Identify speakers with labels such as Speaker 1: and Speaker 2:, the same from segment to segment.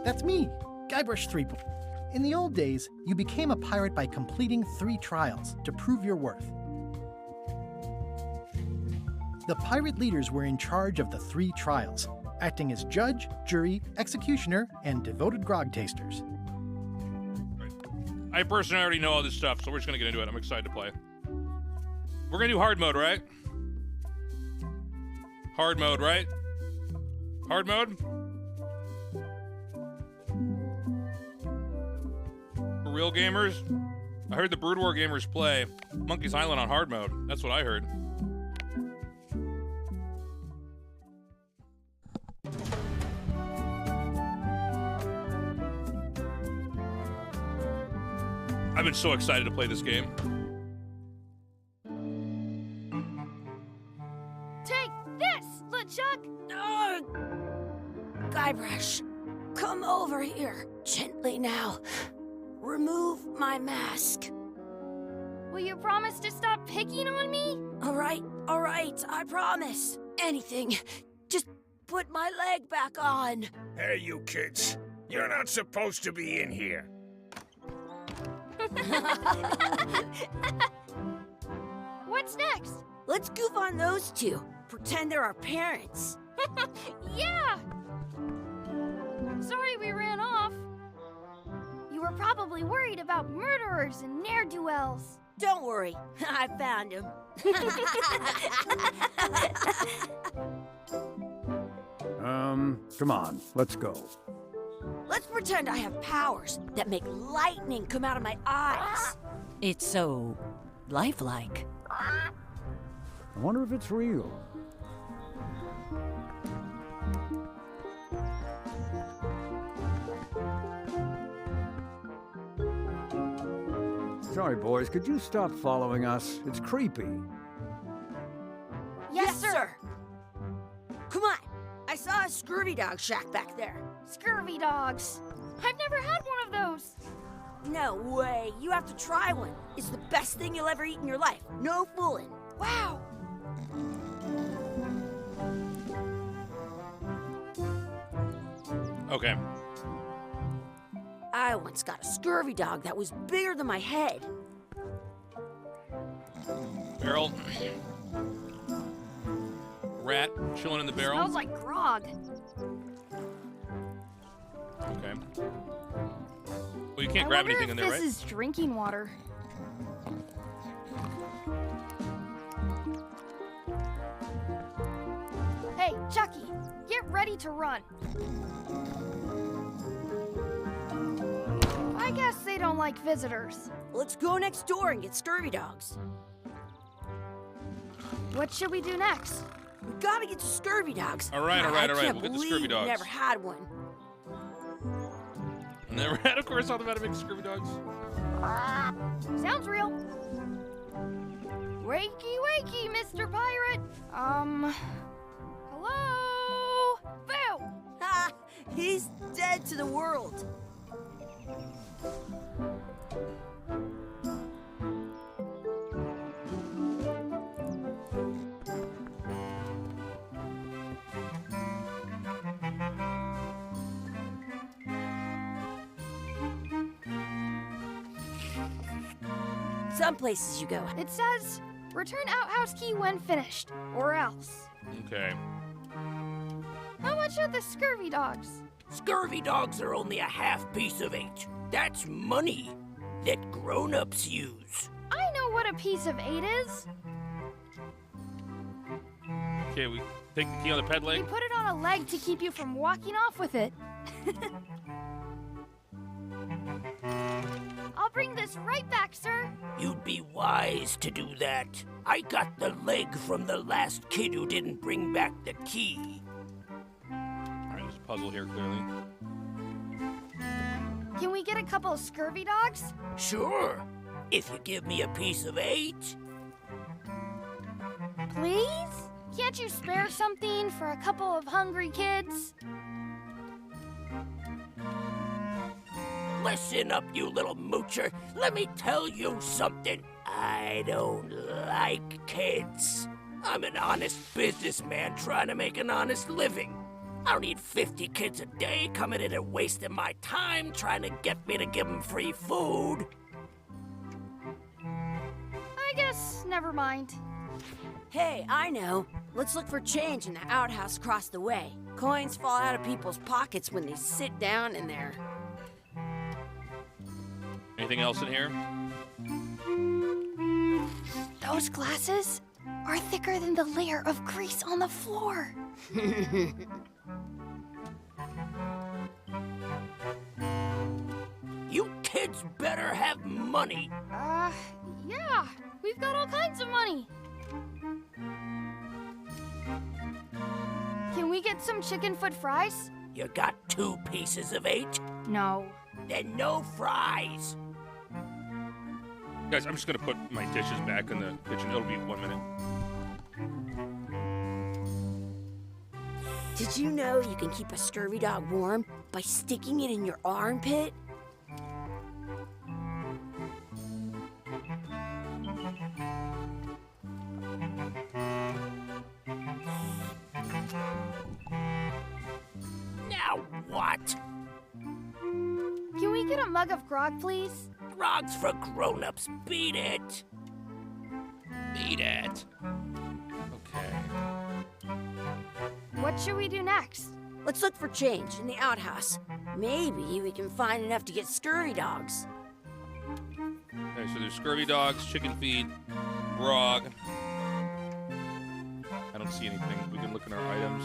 Speaker 1: That's me, Guybrush 3. In the old days, you became a pirate by completing 3 trials to prove your worth. The pirate leaders were in charge of the 3 trials, acting as judge, jury, executioner, and devoted grog tasters.
Speaker 2: I personally already know all this stuff, so we're just gonna get into it. I'm excited to play. We're gonna do hard mode, right? Hard mode, right? Hard mode? For real gamers? I heard the Brood War gamers play Monkey's Island on hard mode. That's what I heard. I've been so excited to play this game.
Speaker 3: Take this, LeChuck!
Speaker 4: Guybrush, come over here. Gently now. Remove my mask.
Speaker 3: Will you promise to stop picking on me?
Speaker 4: All right, I promise. Anything. Just put my leg back on.
Speaker 5: Hey, you kids. You're not supposed to be in here.
Speaker 3: What's next?
Speaker 4: Let's goof on those 2. Pretend they're our parents.
Speaker 3: Yeah! Sorry we ran off. You were probably worried about murderers and ne'er-do-wells.
Speaker 4: Don't worry, I found him.
Speaker 6: Come on, let's go.
Speaker 4: Let's pretend I have powers that make lightning come out of my eyes.
Speaker 7: It's so lifelike.
Speaker 6: I wonder if it's real. Sorry, boys, could you stop following us? It's creepy.
Speaker 4: Yes, sir. Come on. I saw a scurvy dog shack back there.
Speaker 3: Scurvy dogs. I've never had one of those.
Speaker 4: No way. You have to try one. It's the best thing you'll ever eat in your life. No fooling.
Speaker 3: Wow.
Speaker 2: Okay.
Speaker 4: I once got a scurvy dog that was bigger than my head.
Speaker 2: Barrel. Rat chilling in the barrel.
Speaker 3: Smells like grog.
Speaker 2: Okay. Well, you can't grab anything in there, right?
Speaker 3: This is drinking water. Hey, Chucky, get ready to run. I guess they don't like visitors.
Speaker 4: Let's go next door and get scurvy dogs.
Speaker 3: What should we do next?
Speaker 4: We gotta get to scurvy dogs.
Speaker 2: All right.
Speaker 4: I
Speaker 2: We'll
Speaker 4: can't
Speaker 2: get the
Speaker 4: believe
Speaker 2: scurvy
Speaker 4: we
Speaker 2: dogs.
Speaker 4: never had one.
Speaker 2: Never had, of course, all about to make scurvy dogs.
Speaker 3: Sounds real. Wakey, wakey, Mr. Pirate. Hello? Boo!
Speaker 4: Ha! He's dead to the world. Some places you go.
Speaker 3: It says, return outhouse key when finished, or else.
Speaker 2: Okay.
Speaker 3: How much are the scurvy dogs?
Speaker 5: Scurvy dogs are only a half piece of 8. That's money that grown-ups use.
Speaker 3: I know what a piece of 8 is.
Speaker 2: Okay, we take the key on the ped
Speaker 3: We
Speaker 2: leg.
Speaker 3: put it on a leg to keep you from walking off with it. I'll bring this right back, sir.
Speaker 5: You'd be wise to do that. I got the leg from the last kid who didn't bring back the key.
Speaker 2: All right, there's a puzzle here, clearly.
Speaker 3: Can we get a couple of scurvy dogs?
Speaker 5: Sure, if you give me a piece of 8.
Speaker 3: Please? Can't you spare something for a couple of hungry kids?
Speaker 5: Listen up, you little moocher. Let me tell you something. I don't like kids. I'm an honest businessman trying to make an honest living. I don't need 50 kids a day coming in and wasting my time trying to get me to give them free food.
Speaker 3: I guess never mind.
Speaker 4: Hey, I know. Let's look for change in the outhouse across the way. Coins fall out of people's pockets when they sit down in there.
Speaker 2: Anything else in here?
Speaker 3: Those glasses are thicker than the layer of grease on the floor.
Speaker 5: You kids better have money.
Speaker 3: Yeah. We've got all kinds of money. Can we get some chicken foot fries?
Speaker 5: You got 2 pieces of 8?
Speaker 3: No.
Speaker 5: Then no fries.
Speaker 2: Guys, I'm just gonna put my dishes back in the kitchen. It'll be 1 minute.
Speaker 4: Did you know you can keep a scurvy dog warm by sticking it in your armpit?
Speaker 5: Now what?
Speaker 3: Can we get a mug of grog, please?
Speaker 5: Grog's for grown-ups. Beat it.
Speaker 2: Eat it. Okay.
Speaker 3: What should we do next?
Speaker 4: Let's look for change in the outhouse. Maybe we can find enough to get scurvy dogs.
Speaker 2: Okay, so there's scurvy dogs, chicken feet, grog. I don't see anything. We can look in our items.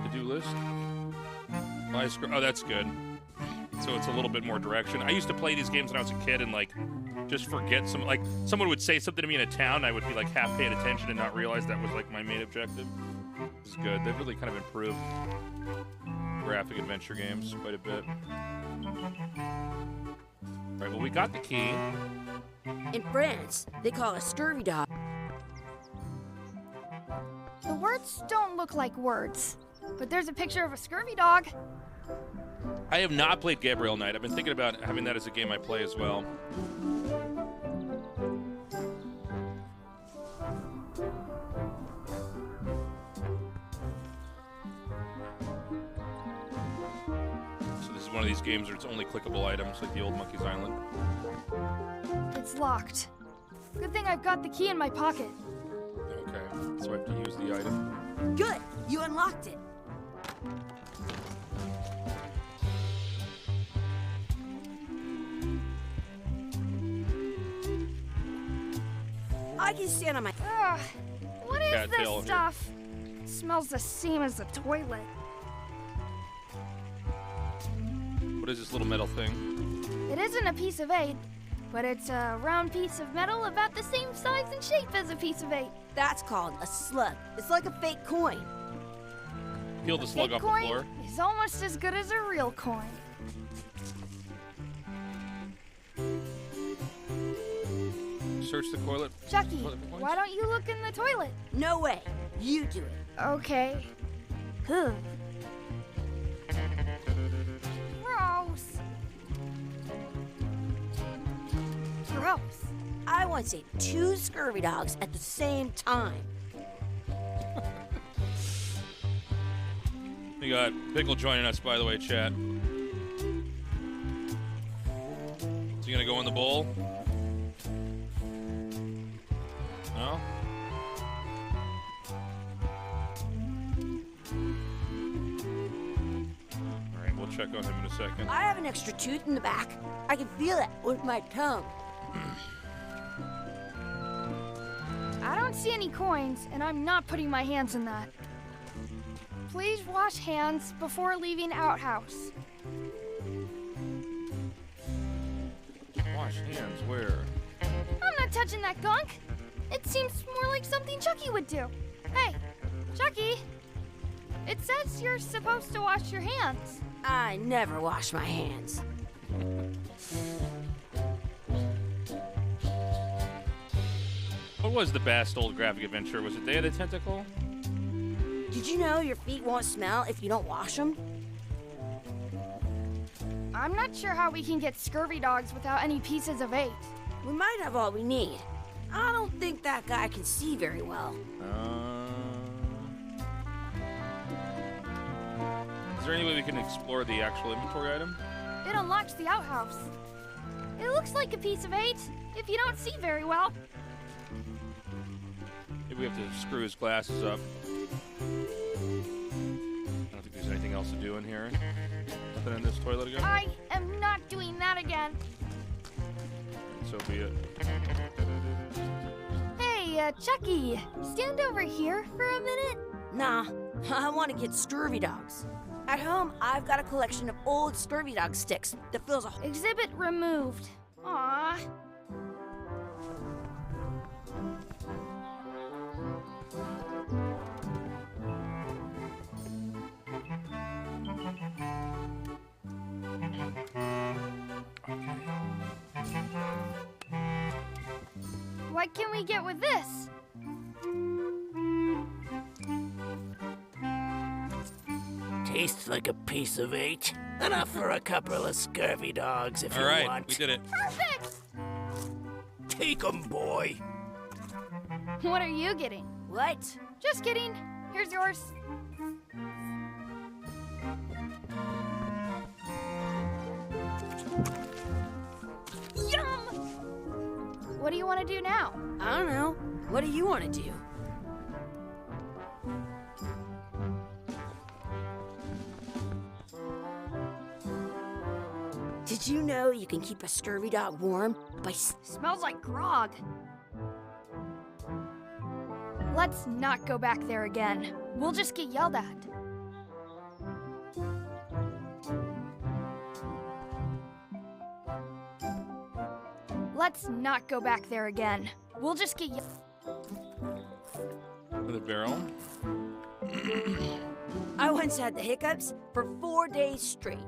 Speaker 2: To-do list. Oh, that's good. So it's a little bit more direction. I used to play these games when I was a kid and, like, just forget some... Like, someone would say something to me in a town, and I would be, like, half paying attention and not realize that was, like, my main objective. This is good. They've really kind of improved graphic adventure games quite a bit. All right, well, we got the key.
Speaker 4: In France, they call a scurvy dog.
Speaker 3: The words don't look like words, but there's a picture of a scurvy dog.
Speaker 2: I have not played Gabriel Knight. I've been thinking about having that as a game I play as well. So this is one of these games where it's only clickable items, like the old Monkey's Island.
Speaker 3: It's locked. Good thing I've got the key in my pocket.
Speaker 2: Okay, so I have to use the item.
Speaker 4: Good, you unlocked it. I can stand on my...
Speaker 3: Ugh, what is
Speaker 2: Cat tail
Speaker 3: this
Speaker 2: here.
Speaker 3: stuff? It smells the same as the toilet.
Speaker 2: What is this little metal thing?
Speaker 3: It isn't a piece of 8, but it's a round piece of metal about the same size and shape as a piece of 8.
Speaker 4: That's called a slug. It's like a fake coin.
Speaker 2: Peel the slug off the
Speaker 3: Bitcoin
Speaker 2: floor.
Speaker 3: is almost as good as a real coin.
Speaker 2: Search the toilet.
Speaker 3: Chucky,
Speaker 2: Toilet for coins?
Speaker 3: why don't you look in the toilet?
Speaker 4: No way. You do it.
Speaker 3: Okay. Huh. Gross. Gross.
Speaker 4: I once ate 2 scurvy dogs at the same time.
Speaker 2: We got Pickle joining us, by the way, chat. Is he gonna go in the bowl? No? Alright, we'll check on him in a second.
Speaker 4: I have an extra tooth in the back. I can feel it with my tongue.
Speaker 3: I don't see any coins, and I'm not putting my hands in that. Please wash hands before leaving outhouse.
Speaker 2: Wash hands, where?
Speaker 3: I'm not touching that gunk. It seems more like something Chucky would do. Hey, Chucky, it says you're supposed to wash your hands.
Speaker 4: I never wash my hands.
Speaker 2: What was the best old graphic adventure? Was it Day of the Tentacle?
Speaker 4: Did you know your feet won't smell if you don't wash them?
Speaker 3: I'm not sure how we can get scurvy dogs without any pieces of 8.
Speaker 4: We might have all we need. I don't think that guy can see very well.
Speaker 2: Is there any way we can explore the actual inventory item?
Speaker 3: It unlocks the outhouse. It looks like a piece of 8 if you don't see very well.
Speaker 2: Maybe we have to screw his glasses up. I don't think there's anything else to do in here. Nothing in this toilet again?
Speaker 3: I am not doing that again.
Speaker 2: So be it.
Speaker 3: Hey, Chucky, stand over here for a minute.
Speaker 4: Nah, I want to get scurvy dogs. At home, I've got a collection of old scurvy dog sticks that fills a...
Speaker 3: Exhibit removed. Aww. What can we get with this?
Speaker 5: Tastes like a piece of 8. Enough for a couple of scurvy dogs if
Speaker 2: All
Speaker 5: you
Speaker 2: right,
Speaker 5: want.
Speaker 2: we did it.
Speaker 3: Perfect!
Speaker 5: Take 'em, boy.
Speaker 3: What are you getting?
Speaker 4: What?
Speaker 3: Just kidding. Here's yours. Yum! What do you want to do now?
Speaker 4: I don't know. What do you want to do? Did you know you can keep a scurvy dog warm by...
Speaker 3: Smells like grog. Let's not go back there again. We'll just get yelled at. Let's not go back there again. We'll just get
Speaker 2: Another barrel.
Speaker 4: I once had the hiccups for 4 days straight.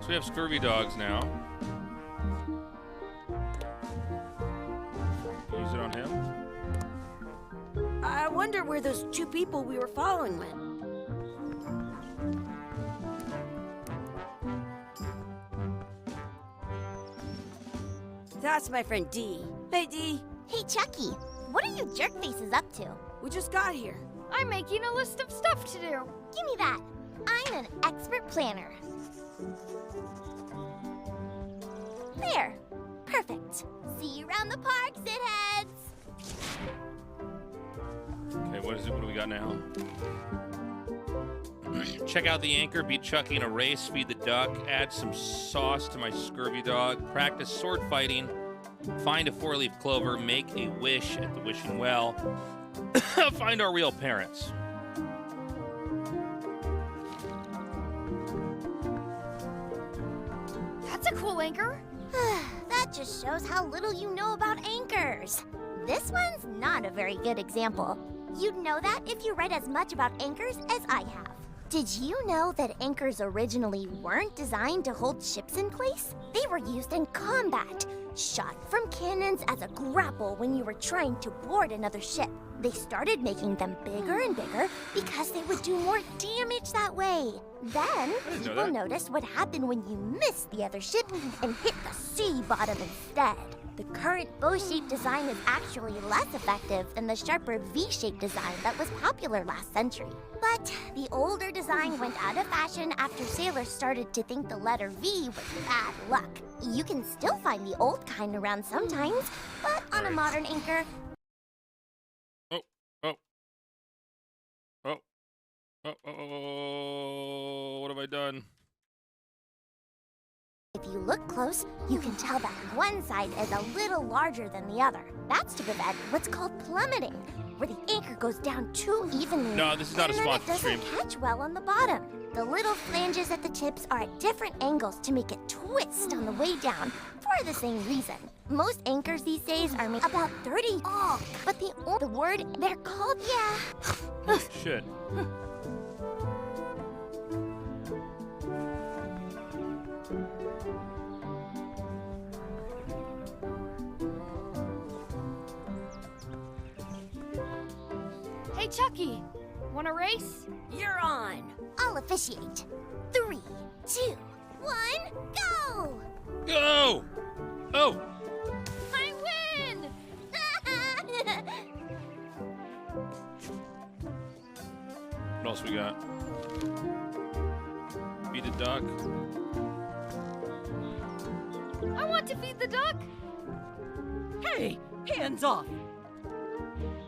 Speaker 2: So we have scurvy dogs now. Use it on him.
Speaker 4: I wonder where those 2 people we were following went. That's my friend Dee. Hey, Dee.
Speaker 8: Hey, Chucky, what are you jerk faces up to?
Speaker 4: We just got here.
Speaker 3: I'm making a list of stuff to do.
Speaker 8: Give me that. I'm an expert planner. There. Perfect. See you around the park, shitheads.
Speaker 2: Okay, what is it? What do we got now? Check out the anchor, beat Chucky in a race, feed the duck, add some sauce to my scurvy dog, practice sword fighting, find a 4-leaf clover, make a wish at the wishing well, find our real parents.
Speaker 3: That's a cool anchor.
Speaker 8: That just shows how little you know about anchors. This one's not a very good example. You'd know that if you read as much about anchors as I have. Did you know that anchors originally weren't designed to hold ships in place? They were used in combat, shot from cannons as a grapple when you were trying to board another ship. They started making them bigger and bigger because they would do more damage that way. Then, people noticed what happened when you missed the other ship and hit the sea bottom instead. The current bow-shaped design is actually less effective than the sharper V-shaped design that was popular last century. But the older design went out of fashion after sailors started to think the letter V was bad luck. You can still find the old kind around sometimes, but on a modern anchor...
Speaker 2: Oh, what have I done?
Speaker 8: If you look close, you can tell that one side is a little larger than the other. That's to prevent what's called plummeting, where the anchor goes down too evenly.
Speaker 2: No, this is not a sponsored stream.
Speaker 8: And then it doesn't catch well on the bottom. The little flanges at the tips are at different angles to make it twist on the way down for the same reason. Most anchors these days are made about 30 all, but the word they're called,
Speaker 2: Shit.
Speaker 3: Hey, Chucky, want a race?
Speaker 4: You're on.
Speaker 8: I'll officiate. 3, 2, 1, go!
Speaker 2: Go! Oh!
Speaker 3: I win!
Speaker 2: What else we got? Feed a duck.
Speaker 3: I want to feed the duck.
Speaker 7: Hey, hands off!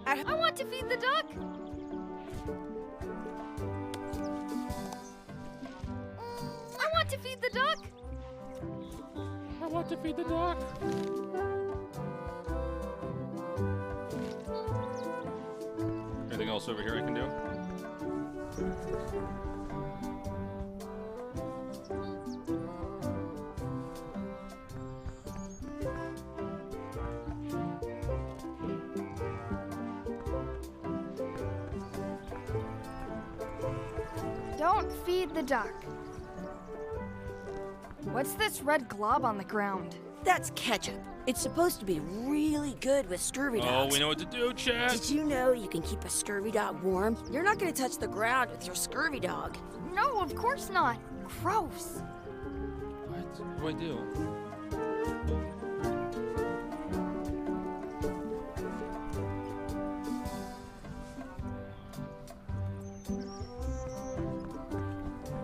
Speaker 3: I want to feed the duck. I want to feed the duck.
Speaker 2: I want to feed the duck. Anything else over here I can do?
Speaker 3: Don't feed the duck. What's this red glob on the ground?
Speaker 4: That's ketchup. It's supposed to be really good with scurvy
Speaker 2: Oh,
Speaker 4: dogs.
Speaker 2: we know what to do, chat.
Speaker 4: Did you know you can keep a scurvy dog warm? You're not going to touch the ground with your scurvy dog.
Speaker 3: No, of course not. Gross.
Speaker 2: What do I do?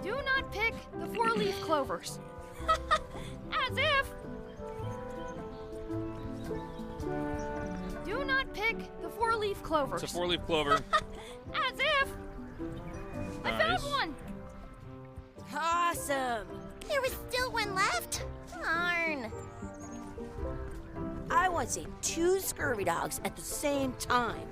Speaker 3: Do not pick the four-leaf clovers. As if. Do not pick the four-leaf clovers.
Speaker 2: It's a four-leaf clover.
Speaker 3: As if. I found
Speaker 2: Nice.
Speaker 3: one.
Speaker 4: Awesome.
Speaker 8: There was still one left. Darn.
Speaker 4: I want to see 2 scurvy dogs at the same time.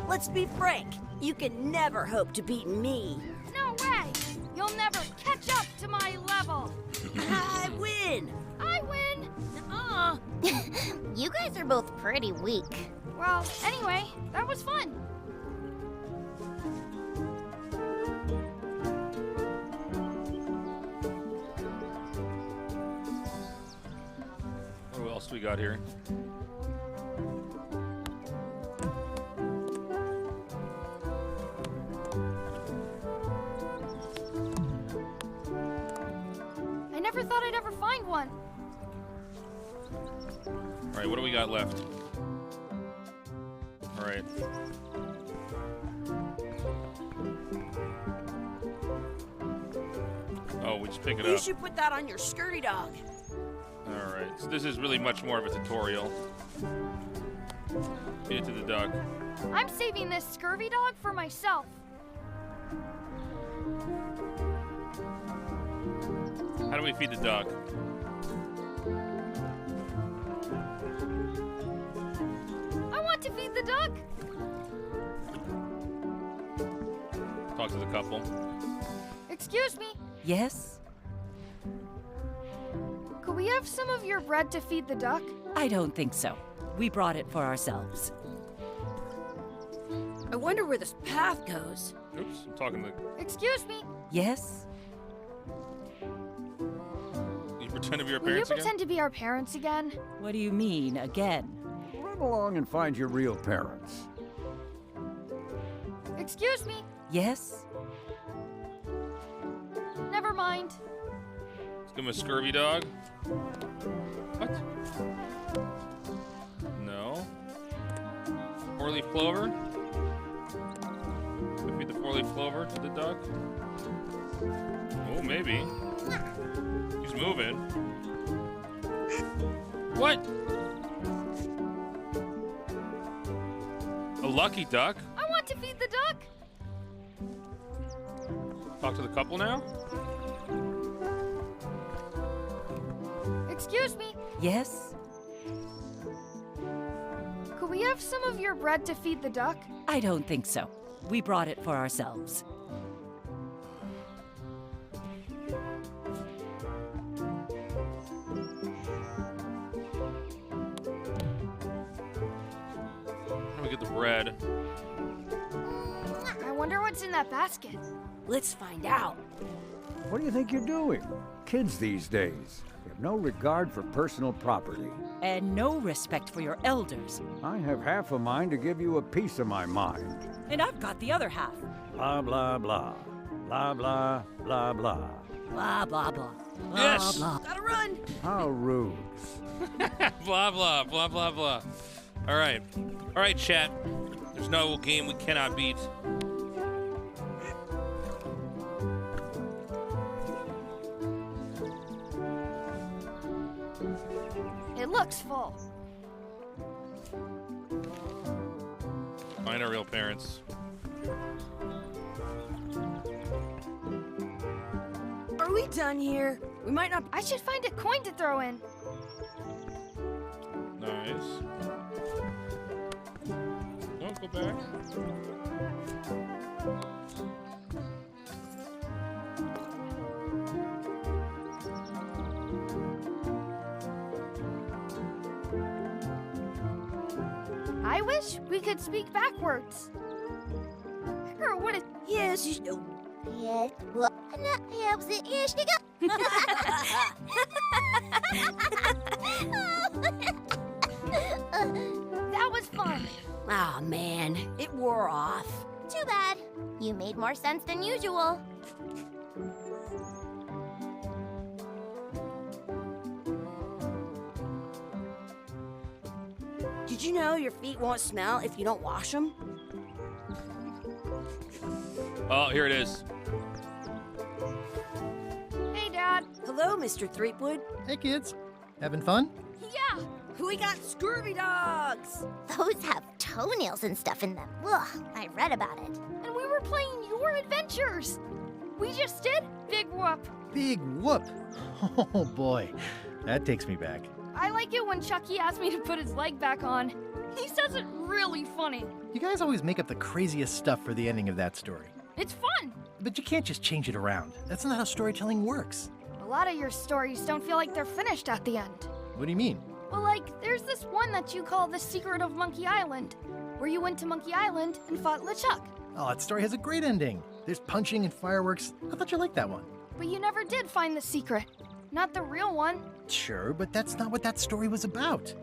Speaker 4: Let's be frank. You can never hope to beat me.
Speaker 3: No way. You'll never catch up to my level.
Speaker 4: I win.
Speaker 3: I win.
Speaker 8: You guys are both pretty weak.
Speaker 3: Well, anyway, that was fun.
Speaker 2: What else do we got here?
Speaker 3: I never thought I'd ever find one.
Speaker 2: All right, what do we got left? All right. Oh, we just pick it
Speaker 4: You
Speaker 2: up.
Speaker 4: should put that on your scurvy dog.
Speaker 2: All right. So this is really much more of a tutorial. Feed it to the duck.
Speaker 3: I'm saving this scurvy dog for myself.
Speaker 2: How do we feed the duck?
Speaker 3: I want to feed the duck.
Speaker 2: Talk to the couple.
Speaker 3: Excuse me.
Speaker 7: Yes?
Speaker 3: Could we have some of your bread to feed the duck?
Speaker 7: I don't think so. We brought it for ourselves.
Speaker 4: I wonder where this path goes.
Speaker 2: Oops, I'm talking to
Speaker 3: Excuse me.
Speaker 7: Yes?
Speaker 2: You pretend to be our
Speaker 3: Will you
Speaker 2: parents again?
Speaker 3: pretend to be our parents again?
Speaker 7: What do you mean, again?
Speaker 6: Run along and find your real parents.
Speaker 3: Excuse me.
Speaker 7: Yes?
Speaker 3: Never mind.
Speaker 2: Let's give him a scurvy dog. What? No. Four-leaf clover. Could feed the four-leaf clover to the duck. Oh, maybe. He's moving. What? A lucky duck?
Speaker 3: I want to feed the duck.
Speaker 2: Talk to the couple now?
Speaker 3: Excuse me.
Speaker 7: Yes?
Speaker 3: Could we have some of your bread to feed the duck?
Speaker 7: I don't think so. We brought it for ourselves.
Speaker 2: How do we get the bread?
Speaker 3: I wonder what's in that basket.
Speaker 4: Let's find out.
Speaker 6: What do you think you're doing? Kids these days. They have no regard for personal property.
Speaker 7: And no respect for your elders.
Speaker 6: I have half a mind to give you a piece of my mind.
Speaker 7: And I've got the other half.
Speaker 6: Blah, blah, blah. Blah, blah, blah, blah.
Speaker 7: Blah, blah, blah. Blah,
Speaker 2: Yes!
Speaker 7: blah.
Speaker 4: Gotta run.
Speaker 6: How rude.
Speaker 2: Blah, blah, blah, blah, blah. All right. All right, chat. There's no game we cannot beat.
Speaker 3: It looks full.
Speaker 2: Find our real parents.
Speaker 4: Are we done here? We might not.
Speaker 3: I should find a coin to throw in.
Speaker 2: Nice. Don't go back.
Speaker 3: I wish we could speak backwards. Or what it
Speaker 4: Yes, you know.
Speaker 8: Yeah, well, helps it is to go.
Speaker 3: that was fun.
Speaker 4: Oh man, it wore off.
Speaker 8: Too bad. You made more sense than usual.
Speaker 4: Did you know your feet won't smell if you don't wash them?
Speaker 2: Oh, here it is.
Speaker 3: Hey, Dad.
Speaker 4: Hello, Mr. Threepwood.
Speaker 1: Hey, kids. Having fun?
Speaker 3: Yeah.
Speaker 4: We got scurvy dogs.
Speaker 8: Those have toenails and stuff in them. Ugh, I read about it.
Speaker 3: And we were playing your adventures. We just did Big Whoop.
Speaker 1: Big whoop. Oh, boy. That takes me back.
Speaker 3: I like it when Chucky asks me to put his leg back on. He says it really funny.
Speaker 1: You guys always make up the craziest stuff for the ending of that story.
Speaker 3: It's fun.
Speaker 1: But you can't just change it around. That's not how storytelling works.
Speaker 3: A lot of your stories don't feel like they're finished at the end.
Speaker 1: What do you mean?
Speaker 3: Well, like, there's this one that you call The Secret of Monkey Island, where you went to Monkey Island and fought LeChuck.
Speaker 1: Oh, that story has a great ending. There's punching and fireworks. I thought you liked that one.
Speaker 3: But you never did find the secret. Not the real one.
Speaker 1: Sure, but that's not what that story was about.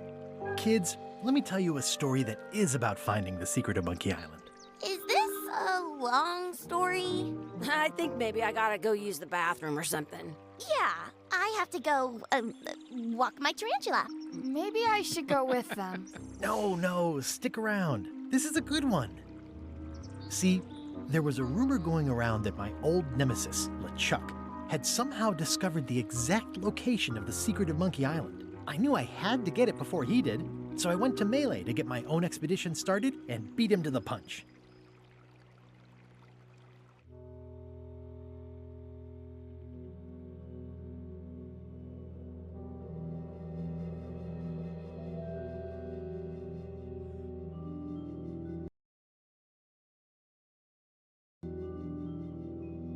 Speaker 1: Kids, let me tell you a story that is about finding the secret of Monkey Island.
Speaker 8: Is this a long story?
Speaker 4: I think maybe I gotta go use the bathroom or something.
Speaker 8: Yeah, I have to go walk my tarantula.
Speaker 3: Maybe I should go with them.
Speaker 1: No, stick around. This is a good one. See, there was a rumor going around that my old nemesis, LeChuck, had somehow discovered the exact location of the secret of Monkey Island. I knew I had to get it before he did, so I went to Melee to get my own expedition started and beat him to the punch.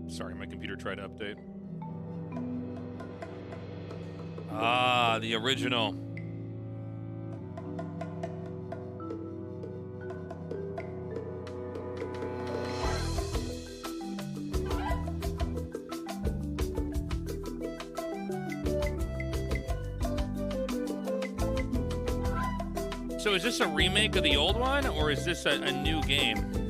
Speaker 2: Sorry, my computer tried to update. Ah, the original. So is this a remake of the old one, or is this a new game?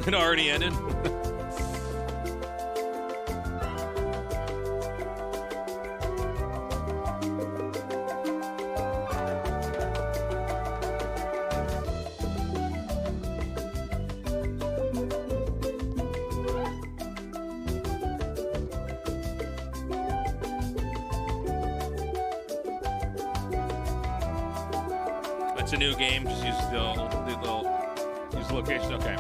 Speaker 2: It already ended. It's a new game. Just use use the location. Okay.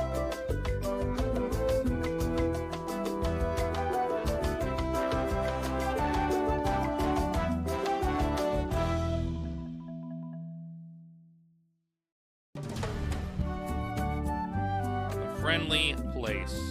Speaker 2: A friendly place.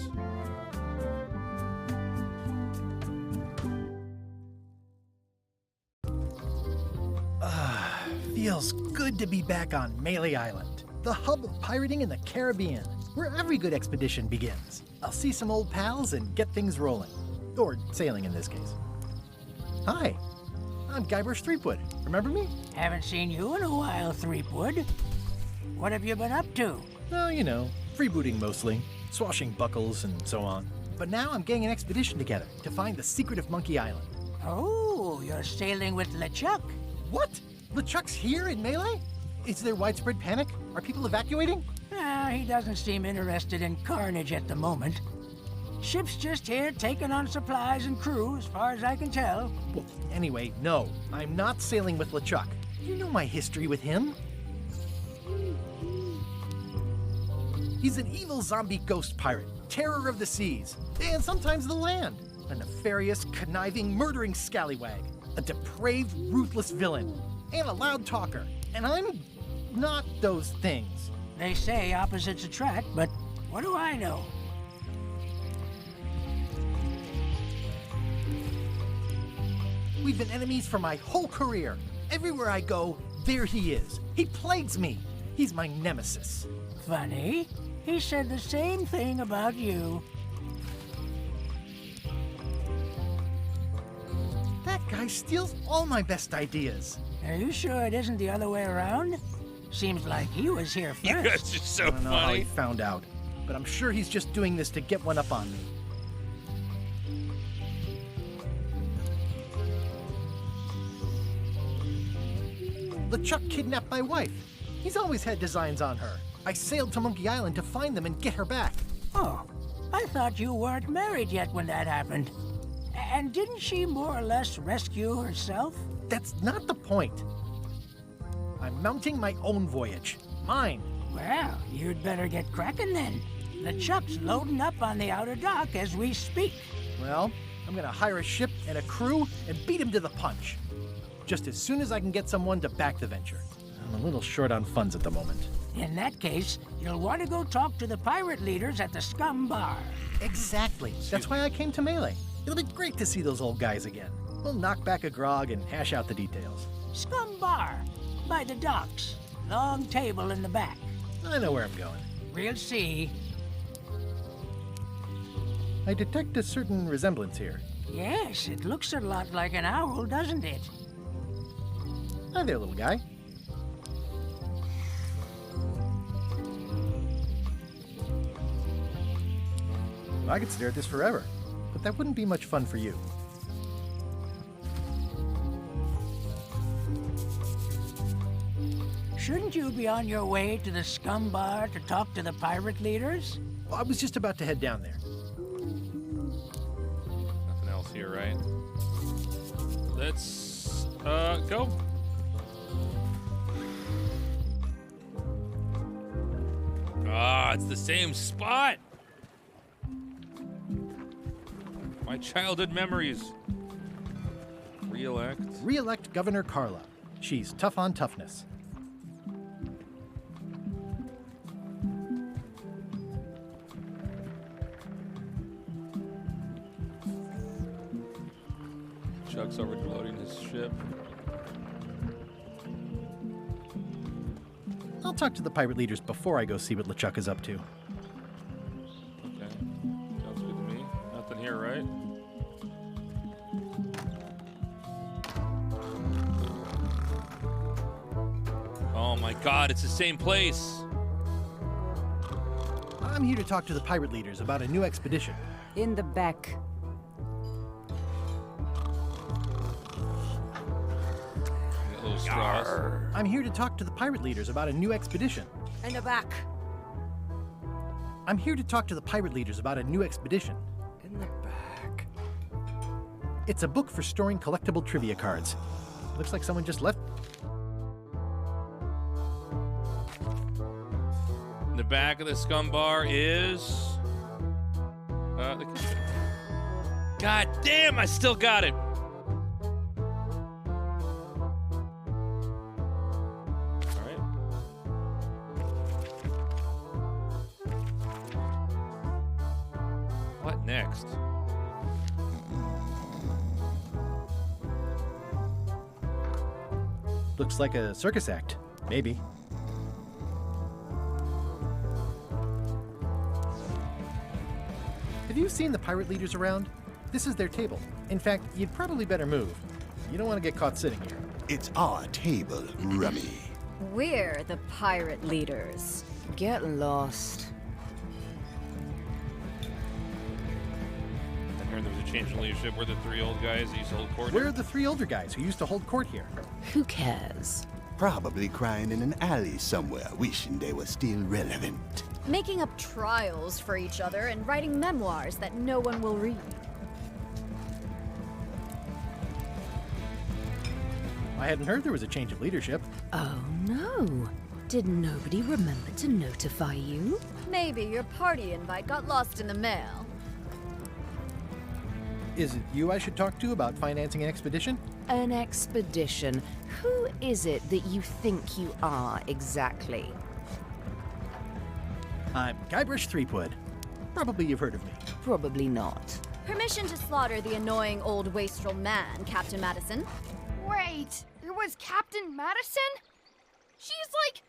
Speaker 1: Feels good to be back on Melee Island, the hub of pirating in the Caribbean, where every good expedition begins. I'll see some old pals and get things rolling. Or sailing in this case. Hi, I'm Guybrush Threepwood. Remember me?
Speaker 5: Haven't seen you in a while, Threepwood. What have you been up to?
Speaker 1: Oh, you know, freebooting mostly, swashbuckles and so on. But now I'm getting an expedition together to find the secret of Monkey Island.
Speaker 5: Oh, you're sailing with LeChuck.
Speaker 1: What? LeChuck's here in Melee? Is there widespread panic? Are people evacuating?
Speaker 5: He doesn't seem interested in carnage at the moment. Ship's just here taking on supplies and crew, as far as I can tell.
Speaker 1: Well, anyway, no, I'm not sailing with LeChuck. You know my history with him. He's an evil zombie ghost pirate, terror of the seas, and sometimes the land. A nefarious, conniving, murdering scallywag. A depraved, ruthless villain. And a loud talker. And I'm not those things.
Speaker 5: They say opposites attract, but what do I know?
Speaker 1: We've been enemies for my whole career. Everywhere I go, there he is. He plagues me. He's my nemesis.
Speaker 5: Funny. He said the same thing about you.
Speaker 1: That guy steals all my best ideas.
Speaker 5: Are you sure it isn't the other way around? Seems like he was here first.
Speaker 2: You guys are so
Speaker 1: I don't know how he
Speaker 2: funny.
Speaker 1: found out, but I'm sure he's just doing this to get one up on me. LeChuck kidnapped my wife. He's always had designs on her. I sailed to Monkey Island to find them and get her back.
Speaker 5: Oh, I thought you weren't married yet when that happened. And didn't she more or less rescue herself?
Speaker 1: That's not the point. I'm mounting my own voyage. Mine.
Speaker 5: Well, you'd better get cracking then. LeChuck's loading up on the outer dock as we speak.
Speaker 1: Well, I'm gonna hire a ship and a crew and beat him to the punch. Just as soon as I can get someone to back the venture. I'm a little short on funds at the moment.
Speaker 5: In that case, you'll want to go talk to the pirate leaders at the Scum Bar.
Speaker 1: Exactly. That's why I came to Melee. It'll be great to see those old guys again. We'll knock back a grog and hash out the details.
Speaker 5: Scum Bar, by the docks. Long table in the back.
Speaker 1: I know where I'm going.
Speaker 5: We'll see.
Speaker 1: I detect a certain resemblance here.
Speaker 5: Yes, it looks a lot like an owl, doesn't it?
Speaker 1: Hi there, little guy. I could stare at this forever, but that wouldn't be much fun for you.
Speaker 5: Shouldn't you be on your way to the Scum Bar to talk to the pirate leaders?
Speaker 1: Well, I was just about to head down there.
Speaker 2: Nothing else here, right? Let's go. Ah, it's the same spot. My childhood memories. Re-elect.
Speaker 1: Re-elect Governor Carla. She's tough on toughness.
Speaker 2: Chuck's overloading his ship.
Speaker 1: I'll talk to the pirate leaders before I go see what LeChuck is up to.
Speaker 2: Okay. Sounds good to me. Nothing here, right? Oh my god, it's the same place.
Speaker 1: I'm here to talk to the pirate leaders about a new expedition.
Speaker 7: In the back.
Speaker 2: Got little straws.
Speaker 1: I'm here to talk to the pirate leaders about a new expedition.
Speaker 4: In the back.
Speaker 1: I'm here to talk to the pirate leaders about a new expedition.
Speaker 6: In the back.
Speaker 1: It's a book for storing collectible trivia cards. Looks like someone just left.
Speaker 2: In the back of the Scum Bar is the kitchen. God damn, I still got it. All right. What next?
Speaker 1: Looks like a circus act. Maybe. Have you seen the pirate leaders around? This is their table. In fact, you'd probably better move. You don't want to get caught sitting here.
Speaker 9: It's our table, Rummy.
Speaker 10: We're the pirate leaders.
Speaker 4: Get lost.
Speaker 2: I heard there was a change in leadership. We're the three old guys that used to hold court.
Speaker 1: We're the three older guys who used to hold court here.
Speaker 4: Who cares?
Speaker 9: Probably crying in an alley somewhere, wishing they were still relevant.
Speaker 10: Making up trials for each other and writing memoirs that no one will read.
Speaker 1: I hadn't heard there was a change of leadership.
Speaker 4: Oh no. Did nobody remember to notify you?
Speaker 10: Maybe your party invite got lost in the mail.
Speaker 1: Is it you I should talk to about financing an expedition?
Speaker 4: An expedition? Who is it that you think you are exactly?
Speaker 1: I'm Guybrush Threepwood. Probably you've heard of me.
Speaker 4: Probably not.
Speaker 10: Permission to slaughter the annoying old wastrel man, Captain Madison.
Speaker 3: Wait, it was Captain Madison? She's like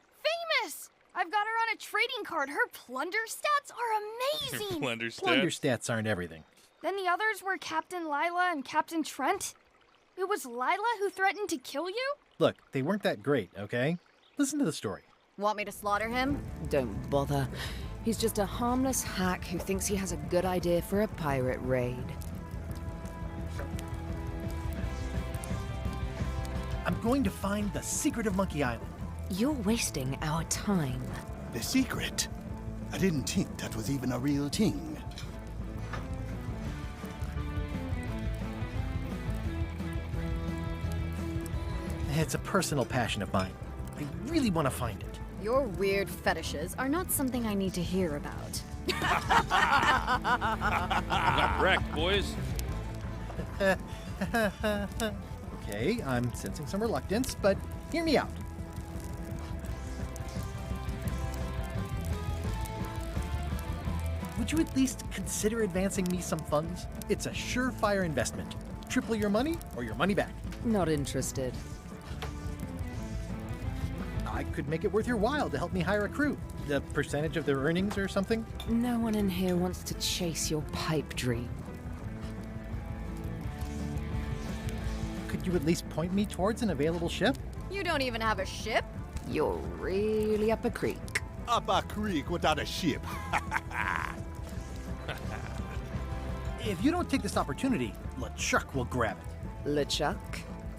Speaker 3: famous! I've got her on a trading card. Her plunder stats are amazing!
Speaker 2: Plunder stats.
Speaker 1: Plunder stats aren't everything.
Speaker 3: Then the others were Captain Lila and Captain Trent. It was Lila who threatened to kill you?
Speaker 1: Look, they weren't that great, okay? Listen to the story.
Speaker 10: Want me to slaughter him?
Speaker 4: Don't bother. He's just a harmless hack who thinks he has a good idea for a pirate raid.
Speaker 1: I'm going to find the secret of Monkey Island.
Speaker 4: You're wasting our time.
Speaker 9: The secret? I didn't think that was even a real thing.
Speaker 1: It's a personal passion of mine. I really want to find it.
Speaker 10: Your weird fetishes are not something I need to hear about.
Speaker 2: Got wrecked, boys.
Speaker 1: Okay, I'm sensing some reluctance, but hear me out. Would you at least consider advancing me some funds? It's a surefire investment. Triple your money or your money back.
Speaker 4: Not interested.
Speaker 1: I could make it worth your while to help me hire a crew. The percentage of their earnings or something?
Speaker 4: No one in here wants to chase your pipe dream.
Speaker 1: Could you at least point me towards an available ship?
Speaker 10: You don't even have a ship?
Speaker 4: You're really up a creek.
Speaker 9: Up a creek without a ship.
Speaker 1: If you don't take this opportunity, LeChuck will grab it.
Speaker 4: LeChuck?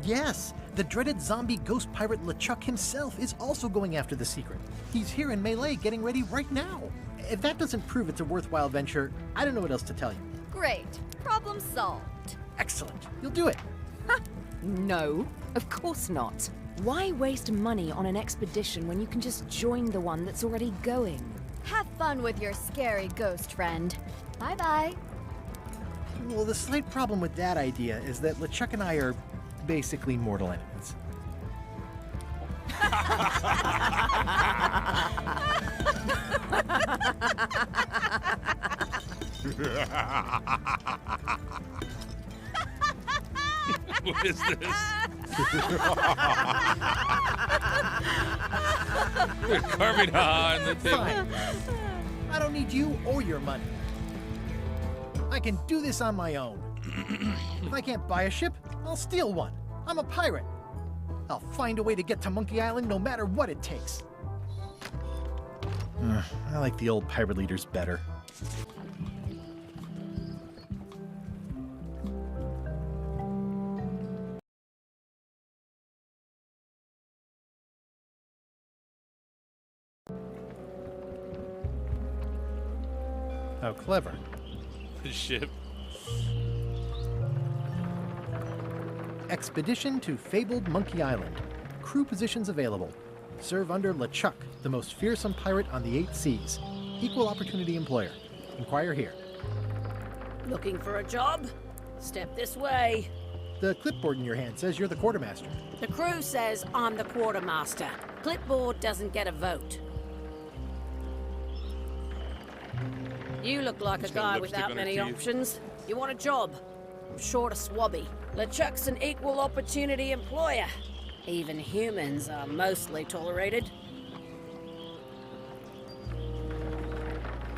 Speaker 1: Yes, the dreaded zombie ghost pirate LeChuck himself is also going after the secret. He's here in Melee getting ready right now. If that doesn't prove it's a worthwhile venture, I don't know what else to tell you.
Speaker 10: Great. Problem solved.
Speaker 1: Excellent. You'll do it.
Speaker 4: No, of course not. Why waste money on an expedition when you can just join the one that's already going?
Speaker 10: Have fun with your scary ghost friend. Bye-bye.
Speaker 1: Well, the slight problem with that idea is that LeChuck and I are basically mortal enemies.
Speaker 2: What is this? We're carving on the table.
Speaker 1: Fine. I don't need you or your money. I can do this on my own. If I can't buy a ship, I'll steal one. I'm a pirate. I'll find a way to get to Monkey Island no matter what it takes. I like the old pirate leaders better. How clever.
Speaker 2: The ship.
Speaker 1: Expedition to fabled Monkey Island. Crew positions available. Serve under LeChuck, the most fearsome pirate on the 8 seas. Equal opportunity employer. Inquire here.
Speaker 4: Looking for a job? Step this way.
Speaker 1: The clipboard in your hand says you're the quartermaster.
Speaker 4: The crew says I'm the quartermaster. Clipboard doesn't get a vote. You look like a
Speaker 2: She's got
Speaker 4: guy
Speaker 2: lipstick
Speaker 4: without
Speaker 2: on her
Speaker 4: many
Speaker 2: teeth.
Speaker 4: options. You want a job? I'm short a swabby. LeChuck's an equal opportunity employer. Even humans are mostly tolerated.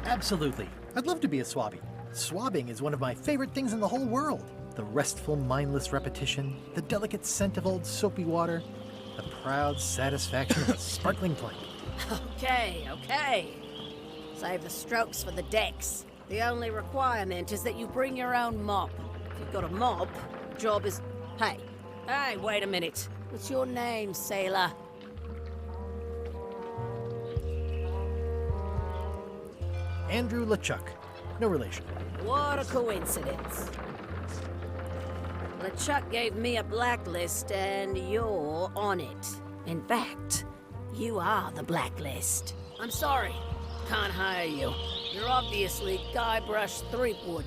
Speaker 1: Absolutely. I'd love to be a swabby. Swabbing is one of my favorite things in the whole world. The restful, mindless repetition, the delicate scent of old soapy water, the proud satisfaction of a sparkling plank.
Speaker 4: Okay. Save the strokes for the decks. The only requirement is that you bring your own mop. If you've got a mop, the job is... Hey, wait a minute. What's your name, sailor?
Speaker 1: Andrew LeChuck. No relation.
Speaker 4: What a coincidence. LeChuck gave me a blacklist, and you're on it. In fact, you are the blacklist. I'm sorry, can't hire you. You're obviously Guybrush Threepwood.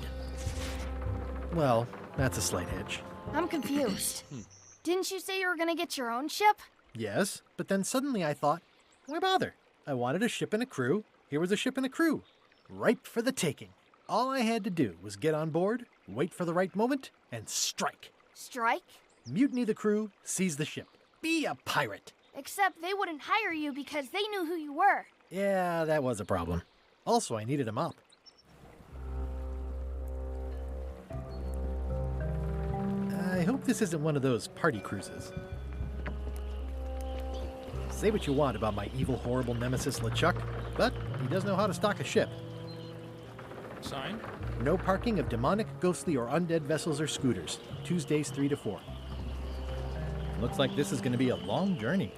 Speaker 1: Well, that's a slight hitch.
Speaker 3: I'm confused. Didn't you say you were gonna get your own ship?
Speaker 1: Yes, but then suddenly I thought, why bother? I wanted a ship and a crew. Here was a ship and a crew. Ripe for the taking. All I had to do was get on board, wait for the right moment, and strike.
Speaker 3: Strike?
Speaker 1: Mutiny the crew, seize the ship. Be a pirate.
Speaker 3: Except they wouldn't hire you because they knew who you were.
Speaker 1: Yeah, that was a problem. Also, I needed a mop. I hope this isn't one of those party cruises. Say what you want about my evil, horrible nemesis LeChuck, but he does know how to stock a ship.
Speaker 2: Sign?
Speaker 1: No parking of demonic, ghostly, or undead vessels or scooters. Tuesdays 3 to 4. Looks like this is going to be a long journey.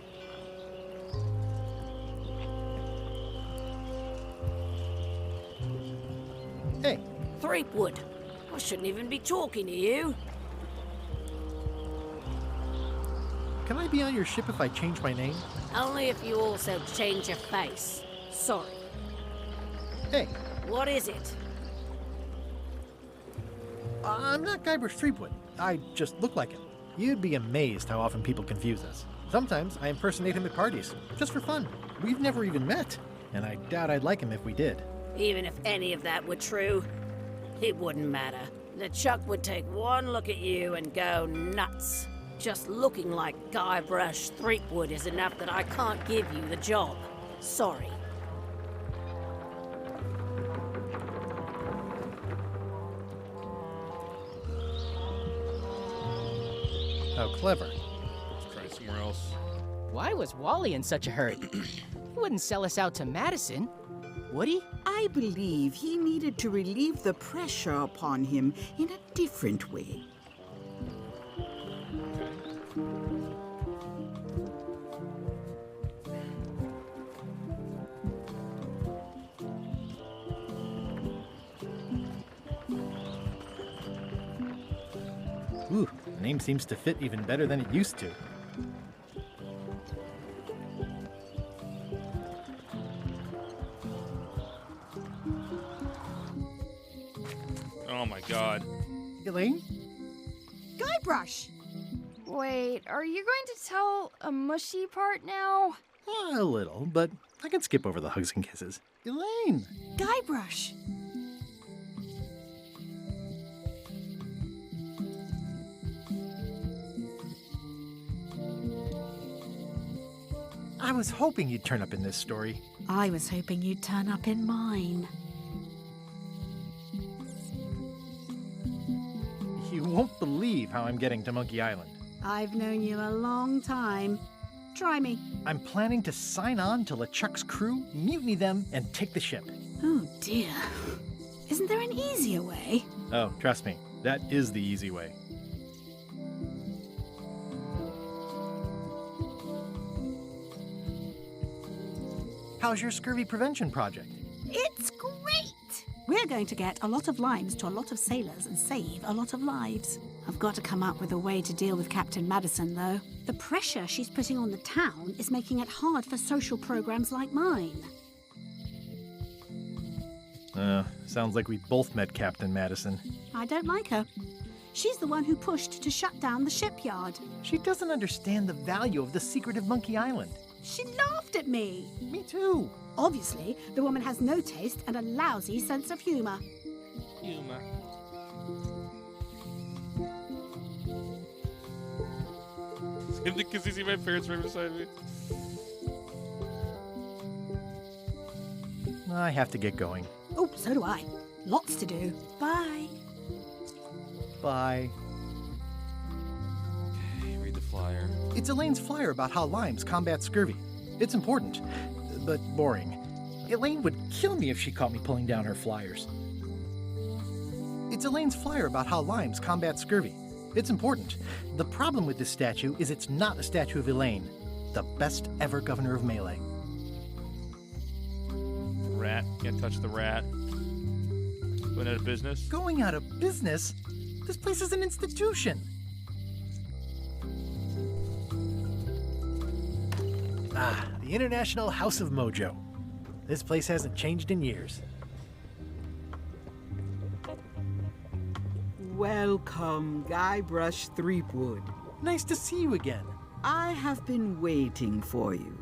Speaker 1: Hey.
Speaker 4: Threepwood. I shouldn't even be talking to you.
Speaker 1: Can I be on your ship if I change my name?
Speaker 4: Only if you also change your face. Sorry.
Speaker 1: Hey.
Speaker 4: What is it?
Speaker 1: I'm not Guybrush Threepwood. I just look like him. You'd be amazed how often people confuse us. Sometimes I impersonate him at parties, just for fun. We've never even met, and I doubt I'd like him if we did.
Speaker 4: Even if any of that were true, it wouldn't matter. LeChuck would take one look at you and go nuts. Just looking like Guybrush Threepwood is enough that I can't give you the job. Sorry.
Speaker 1: How clever.
Speaker 2: Let's try somewhere else.
Speaker 11: Why was Wally in such a hurry? He wouldn't sell us out to Madison, would he?
Speaker 12: I believe he needed to relieve the pressure upon him in a different way.
Speaker 1: Ooh, the name seems to fit even better than it used to.
Speaker 2: Oh my god.
Speaker 1: Elaine?
Speaker 12: Guybrush!
Speaker 3: Wait, are you going to tell a mushy part now?
Speaker 1: A little, but I can skip over the hugs and kisses. Elaine!
Speaker 12: Guybrush!
Speaker 1: I was hoping you'd turn up in this story.
Speaker 12: I was hoping you'd turn up in mine.
Speaker 1: You won't believe how I'm getting to Monkey Island.
Speaker 12: I've known you a long time. Try me.
Speaker 1: I'm planning to sign on to LeChuck's crew, mutiny them, and take the ship.
Speaker 12: Oh dear. Isn't there an easier way?
Speaker 1: Oh, trust me, that is the easy way. How's your scurvy prevention project?
Speaker 12: It's great! We're going to get a lot of limes to a lot of sailors and save a lot of lives. I've got to come up with a way to deal with Captain Madison, though. The pressure she's putting on the town is making it hard for social programs like mine.
Speaker 1: Sounds like we both met Captain Madison.
Speaker 12: I don't like her. She's the one who pushed to shut down the shipyard.
Speaker 1: She doesn't understand the value of the secret of Monkey Island.
Speaker 12: She laughed at me.
Speaker 1: Me too.
Speaker 12: Obviously, the woman has no taste and a lousy sense of humor.
Speaker 2: Humor. Because you see my parents right beside me.
Speaker 1: I have to get going.
Speaker 12: Oh, so do I. Lots to do. Bye.
Speaker 1: Bye. It's Elaine's flyer about how limes combat scurvy. It's important, but boring. Elaine would kill me if she caught me pulling down her flyers. It's Elaine's flyer about how limes combat scurvy. It's important. The problem with this statue is it's not a statue of Elaine, the best ever governor of Melee.
Speaker 2: Rat. Can't touch the rat. Going out of business?
Speaker 1: Going out of business? This place is an institution. Ah, the International House of Mojo. This place hasn't changed in years.
Speaker 13: Welcome, Guybrush Threepwood.
Speaker 1: Nice to see you again.
Speaker 13: I have been waiting for you.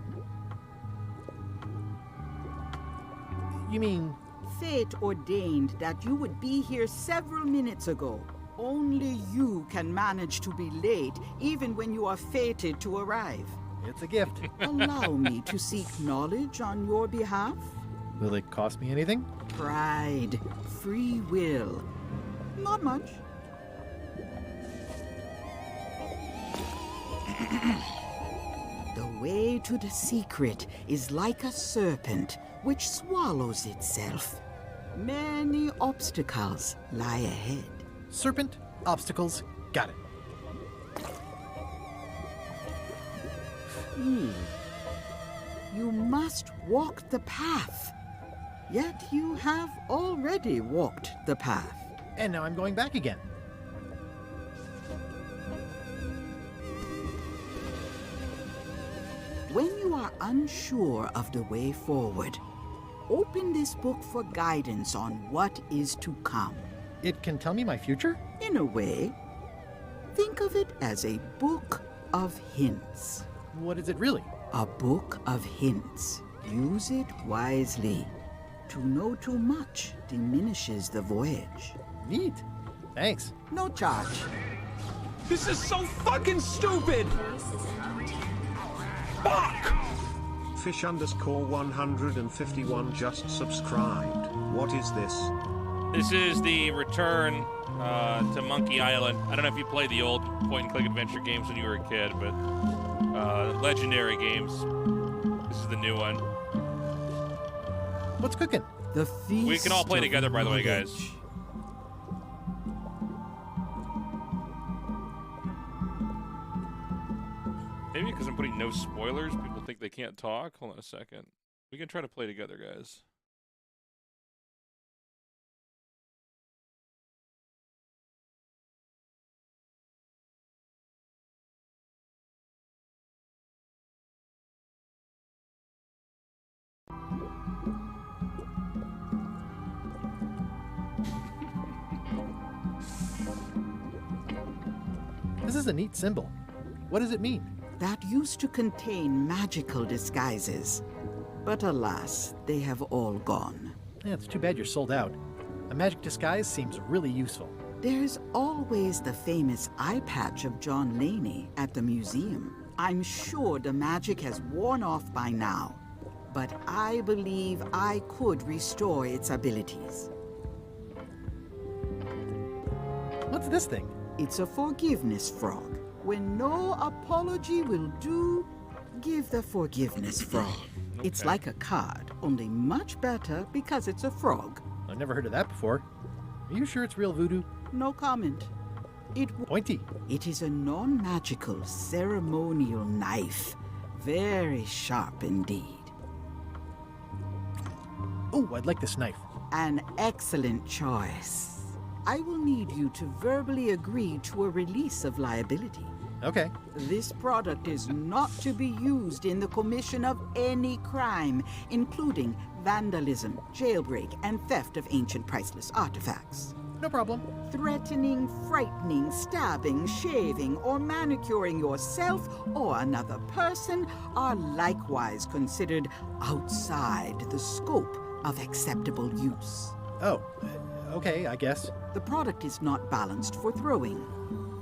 Speaker 1: You mean...
Speaker 13: Fate ordained that you would be here several minutes ago. Only you can manage to be late, even when you are fated to arrive.
Speaker 1: It's a gift.
Speaker 13: Allow me to seek knowledge on your behalf.
Speaker 1: Will it cost me anything?
Speaker 13: Pride, free will. Not much. The way to the secret is like a serpent which swallows itself. Many obstacles lie ahead.
Speaker 1: Serpent, obstacles, got it.
Speaker 13: You must walk the path. Yet you have already walked the path.
Speaker 1: And now I'm going back again.
Speaker 13: When you are unsure of the way forward, open this book for guidance on what is to come.
Speaker 1: It can tell me my future?
Speaker 13: In a way. Think of it as a book of hints.
Speaker 1: What is it really?
Speaker 13: A book of hints. Use it wisely. To know too much diminishes the voyage.
Speaker 1: Neat. Thanks.
Speaker 13: No charge.
Speaker 14: This is so fucking stupid! Fuck!
Speaker 15: Fish_151 just subscribed. What is this?
Speaker 2: This is the return to Monkey Island. I don't know if you played the old point-and-click adventure games when you were a kid, but legendary games. This is the new one.
Speaker 1: What's cooking?
Speaker 13: The feast.
Speaker 2: We can all play together, by the way, guys. Maybe because I'm putting no spoilers, people think they can't talk. Hold on a second. We can try to play together, guys.
Speaker 1: This is a neat symbol. What does it mean?
Speaker 13: That used to contain magical disguises. But alas, they have all gone.
Speaker 1: Yeah, it's too bad you're sold out. A magic disguise seems really useful.
Speaker 13: There's always the famous eye patch of John Laney at the museum. I'm sure the magic has worn off by now, but I believe I could restore its abilities.
Speaker 1: What's this thing?
Speaker 13: It's a forgiveness frog. When no apology will do, give the forgiveness frog. Okay. It's like a card, only much better because it's a frog.
Speaker 1: I've never heard of that before. Are you sure it's real voodoo?
Speaker 13: No comment.
Speaker 1: Pointy.
Speaker 13: It is a non-magical ceremonial knife. Very sharp indeed.
Speaker 1: Oh, I'd like this knife.
Speaker 13: An excellent choice. I will need you to verbally agree to a release of liability.
Speaker 1: Okay.
Speaker 13: This product is not to be used in the commission of any crime, including vandalism, jailbreak, and theft of ancient priceless artifacts.
Speaker 1: No problem.
Speaker 13: Threatening, frightening, stabbing, shaving, or manicuring yourself or another person are likewise considered outside the scope of acceptable use.
Speaker 1: Oh, okay, I guess.
Speaker 13: The product is not balanced for throwing.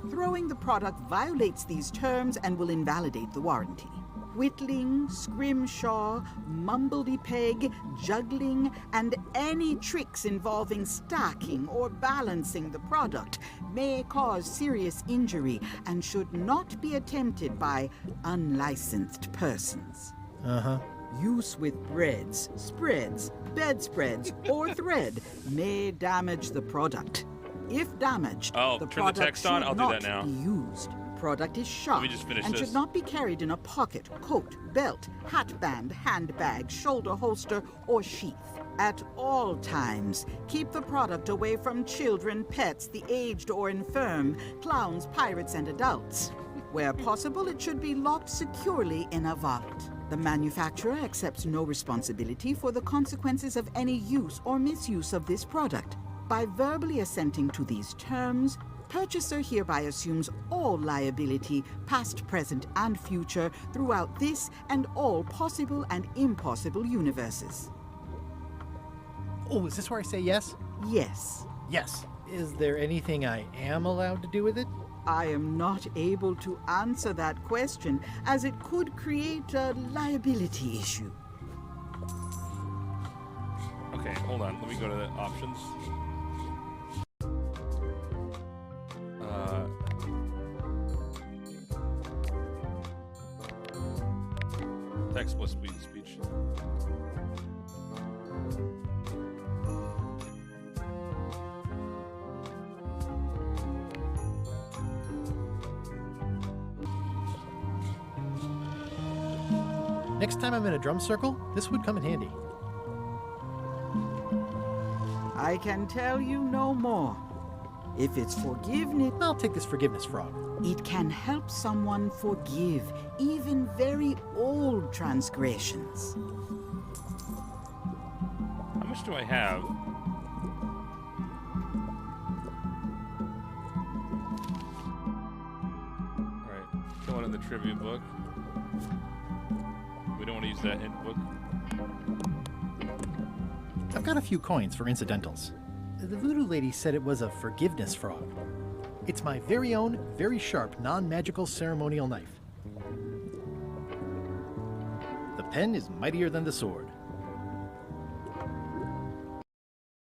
Speaker 13: Throwing the product violates these terms and will invalidate the warranty. whittling, scrimshaw, mumbledy-peg, juggling, and any tricks involving stacking or balancing the product may cause serious injury and should not be attempted by unlicensed persons.
Speaker 1: Uh-huh.
Speaker 13: Use with breads, spreads, bedspreads, or thread may damage the product. If damaged,
Speaker 2: Oh,
Speaker 13: the
Speaker 2: turn the
Speaker 13: product
Speaker 2: text on?
Speaker 13: should
Speaker 2: I'll do
Speaker 13: not
Speaker 2: that now.
Speaker 13: be used. Product is sharp
Speaker 2: me just finish
Speaker 13: and
Speaker 2: this.
Speaker 13: should not be carried in a pocket, coat, belt, hatband, handbag, shoulder holster, or sheath. At all times, keep the product away from children, pets, the aged or infirm, clowns, pirates, and adults. Where possible, it should be locked securely in a vault. The manufacturer accepts no responsibility for the consequences of any use or misuse of this product. By verbally assenting to these terms, purchaser hereby assumes all liability, past, present, and future, throughout this and all possible and impossible universes.
Speaker 1: Oh, is this where I say yes?
Speaker 13: Yes.
Speaker 1: Yes. Is there anything I am allowed to do with it?
Speaker 13: I am not able to answer that question, as it could create a liability issue.
Speaker 2: Okay, hold on. Let me go to the options. Text plus speech.
Speaker 1: Next time I'm in a drum circle, this would come in handy.
Speaker 13: I can tell you no more. If it's forgiveness,
Speaker 1: I'll take this forgiveness frog.
Speaker 13: It can help someone forgive even very old transgressions.
Speaker 2: How much do I have? Alright, killing in the trivia book. We don't want to use that hint book.
Speaker 1: I've got a few coins for incidentals. The voodoo lady said it was a forgiveness frog. It's my very own, very sharp, non-magical ceremonial knife. The pen is mightier than the sword.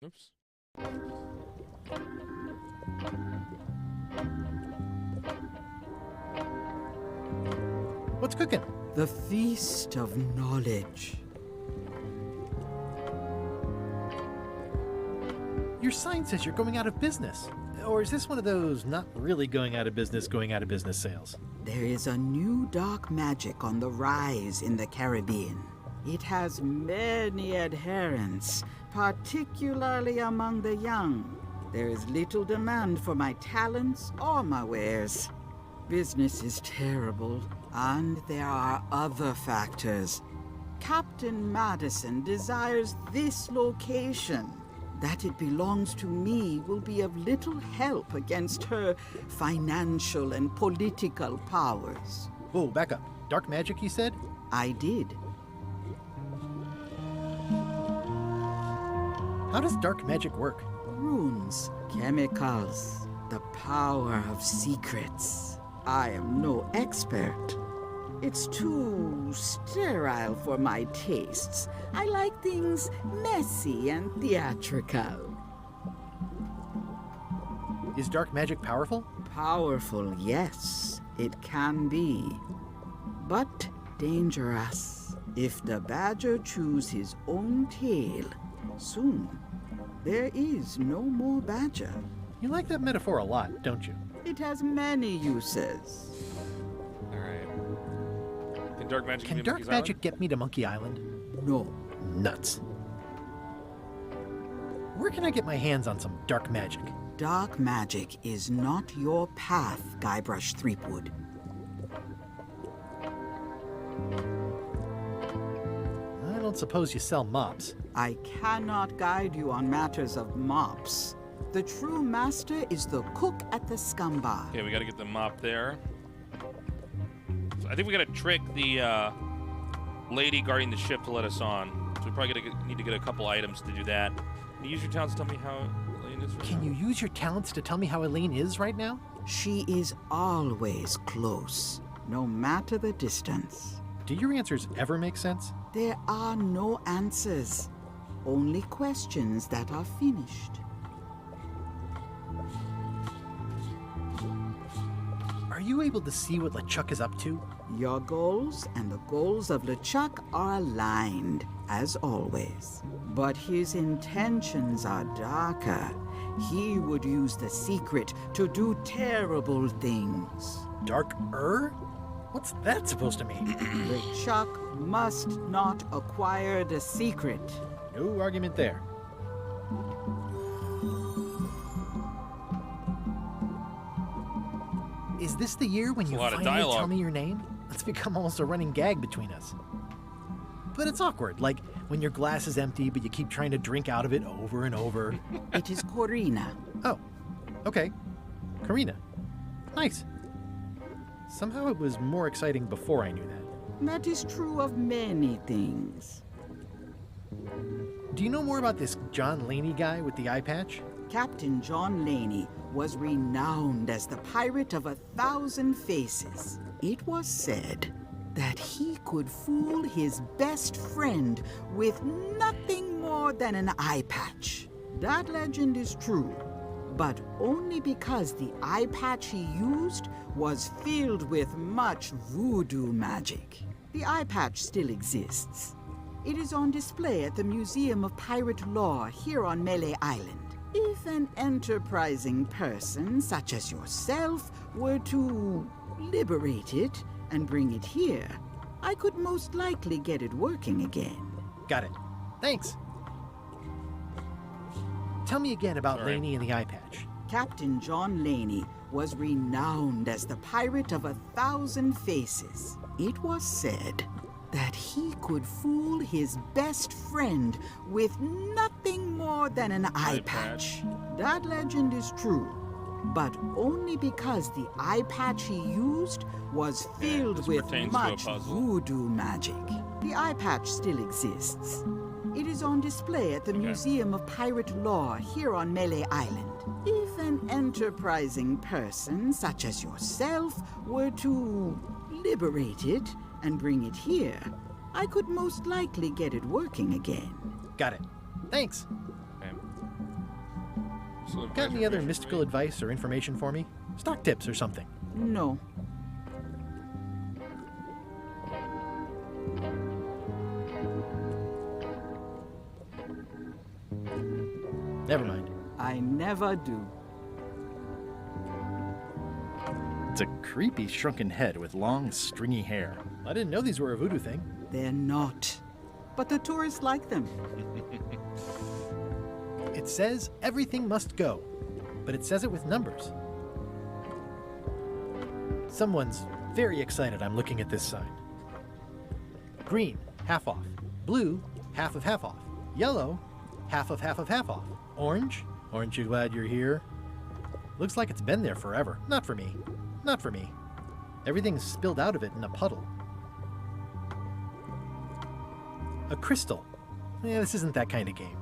Speaker 2: Oops.
Speaker 1: What's cooking?
Speaker 13: The Feast of Knowledge.
Speaker 1: Your sign says you're going out of business. Or is this one of those not really going out of business sales?
Speaker 13: There is a new dark magic on the rise in the Caribbean. It has many adherents, particularly among the young. There is little demand for my talents or my wares. Business is terrible, and there are other factors. Captain Madison desires this location. That it belongs to me will be of little help against her financial and political powers.
Speaker 1: Whoa, back up. Dark magic, you said?
Speaker 13: I did.
Speaker 1: How does dark magic work?
Speaker 13: Runes, chemicals, the power of secrets. I am no expert. It's too sterile for my tastes. I like things messy and theatrical.
Speaker 1: Is dark magic powerful?
Speaker 13: Powerful, yes, it can be. But dangerous. If the badger chews his own tail, soon there is no more badger.
Speaker 1: You like that metaphor a lot, don't you?
Speaker 13: It has many uses.
Speaker 2: Alright. Can dark magic
Speaker 1: Can dark magic get me to Monkey Island?
Speaker 13: No.
Speaker 1: Nuts. Where can I get my hands on some dark magic?
Speaker 13: Dark magic is not your path, Guybrush Threepwood.
Speaker 1: I don't suppose you sell mops.
Speaker 13: I cannot guide you on matters of mops. The true master is the cook at the scum bar.
Speaker 2: Okay, we gotta get the mop there. So I think we gotta trick the lady guarding the ship to let us on. So we probably need to get a couple items to do that. Can you use your talents to tell me how Elaine is right
Speaker 1: Can you use your talents to tell me how Elaine is right now?
Speaker 13: She is always close, no matter the distance.
Speaker 1: Do your answers ever make sense?
Speaker 13: There are no answers, only questions that are finished.
Speaker 1: Are you able to see what LeChuck is up to?
Speaker 13: Your goals and the goals of LeChuck are aligned, as always. But his intentions are darker. He would use the secret to do terrible things.
Speaker 1: Darker? What's that supposed to mean?
Speaker 13: LeChuck must not acquire the secret.
Speaker 1: No argument there. Is this the year when you finally tell me your name? It's become almost a running gag between us. But it's awkward, like when your glass is empty but you keep trying to drink out of it over and over.
Speaker 13: It is Corina.
Speaker 1: Oh, okay. Karina. Nice. Somehow it was more exciting before I knew that.
Speaker 13: That is true of many things.
Speaker 1: Do you know more about this John Laney guy with the eye patch?
Speaker 13: Captain John Laney was renowned as the pirate of 1,000 faces. It was said that he could fool his best friend with nothing more than an eye patch. That legend is true, but only because the eye patch he used was filled with much voodoo magic. The eye patch still exists. It is on display at the Museum of Pirate Lore here on Melee Island. If an enterprising person such as yourself were to liberate it and bring it here, I could most likely get it working again.
Speaker 1: Got it. Thanks. Tell me again about Laney and the eye patch.
Speaker 13: Captain John Laney was renowned as the pirate of 1,000 faces. It was said that he could fool his best friend with nothing more than an eye patch. That legend is true, but only because the eye patch he used was filled with much voodoo magic. The eye patch still exists. It is on display at the Museum of Pirate Lore here on Melee Island. If an enterprising person such as yourself were to liberate it and bring it here, I could most likely get it working again.
Speaker 1: Got it. Thanks. Got any other mystical advice or information for me? Stock tips or something?
Speaker 13: No.
Speaker 1: Never mind.
Speaker 13: I never do.
Speaker 1: It's a creepy shrunken head with long, stringy hair. I didn't know these were a voodoo thing.
Speaker 13: They're not. But the tourists like them.
Speaker 1: It says everything must go, but it says it with numbers. Someone's very excited I'm looking at this sign. Green, half off. Blue, half of half off. Yellow, half of half of half off. Orange, aren't you glad you're here? Looks like it's been there forever. Not for me. Not for me. Everything's spilled out of it in a puddle. A crystal. Yeah, this isn't that kind of game.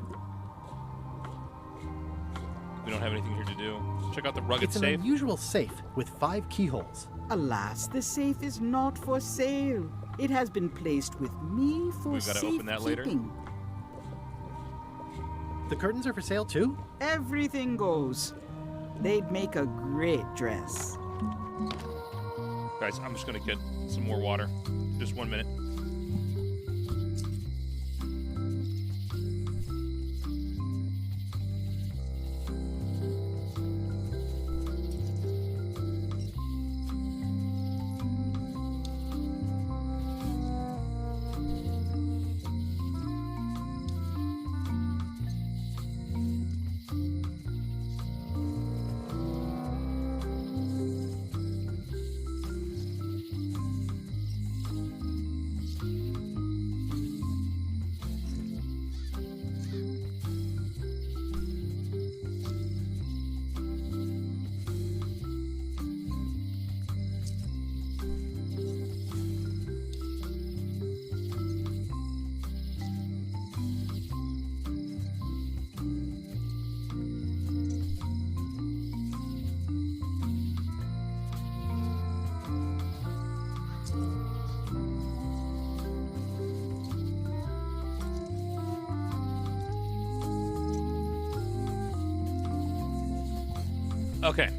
Speaker 2: We don't have anything here to do. Check out the rugged
Speaker 1: safe. It's an unusual safe with 5 keyholes.
Speaker 13: Alas, the safe is not for sale. It has been placed with me for safekeeping. We've got to open that later.
Speaker 1: The curtains are for sale too?
Speaker 13: Everything goes. They'd make a great dress.
Speaker 2: Guys, I'm just going to get some more water. Just 1 minute. Okay.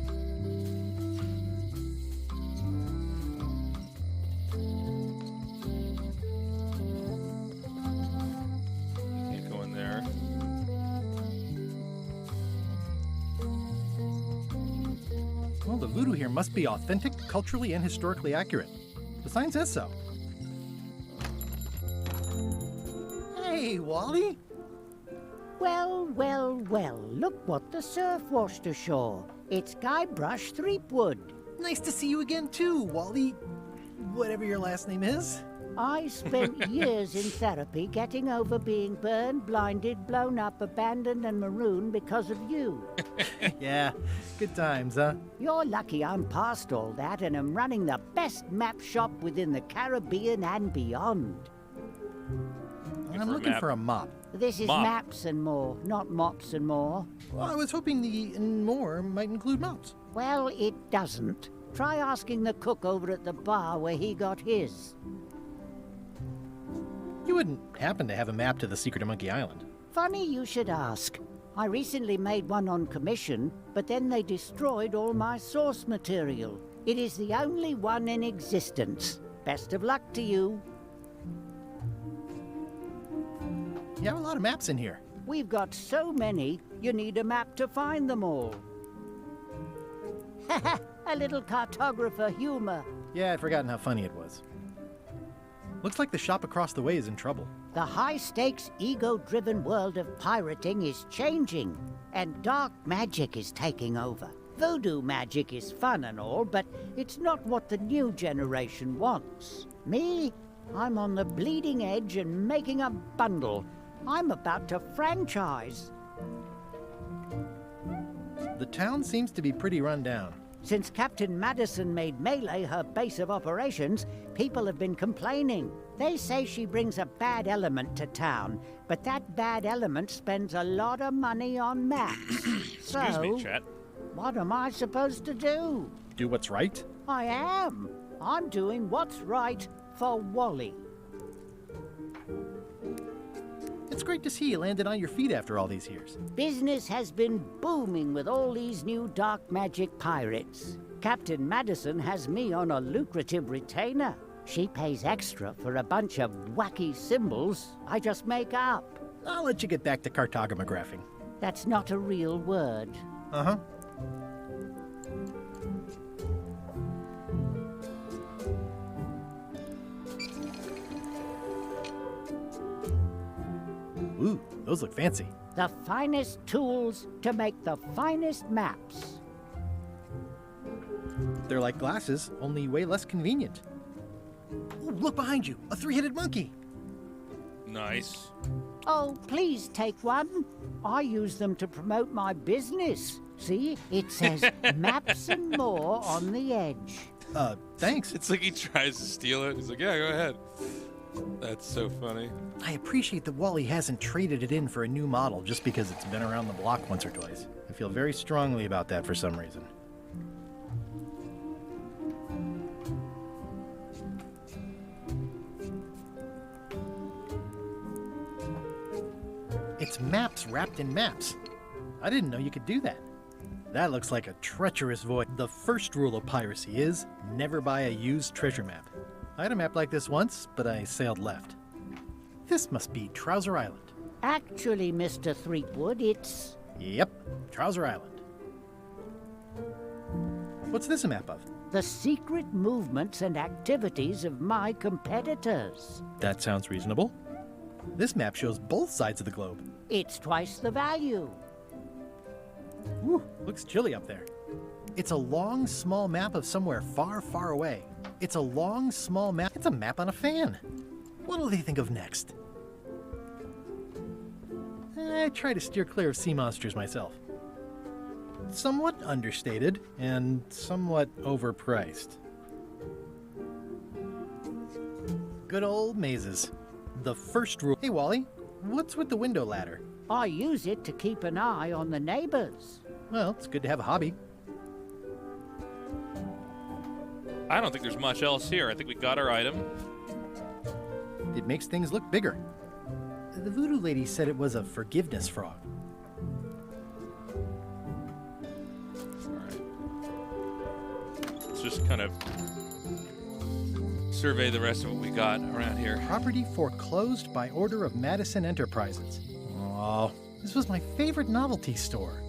Speaker 2: Can't go in there.
Speaker 1: Well, the voodoo here must be authentic, culturally, and historically accurate. The sign says so. Hey, Wally!
Speaker 16: Well, well, well, look what the surf washed ashore. It's Guybrush Threepwood.
Speaker 1: Nice to see you again, too, Wally. Whatever your last name is.
Speaker 16: I spent years in therapy getting over being burned, blinded, blown up, abandoned, and marooned because of you.
Speaker 1: Yeah, good times, huh?
Speaker 16: You're lucky I'm past all that and am running the best map shop within the Caribbean and beyond.
Speaker 1: I'm looking for a mop.
Speaker 16: This is maps and more, not mops and more.
Speaker 1: Well, I was hoping the and more might include mops.
Speaker 16: Well, it doesn't. Try asking the cook over at the bar where he got his.
Speaker 1: You wouldn't happen to have a map to the secret of Monkey Island.
Speaker 16: Funny you should ask. I recently made one on commission, but then they destroyed all my source material. It is the only one in existence. Best of luck to you.
Speaker 1: You have a lot of maps in here.
Speaker 16: We've got so many, you need a map to find them all. A little cartographer humor.
Speaker 1: Yeah, I'd forgotten how funny it was. Looks like the shop across the way is in trouble.
Speaker 16: The high-stakes, ego-driven world of pirating is changing, and dark magic is taking over. Voodoo magic is fun and all, but it's not what the new generation wants. Me? I'm on the bleeding edge and making a bundle. I'm about to franchise.
Speaker 1: The town seems to be pretty run down.
Speaker 16: Since Captain Madison made Melee her base of operations, people have been complaining. They say she brings a bad element to town, but that bad element spends a lot of money on maps.
Speaker 2: Excuse me, chat.
Speaker 16: What am I supposed to do?
Speaker 1: Do what's right?
Speaker 16: I am. I'm doing what's right for Wally.
Speaker 1: It's great to see you landed on your feet after all these years.
Speaker 16: Business has been booming with all these new dark magic pirates. Captain Madison has me on a lucrative retainer. She pays extra for a bunch of wacky symbols I just make up.
Speaker 1: I'll let you get back to cartographing.
Speaker 16: That's not a real word.
Speaker 1: Uh-huh. Ooh, those look fancy.
Speaker 16: The finest tools to make the finest maps.
Speaker 1: They're like glasses, only way less convenient. Ooh, look behind you, a three-headed monkey.
Speaker 2: Nice.
Speaker 16: Oh, please take one. I use them to promote my business. See, it says maps and more on the edge.
Speaker 1: Thanks.
Speaker 2: It's like he tries to steal it. He's like, yeah, go ahead. That's so funny.
Speaker 1: I appreciate that Wally hasn't traded it in for a new model just because it's been around the block once or twice. I feel very strongly about that for some reason. It's maps wrapped in maps. I didn't know you could do that. That looks like a treacherous void. The first rule of piracy is never buy a used treasure map. I had a map like this once, but I sailed left. This must be Trouser Island.
Speaker 16: Actually, Mr. Threepwood, it's...
Speaker 1: Yep, Trouser Island. What's this a map of?
Speaker 16: the secret movements and activities of my competitors.
Speaker 1: That sounds reasonable. This map shows both sides of the globe.
Speaker 16: It's twice the value.
Speaker 1: Ooh, looks chilly up there. It's a long, small map of somewhere far, far away. It's a long, small map. It's a map on a fan. What'll they think of next? I try to steer clear of sea monsters myself. Somewhat understated and somewhat overpriced. Good old mazes. The first rule. Hey, Wally, what's with the window ladder?
Speaker 16: I use it to keep an eye on the neighbors.
Speaker 1: Well, it's good to have a hobby.
Speaker 2: I don't think there's much else here. I think we got our item.
Speaker 1: It makes things look bigger. The voodoo lady said it was a forgiveness frog.
Speaker 2: All right. just kind of survey the rest of what we got around here.
Speaker 1: Property foreclosed by order of Madison Enterprises. Oh, this was my favorite novelty store.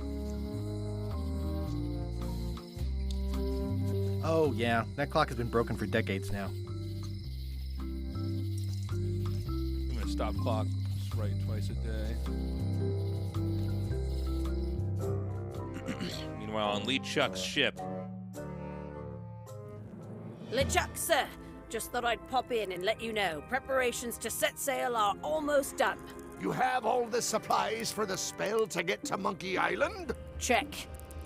Speaker 1: Oh, yeah, that clock has been broken for decades now.
Speaker 2: I'm gonna stop clock. Just write twice a day. Meanwhile, on LeChuck's ship.
Speaker 4: LeChuck, sir. Just thought I'd pop in and let you know. Preparations to set sail are almost done.
Speaker 17: You have all the supplies for the spell to get to Monkey Island?
Speaker 4: Check.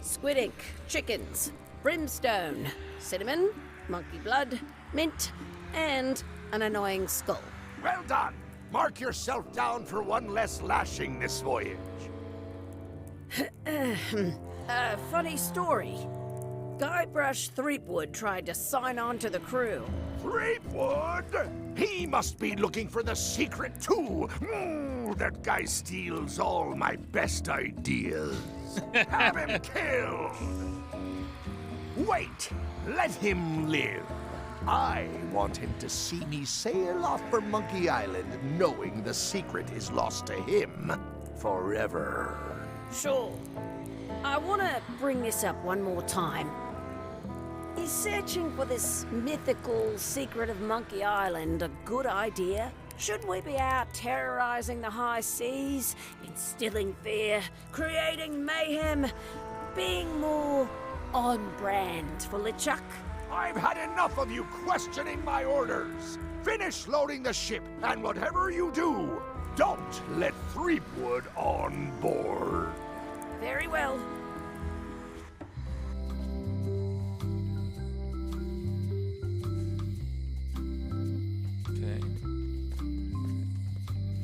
Speaker 4: Squid ink, chickens, brimstone, cinnamon, monkey blood, mint, and an annoying skull.
Speaker 17: Well done. Mark yourself down for one less lashing this voyage.
Speaker 4: Funny story. Guybrush Threepwood tried to sign on to the crew.
Speaker 17: Threepwood? He must be looking for the secret too. That guy steals all my best ideas. Have him killed. Wait, let him live. I want him to see me sail off for Monkey Island knowing the secret is lost to him forever.
Speaker 4: Sure. I want to bring this up one more time. Is searching for this mythical secret of Monkey Island a good idea? Shouldn't we be out terrorizing the high seas, instilling fear, creating mayhem, being more on brand for LeChuck?
Speaker 17: I've had enough of you questioning my orders. Finish loading the ship, and whatever you do, don't let Threepwood on board.
Speaker 4: Very well.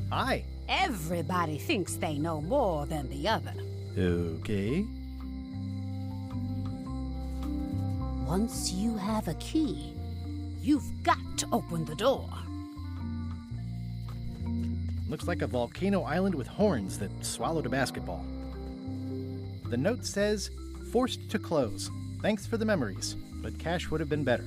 Speaker 1: Hi.
Speaker 12: Everybody thinks they know more than the other.
Speaker 1: Okay.
Speaker 12: Once you have a key, you've got to open the door.
Speaker 1: Looks like a volcano island with horns that swallowed a basketball. The note says, forced to close. Thanks for the memories, but cash would have been better.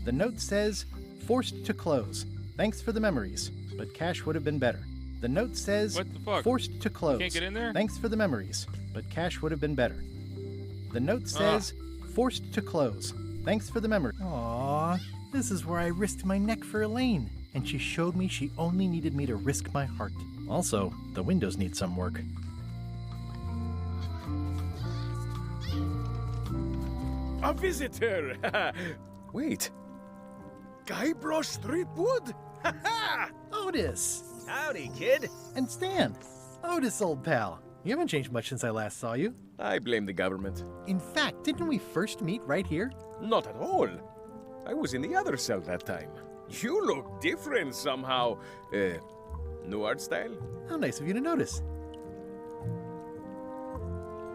Speaker 1: The note says, forced to close. Thanks for the memories, but cash would have been better. The note says,
Speaker 2: what the fuck?
Speaker 1: Forced to close.
Speaker 2: Can't get in there?
Speaker 1: Thanks for the memories, but cash would have been better. The note says, forced to close. Thanks for the memory. Aww, this is where I risked my neck for Elaine, and she showed me she only needed me to risk my heart. Also, the windows need some work.
Speaker 18: A visitor! Wait. Guybrush Threepwood?
Speaker 1: Otis!
Speaker 18: Howdy, kid.
Speaker 1: And Stan. Otis, old pal. You haven't changed much since I last saw you.
Speaker 18: I blame the government.
Speaker 1: In fact, didn't we first meet right here?
Speaker 18: Not at all. I was in the other cell that time. You look different somehow. New art style?
Speaker 1: How nice of you to notice.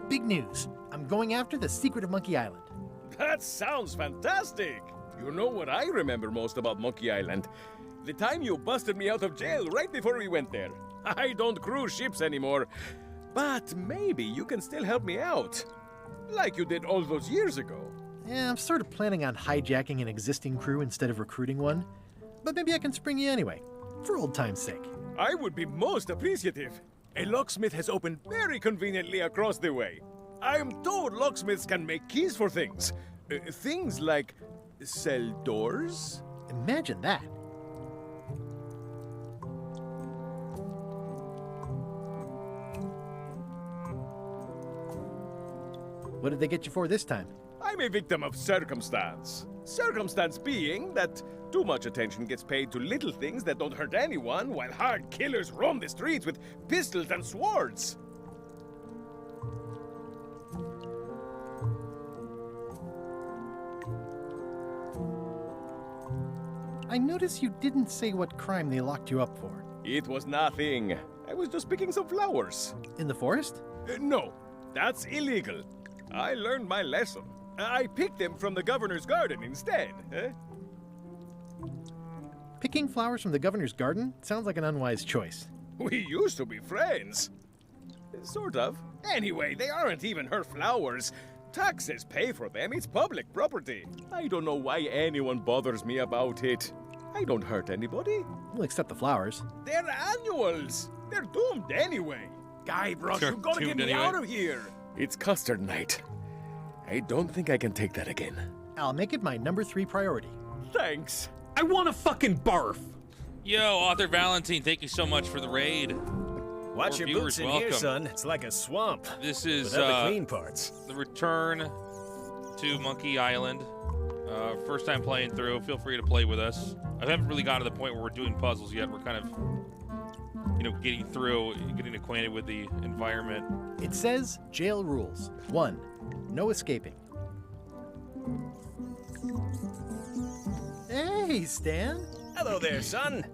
Speaker 1: Big news. I'm going after the secret of Monkey Island.
Speaker 18: That sounds fantastic! You know what I remember most about Monkey Island? The time you busted me out of jail right before we went there. I don't cruise ships anymore. But maybe you can still help me out. Like you did all those years ago.
Speaker 1: Yeah, I'm sort of planning on hijacking an existing crew instead of recruiting one. But maybe I can spring you anyway, for old time's sake.
Speaker 18: I would be most appreciative. A locksmith has opened very conveniently across the way. I am told locksmiths can make keys for things. Things like cell doors?
Speaker 1: Imagine that. What did they get you for this time?
Speaker 18: I'm a victim of circumstance. Circumstance being that too much attention gets paid to little things that don't hurt anyone, while hard killers roam the streets with pistols and swords.
Speaker 1: I notice you didn't say what crime they locked you up for.
Speaker 18: It was nothing. I was just picking some flowers.
Speaker 1: In the forest?
Speaker 18: No, that's illegal. I learned my lesson. I picked them from the governor's garden instead.
Speaker 1: Picking flowers from the governor's garden sounds like an unwise choice.
Speaker 18: We used to be friends. Sort of. Anyway, they aren't even her flowers. Taxes pay for them. It's public property. I don't know why anyone bothers me about it. I don't hurt anybody.
Speaker 1: We'll accept the flowers.
Speaker 18: They're annuals. They're doomed anyway. Guybrush, you gotta get me out of here. It's custard night. I don't think I can take that again.
Speaker 1: I'll make it my number 3 priority.
Speaker 18: Thanks.
Speaker 14: I want to fucking barf.
Speaker 2: Yo, Author Valentine, thank you so much for the raid.
Speaker 19: Watch your boots in here, son. It's like a swamp.
Speaker 2: This is
Speaker 19: without the clean parts.
Speaker 2: The return to Monkey Island. First time playing through. Feel free to play with us. I haven't really gotten to the point where we're doing puzzles yet. We're kind of, getting through, getting acquainted with the environment.
Speaker 1: It says jail rules. 1. No escaping. Hey, Stan.
Speaker 19: Hello there, son.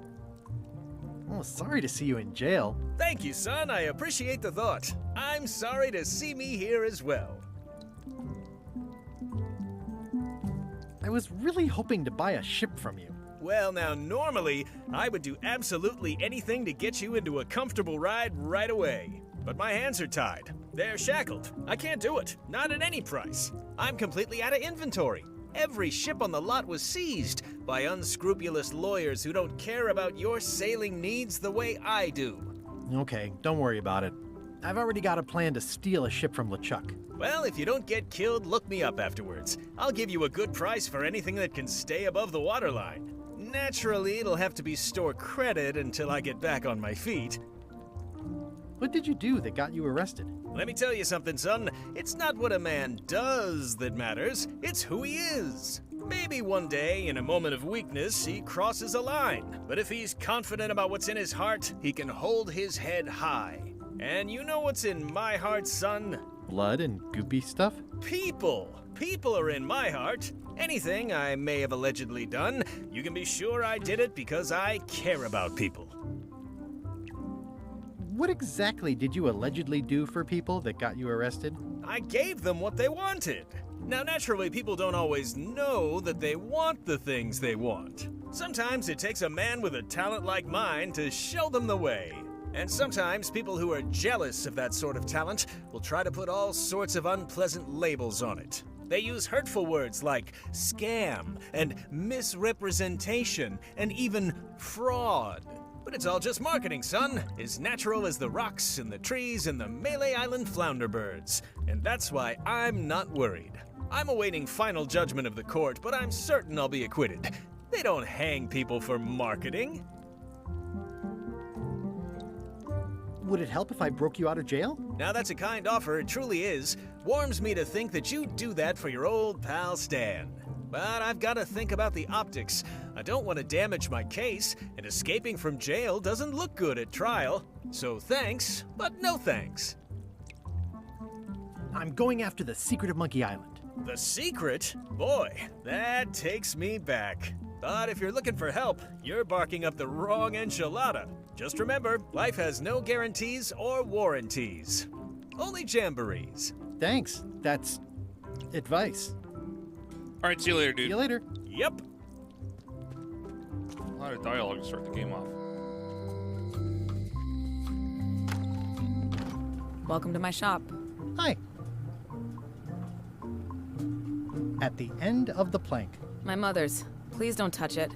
Speaker 1: Oh, sorry to see you in jail.
Speaker 19: Thank you, son. I appreciate the thought. I'm sorry to see me here as well.
Speaker 1: I was really hoping to buy a ship from you.
Speaker 19: Well, now, normally, I would do absolutely anything to get you into a comfortable ride right away. But my hands are tied. They're shackled. I can't do it. Not at any price. I'm completely out of inventory. Every ship on the lot was seized by unscrupulous lawyers who don't care about your sailing needs the way I do.
Speaker 1: Okay, don't worry about it. I've already got a plan to steal a ship from LeChuck.
Speaker 19: Well, if you don't get killed, look me up afterwards. I'll give you a good price for anything that can stay above the waterline. Naturally, it'll have to be store credit until I get back on my feet.
Speaker 1: What did you do that got you arrested?
Speaker 19: Let me tell you something, son. It's not what a man does that matters, it's who he is. Maybe one day, in a moment of weakness, he crosses a line. But if he's confident about what's in his heart, he can hold his head high. And you know what's in my heart, son?
Speaker 1: Blood and goopy stuff?
Speaker 19: People. People are in my heart. Anything I may have allegedly done, you can be sure I did it because I care about people.
Speaker 1: What exactly did you allegedly do for people that got you arrested?
Speaker 19: I gave them what they wanted. Now, naturally, people don't always know that they want the things they want. Sometimes it takes a man with a talent like mine to show them the way. And sometimes people who are jealous of that sort of talent will try to put all sorts of unpleasant labels on it. They use hurtful words like scam and misrepresentation and even fraud. But it's all just marketing, son. As natural as the rocks and the trees and the Melee Island flounder birds. And that's why I'm not worried. I'm awaiting final judgment of the court, but I'm certain I'll be acquitted. They don't hang people for marketing.
Speaker 1: Would it help if I broke you out of jail?
Speaker 19: Now that's a kind offer, it truly is. Warms me to think that you'd do that for your old pal Stan. But I've got to think about the optics. I don't want to damage my case, and escaping from jail doesn't look good at trial. So thanks, but no thanks.
Speaker 1: I'm going after the secret of Monkey Island.
Speaker 19: The secret? Boy, that takes me back. But if you're looking for help, you're barking up the wrong enchilada. Just remember, life has no guarantees or warranties. Only jamborees.
Speaker 1: Thanks. That's advice.
Speaker 2: All right, see you later, dude.
Speaker 1: See you later.
Speaker 19: Yep.
Speaker 2: A lot of dialogue to start the game off.
Speaker 20: Welcome to my shop.
Speaker 1: Hi. At the end of the plank.
Speaker 20: My mother's. Please don't touch it.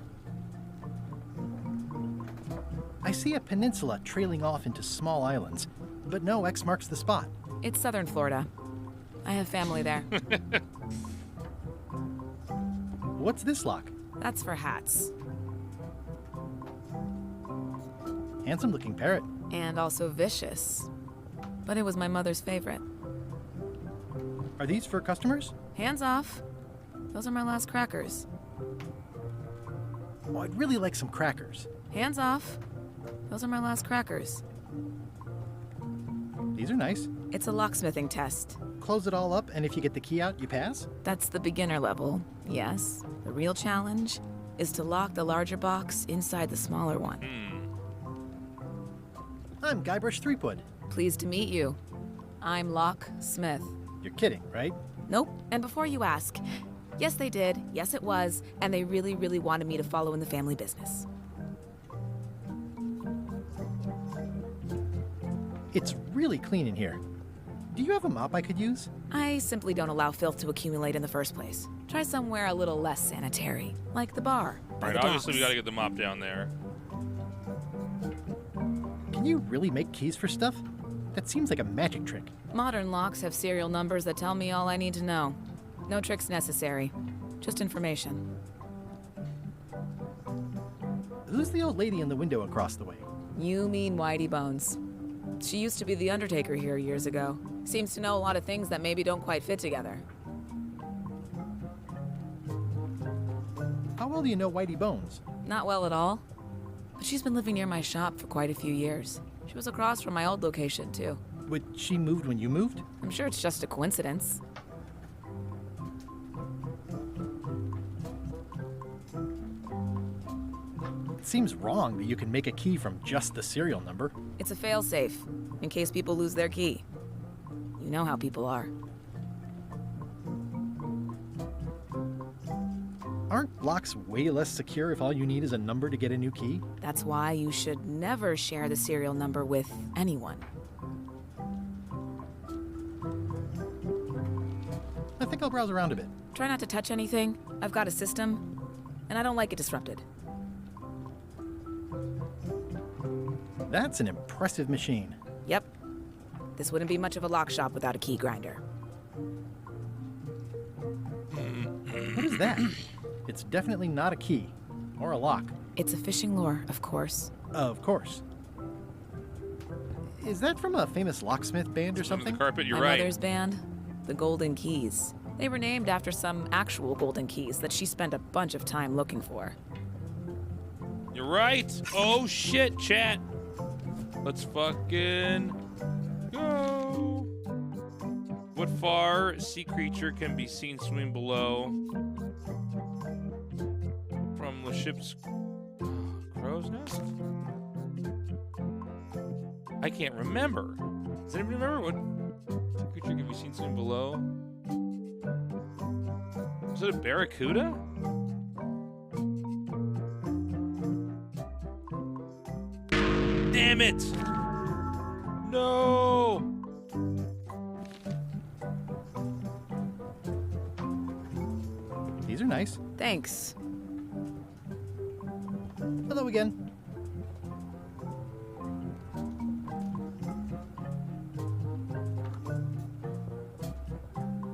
Speaker 1: I see a peninsula trailing off into small islands, but no X marks the spot.
Speaker 20: It's southern Florida. I have family there.
Speaker 1: What's this lock?
Speaker 20: That's for hats.
Speaker 1: Handsome looking parrot.
Speaker 20: And also vicious. But it was my mother's favorite.
Speaker 1: Are these for customers?
Speaker 20: Hands off. Those are my last crackers.
Speaker 1: Oh, I'd really like some crackers.
Speaker 20: Hands off. Those are my last crackers.
Speaker 1: These are nice.
Speaker 20: It's a locksmithing test.
Speaker 1: Close it all up, and if you get the key out, you pass?
Speaker 20: That's the beginner level, yes. The real challenge is to lock the larger box inside the smaller one.
Speaker 1: I'm Guybrush Threepwood.
Speaker 20: Pleased to meet you. I'm Locksmith.
Speaker 1: You're kidding, right?
Speaker 20: Nope. And before you ask, yes they did, yes it was, and they really, really wanted me to follow in the family business.
Speaker 1: It's really clean in here. Do Do you have a mop I could use?
Speaker 20: I simply don't allow filth to accumulate in the first place. Try somewhere a little less sanitary, like the bar by
Speaker 2: Alright,
Speaker 20: the
Speaker 2: obviously we
Speaker 20: docks.
Speaker 2: gotta get the mop down there.
Speaker 1: Can you really make keys for stuff? That seems like a magic trick.
Speaker 20: Modern locks have serial numbers that tell me all I need to know. No tricks necessary, just information.
Speaker 1: Who's the old lady in the window across the way?
Speaker 20: You mean Whitey Bones. She used to be the Undertaker here years ago. Seems to know a lot of things that maybe don't quite fit together.
Speaker 1: How well do you know Whitey Bones?
Speaker 20: Not well at all. But she's been living near my shop for quite a few years. She was across from my old location, too.
Speaker 1: But she moved when you moved?
Speaker 20: I'm sure it's just a coincidence.
Speaker 1: It seems wrong that you can make a key from just the serial number.
Speaker 20: It's a failsafe, in case people lose their key. You know how people are.
Speaker 1: Aren't locks way less secure if all you need is a number to get a new key?
Speaker 20: That's why you should never share the serial number with anyone.
Speaker 1: I think I'll browse around a bit.
Speaker 20: Try not to touch anything. I've got a system, and I don't like it disrupted.
Speaker 1: That's an impressive machine.
Speaker 20: Yep. This wouldn't be much of a lock shop without a key grinder.
Speaker 1: What is that? It's definitely not a key. Or a lock.
Speaker 20: It's a fishing lure, of course.
Speaker 1: Of course. Is that from a famous locksmith band or something?
Speaker 2: The carpet, you're
Speaker 20: My
Speaker 2: right.
Speaker 20: mother's band, the Golden Keys. They were named after some actual golden keys that she spent a bunch of time looking for.
Speaker 2: You're right. Oh shit, chat. Let's fucking go. What far sea creature can be seen swimming below from the ship's crow's nest? I can't remember. Does anybody remember what sea creature can be seen swimming below? Was it a barracuda? Damn it! No!
Speaker 1: These are nice.
Speaker 20: Thanks.
Speaker 1: Hello again.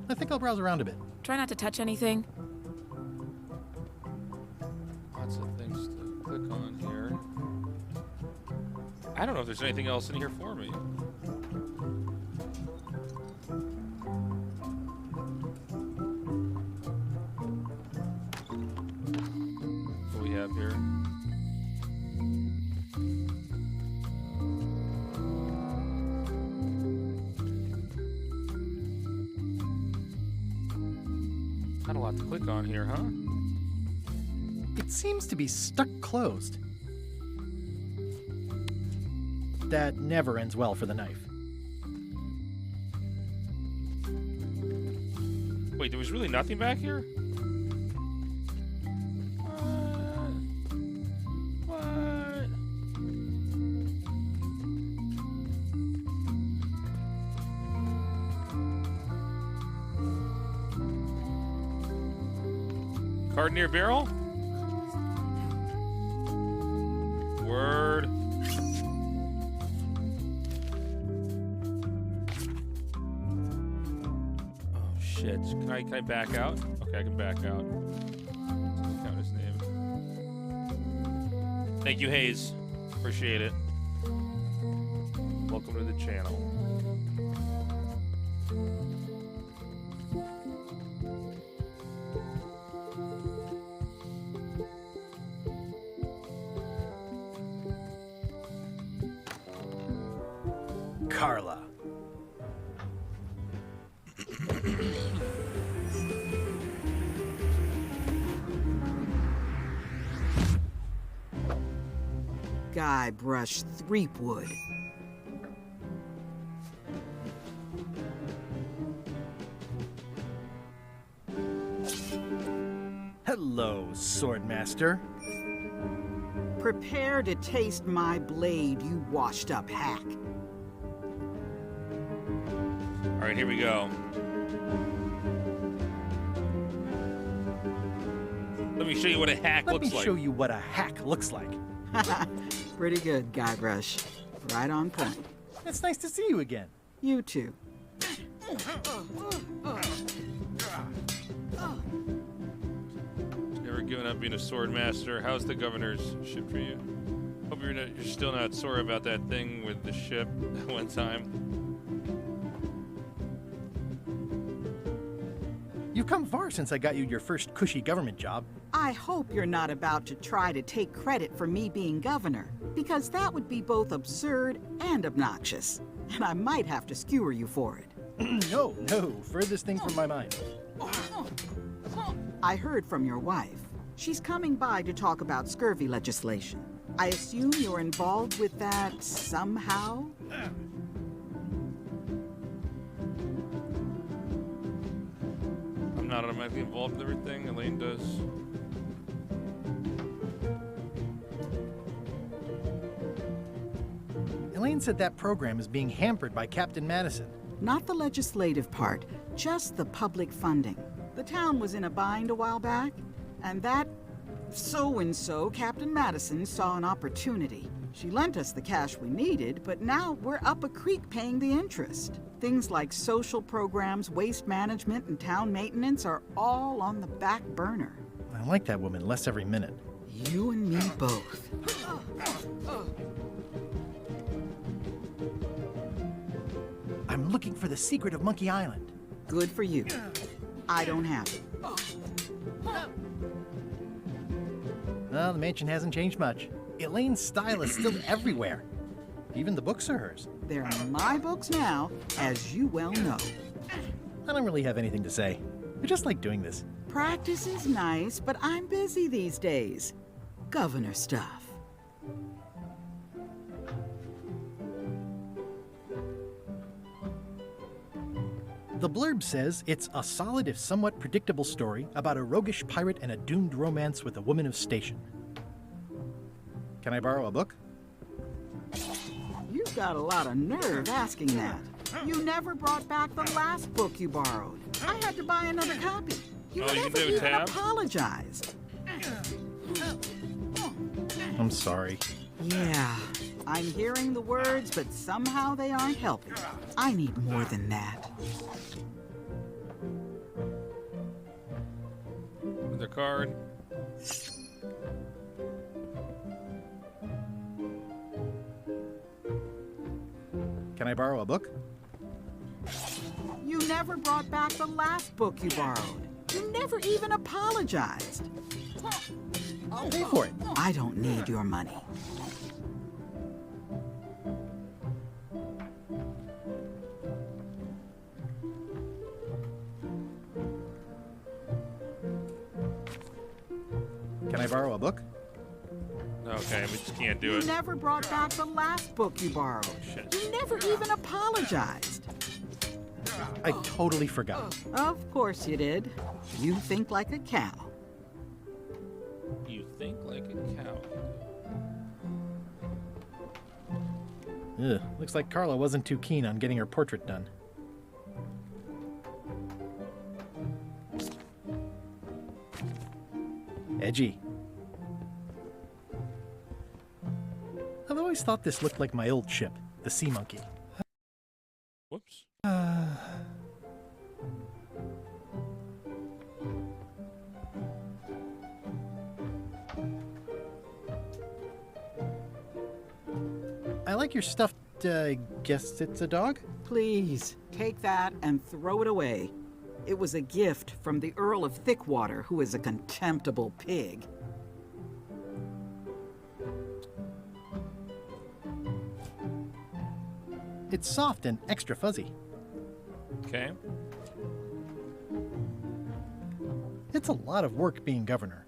Speaker 1: I think I'll browse around a bit.
Speaker 20: Try not to touch anything.
Speaker 2: Lots of things to click on here. I don't know if there's anything else in here for me. What do we have here? Not a lot to click on here, huh?
Speaker 1: It seems to be stuck closed. That never ends well for the knife.
Speaker 2: Wait, there was really nothing back here? What? Card near barrel? Word. Oh shit. Can I back out? Okay, I can back out. Count his name. Thank you, Hayes. Appreciate it. Welcome to the channel.
Speaker 1: Carla.
Speaker 13: Guybrush Threepwood.
Speaker 1: Hello, Swordmaster.
Speaker 13: Prepare to taste my blade, you washed-up hack.
Speaker 2: All All right, here we go. Let me show you what a hack looks like.
Speaker 1: Let me show you what a hack looks like.
Speaker 13: Pretty good, Guybrush. Right on point.
Speaker 1: It's nice to see you again.
Speaker 13: You too.
Speaker 2: Never given up being a sword master. How's the governor's ship for you? Hope you're still not sore about that thing with the ship one time.
Speaker 1: You've come far since I got you your first cushy government job.
Speaker 13: I hope you're not about to try to take credit for me being governor, because that would be both absurd and obnoxious, and I might have to skewer you for it.
Speaker 1: No, furthest thing from my mind.
Speaker 13: I heard from your wife. She's coming by to talk about scurvy legislation. I assume you're involved with that somehow?
Speaker 2: I'm not automatically involved with everything. Elaine does.
Speaker 1: Elaine said that program is being hampered by Captain Madison.
Speaker 13: Not the legislative part, just the public funding. The town was in a bind a while back, and that so-and-so, Captain Madison, saw an opportunity. She lent us the cash we needed, but now we're up a creek paying the interest. Things like social programs, waste management, and town maintenance are all on the back burner.
Speaker 1: I like that woman less every minute.
Speaker 13: You and me both.
Speaker 1: I'm looking for the secret of Monkey Island.
Speaker 13: Good for you. I don't have it.
Speaker 1: Well, the mansion hasn't changed much. Elaine's style is still everywhere. Even the books are hers.
Speaker 13: They're my books now, as you well know.
Speaker 1: I don't really have anything to say. I just like doing this.
Speaker 13: Practice is nice, but I'm busy these days. Governor stuff.
Speaker 1: The blurb says it's a solid if somewhat predictable story about a roguish pirate and a doomed romance with a woman of station. Can I borrow a book?
Speaker 13: You've got a lot of nerve asking that. You never brought back the last book you borrowed. I had to buy another copy. You never even apologized.
Speaker 1: I'm sorry.
Speaker 13: Yeah, I'm hearing the words, but somehow they aren't helping. I need more than that.
Speaker 2: Another card.
Speaker 1: Can I borrow a book?
Speaker 13: You never brought back the last book you borrowed. You never even apologized.
Speaker 1: I'll pay for it.
Speaker 13: I don't need your money.
Speaker 1: Can I borrow a book?
Speaker 2: Okay, we just can't do it.
Speaker 13: You never brought back the last book you borrowed.
Speaker 2: Shit.
Speaker 13: You never even apologized.
Speaker 1: I totally forgot.
Speaker 13: Of course you did. You think like a cow.
Speaker 2: You think like a cow.
Speaker 1: Ugh, looks like Carla wasn't too keen on getting her portrait done. Edgy. I've always thought this looked like my old ship, the Sea Monkey.
Speaker 2: Whoops.
Speaker 1: I like your stuffed, guess it's a dog?
Speaker 13: Please, take that and throw it away. It was a gift from the Earl of Thickwater, who is a contemptible pig.
Speaker 1: It's soft and extra fuzzy.
Speaker 2: Okay.
Speaker 1: It's a lot of work being governor.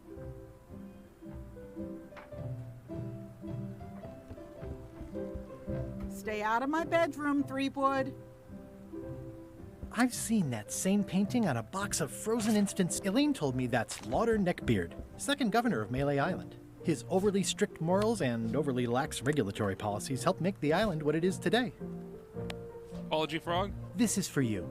Speaker 13: Stay out of my bedroom, Threepwood.
Speaker 1: I've seen that same painting on a box of frozen instants. Elaine told me that's Lauder Neckbeard, second governor of Melee Island. His overly strict morals and overly lax regulatory policies helped make the island what it is today.
Speaker 2: Oh, apology, Frog?
Speaker 1: This is for you.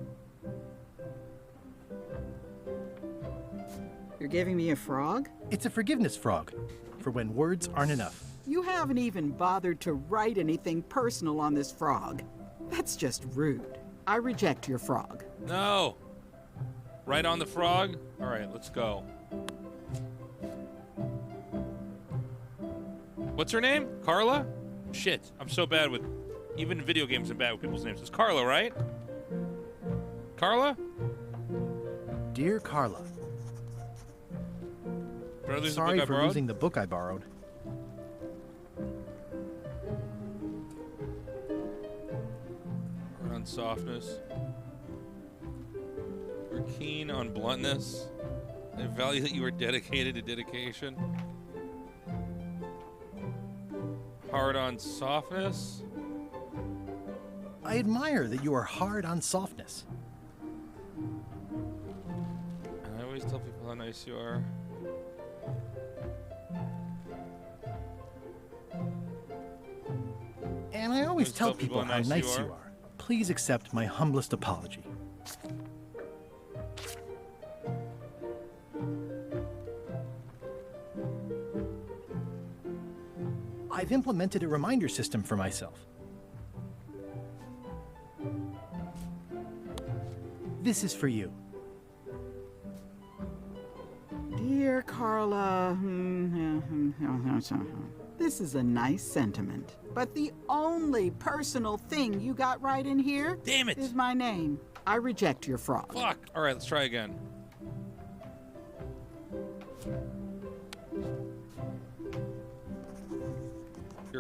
Speaker 13: You're giving me a frog?
Speaker 1: It's a forgiveness frog, for when words aren't enough.
Speaker 13: You haven't even bothered to write anything personal on this frog. That's just rude. I reject your frog.
Speaker 2: No. Right on the frog? All right, let's go. What's her name? Carla? Shit, I'm so bad with... Even in video games, I'm bad with people's names. It's Carla, right? Carla?
Speaker 1: Dear Carla.
Speaker 2: Did I lose the
Speaker 1: Sorry
Speaker 2: book I
Speaker 1: for
Speaker 2: borrowed?
Speaker 1: losing the book I borrowed.
Speaker 2: On softness. We're keen on bluntness. I value that you are dedicated to dedication. Hard on softness.
Speaker 1: I admire that you are hard on softness.
Speaker 2: And I always tell people how nice you are.
Speaker 1: And I always tell people how nice you are. Please accept my humblest apology. I've implemented a reminder system for myself. This is for you.
Speaker 13: Dear Carla, this is a nice sentiment, but the only personal thing you got right in here
Speaker 2: Damn it.
Speaker 13: is my name. I reject your frog.
Speaker 2: Fuck. All right, let's try again.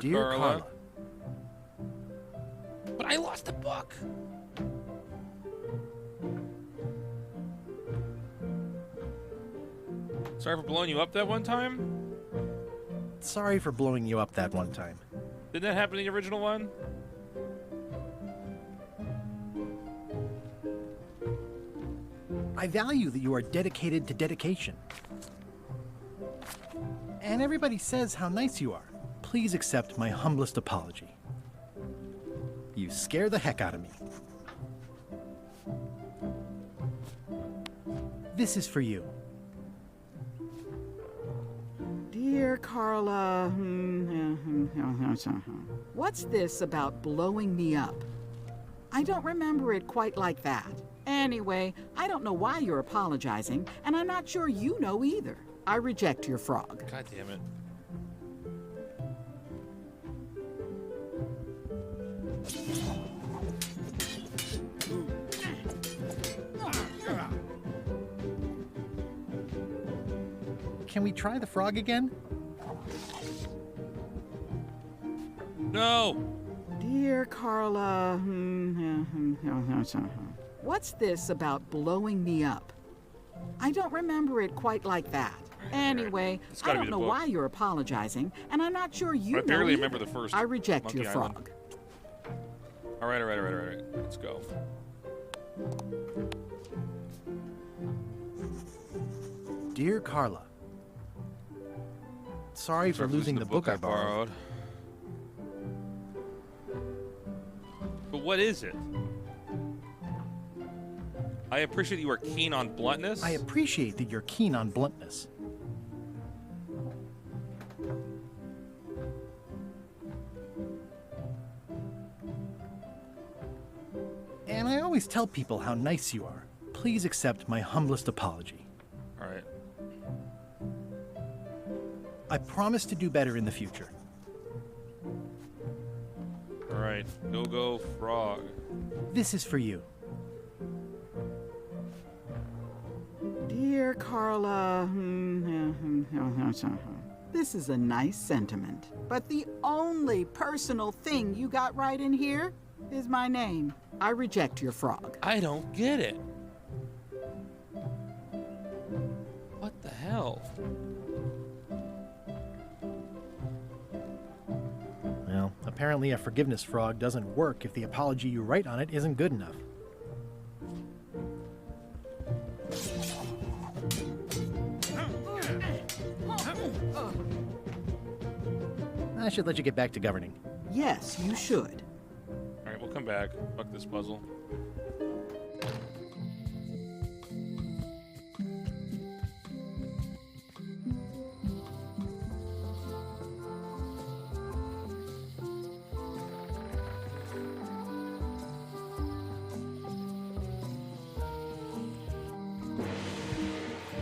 Speaker 1: Dear Carla.
Speaker 2: But I lost the book. Sorry for blowing you up that one time?
Speaker 1: Sorry for blowing you up that one time.
Speaker 2: Didn't that happen in the original one?
Speaker 1: I value that you are dedicated to dedication. And everybody says how nice you are. Please accept my humblest apology. You scare the heck out of me. This is for you.
Speaker 13: Dear Carla, what's this about blowing me up? I don't remember it quite like that. Anyway, I don't know why you're apologizing, and I'm not sure you know either. I reject your frog.
Speaker 2: God damn it.
Speaker 1: Can we try the frog again?
Speaker 2: No!
Speaker 13: Dear Carla, what's this about blowing me up? I don't remember it quite like that. Anyway, I don't know why you're apologizing, and I'm not sure you know
Speaker 2: I barely
Speaker 13: either.
Speaker 2: remember the first
Speaker 13: I reject
Speaker 2: Monkey
Speaker 13: your
Speaker 2: Island.
Speaker 13: frog.
Speaker 2: All right. Let's go.
Speaker 1: Dear Carla. Sorry for losing the book I borrowed.
Speaker 2: But what is it? I appreciate you are keen on bluntness.
Speaker 1: I appreciate that you're keen on bluntness. And I always tell people how nice you are. Please accept my humblest apology.
Speaker 2: All right.
Speaker 1: I promise to do better in the future.
Speaker 2: All right. Go, frog.
Speaker 1: This is for you.
Speaker 13: Dear Carla, this is a nice sentiment, but the only personal thing you got right in here is my name. I reject your frog.
Speaker 2: I don't get it. What the hell?
Speaker 1: Well, apparently a forgiveness frog doesn't work if the apology you write on it isn't good enough. I should let you get back to governing.
Speaker 13: Yes, you should.
Speaker 2: All right, Alright, we'll come back. Fuck this puzzle.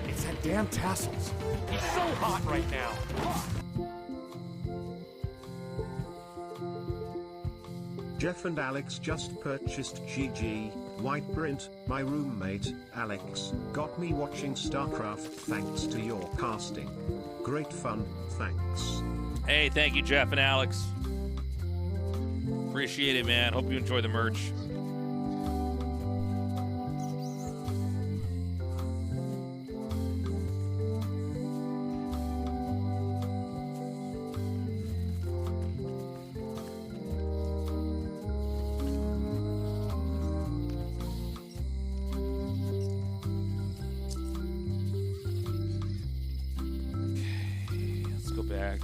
Speaker 14: It's that damn Tasteless. It's so hot right now.
Speaker 15: Jeff and Alex just purchased GG. White Brent, my roommate, Alex, got me watching StarCraft thanks to your casting. Great fun, thanks.
Speaker 2: Hey, thank you, Jeff and Alex. Appreciate it, man. Hope you enjoy the merch. Back.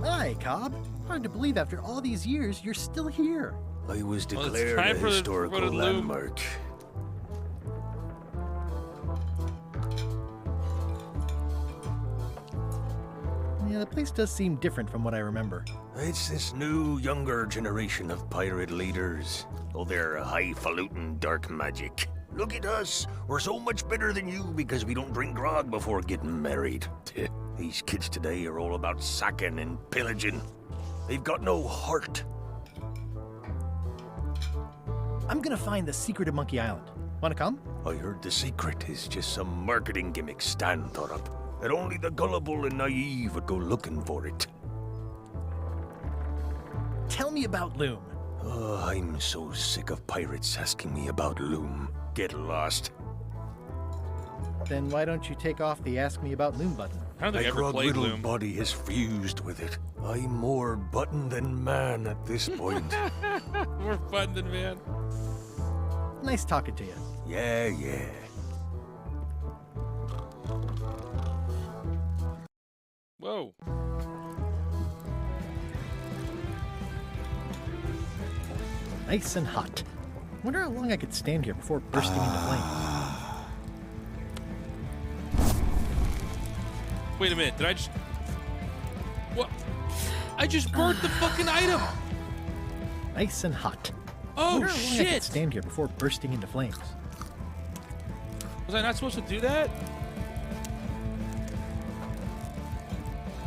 Speaker 1: Hi, Cobb. Hard to believe after all these years you're still here.
Speaker 9: I was
Speaker 2: Well, it's
Speaker 9: declared
Speaker 2: time
Speaker 9: a
Speaker 2: for the
Speaker 9: historical
Speaker 2: loom.
Speaker 9: landmark.
Speaker 1: Yeah, the place does seem different from what I remember.
Speaker 9: It's this new, younger generation of pirate leaders. Oh, they're highfalutin dark magic. Look at us. We're so much better than you because we don't drink grog before getting married. These kids today are all about sacking and pillaging. They've got no heart.
Speaker 1: I'm gonna find the secret of Monkey Island. Wanna come?
Speaker 9: I heard the secret is just some marketing gimmick Stan thought up. That only the gullible and naive would go looking for it.
Speaker 1: Tell me about Loom.
Speaker 9: Oh, I'm so sick of pirates asking me about Loom. Get lost.
Speaker 1: Then why don't you take off the Ask Me About Loom button?
Speaker 2: I don't think I ever played
Speaker 9: little
Speaker 2: Loom.
Speaker 9: body has fused with it. I'm more button than man at this point.
Speaker 2: More fun than man.
Speaker 1: Nice talking to you.
Speaker 9: Yeah.
Speaker 2: Whoa.
Speaker 1: Nice and hot. Wonder how long I could stand here before bursting into flames.
Speaker 2: Wait a minute, did I just... What? I just burnt the fucking item!
Speaker 1: Nice and hot.
Speaker 2: Oh,
Speaker 1: Wonder how long I could
Speaker 2: shit!
Speaker 1: stand here before bursting into flames.
Speaker 2: Was I not supposed to do that?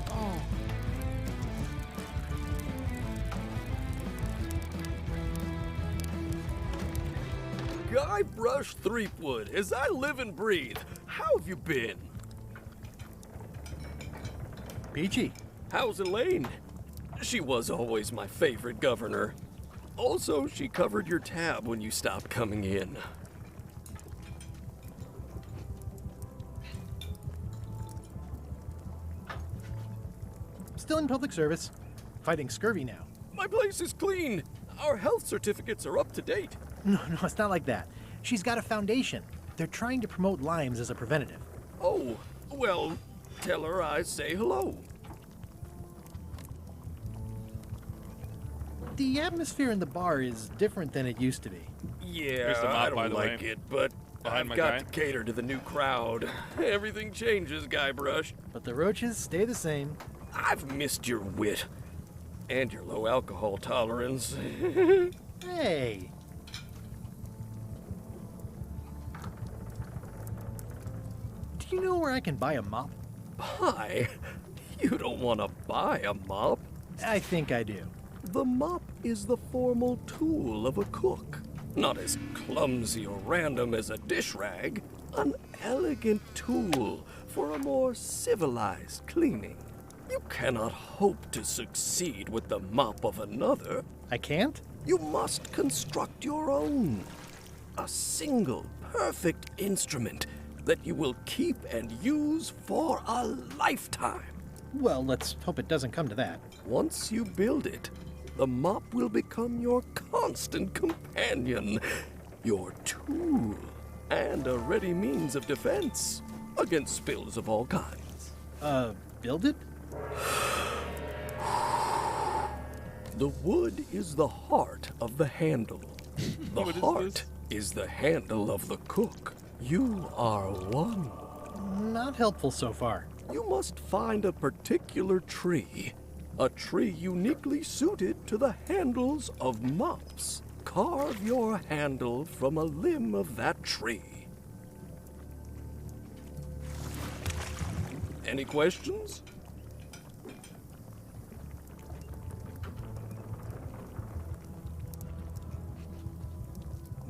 Speaker 2: Oh.
Speaker 21: Guybrush Threepwood, as I live and breathe, how have you been?
Speaker 1: Peachy.
Speaker 21: How's Elaine? She was always my favorite governor. Also, she covered your tab when you stopped coming in.
Speaker 1: Still in public service. Fighting scurvy now.
Speaker 21: My place is clean. Our health certificates are up to date.
Speaker 1: No, it's not like that. She's got a foundation. They're trying to promote Lyme's as a preventative.
Speaker 21: Oh, well, tell her I say hello.
Speaker 1: The atmosphere in the bar is different than it used to be.
Speaker 21: Yeah,
Speaker 2: Here's the mop,
Speaker 21: I
Speaker 2: by
Speaker 21: don't
Speaker 2: the
Speaker 21: like
Speaker 2: way.
Speaker 21: it, but
Speaker 2: Behind my
Speaker 21: I've got
Speaker 2: guy.
Speaker 21: to cater to the new crowd. Everything changes, Guybrush.
Speaker 1: But the roaches stay the same.
Speaker 21: I've missed your wit. And your low alcohol tolerance.
Speaker 1: Hey! Do you know where I can buy a mop?
Speaker 21: Buy? You don't want to buy a mop.
Speaker 1: I think I do.
Speaker 21: The mop is the formal tool of a cook. Not as clumsy or random as a dish rag. An elegant tool for a more civilized cleaning. You cannot hope to succeed with the mop of another.
Speaker 1: I can't?
Speaker 21: You must construct your own. A single, perfect instrument that you will keep and use for a lifetime.
Speaker 1: Well, let's hope it doesn't come to that.
Speaker 21: Once you build it, the mop will become your constant companion, your tool, and a ready means of defense against spills of all kinds.
Speaker 1: Build it?
Speaker 21: The wood is the heart of the handle. The heart is the handle of the cook. You are one.
Speaker 1: Not helpful so far.
Speaker 21: You must find a particular tree. A tree uniquely suited to the handles of mops. Carve your handle from a limb of that tree. Any questions?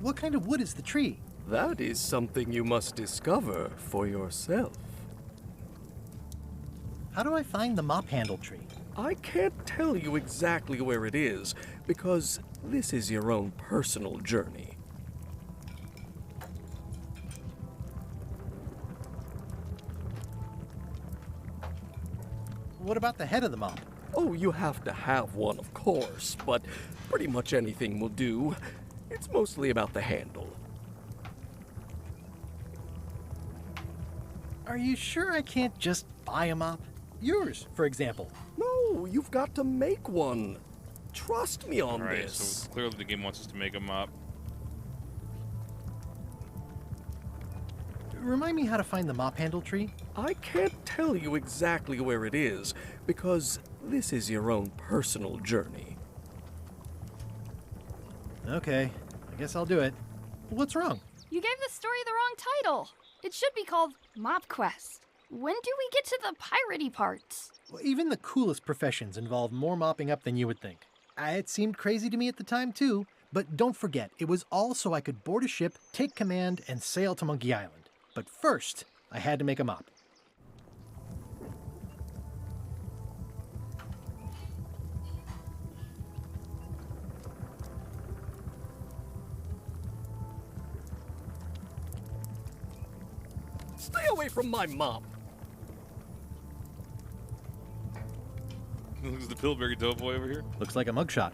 Speaker 1: What kind of wood is the tree?
Speaker 21: That is something you must discover for yourself.
Speaker 1: How do I find the mop handle tree?
Speaker 21: I can't tell you exactly where it is, because this is your own personal journey.
Speaker 1: What about the head of the mop?
Speaker 21: Oh, you have to have one, of course, but pretty much anything will do. It's mostly about the handle.
Speaker 1: Are you sure I can't just buy a mop? Yours, for example.
Speaker 21: No, you've got to make one. Trust me on
Speaker 2: Alright,
Speaker 21: this.
Speaker 2: so clearly the game wants us to make a mop.
Speaker 1: Remind me how to find the mop handle tree?
Speaker 21: I can't tell you exactly where it is, because this is your own personal journey.
Speaker 1: Okay, I guess I'll do it. What's wrong?
Speaker 3: You gave the story the wrong title. It should be called Mop Quest. When do we get to the piratey parts?
Speaker 1: Well, even the coolest professions involve more mopping up than you would think. It seemed crazy to me at the time, too. But don't forget, it was all so I could board a ship, take command, and sail to Monkey Island. But first, I had to make a mop.
Speaker 21: Stay away from my mop.
Speaker 2: Looks the Pillsbury Doughboy over here.
Speaker 1: Looks like a mugshot.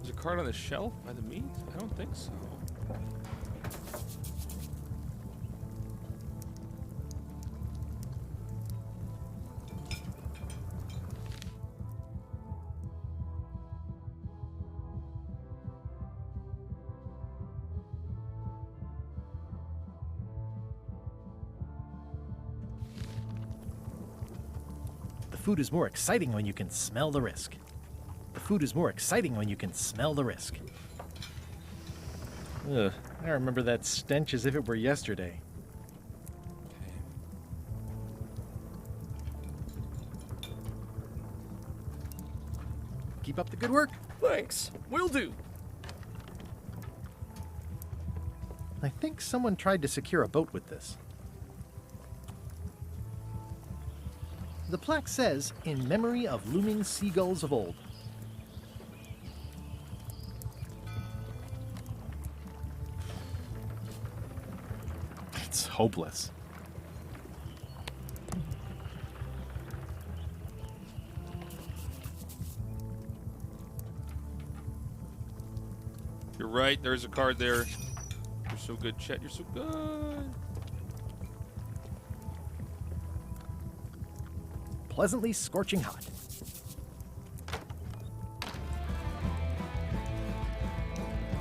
Speaker 2: Is a card on the shelf by the meat? I don't think so.
Speaker 1: The food is more exciting when you can smell the risk. The food is more exciting when you can smell the risk. Ugh, I remember that stench as if it were yesterday. Keep up the good work.
Speaker 21: Thanks. Will do.
Speaker 1: I think someone tried to secure a boat with this. The plaque says, in memory of looming seagulls of old. It's hopeless.
Speaker 2: You're right, there's a card there. You're so good, Chet. You're so good.
Speaker 1: Pleasantly scorching hot.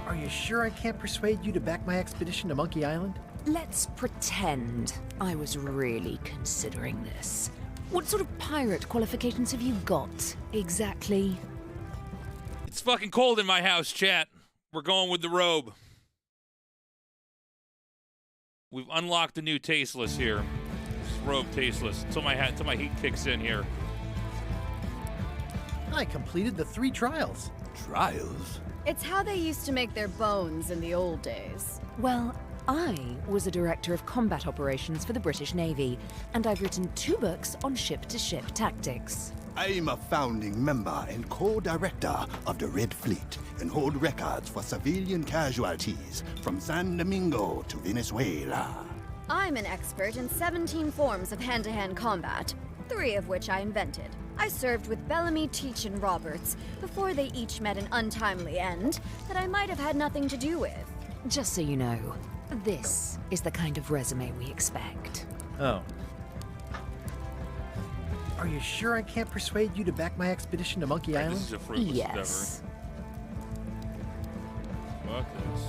Speaker 1: Are you sure I can't persuade you to back my expedition to Monkey Island?
Speaker 8: Let's pretend I was really considering this. What sort of pirate qualifications have you got, exactly?
Speaker 2: It's fucking cold in my house, chat. We're going with the robe. We've unlocked the new Tasteless here. Robe Tasteless until my heat kicks in here.
Speaker 1: I completed the 3 trials.
Speaker 17: Trials?
Speaker 10: It's how they used to make their bones in the old days.
Speaker 8: Well, I was a director of combat operations for the British Navy, and I've written 2 books on ship-to-ship tactics.
Speaker 17: I'm a founding member and co-director of the Red Fleet and hold records for civilian casualties from San Domingo to Venezuela.
Speaker 10: I'm an expert in 17 forms of hand-to-hand combat, 3 of which I invented. I served with Bellamy, Teach, and Roberts before they each met an untimely end that I might have had nothing to do with.
Speaker 8: Just so you know, This is the kind of resume we expect.
Speaker 1: Oh. Are you sure I can't persuade you to back my expedition to Monkey Island?
Speaker 2: This is a fruitless
Speaker 8: Yes.
Speaker 2: endeavor. Fuck this.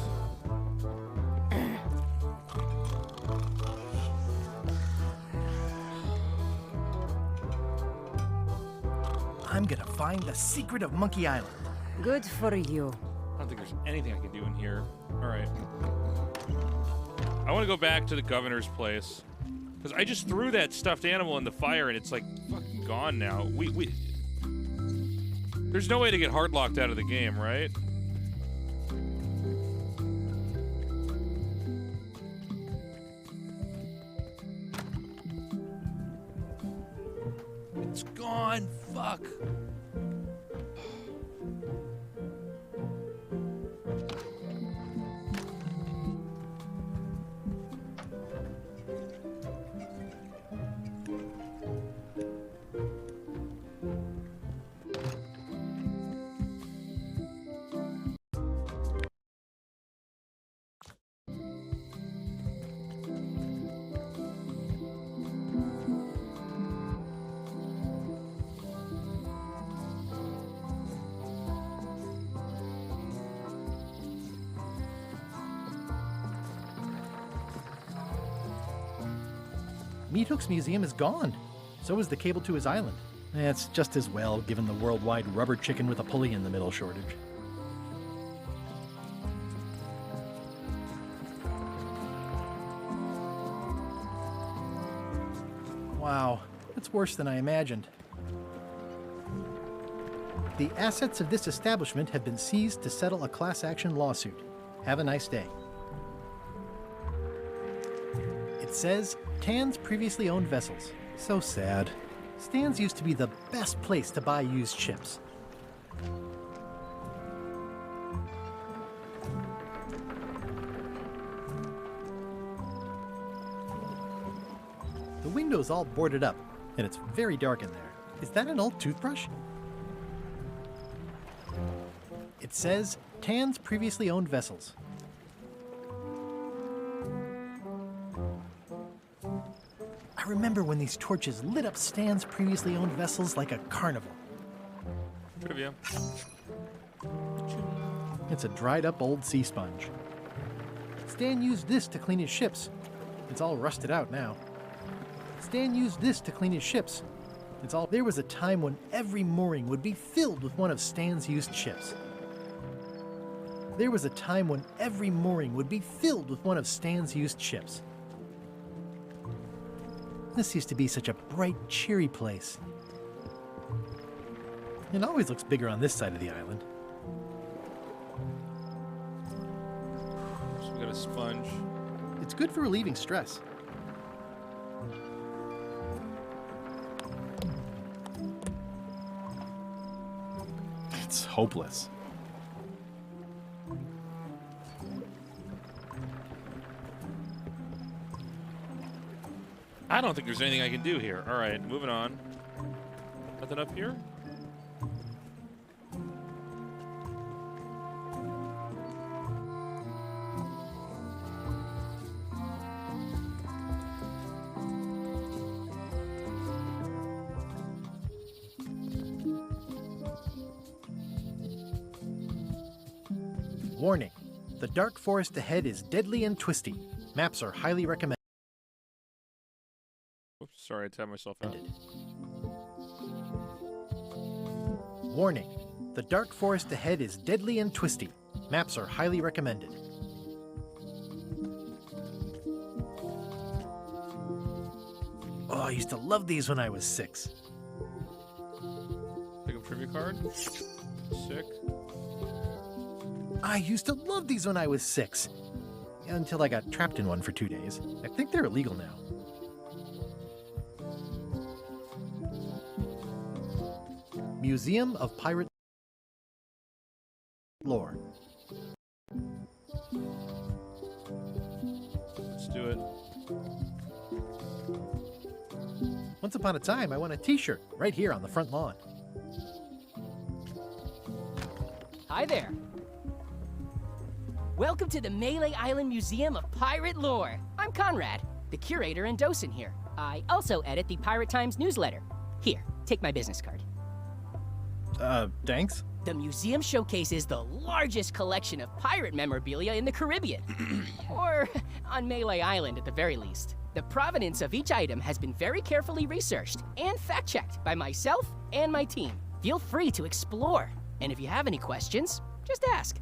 Speaker 1: I'm gonna find the secret of Monkey Island.
Speaker 7: Good for you.
Speaker 2: I don't think there's anything I can do in here. All right. I want to go back to the governor's place. Because I just threw that stuffed animal in the fire and it's like fucking gone now. There's no way to get hard locked out of the game, right? It's gone. Fuck.
Speaker 1: Meat Hook's museum is gone. So is the cable to his island. It's just as well, given the worldwide rubber chicken with a pulley in the middle shortage. Wow, that's worse than I imagined. The assets of this establishment have been seized to settle a class action lawsuit. Have a nice day. It says, Tan's previously owned vessels. So sad. Stan's used to be the best place to buy used ships. The window's all boarded up, and it's very dark in there. Is that an old toothbrush? It says, Tan's previously owned vessels. I remember when these torches lit up Stan's previously owned vessels like a carnival.
Speaker 2: Trivia.
Speaker 1: It's a dried up old sea sponge. Stan used this to clean his ships. It's all rusted out now. Stan used this to clean his ships. There was a time when every mooring would be filled with one of Stan's used ships. There was a time when every mooring would be filled with one of Stan's used ships. This used to be such a bright, cheery place. It always looks bigger on this side of the island.
Speaker 2: So we got a sponge.
Speaker 1: It's good for relieving stress. It's hopeless.
Speaker 2: I don't think there's anything I can do here. All right, moving on. Nothing up here?
Speaker 1: Warning. The dark forest ahead is deadly and twisty. Maps are highly recommended.
Speaker 2: Oops, sorry, I tapped myself out.
Speaker 1: Warning. The dark forest ahead is deadly and twisty. Maps are highly recommended. Oh, I used to love these when I was 6.
Speaker 2: Pick up trivia card. Sick.
Speaker 1: I used to love these when I was 6. Until I got trapped in one for 2 days. I think they're illegal now. Museum of Pirate Lore.
Speaker 2: Let's do it.
Speaker 1: Once upon a time, I won a t-shirt right here on the front lawn.
Speaker 11: Hi there. Welcome to the Melee Island Museum of Pirate Lore. I'm Conrad, the curator and docent here. I also edit the Pirate Times newsletter. Here, take my business card.
Speaker 1: Thanks.
Speaker 11: The museum showcases the largest collection of pirate memorabilia in the Caribbean. Or on Melee Island at the very least. The provenance of each item has been very carefully researched and fact-checked by myself and my team. Feel free to explore. And if you have any questions, just ask.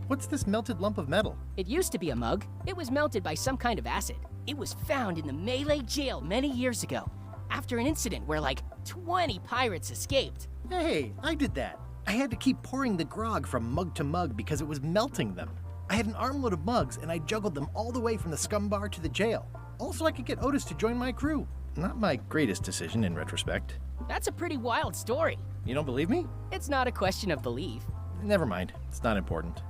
Speaker 1: What's this melted lump of metal?
Speaker 11: It used to be a mug. It was melted by some kind of acid. It was found in the Melee jail many years ago, after an incident where like 20 pirates escaped.
Speaker 1: Hey, I did that. I had to keep pouring the grog from mug to mug because it was melting them. I had an armload of mugs and I juggled them all the way from the scum bar to the jail. Also, I could get Otis to join my crew. Not my greatest decision in retrospect.
Speaker 11: That's a pretty wild story.
Speaker 1: You don't believe me?
Speaker 11: It's not a question of belief.
Speaker 1: Never mind. It's not important.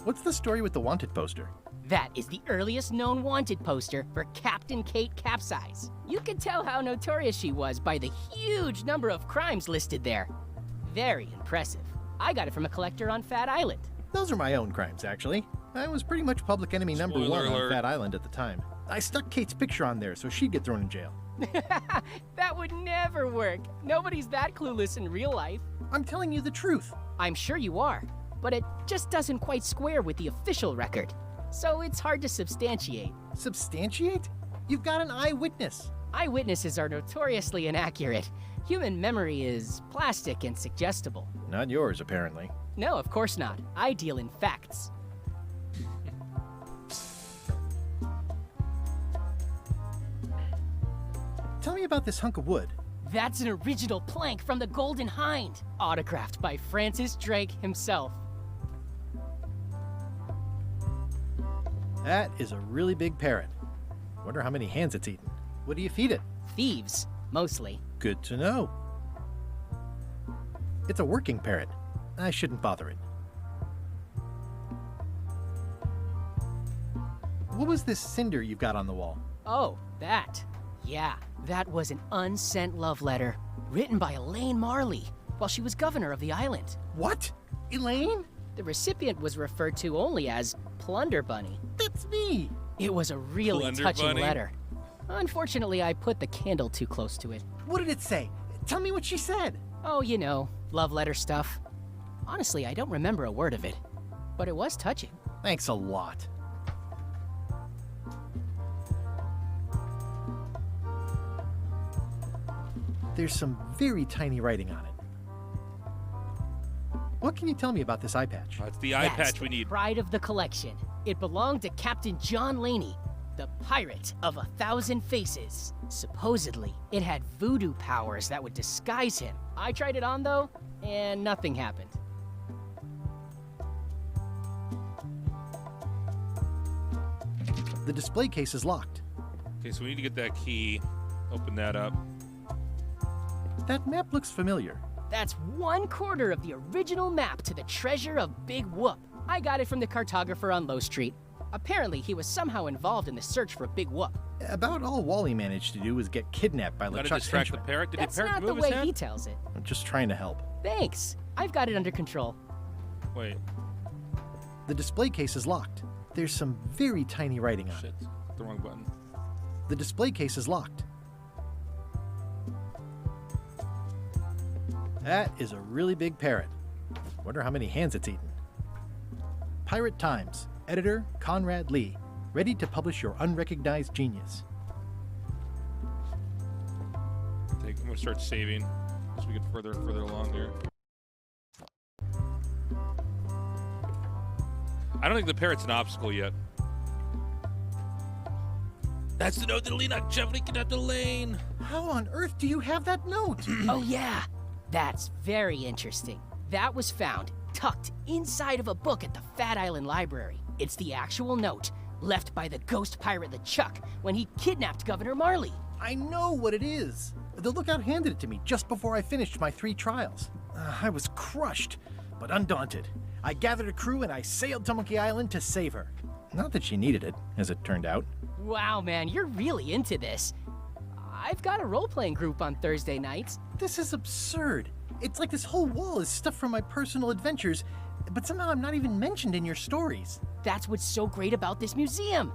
Speaker 1: What's the story with the wanted poster?
Speaker 11: That is the earliest known wanted poster for Captain Kate Capsize. You can tell how notorious she was by the huge number of crimes listed there. Very impressive. I got it from a collector on Fat Island.
Speaker 1: Those are my own crimes, actually. I was pretty much public enemy number one on Fat Island at the time. I stuck Kate's picture on there so she'd get thrown in jail.
Speaker 11: That would never work. Nobody's that clueless in real life.
Speaker 1: I'm telling you the truth.
Speaker 11: I'm sure you are, but it just doesn't quite square with the official record. So it's hard to substantiate.
Speaker 1: Substantiate? You've got an eyewitness.
Speaker 11: Eyewitnesses are notoriously inaccurate. Human memory is plastic and suggestible.
Speaker 1: Not yours, apparently.
Speaker 11: No, of course not. I deal in facts.
Speaker 1: Tell me about this hunk of wood.
Speaker 11: That's an original plank from the Golden Hind, autographed by Francis Drake himself.
Speaker 1: That is a really big parrot. Wonder how many hands it's eaten. What do you feed it?
Speaker 11: Thieves, mostly.
Speaker 1: Good to know. It's a working parrot. I shouldn't bother it. What was this cinder you've got on the wall?
Speaker 11: Oh, that. Yeah, that was an unsent love letter written by Elaine Marley while she was governor of the island.
Speaker 1: What? Elaine?
Speaker 11: The recipient was referred to only as Plunder Bunny.
Speaker 1: That's me.
Speaker 11: It was a really
Speaker 2: Plunder
Speaker 11: touching
Speaker 2: Bunny?
Speaker 11: letter. Unfortunately, I put the candle too close to it.
Speaker 1: What did it say? Tell me what she said.
Speaker 11: Oh, you know, love letter stuff. Honestly, I don't remember a word of it, but it was touching.
Speaker 1: Thanks a lot. There's some very tiny writing on it. What can you tell me about this eye patch?
Speaker 2: That's the eye patch we need.
Speaker 11: Pride of the collection. It belonged to Captain John Laney, the pirate of 1,000 faces. Supposedly, it had voodoo powers that would disguise him. I tried it on though, and nothing happened.
Speaker 1: The display case is locked.
Speaker 2: Okay, so we need to get that key. Open that up.
Speaker 1: That map looks familiar.
Speaker 11: That's 1/4 of the original map to the treasure of Big Whoop. I got it from the cartographer on Low Street. Apparently, he was somehow involved in the search for Big Whoop.
Speaker 1: About all Wally managed to do was get kidnapped by
Speaker 2: Gotta
Speaker 1: LeChuck's
Speaker 2: distract the
Speaker 1: henchmen.
Speaker 2: parrot. Did
Speaker 11: That's
Speaker 2: the parrot
Speaker 11: not the
Speaker 2: move
Speaker 11: way
Speaker 2: his head?
Speaker 11: he tells it.
Speaker 1: I'm just trying to help.
Speaker 11: Thanks. I've got it under control.
Speaker 2: Wait.
Speaker 1: The display case is locked. There's some very tiny writing on
Speaker 2: Shit.
Speaker 1: it.
Speaker 2: The wrong button.
Speaker 1: The display case is locked. That is a really big parrot. Wonder how many hands it's eaten. Pirate Times, editor Conrad Lee, ready to publish your unrecognized genius.
Speaker 2: I'm gonna start saving as we get further and further along here. I don't think the parrot's an obstacle yet. That's the note that'll lead out Jeff get out the lane.
Speaker 1: How on earth do you have that note?
Speaker 11: Oh yeah, that's very interesting. That was found tucked inside of a book at the Fat Island Library. It's the actual note left by the ghost pirate LeChuck when he kidnapped Governor Marley.
Speaker 1: I know what it is. The lookout handed it to me just before I finished my 3 trials. I was crushed, but undaunted. I gathered a crew and I sailed to Monkey Island to save her. Not that she needed it, as it turned out.
Speaker 11: Wow, man, you're really into this. I've got a role-playing group on Thursday nights.
Speaker 1: This is absurd. It's like this whole wall is stuff from my personal adventures, but somehow I'm not even mentioned in your stories.
Speaker 11: That's what's so great about this museum.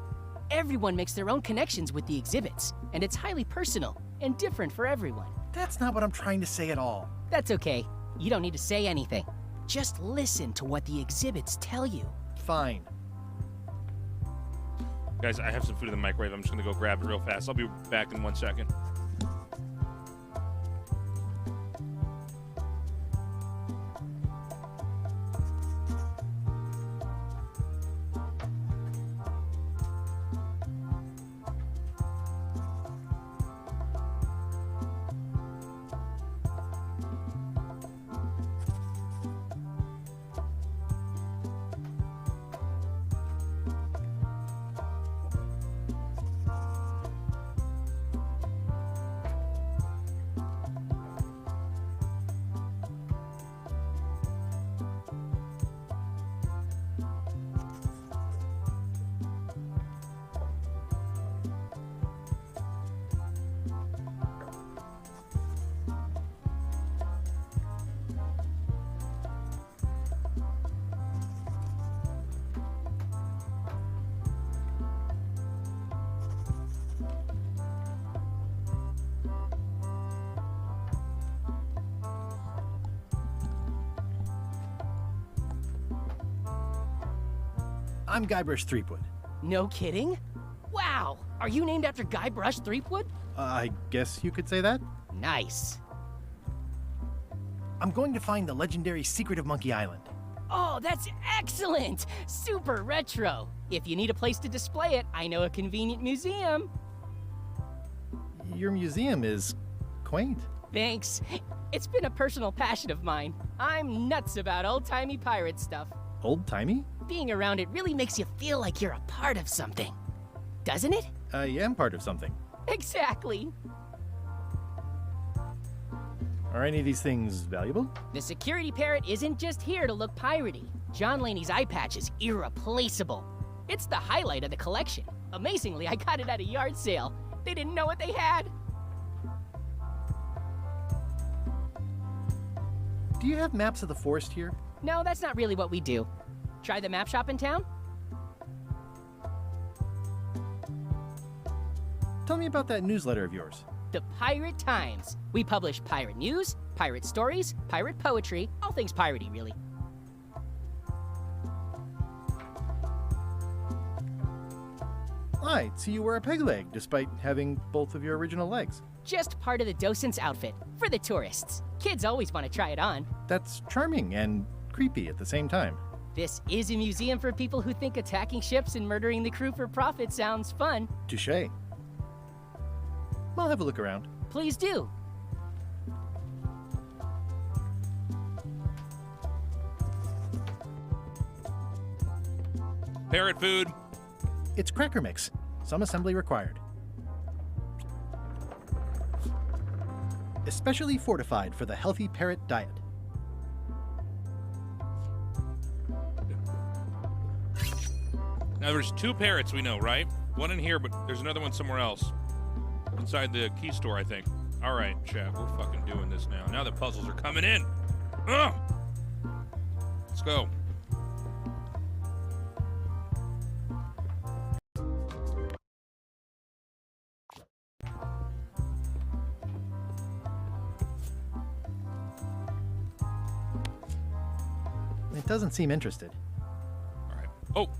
Speaker 11: Everyone makes their own connections with the exhibits, and it's highly personal and different for everyone.
Speaker 1: That's not what I'm trying to say at all.
Speaker 11: That's okay. You don't need to say anything. Just listen to what the exhibits tell you.
Speaker 1: Fine.
Speaker 2: Guys, I have some food in the microwave. I'm just gonna go grab it real fast. I'll be back in 1 second.
Speaker 1: I'm Guybrush Threepwood.
Speaker 11: No kidding? Wow! Are you named after Guybrush Threepwood?
Speaker 1: I guess you could say that.
Speaker 11: Nice.
Speaker 1: I'm going to find the legendary secret of Monkey Island.
Speaker 11: Oh, that's excellent! Super retro. If you need a place to display it, I know a convenient museum.
Speaker 1: Your museum is quaint.
Speaker 11: Thanks. It's been a personal passion of mine. I'm nuts about old-timey pirate stuff.
Speaker 1: Old-timey?
Speaker 11: Being around it really makes you feel like you're a part of something. Doesn't it?
Speaker 1: I am part of something.
Speaker 11: Exactly.
Speaker 1: Are any of these things valuable?
Speaker 11: The security parrot isn't just here to look piratey. John Laney's eye patch is irreplaceable. It's the highlight of the collection. Amazingly, I got it at a yard sale. They didn't know what they had.
Speaker 1: Do you have maps of the forest here?
Speaker 11: No, that's not really what we do. Try the map shop in town?
Speaker 1: Tell me about that newsletter of yours.
Speaker 11: The Pirate Times. We publish pirate news, pirate stories, pirate poetry, all things piratey, really.
Speaker 1: Right, so you wear a peg leg despite having both of your original legs.
Speaker 11: Just part of the docent's outfit, for the tourists. Kids always want to try it on.
Speaker 1: That's charming and creepy at the same time.
Speaker 11: This is a museum for people who think attacking ships and murdering the crew for profit sounds fun.
Speaker 1: Touché. I'll have a look around.
Speaker 11: Please do.
Speaker 2: Parrot food.
Speaker 1: It's cracker mix. Some assembly required. Especially fortified for the healthy parrot diet.
Speaker 2: Now there's 2 parrots we know, right? One in here, but there's another one somewhere else. Inside the key store, I think. All right, chat, we're fucking doing this now. Now the puzzles are coming in. Ugh! Let's go.
Speaker 1: It doesn't seem interested.
Speaker 2: All right. Oh!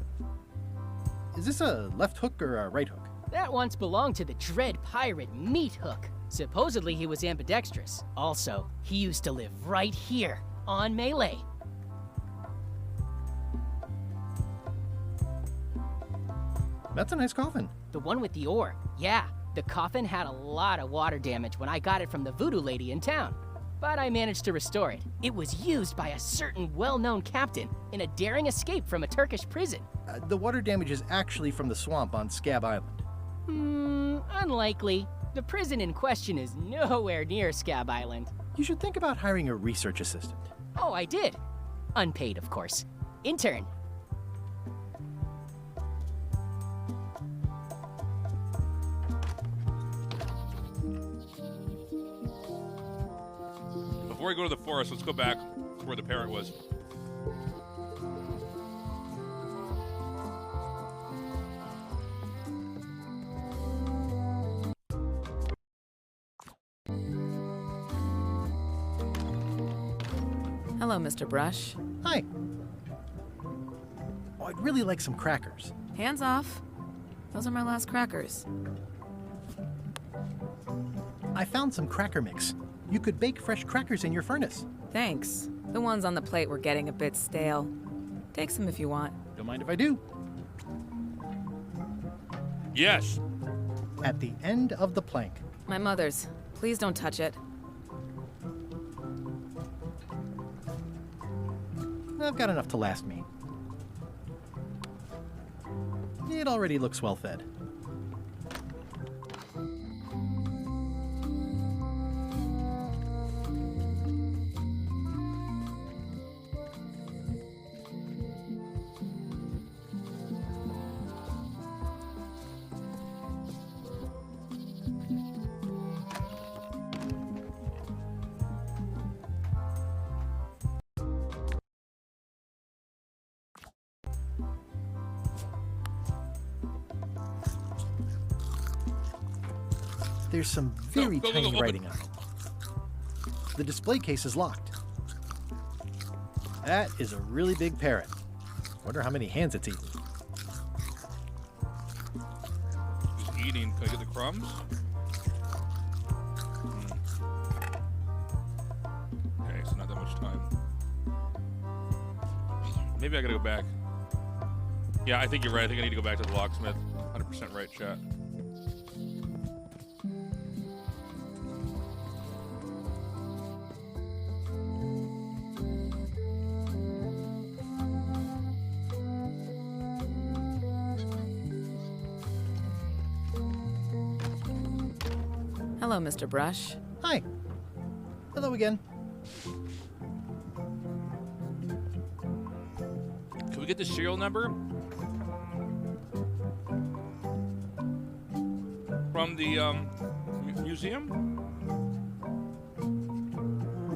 Speaker 1: Is this a left hook or a right hook?
Speaker 11: That once belonged to the dread pirate Meat Hook. Supposedly he was ambidextrous. Also, he used to live right here, on Melee.
Speaker 1: That's a nice coffin.
Speaker 11: The one with the ore. Yeah, the coffin had a lot of water damage when I got it from the voodoo lady in town. But I managed to restore it. It was used by a certain well-known captain in a daring escape from a Turkish prison.
Speaker 1: The water damage is actually from the swamp on Scab Island.
Speaker 11: Unlikely. The prison in question is nowhere near Scab Island.
Speaker 1: You should think about hiring a research assistant.
Speaker 11: Oh, I did. Unpaid, of course. Intern.
Speaker 2: Before we go to the forest, let's go back to where the parrot was.
Speaker 20: Hello, Mr. Brush.
Speaker 1: Hi. Oh, I'd really like some crackers.
Speaker 20: Hands off. Those are my last crackers.
Speaker 1: I found some cracker mix. You could bake fresh crackers in your furnace.
Speaker 20: Thanks. The ones on the plate were getting a bit stale. Take some if you want.
Speaker 1: Don't mind if I do.
Speaker 2: Yes.
Speaker 1: At the end of the plank.
Speaker 20: My mother's. Please don't touch it.
Speaker 1: I've got enough to last me. It already looks well fed. There's some very tiny writing on it. The display case is locked. That is a really big parrot. Wonder how many hands it's eaten.
Speaker 2: Just eating. Can I get the crumbs? Okay, so not that much time. Maybe I gotta go back. Yeah, I think you're right. I think I need to go back to the locksmith. 100% right, chat.
Speaker 20: Hello, Mr. Brush.
Speaker 1: Hi. Hello again.
Speaker 2: Can we get the serial number? From the museum?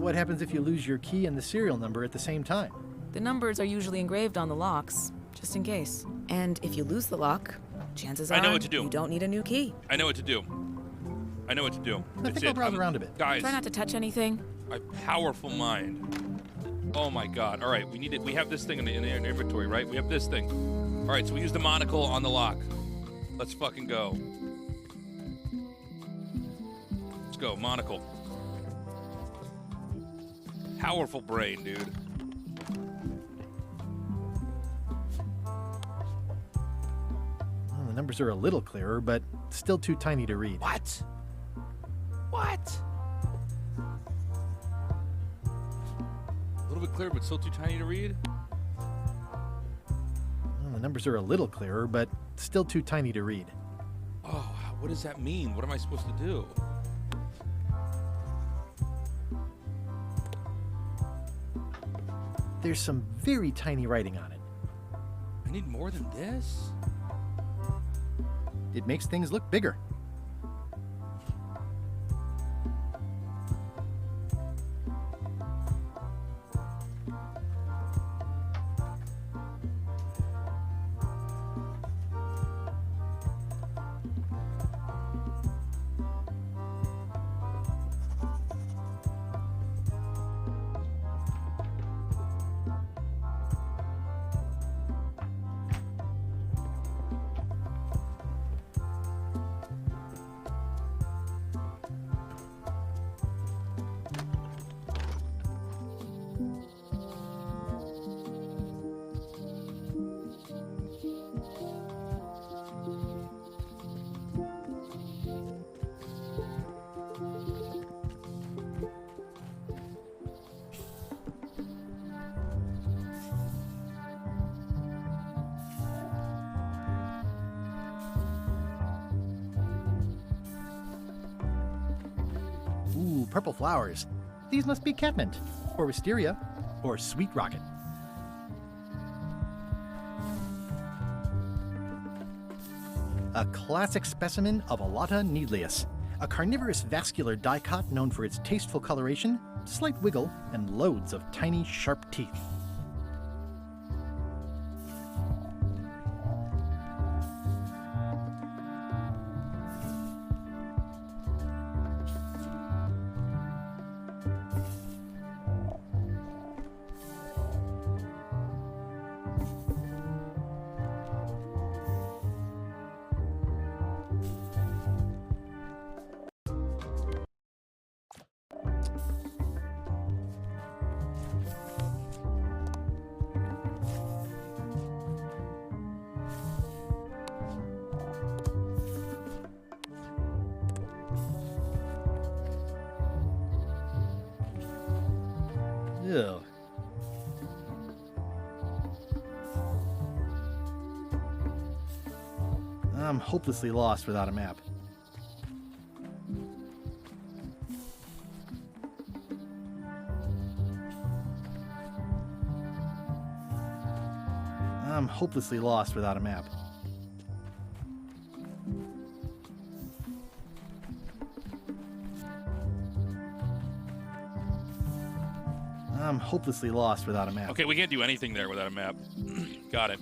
Speaker 1: What happens if you lose your key and the serial number at the same time?
Speaker 20: The numbers are usually engraved on the locks, just in case. And if you lose the lock, chances are
Speaker 2: I know what to do.
Speaker 20: You don't need a new key.
Speaker 2: I know what to do. I know what to do.
Speaker 1: I think I'll browse around a bit.
Speaker 2: Guys,
Speaker 20: Try not to touch anything.
Speaker 2: my powerful mind. Oh my god. All right, we need it. We have this thing in the inventory, right? We have this thing. All right, so we use the monocle on the lock. Let's fucking go. Let's go, monocle. Powerful brain, dude.
Speaker 1: Well, the numbers are a little clearer, but still too tiny to read.
Speaker 2: What? What? A little bit clearer, but still too tiny to read?
Speaker 1: Well, the numbers are a little clearer, but still too tiny to read.
Speaker 2: Oh, what does that mean? What am I supposed to do?
Speaker 1: There's some very tiny writing on it.
Speaker 2: I need more than this?
Speaker 1: It makes things look bigger. purple flowers. These must be catmint, or wisteria, or sweet rocket. A classic specimen of Alata needleus, a carnivorous vascular dicot known for its tasteful coloration, slight wiggle, and loads of tiny, sharp teeth. Ew. I'm hopelessly lost without a map. I'm hopelessly lost without a map. I'm hopelessly lost without a map.
Speaker 2: Okay, we can't do anything there without a map. Got it.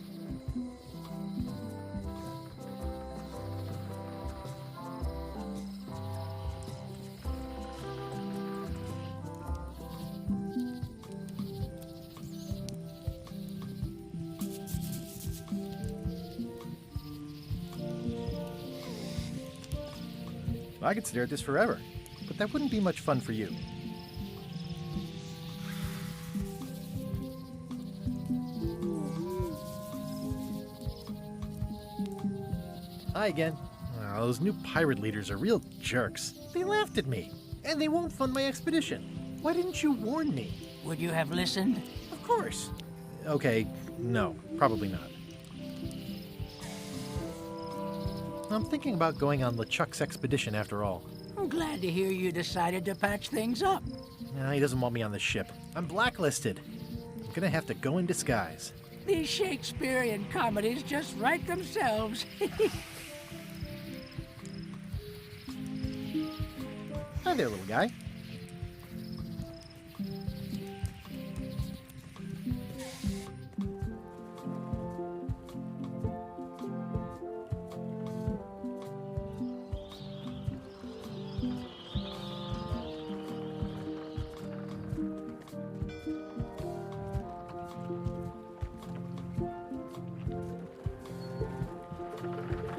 Speaker 1: I could stare at this forever, but that wouldn't be much fun for you. Hi again. Oh, those new pirate leaders are real jerks. They laughed at me, and they won't fund my expedition. Why didn't you warn me?
Speaker 5: Would you have listened?
Speaker 1: Of course. Okay, no, probably not. I'm thinking about going on LeChuck's expedition after all.
Speaker 5: I'm glad to hear you decided to patch things up.
Speaker 1: No, he doesn't want me on the ship. I'm blacklisted. I'm gonna have to go in disguise.
Speaker 5: These Shakespearean comedies just write themselves.
Speaker 1: Hi there, little guy.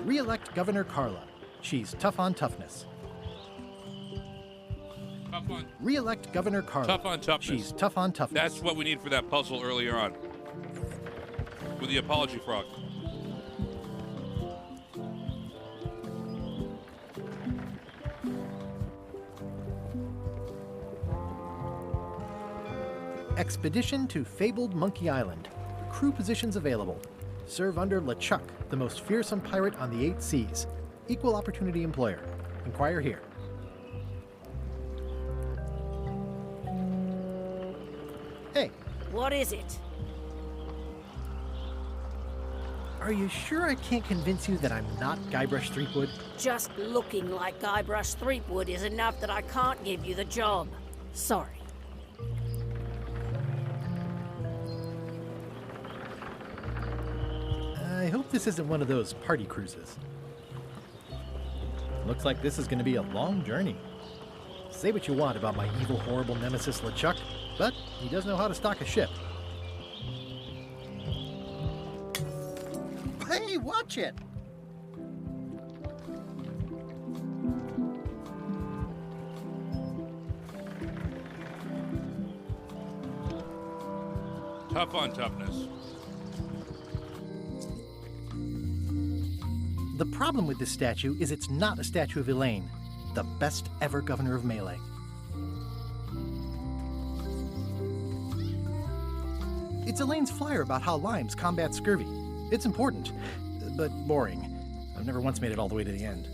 Speaker 1: Re-elect Governor Carla. She's tough on toughness.
Speaker 2: Tough on.
Speaker 1: Re-elect Governor Carla.
Speaker 2: Tough on toughness.
Speaker 1: She's tough on toughness.
Speaker 2: That's what we need for that puzzle earlier on. With the apology frog.
Speaker 1: Expedition to fabled Monkey Island. Crew positions available. Serve under LeChuck, the most fearsome pirate on the 8 seas. Equal opportunity employer. Inquire here. Hey.
Speaker 4: What is it?
Speaker 1: Are you sure I can't convince you that I'm not Guybrush Threepwood?
Speaker 4: Just looking like Guybrush Threepwood is enough that I can't give you the job. Sorry.
Speaker 1: I hope this isn't one of those party cruises. Looks like this is going to be a long journey. Say what you want about my evil, horrible nemesis LeChuck, but he does know how to stock a ship. Hey, watch it!
Speaker 2: Tough on toughness.
Speaker 1: The problem with this statue is it's not a statue of Elaine, the best ever governor of Melee. It's Elaine's flyer about how limes combat scurvy. It's important, but boring. I've never once made it all the way to the end.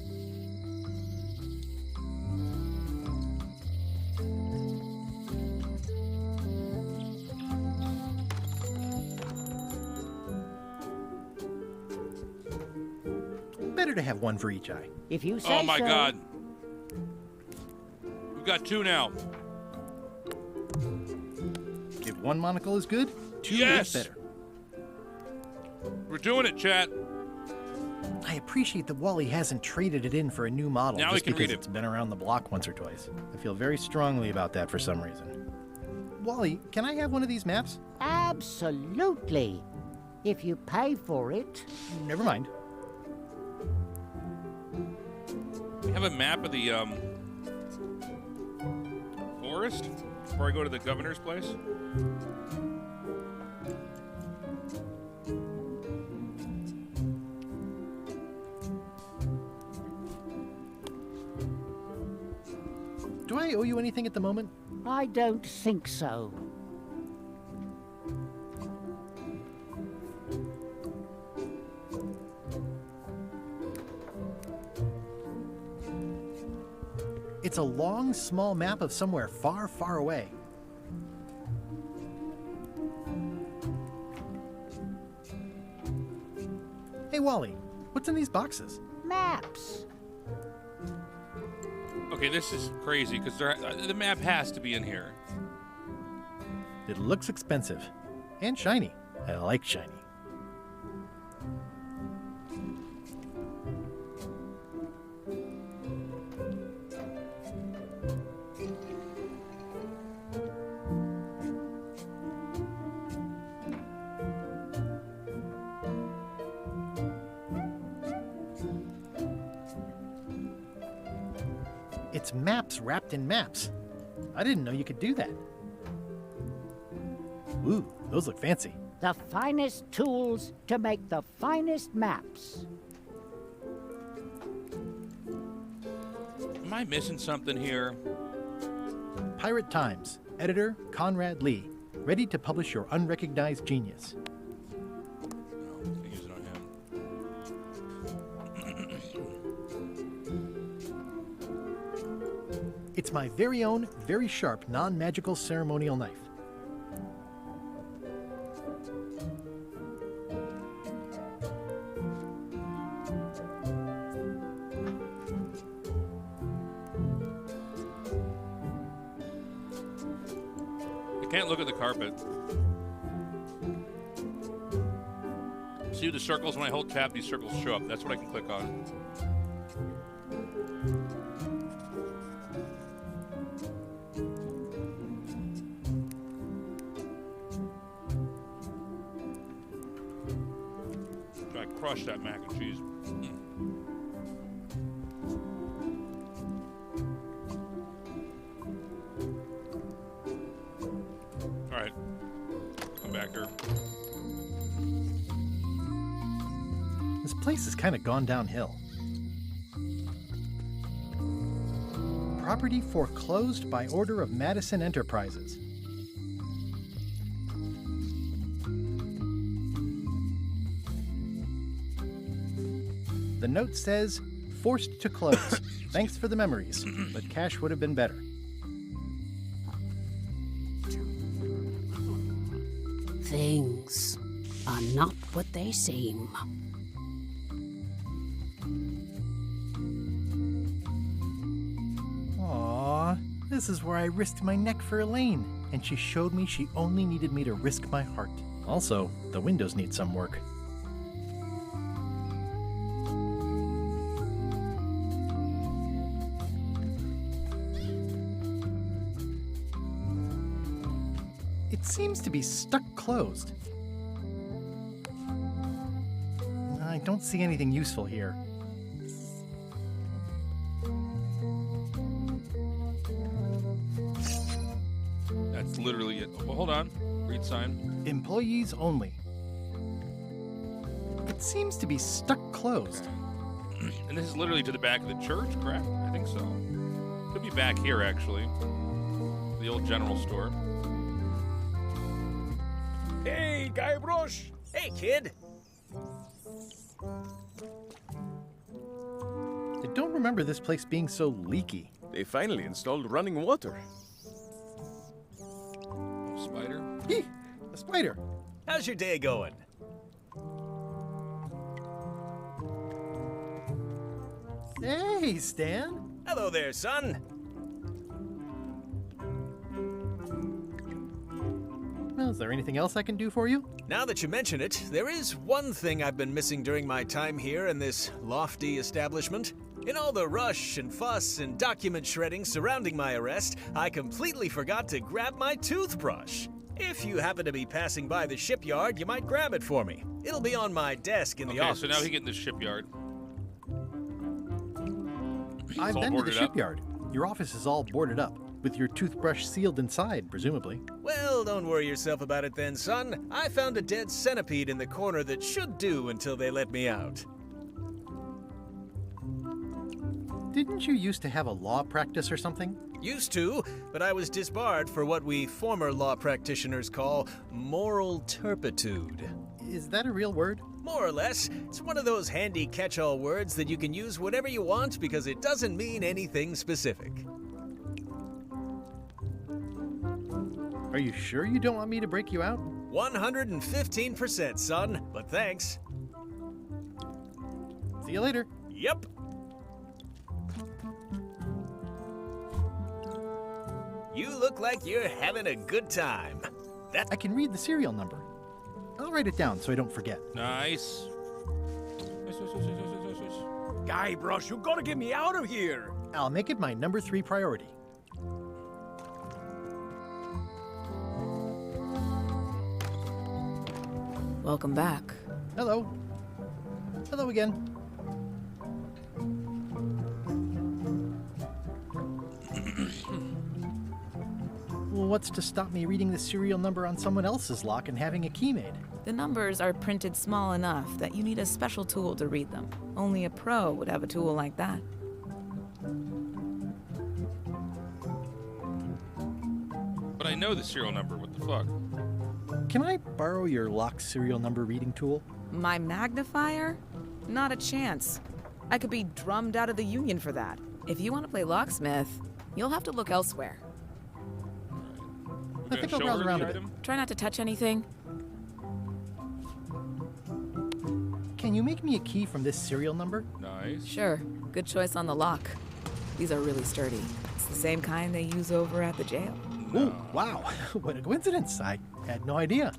Speaker 1: better to have one for each eye.
Speaker 16: If you say
Speaker 2: Oh my
Speaker 16: so.
Speaker 2: god. We've got 2 now.
Speaker 1: If one monocle is good, 2
Speaker 2: Yes!
Speaker 1: is better.
Speaker 2: We're doing it, chat.
Speaker 1: I appreciate that Wally hasn't traded it in for a new model
Speaker 2: Now we
Speaker 1: just
Speaker 2: can
Speaker 1: because
Speaker 2: read it.
Speaker 1: it's been around the block once or twice. I feel very strongly about that for some reason. Wally, can I have one of these maps?
Speaker 16: Absolutely. If you pay for it.
Speaker 1: Never mind.
Speaker 2: We have a map of the forest before I go to the governor's place.
Speaker 1: Do I owe you anything at the moment?
Speaker 16: I don't think so.
Speaker 1: It's a long, small map of somewhere far, far away. Hey, Wally, what's in these boxes?
Speaker 16: Maps.
Speaker 2: Okay, this is crazy because the map has to be in here.
Speaker 1: It looks expensive. And shiny. I like shiny. It's maps wrapped in maps. I didn't know you could do that. Ooh, those look fancy.
Speaker 16: The finest tools to make the finest maps.
Speaker 2: Am I missing something here?
Speaker 1: Pirate Times, editor Conrad Lee, ready to publish your unrecognized genius.
Speaker 2: Use it on him.
Speaker 1: It's my very own, very sharp, non-magical ceremonial knife.
Speaker 2: I can't look at the carpet. See the circles? When I hold tab, these circles show up. That's what I can click on. Try to crush that mac and cheese. All right, come back here.
Speaker 1: This place has kind of gone downhill. Property foreclosed by order of Madison Enterprises. The note says, forced to close. Thanks for the memories, but cash would have been better.
Speaker 5: Things are not what they seem.
Speaker 1: Aww, this is where I risked my neck for Elaine, and she showed me she only needed me to risk my heart. Also, the windows need some work. It seems to be stuck closed. I don't see anything useful here.
Speaker 2: That's literally it. Well, hold on. Read sign.
Speaker 1: Employees only. It seems to be stuck closed.
Speaker 2: And this is literally to the back of the church, correct? I think so. Could be back here, actually. The old general store.
Speaker 18: Hey, Guybrush! Hey, kid!
Speaker 1: I don't remember this place being so leaky.
Speaker 18: They finally installed running water.
Speaker 2: Spider?
Speaker 1: Eeh, a spider.
Speaker 19: How's your day going?
Speaker 1: Hey, Stan.
Speaker 19: Hello there, son.
Speaker 1: Well, is there anything else I can do for you?
Speaker 19: Now that you mention it, there is one thing I've been missing during my time here in this lofty establishment. In all the rush and fuss and document shredding surrounding my arrest, I completely forgot to grab my toothbrush. If you happen to be passing by the shipyard, you might grab it for me. It'll be on my desk in the office.
Speaker 2: Okay, so now he get in the shipyard.
Speaker 1: I've been to the shipyard. Your office is all boarded up, with your toothbrush sealed inside, presumably.
Speaker 19: Well, don't worry yourself about it then, son. I found a dead centipede in the corner that should do until they let me out.
Speaker 1: Didn't you used to have a law practice or something?
Speaker 19: Used to, but I was disbarred for what we former law practitioners call moral turpitude.
Speaker 1: Is that a real word?
Speaker 19: More or less. It's one of those handy catch-all words that you can use whenever you want because it doesn't mean anything specific.
Speaker 1: Are you sure you don't want me to break you out?
Speaker 19: 115%, son, but thanks.
Speaker 1: See you later.
Speaker 19: Yep. You look like you're having a good time.
Speaker 1: I can read the serial number. I'll write it down so I don't forget.
Speaker 2: Nice.
Speaker 21: Guybrush, you gotta get me out of here.
Speaker 1: I'll make it my number 3 priority.
Speaker 20: Welcome back.
Speaker 1: Hello. Hello again. Well, what's to stop me reading the serial number on someone else's lock and having a key made?
Speaker 20: The numbers are printed small enough that you need a special tool to read them. Only a pro would have a tool like that.
Speaker 2: But I know the serial number. What the fuck?
Speaker 1: Can I borrow your lock serial number reading tool?
Speaker 20: My magnifier? Not a chance. I could be drummed out of the union for that. If you want to play locksmith, you'll have to look elsewhere.
Speaker 1: I think I'll browse around a bit.
Speaker 20: Try not to touch anything.
Speaker 1: Can you make me a key from this serial number?
Speaker 2: Nice.
Speaker 20: Sure. Good choice on the lock. These are really sturdy. It's the same kind they use over at the jail.
Speaker 2: No.
Speaker 1: Ooh, wow. What a coincidence. I had no idea.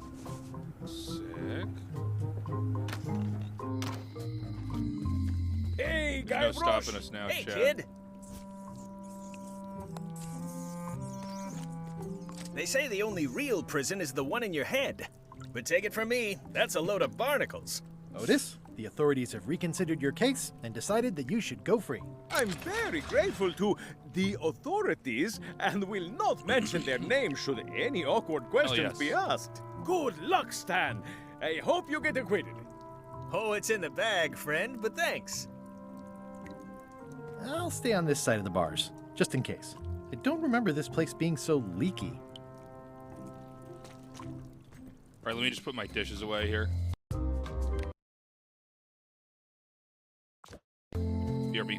Speaker 2: Sick.
Speaker 19: Hey,
Speaker 2: There's no
Speaker 19: Guybrush.
Speaker 2: stopping us now,
Speaker 19: Hey,
Speaker 2: Chad.
Speaker 19: kid. They say the only real prison is the one in your head. But take it from me, that's a load of barnacles.
Speaker 1: Otis, the authorities have reconsidered your case and decided that you should go free.
Speaker 18: I'm very grateful to the authorities and will not mention their name should any awkward questions be asked. Good luck, Stan. I hope you get acquitted.
Speaker 19: Oh, it's in the bag, friend, but thanks.
Speaker 1: I'll stay on this side of the bars, just in case. I don't remember this place being so leaky.
Speaker 2: All right, let me just put my dishes away here. BRB.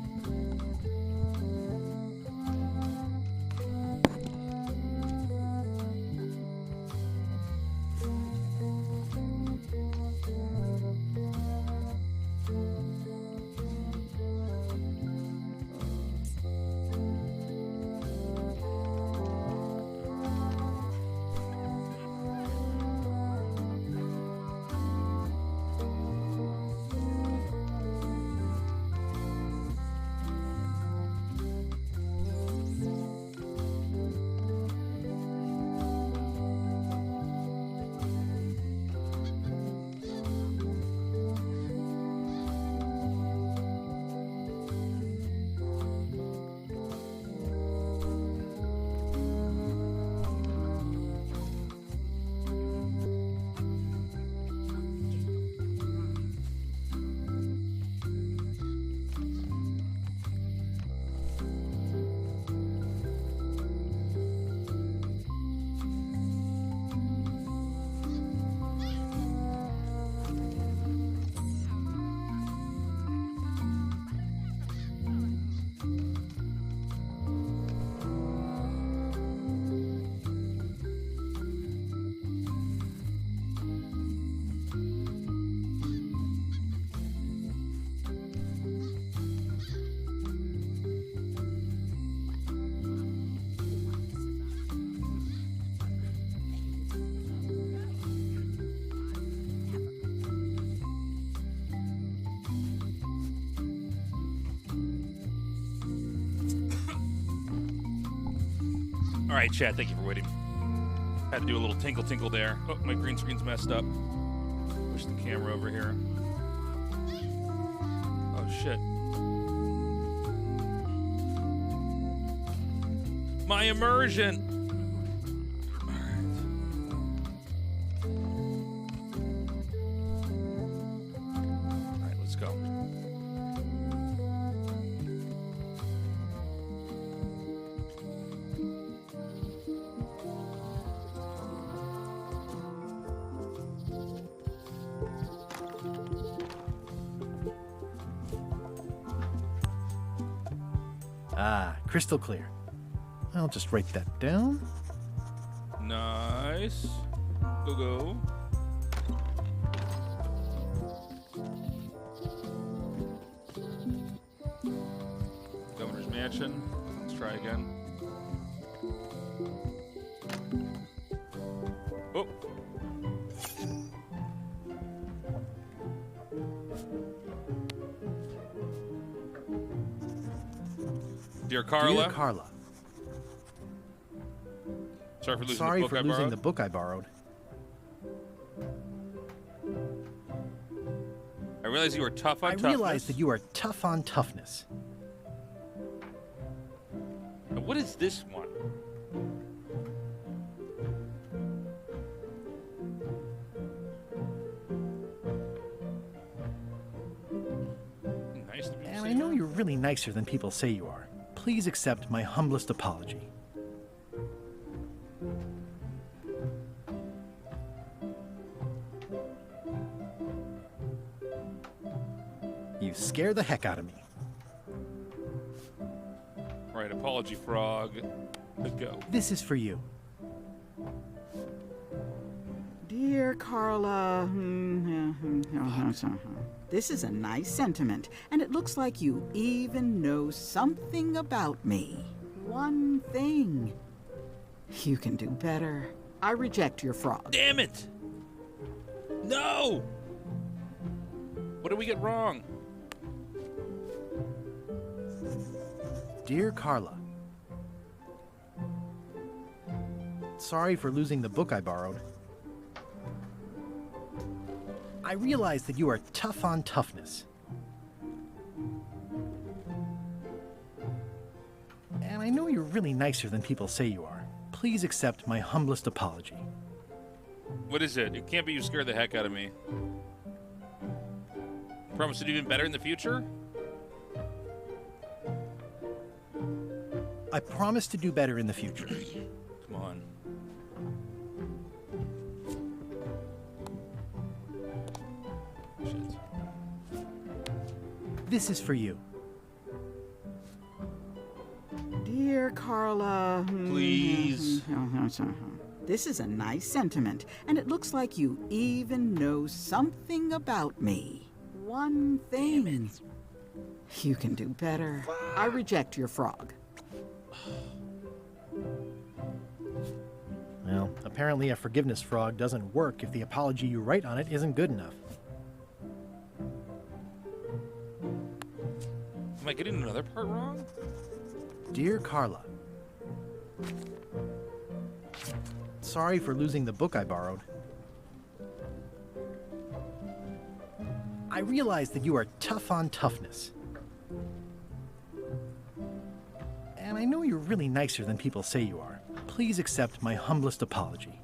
Speaker 2: All right, chat, thank you for waiting. Had to do a little tinkle there. Oh, my green screen's messed up. Push the camera over here. Oh, shit. My immersion! All right, let's go.
Speaker 1: Ah, crystal clear. I'll just write that down.
Speaker 2: Nice. Go. Governor's Mansion. Let's try again. Oh. Dear Carla.
Speaker 1: Dear Carla.
Speaker 2: Sorry for losing
Speaker 1: Sorry
Speaker 2: the book
Speaker 1: for
Speaker 2: I
Speaker 1: losing
Speaker 2: borrowed.
Speaker 1: the book I borrowed.
Speaker 2: I realize you are tough on
Speaker 1: I
Speaker 2: toughness.
Speaker 1: realize that you are tough on toughness.
Speaker 2: Now, what is this one? Nice to be
Speaker 1: And I know you're really nicer than people say you are. Please accept my humblest apology. You scare the heck out of me.
Speaker 2: All right, apology, frog. Let's go.
Speaker 1: This is for you.
Speaker 13: Dear Carla, this is a nice sentiment, and it looks like you even know something about me. One thing. You can do better. I reject your frog.
Speaker 2: Damn it! No! What did we get wrong?
Speaker 1: Dear Carla. Sorry for losing the book I borrowed. I realize that you are tough on toughness. And I know you're really nicer than people say you are. Please accept my humblest apology.
Speaker 2: What is it? It can't be you scared the heck out of me. Promise to do even better in the future?
Speaker 1: I promise to do better in the future.
Speaker 2: Come on. Shit.
Speaker 1: This is for you.
Speaker 13: Dear Carla,
Speaker 2: Please.
Speaker 13: This is a nice sentiment, and it looks like you even know something about me. One thing. You can do better. I reject your frog.
Speaker 1: Well, apparently a forgiveness frog doesn't work if the apology you write on it isn't good enough.
Speaker 2: Am I getting another part wrong?
Speaker 1: Dear Carla. Sorry for losing the book I borrowed. I realize that you are tough on toughness. And I know you're really nicer than people say you are. Please accept my humblest apology.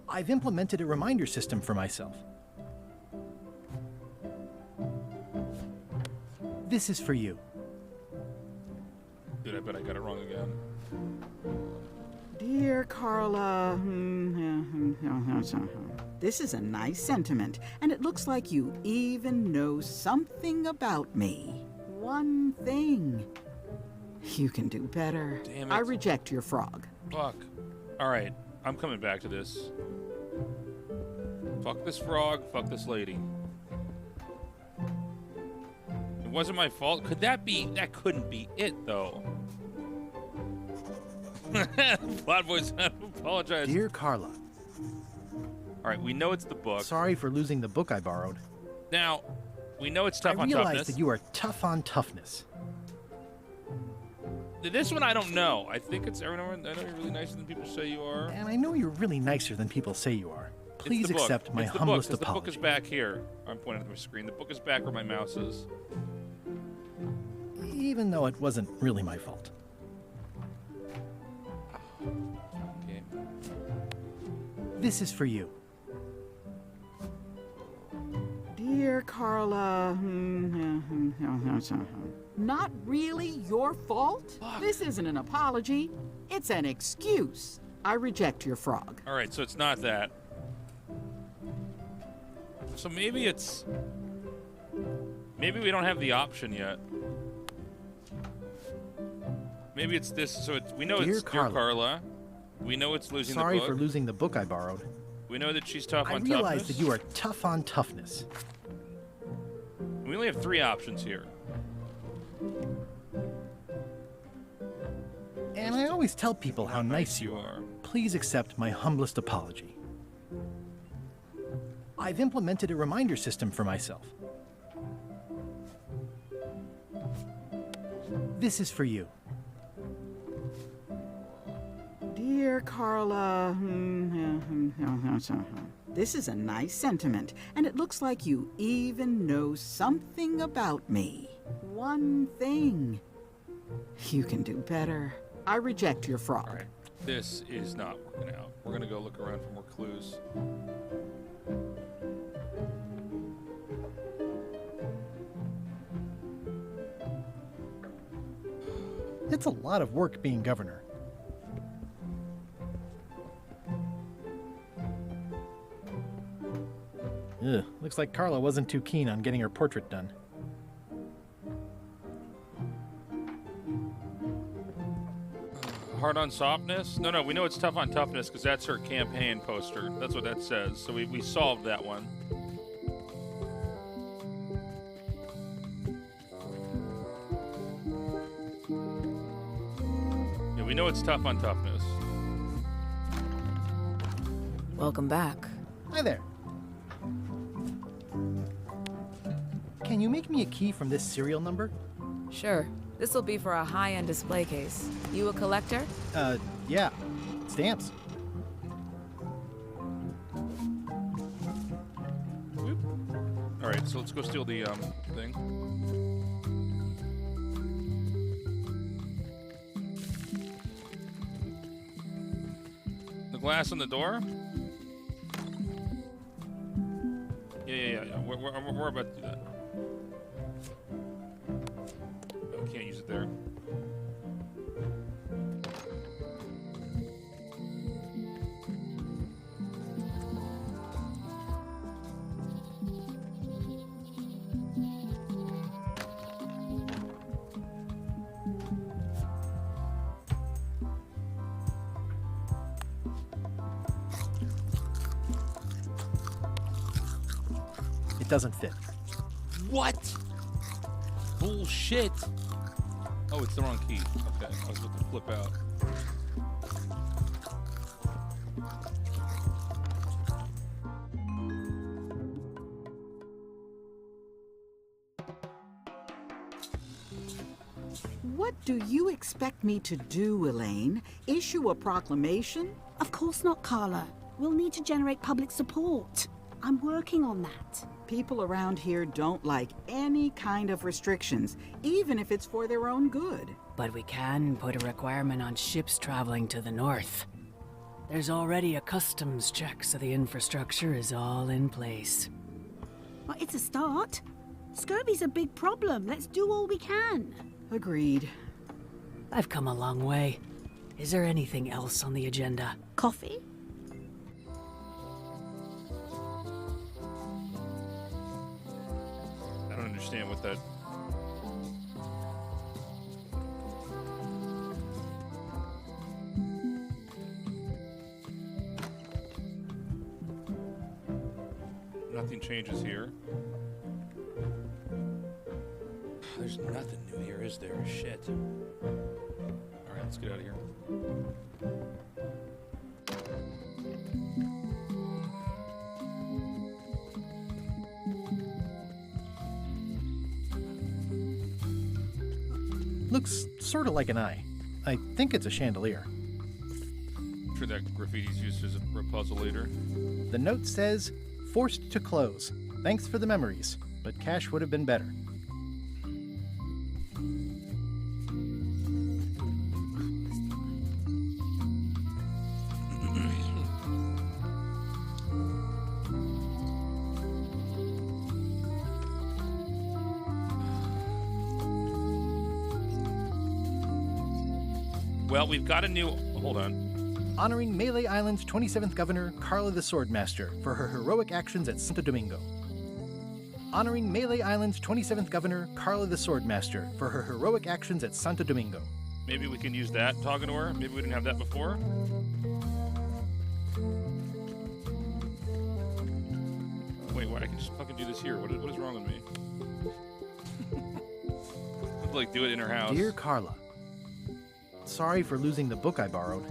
Speaker 1: I've implemented a reminder system for myself. This is for you.
Speaker 2: Dude, I bet I got it wrong again.
Speaker 13: Dear Carla, this is a nice sentiment, and it looks like you even know something about me. One thing. You can do better.
Speaker 2: Damn it.
Speaker 13: I reject your frog.
Speaker 2: Fuck. Alright, I'm coming back to this. Fuck this frog, fuck this lady. It wasn't my fault. Could that be? That couldn't be it, though. Plot voice, I apologize.
Speaker 1: Dear Carla.
Speaker 2: Alright, we know it's the book.
Speaker 1: Sorry for losing the book I borrowed.
Speaker 2: Now, we know it's tough
Speaker 1: I
Speaker 2: on
Speaker 1: realize
Speaker 2: toughness.
Speaker 1: that you are tough on toughness.
Speaker 2: This one I don't know. I think it's. I know you're really nicer than people say you are.
Speaker 1: And I know you're really nicer than people say you are. Please accept my humblest apology.
Speaker 2: The book is back here. I'm pointing at my screen. The book is back where my mouse is.
Speaker 1: Even though it wasn't really my fault.
Speaker 2: Okay.
Speaker 1: This is for you.
Speaker 13: Dear Carla, not really your fault. This isn't an apology. It's an excuse. I reject your frog.
Speaker 2: All right, so it's not that. So maybe it's... Maybe we don't have the option yet. Maybe it's this. So we know it's Dear Carla. We know it's losing the book.
Speaker 1: Sorry for losing the book I borrowed.
Speaker 2: We know that she's tough on toughness.
Speaker 1: I realize that you are tough on toughness.
Speaker 2: We only have 3 options here.
Speaker 1: And I always tell people how nice you are. Please accept my humblest apology. I've implemented a reminder system for myself. This is for you.
Speaker 13: Dear Carla, this is a nice sentiment, and it looks like you even know something about me. One thing. You can do better. I reject your frog.
Speaker 2: All right. This is not working out. We're gonna go look around for more clues.
Speaker 1: It's a lot of work being governor. Ugh, looks like Carla wasn't too keen on getting her portrait done.
Speaker 2: Hard on softness? No, we know it's tough on toughness because that's her campaign poster. That's what that says. So we solved that one. Yeah, we know it's tough on toughness.
Speaker 20: Welcome back.
Speaker 1: Hi there. Can you make me a key from this serial number?
Speaker 20: Sure. This'll be for a high-end display case. You a collector?
Speaker 1: Yeah. Stamps.
Speaker 2: Whoop. All right, so let's go steal the thing. The glass on the door? Yeah. We're about to do that. Oh, we can't use it there.
Speaker 1: It doesn't fit.
Speaker 2: What? Bullshit. Oh, it's the wrong key. Okay, I was about to flip out.
Speaker 13: What do you expect me to do, Elaine? Issue a proclamation?
Speaker 12: Of course not, Carla. We'll need to generate public support. I'm working on that.
Speaker 13: People around here don't like any kind of restrictions, even if it's for their own good.
Speaker 11: But we can put a requirement on ships traveling to the north. There's already a customs check, so the infrastructure is all in place.
Speaker 12: Well, it's a start. Scurvy's a big problem. Let's do all we can.
Speaker 13: Agreed.
Speaker 11: I've come a long way. Is there anything else on the agenda?
Speaker 12: Coffee?
Speaker 2: I don't understand what that... Nothing changes here. There's nothing new here, is there? Shit. Alright, let's get out of here.
Speaker 1: Looks sort of like an eye. I think it's a chandelier.
Speaker 2: I'm sure that graffiti's used as a puzzle later.
Speaker 1: The note says, forced to close. Thanks for the memories, but cash would have been better.
Speaker 2: Well, we've got a new... Hold on.
Speaker 1: Honoring Melee Island's 27th Governor, Carla the Swordmaster, for her heroic actions at Santo Domingo. Honoring Melee Island's 27th Governor, Carla the Swordmaster, for her heroic actions at Santo Domingo.
Speaker 2: Maybe we can use that talking to her. Maybe we didn't have that before. Wait, what? I can just fucking do this here. What is wrong with me? Let's like do it in her house.
Speaker 1: Dear Carla, sorry for losing the book I borrowed.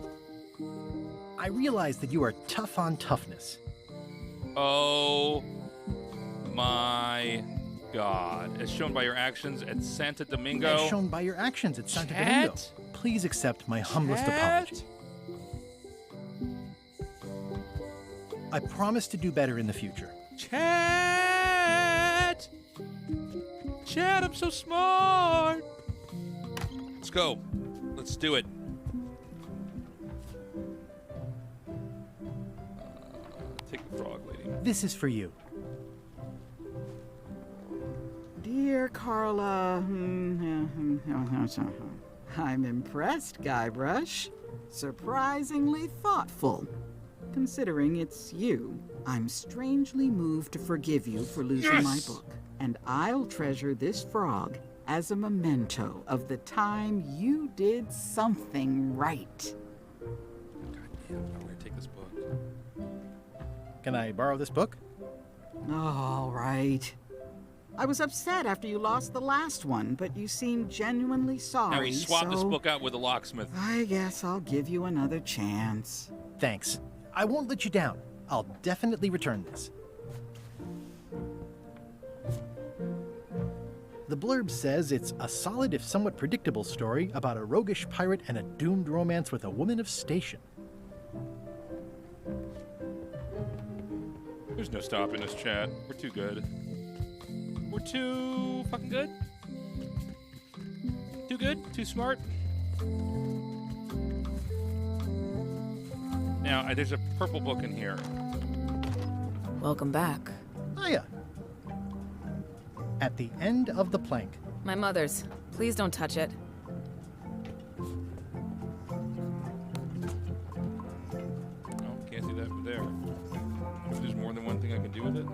Speaker 1: I realize that you are tough on toughness.
Speaker 2: Oh my God. As shown by your actions at Santo Domingo.
Speaker 1: As shown by your actions at Santo Domingo. Please accept my humblest apology. I promise to do better in the future.
Speaker 2: Chat! Chat, I'm so smart! Let's go. Let's do it. Take the frog, lady.
Speaker 1: This is for you.
Speaker 13: Dear Carla, I'm impressed, Guybrush. Surprisingly thoughtful. Considering it's you, I'm strangely moved to forgive you for losing my book. And I'll treasure this frog as a memento of the time you did something right.
Speaker 2: God damn, I'm gonna take this book.
Speaker 1: Can I borrow this book?
Speaker 13: All right. I was upset after you lost the last one, but you seemed genuinely sorry.
Speaker 2: Now we swap this book out with a locksmith.
Speaker 13: I guess I'll give you another chance.
Speaker 1: Thanks. I won't let you down. I'll definitely return this. The blurb says it's a solid if somewhat predictable story about a roguish pirate and a doomed romance with a woman of station.
Speaker 2: There's no stopping us, chat. We're too good. We're too fucking good. Too good? Too smart? Now, there's a purple book in here.
Speaker 20: Welcome back.
Speaker 1: Hiya. At the end of the plank.
Speaker 20: My mother's. Please don't touch it.
Speaker 2: Oh, can't do that from there. There's more than one thing I can do with it.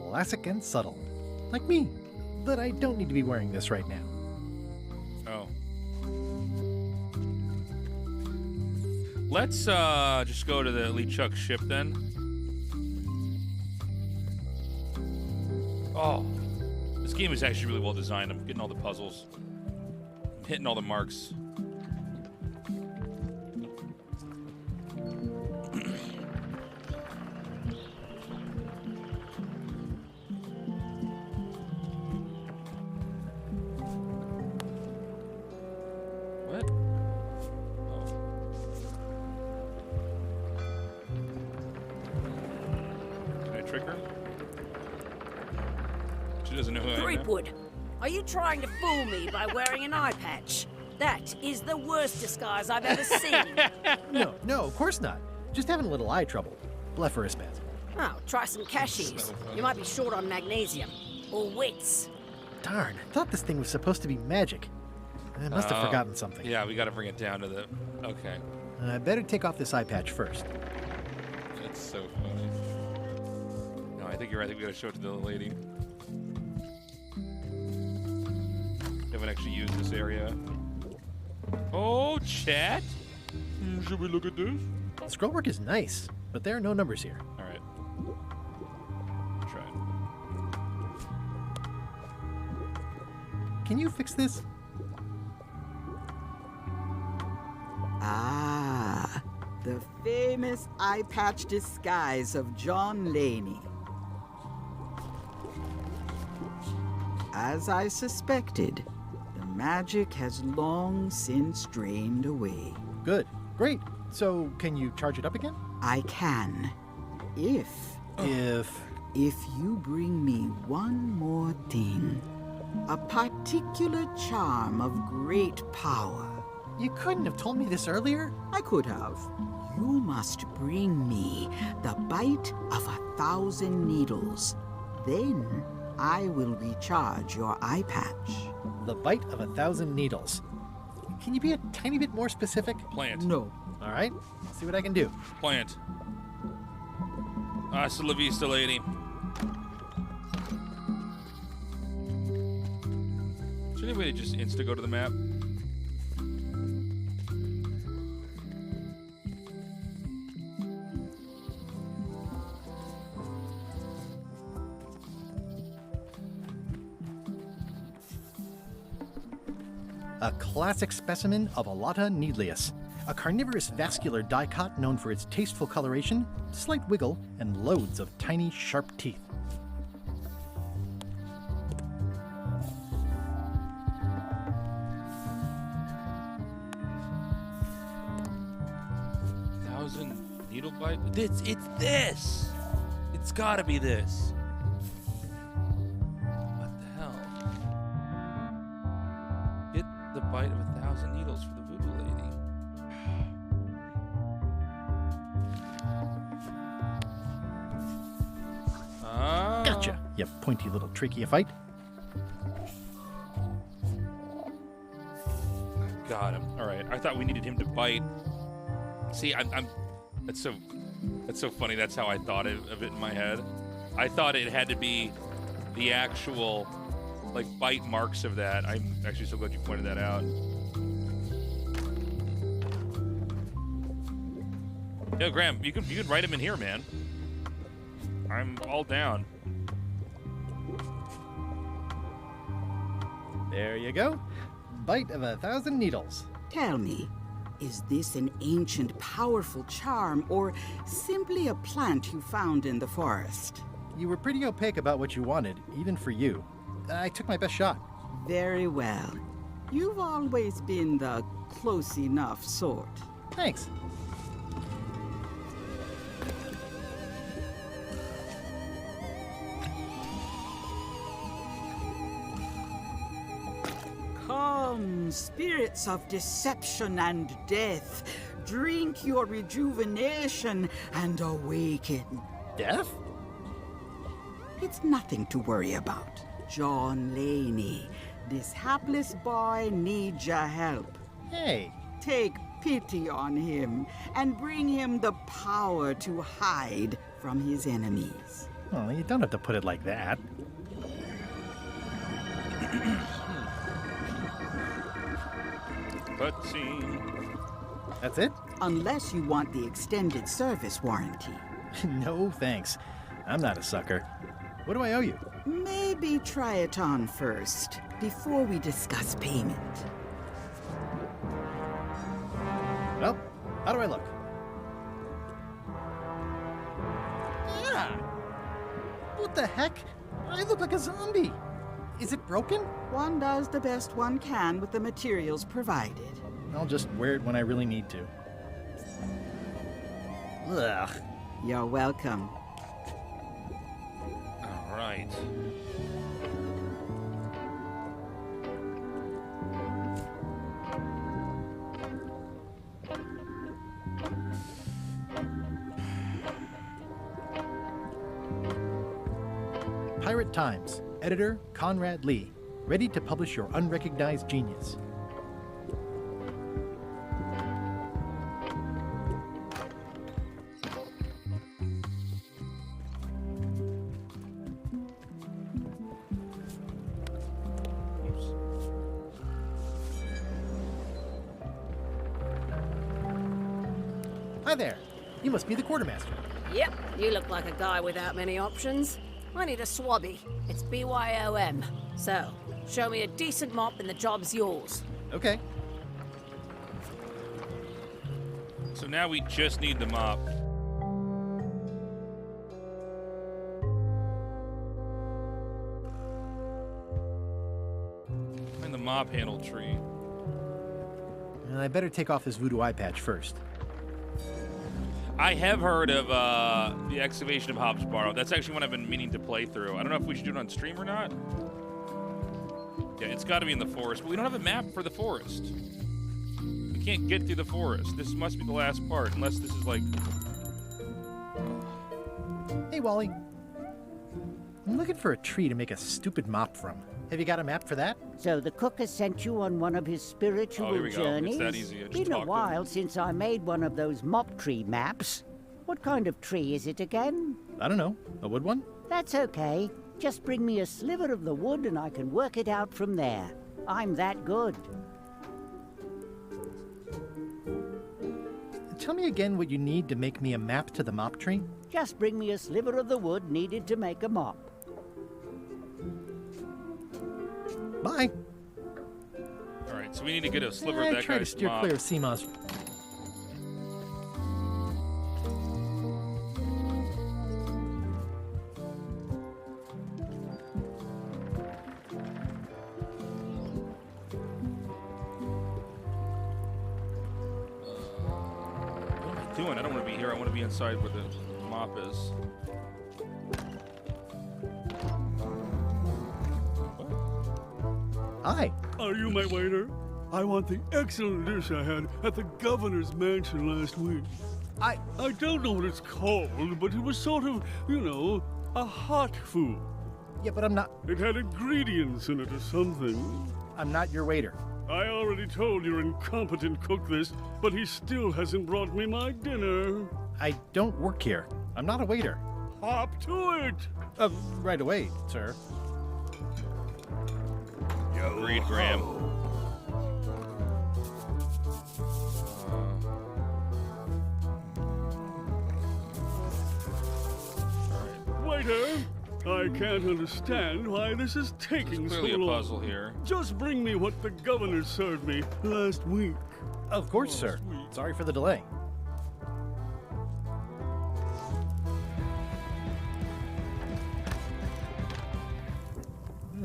Speaker 1: Classic and subtle. Like me. But I don't need to be wearing this right now.
Speaker 2: Oh. Let's just go to the LeChuck ship then. Oh. This game is actually really well designed. I'm getting all the puzzles. I'm hitting all the marks.
Speaker 4: Creepwood, are you trying to fool me by wearing an eye patch? That is the worst disguise I've ever seen.
Speaker 1: No, of course not. Just having a little eye trouble. Blepharospasm.
Speaker 4: Oh, try some cashews. You might be short on magnesium. Or wits.
Speaker 1: Darn, I thought this thing was supposed to be magic. I must have forgotten something.
Speaker 2: Yeah, we gotta bring it down to the... Okay.
Speaker 1: I better take off this eye patch first.
Speaker 2: That's so funny. No, I think you're right. I think we gotta show it to the lady. Haven't actually used this area. Oh, chat. Should we look at this?
Speaker 1: The scrollwork is nice, but there are no numbers here.
Speaker 2: All right.
Speaker 1: can you fix this?
Speaker 13: Ah, the famous eye patch disguise of John Laney. As I suspected, the magic has long since drained away.
Speaker 1: Good. Great. So, can you charge it up again?
Speaker 13: I can. If you bring me one more thing. A particular charm of great power.
Speaker 1: You couldn't have told me this earlier?
Speaker 13: I could have. You must bring me the bite of 1,000 needles. Then I will recharge your eye patch.
Speaker 1: The bite of 1,000 needles. Can you be a tiny bit more specific?
Speaker 2: Plant.
Speaker 13: No.
Speaker 1: All right. Let's see what I can do.
Speaker 2: Plant. Hasta la vista, lady. Is there any way to just insta-go to the map?
Speaker 1: A classic specimen of Alata needleus, a carnivorous vascular dicot known for its tasteful coloration, slight wiggle, and loads of tiny, sharp teeth.
Speaker 2: Needle bite? It's this! It's gotta be this. What the hell? Get the bite of 1,000 needles for the voodoo lady. Ah.
Speaker 1: Gotcha, you pointy little trichiophyte.
Speaker 2: Got him. All right. I thought we needed him to bite. See, I'm that's so funny. That's how I thought of it in my head. I thought it had to be the actual, like, bite marks of that. I'm actually so glad you pointed that out. Yeah, Graham, you can write him in here, man. I'm all down.
Speaker 1: There you go. Bite of 1,000 needles.
Speaker 13: Tell me, is this an ancient, powerful charm, or simply a plant you found in the forest?
Speaker 1: You were pretty opaque about what you wanted, even for you. I took my best shot.
Speaker 13: Very well. You've always been the close enough sort.
Speaker 1: Thanks.
Speaker 13: Come, spirits of deception and death, drink your rejuvenation and awaken.
Speaker 1: Death?
Speaker 13: It's nothing to worry about. John Laney, this hapless boy needs your help.
Speaker 1: Hey.
Speaker 13: Take pity on him and bring him the power to hide from his enemies.
Speaker 1: Well, you don't have to put it like that.
Speaker 2: Cutscene.
Speaker 1: That's it?
Speaker 13: Unless you want the extended service warranty.
Speaker 1: No, thanks. I'm not a sucker. What do I owe you?
Speaker 13: Maybe try it on first, before we discuss payment.
Speaker 1: Well, how do I look? Yeah. What the heck? I look like a zombie. Is it broken?
Speaker 13: One does the best one can with the materials provided.
Speaker 1: I'll just wear it when I really need to. Ugh.
Speaker 13: You're welcome.
Speaker 2: All right.
Speaker 1: Pirate Times. Editor Conrad Lee. Ready to publish your unrecognized genius.
Speaker 10: Hi there. You must be the quartermaster.
Speaker 4: Yep, you look like a guy without many options. I need a swabby. It's BYOM. So, show me a decent mop and the job's yours.
Speaker 1: Okay.
Speaker 2: So now we just need the mop. Find the mop handle tree.
Speaker 1: And I better take off this voodoo eye patch first.
Speaker 2: I have heard of the excavation of Hobbs Barrow. That's actually one I've been meaning to play through. I don't know if we should do it on stream or not. Yeah, it's got to be in the forest, but we don't have a map for the forest. We can't get through the forest. This must be the last part, unless this is like...
Speaker 1: Hey, Wally. I'm looking for a tree to make a stupid mop from. Have you got a map for that?
Speaker 16: So the cook has sent you on one of his spiritual
Speaker 2: Oh, here we go.
Speaker 16: journeys?
Speaker 2: It's that easy. I just
Speaker 16: Been a
Speaker 2: talked to him.
Speaker 16: while since I made one of those mop tree maps. What kind of tree is it again?
Speaker 1: I don't know. A wood one?
Speaker 16: That's okay. Just bring me a sliver of the wood and I can work it out from there. I'm that good.
Speaker 1: Tell me again what you need to make me a map to the mop tree.
Speaker 16: Just bring me a sliver of the wood needed to make a mop.
Speaker 1: Bye.
Speaker 2: All right, so we need to get a sliver of that
Speaker 1: try to
Speaker 2: guy's
Speaker 1: steer
Speaker 2: mop.
Speaker 1: clear of CMOS.
Speaker 2: What am I doing? I don't want to be here. I want to be inside where the mop is.
Speaker 1: Hi.
Speaker 6: Are you my waiter? I want the excellent dish I had at the governor's mansion last week. I don't know what it's called, but it was sort of, you know, a hot food.
Speaker 1: Yeah, but I'm not...
Speaker 6: It had ingredients in it or something.
Speaker 1: I'm not your waiter.
Speaker 6: I already told your incompetent cook this, but he still hasn't brought me my dinner.
Speaker 1: I don't work here. I'm not a waiter.
Speaker 6: Hop to it!
Speaker 1: Right away, sir.
Speaker 2: Agreed, Graham.
Speaker 6: Waiter, I can't understand why this is taking so
Speaker 2: Clearly a
Speaker 6: long.
Speaker 2: puzzle here.
Speaker 6: Just bring me what the governor served me last week.
Speaker 1: Of course, sir. Sorry for the delay.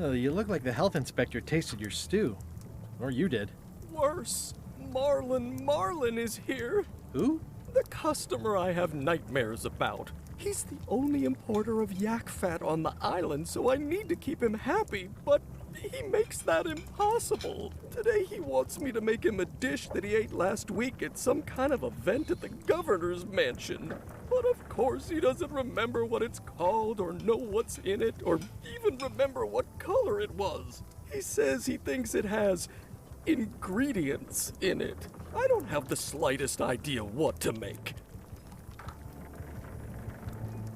Speaker 1: Oh, you look like the health inspector tasted your stew. Or you did.
Speaker 21: Worse. Marlin is here.
Speaker 1: Who?
Speaker 21: The customer I have nightmares about. He's the only importer of yak fat on the island, so I need to keep him happy, but he makes that impossible. Today he wants me to make him a dish that he ate last week at some kind of event at the governor's mansion. But of course he doesn't remember what it's called or know what's in it or even remember what color it was. He says he thinks it has ingredients in it. I don't have the slightest idea what to make.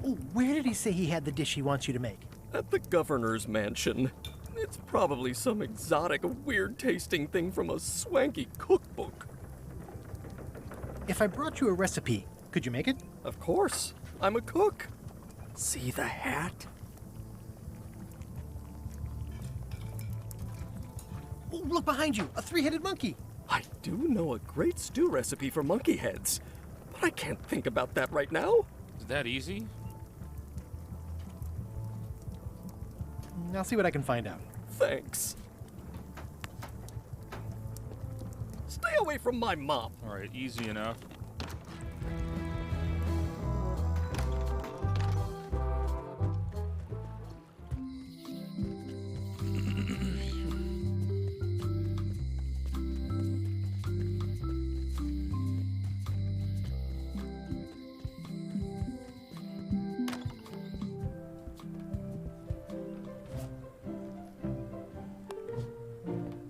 Speaker 1: Oh, where did he say he had the dish he wants you to make?
Speaker 21: At the governor's mansion. It's probably some exotic, weird-tasting thing from a swanky cookbook.
Speaker 1: If I brought you a recipe, could you make it?
Speaker 21: Of course. I'm a cook. See the hat?
Speaker 1: Oh, look behind you! A three-headed monkey!
Speaker 21: I do know a great stew recipe for monkey heads, but I can't think about that right now.
Speaker 2: Is that easy?
Speaker 1: I'll see what I can find out.
Speaker 21: Thanks. Stay away from my mop.
Speaker 2: All right, easy enough.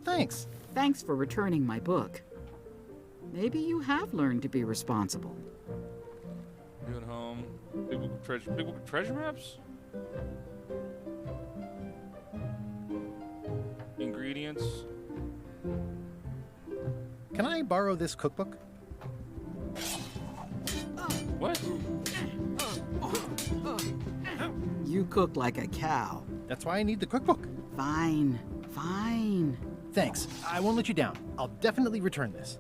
Speaker 1: Thanks.
Speaker 13: Thanks for returning my book. Maybe you have learned to be responsible.
Speaker 2: New at home. Big book of treasure maps? Ingredients.
Speaker 1: Can I borrow this cookbook?
Speaker 2: What?
Speaker 13: You cook like a cow.
Speaker 1: That's why I need the cookbook.
Speaker 13: Fine, fine.
Speaker 1: Thanks. I won't let you down. I'll definitely return this.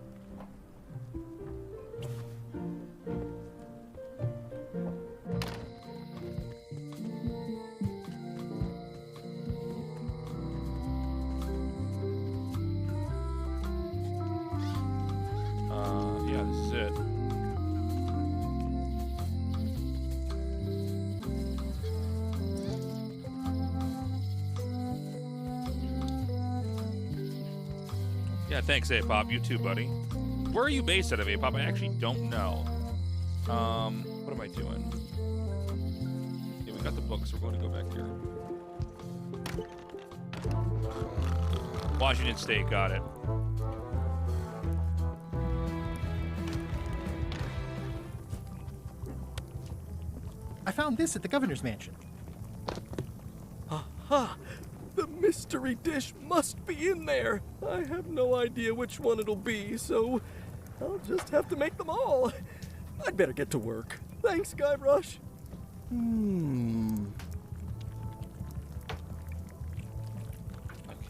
Speaker 2: Yeah, this is it. Yeah, thanks, A-Pop. You too, buddy. Where are you based out of, A-Pop? I actually don't know. What am I doing? Yeah, we got the books. We're going to go back here. Washington State, got it.
Speaker 1: I found this at the governor's mansion.
Speaker 21: Aha! The mystery dish must be in there. I have no idea which one it'll be, so I'll just have to make them all. I'd better get to work. Thanks, Guybrush.
Speaker 2: Okay,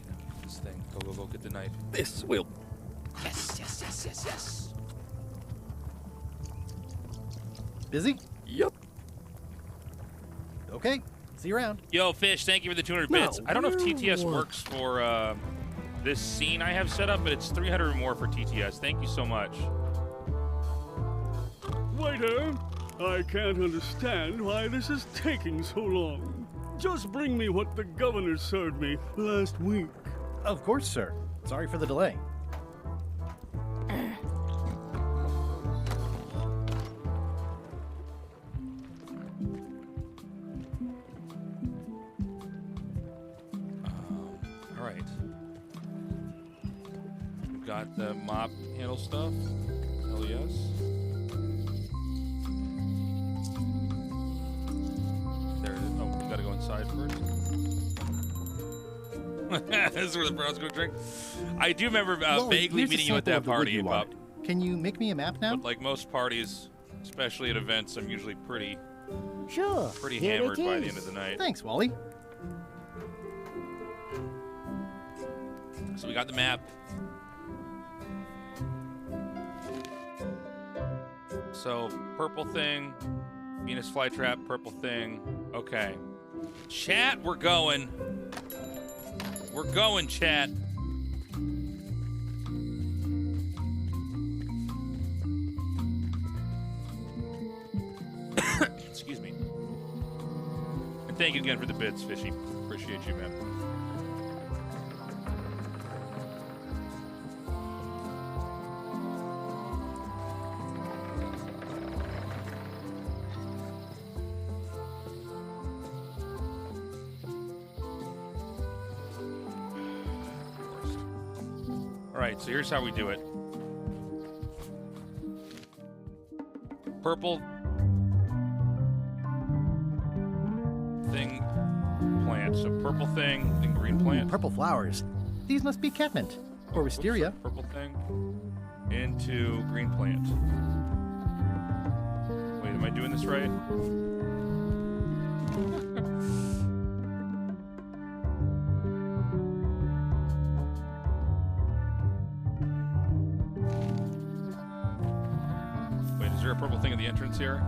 Speaker 2: now this thing. Go, get the knife.
Speaker 21: This will...
Speaker 2: Yes.
Speaker 1: Busy?
Speaker 21: Yep.
Speaker 1: Okay. See you around.
Speaker 2: Yo, Fish, thank you for the 200 bits. I don't know if TTS works for this scene I have set up, but it's 300 or more for TTS. Thank you so much.
Speaker 6: Waiter, I can't understand why this is taking so long. Just bring me what the governor served me last week.
Speaker 1: Of course, sir. Sorry for the delay.
Speaker 2: All right. We've got the mop handle stuff. Hell yes. There it is. Oh, we gotta go inside first. This is where the Browns go drink. I do remember vaguely meeting you at that party, Bob.
Speaker 1: Can you make me a map now?
Speaker 2: But like most parties, especially at events, I'm usually pretty
Speaker 16: Here
Speaker 2: hammered
Speaker 16: it
Speaker 2: by the
Speaker 16: is.
Speaker 2: end of the night.
Speaker 1: Thanks, Wally.
Speaker 2: So we got the map. So purple thing, Venus flytrap, purple thing. Okay. Chat, we're going. We're going, chat. Excuse me. And thank you again for the bits, Fishy. Appreciate you, man. All right, so here's how we do it. Purple thing plant. So purple thing, then green plant.
Speaker 1: Purple flowers. These must be catmint or wisteria.
Speaker 2: Whoops, purple thing into green plant. Wait, am I doing this right? Wait, is there a purple thing at the entrance here?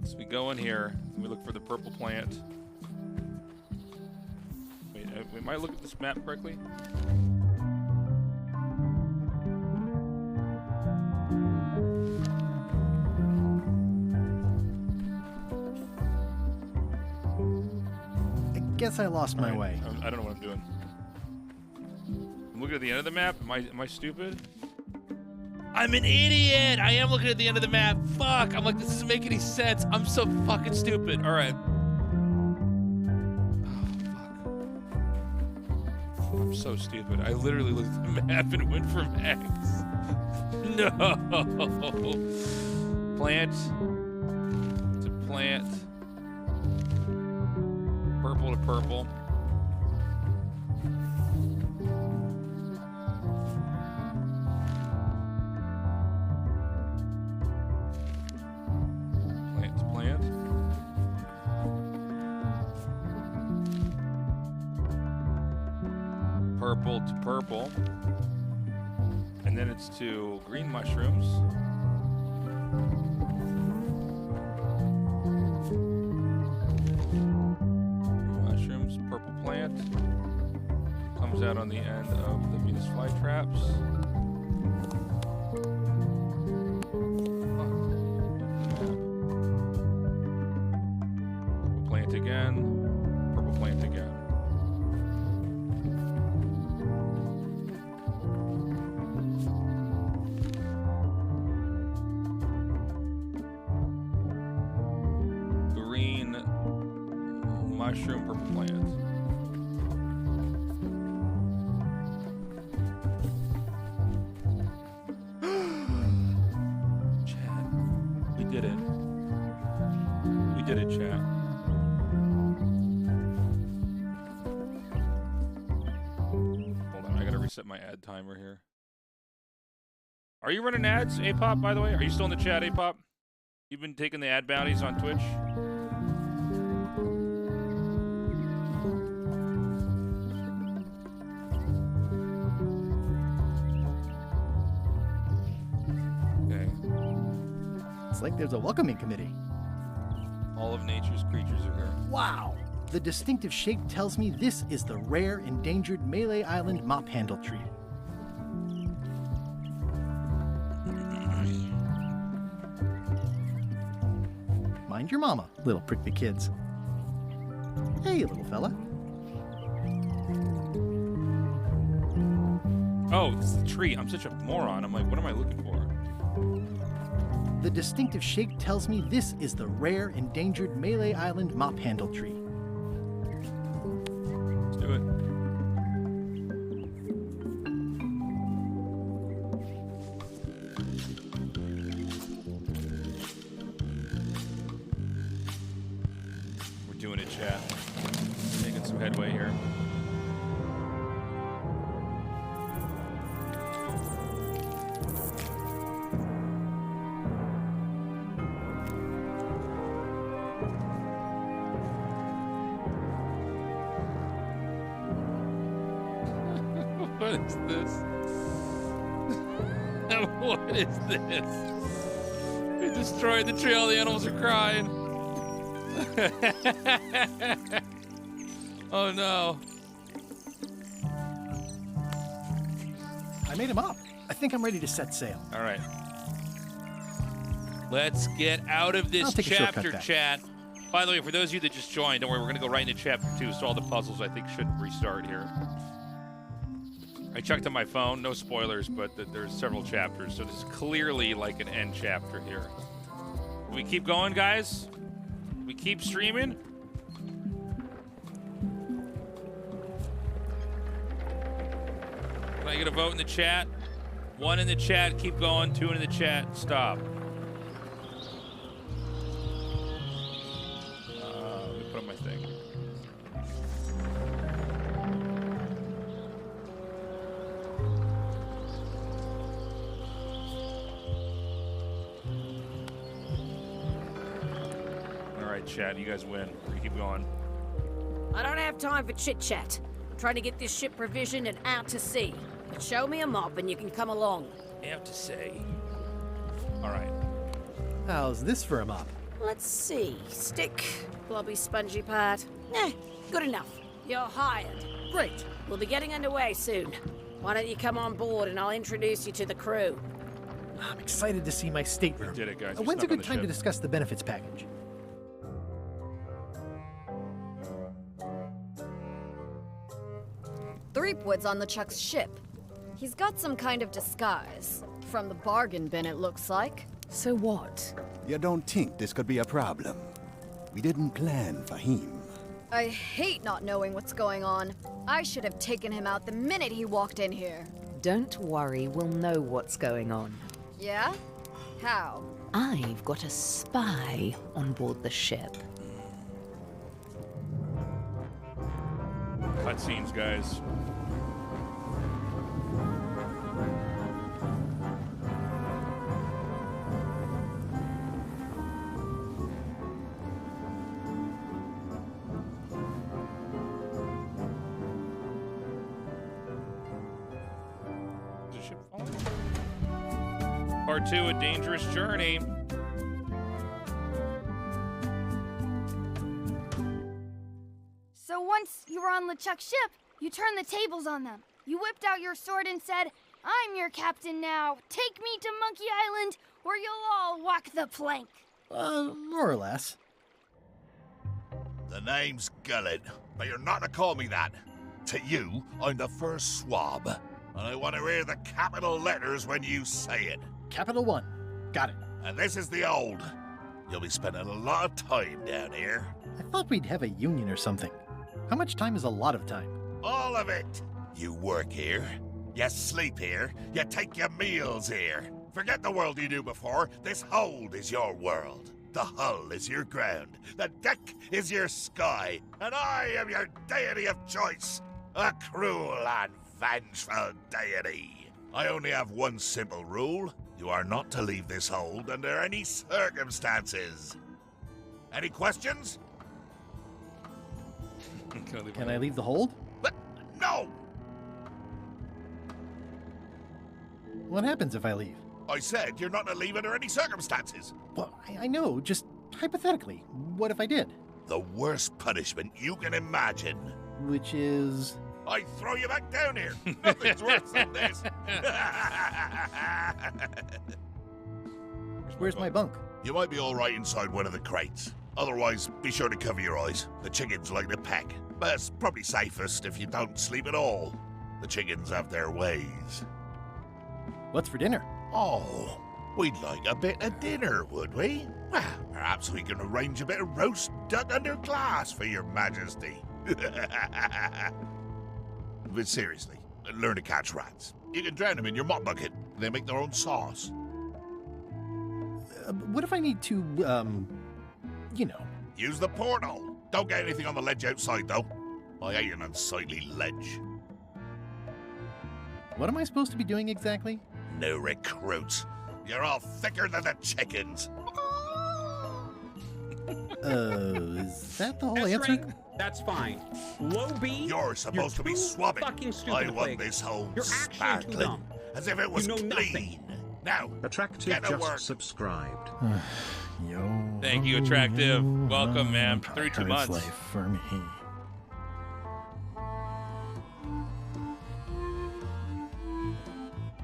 Speaker 2: So we go in here, and we look for the purple plant. Wait, am I looking at this map correctly?
Speaker 1: I guess I lost my way.
Speaker 2: I don't know what I'm doing. I'm looking at the end of the map. Am I stupid? I'm an idiot! I am looking at the end of the map. Fuck! I'm like, this doesn't make any sense. I'm so fucking stupid. All right. Oh, fuck. I'm so stupid. I literally looked at the map and went for Max. No! Plant. To plant. Purple to purple. purple to purple. And then it's to green mushrooms. Green mushrooms, purple plant. Comes out on the end of the Venus flytraps. Purple plant again. Purple plant again. Mushroom, purple plant. Chat. We did it. We did it, chat. Hold on, I gotta reset my ad timer here. Are you running ads, A-Pop, by the way? Are you still in the chat, A-Pop? You've been taking the ad bounties on Twitch?
Speaker 1: It's like there's a welcoming committee.
Speaker 2: All of nature's creatures are here.
Speaker 1: Wow! The distinctive shape tells me this is the rare, endangered Malay Island mop handle tree. Mind your mama, little prickly kids. Hey, little fella.
Speaker 2: Oh, it's the tree. I'm such a moron. I'm like, what am I looking for?
Speaker 1: The distinctive shape tells me this is the rare, endangered Malay Island mop handle tree.
Speaker 2: Let's do it. We're doing it, chat. Making some headway here. What is this? What is this? We destroyed the tree. All the animals are crying. Oh no.
Speaker 1: I made him up. I think I'm ready to set sail.
Speaker 2: All right. Let's get out of this chapter, chat. By the way, for those of you that just joined, don't worry, we're going to go right into chapter 2, so all the puzzles, I think, should restart here. I checked on my phone, no spoilers, but there's several chapters, so this is clearly like an end chapter here. We keep going, guys? We keep streaming? Can I get a vote in the chat? 1 in the chat, keep going. 2 in the chat, stop. Let me put on my thing. All right, chat, you guys win. We keep going.
Speaker 4: I don't have time for chit-chat. I'm trying to get this ship provisioned and out to sea. But show me a mop and you can come along.
Speaker 2: Out to sea. All right.
Speaker 1: How's this for a mop?
Speaker 4: Let's see. Stick, blobby, spongy part. Good enough. You're hired.
Speaker 1: Great.
Speaker 4: We'll be getting underway soon. Why don't you come on board and I'll introduce you to the crew.
Speaker 1: I'm excited to see my stateroom.
Speaker 2: We did it, guys.
Speaker 1: When's a good time to discuss the benefits package?
Speaker 10: Threepwood's on LeChuck's ship. He's got some kind of disguise. From the bargain bin, it looks like.
Speaker 14: So what? You don't think this could be a problem? We didn't plan for him.
Speaker 10: I hate not knowing what's going on. I should have taken him out the minute he walked in here.
Speaker 8: Don't worry, we'll know what's going on.
Speaker 10: Yeah? How?
Speaker 8: I've got a spy on board the ship.
Speaker 2: Cutscenes, guys. Part 2, A Dangerous Journey.
Speaker 3: So once you were on LeChuck's ship, you turned the tables on them. You whipped out your sword and said, "I'm your captain now. Take me to Monkey Island, or you'll all walk the plank."
Speaker 1: More or less.
Speaker 17: The name's Gullet, but you're not to call me that. To you, I'm the first swab, and I want to hear the capital letters when you say it.
Speaker 1: Capital 1. Got it.
Speaker 17: And this is the old. You'll be spending a lot of time down here.
Speaker 1: I thought we'd have a union or something. How much time is a lot of time?
Speaker 17: All of it. You work here, you sleep here, you take your meals here. Forget the world you knew before. This hold is your world. The hull is your ground. The deck is your sky. And I am your deity of choice. A cruel and vengeful deity. I only have one simple rule. You are not to leave this hold under any circumstances. Any questions?
Speaker 1: Can I leave the hold?
Speaker 17: No!
Speaker 1: What happens if I leave?
Speaker 17: I said you're not to leave under any circumstances.
Speaker 1: Well, I know, just hypothetically. What if I did?
Speaker 17: The worst punishment you can imagine.
Speaker 1: Which is...
Speaker 17: I throw you back down here. Nothing's worse than this.
Speaker 1: Where's my bunk?
Speaker 17: You might be all right inside one of the crates. Otherwise, be sure to cover your eyes. The chickens like to peck. But it's probably safest if you don't sleep at all. The chickens have their ways.
Speaker 1: What's for dinner?
Speaker 17: Oh, we'd like a bit of dinner, would we? Well, perhaps we can arrange a bit of roast duck under glass for your majesty. But seriously, learn to catch rats. You can drown them in your mop bucket. They make their own sauce.
Speaker 1: What if I need to, you know...
Speaker 17: Use the portal. Don't get anything on the ledge outside, though. I hate an unsightly ledge.
Speaker 1: What am I supposed to be doing exactly?
Speaker 17: No recruits. You're all thicker than the chickens.
Speaker 1: Is that the whole answer?
Speaker 15: Right. That's fine. Low B.
Speaker 17: You're supposed to be swabbing.
Speaker 15: Fucking stupid.
Speaker 17: I want this home
Speaker 15: You're actually too
Speaker 17: sparkling,
Speaker 15: dumb.
Speaker 17: as if it was
Speaker 15: You know
Speaker 17: clean.
Speaker 15: nothing.
Speaker 17: Now,
Speaker 22: Attractive
Speaker 17: get to
Speaker 22: just
Speaker 17: work.
Speaker 22: subscribed.
Speaker 2: Thank you, Attractive. Welcome, man. 32 months.
Speaker 1: Life for me.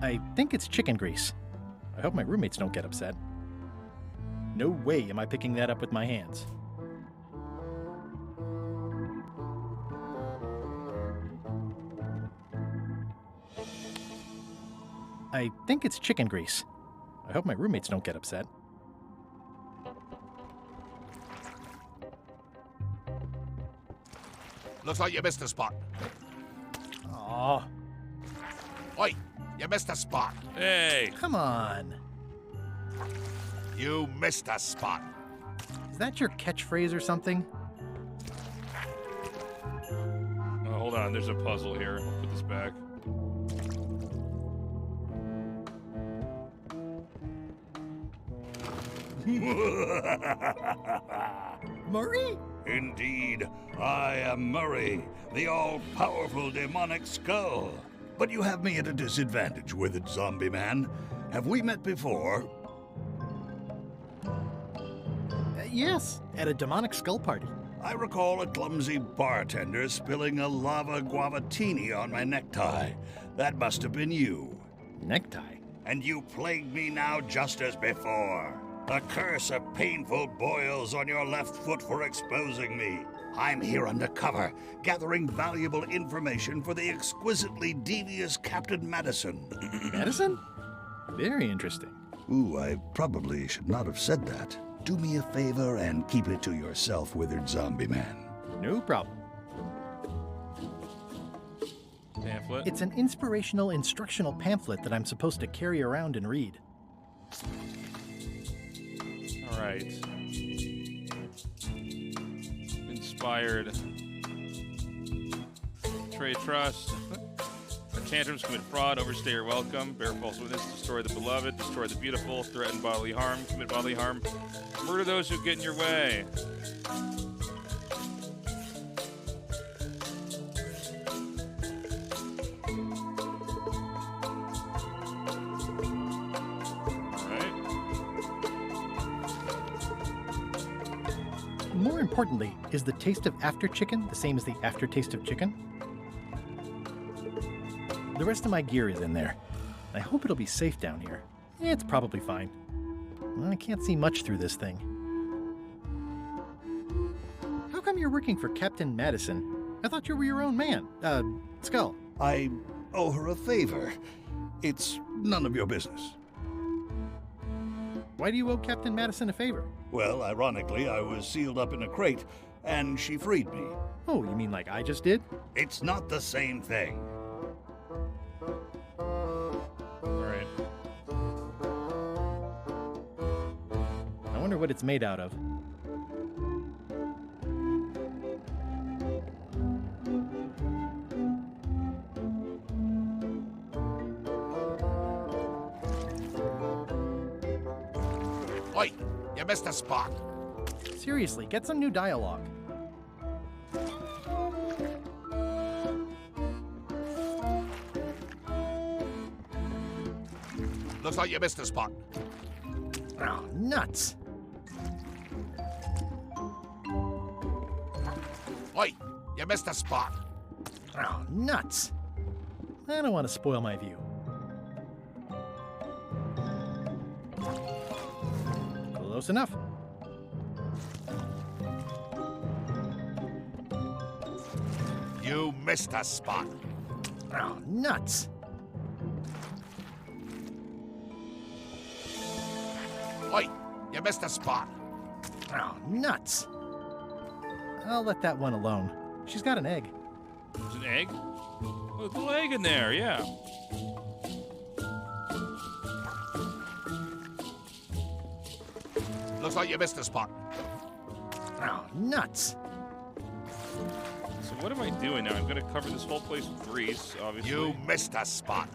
Speaker 1: I think it's chicken grease. I hope my roommates don't get upset. No way am I picking that up with my hands. I think it's chicken grease. I hope my roommates don't get upset.
Speaker 17: Looks like you missed a spot.
Speaker 1: Aw.
Speaker 17: Oi, you missed a spot.
Speaker 2: Hey.
Speaker 1: Come on.
Speaker 17: You missed a spot.
Speaker 1: Is that your catchphrase or something?
Speaker 2: Oh, hold on, there's a puzzle here. I'll put this back.
Speaker 1: Murray?
Speaker 23: Indeed, I am Murray, the all-powerful demonic skull. But you have me at a disadvantage with it, zombie man. Have we met before?
Speaker 1: Yes, at a demonic skull party.
Speaker 23: I recall a clumsy bartender spilling a lava guavatini on my necktie. That must have been you.
Speaker 1: Necktie?
Speaker 23: And you plague me now just as before. A curse of painful boils on your left foot for exposing me. I'm here undercover, gathering valuable information for the exquisitely devious Captain Madison.
Speaker 1: Madison? Very interesting.
Speaker 23: Ooh, I probably should not have said that. Do me a favor and keep it to yourself, withered zombie man.
Speaker 1: No problem.
Speaker 2: Pamphlet?
Speaker 1: It's an inspirational instructional pamphlet that I'm supposed to carry around and read.
Speaker 2: All right. Inspired. Betray trust. Tantrums, commit fraud, overstay your welcome, bear false witness, destroy the beloved, destroy the beautiful, threaten bodily harm, commit bodily harm, murder those who get in your way. All
Speaker 1: more importantly, is the taste of after chicken the same as the aftertaste of chicken? The rest of my gear is in there. I hope it'll be safe down here. It's probably fine. I can't see much through this thing. How come you're working for Captain Madison? I thought you were your own man. Skull.
Speaker 23: I owe her a favor. It's none of your business.
Speaker 1: Why do you owe Captain Madison a favor?
Speaker 23: Well, ironically, I was sealed up in a crate, and she freed me.
Speaker 1: Oh, you mean like I just did?
Speaker 23: It's not the same thing.
Speaker 2: Alright.
Speaker 1: I wonder what it's made out of.
Speaker 17: Oi, you missed a spot.
Speaker 1: Seriously, get some new dialogue.
Speaker 17: Looks like you missed a spot.
Speaker 1: Oh, nuts.
Speaker 17: Oi, you missed a spot.
Speaker 1: Oh, nuts. I don't want to spoil my view. Close enough.
Speaker 17: You missed a spot.
Speaker 1: Oh, nuts.
Speaker 17: Oi, you missed a spot.
Speaker 1: Oh, nuts. I'll let that one alone. She's got an egg.
Speaker 2: There's an egg? Oh, there's a little egg in there, yeah.
Speaker 17: Looks like you missed a spot.
Speaker 1: Oh, nuts.
Speaker 2: So what am I doing now? I'm going to cover this whole place with grease, obviously.
Speaker 17: You missed a spot.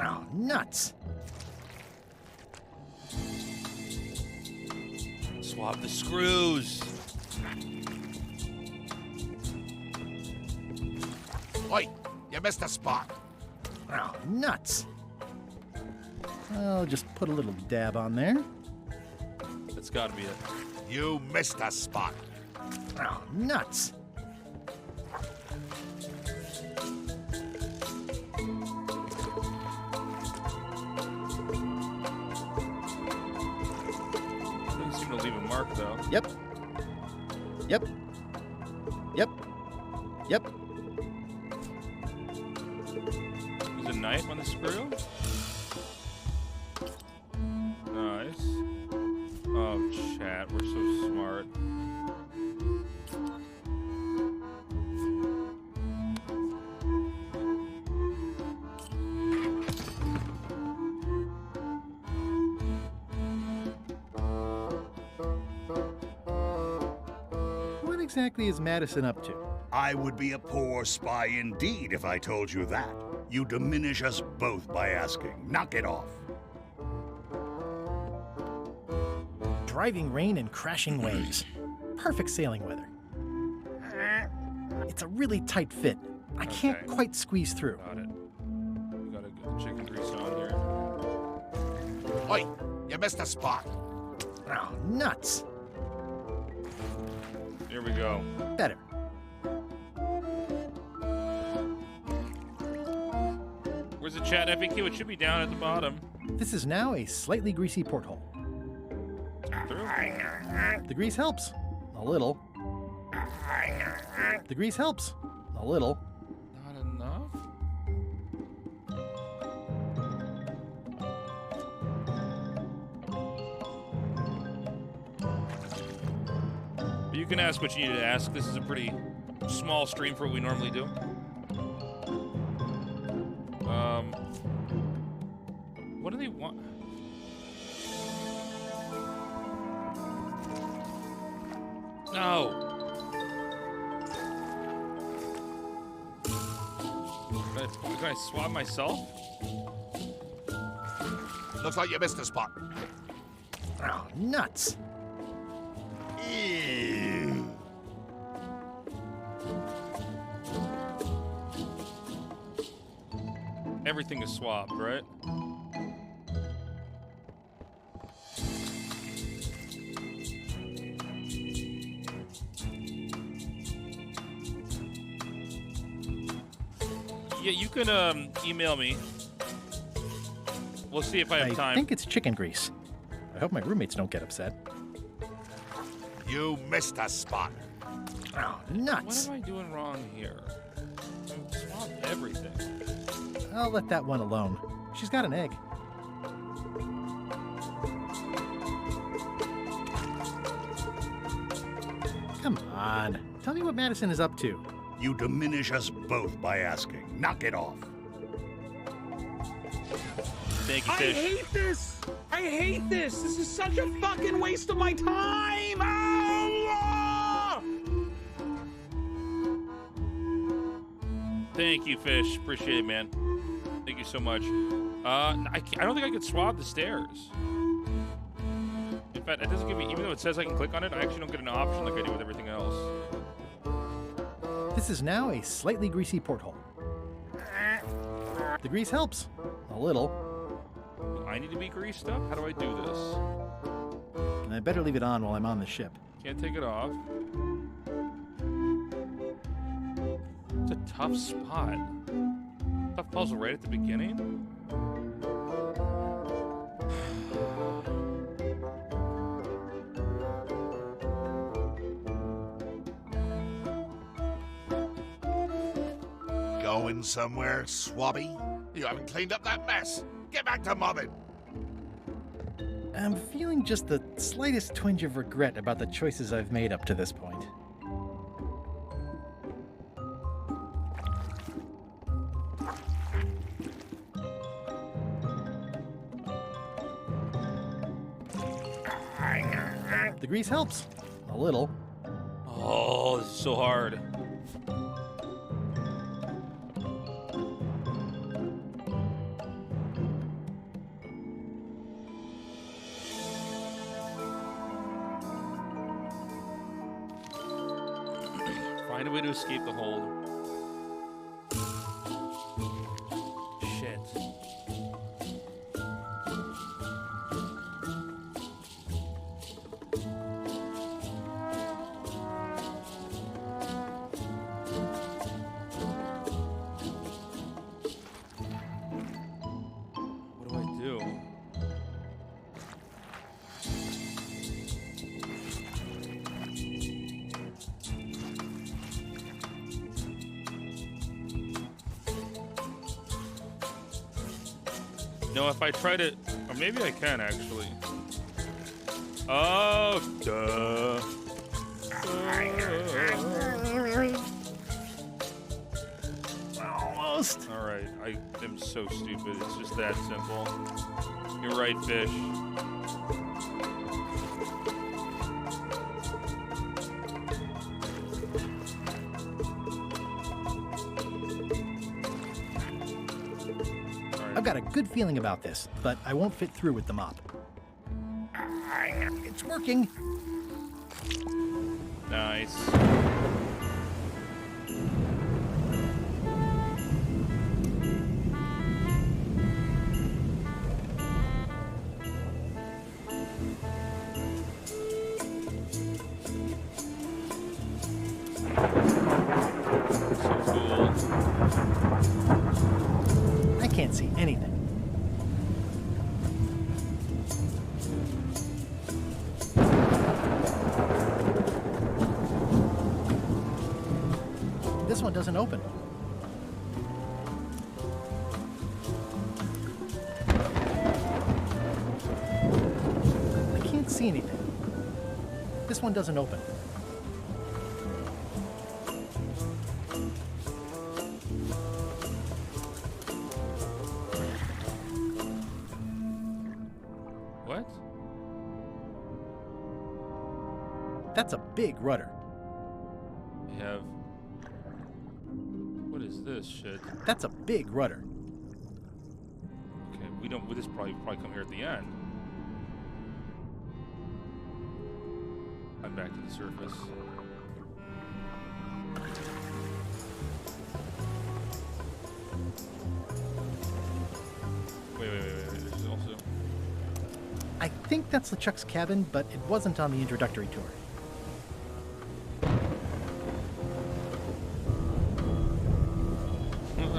Speaker 1: Oh, nuts.
Speaker 2: Swap the screws.
Speaker 17: Oi, you missed a spot.
Speaker 1: Oh, nuts. I'll just put a little dab on there.
Speaker 2: That's got to be it.
Speaker 17: You missed a spot.
Speaker 1: Oh, nuts.
Speaker 2: Doesn't seem to leave a mark, though.
Speaker 1: Yep. Yep. Yep. Yep.
Speaker 2: There's a knife on the screw. Nice. Oh, chat, we're so smart.
Speaker 1: What exactly is Madison up to?
Speaker 23: I would be a poor spy indeed if I told you that. You diminish us both by asking. Knock it off.
Speaker 1: Driving rain and crashing waves. Perfect sailing weather. It's a really tight fit. I can't quite squeeze through.
Speaker 2: Got it. We gotta get the chicken grease on here.
Speaker 17: Oi, you missed a spot.
Speaker 1: Oh, nuts.
Speaker 2: Here we go.
Speaker 1: Better.
Speaker 2: Where's the chat FAQ? It should be down at the bottom.
Speaker 1: This is now a slightly greasy porthole.
Speaker 2: Through.
Speaker 1: The grease helps. A little. The grease helps. A little.
Speaker 2: Not enough? But you can ask what you need to ask. This is a pretty small stream for what we normally do. What do they want? No. Can I swab myself?
Speaker 17: Looks like you missed a spot.
Speaker 1: Oh, nuts.
Speaker 17: Ew.
Speaker 2: Everything is swabbed, right? Yeah, you can email me. We'll see if I have time.
Speaker 1: I think it's chicken grease. I hope my roommates don't get upset.
Speaker 17: You missed a spot.
Speaker 1: Oh, nuts.
Speaker 2: What am I doing wrong here? I've swapped everything.
Speaker 1: I'll let that one alone. She's got an egg. Come on. Tell me what Madison is up to.
Speaker 23: You diminish us both by asking. Knock it off.
Speaker 2: Thank you,
Speaker 15: I
Speaker 2: Fish.
Speaker 15: hate this! I hate this! This is such a fucking waste of my time! Ah!
Speaker 2: Thank you, Fish. Appreciate it, man. Thank you so much. I don't think I could swab the stairs. In fact, it doesn't give me, even though it says I can click on it, I actually don't get an option like I do with everything else.
Speaker 1: This is now a slightly greasy porthole. The grease helps. A little.
Speaker 2: Do I need to be greased up? How do I do this?
Speaker 1: I better leave it on while I'm on the ship.
Speaker 2: Can't take it off. It's a tough spot. Tough puzzle right at the beginning.
Speaker 17: Going somewhere, swabby? You haven't cleaned up that mess. Get back to mobbing.
Speaker 1: I'm feeling just the slightest twinge of regret about the choices I've made up to this point. The grease helps. A little.
Speaker 2: Oh, this is so hard. Find a way to escape the hold. Shit. What do I do? No, if I try to, or maybe I can actually. Oh, duh.
Speaker 1: Almost.
Speaker 2: All right, I am so stupid. It's just that simple. You're right, Fish.
Speaker 1: I've got a good feeling about this, but I won't fit through with the mop. It's working.
Speaker 2: Nice.
Speaker 1: I can't see anything. This one doesn't open. I can't see anything. This one doesn't open.
Speaker 2: What?
Speaker 1: That's a big rudder.
Speaker 2: We have. What is this shit?
Speaker 1: That's a big rudder.
Speaker 2: Okay, we don't. This probably come here at the end. I'm back to the surface. Wait. There's also.
Speaker 1: I think that's LeChuck's cabin, but it wasn't on the introductory tour.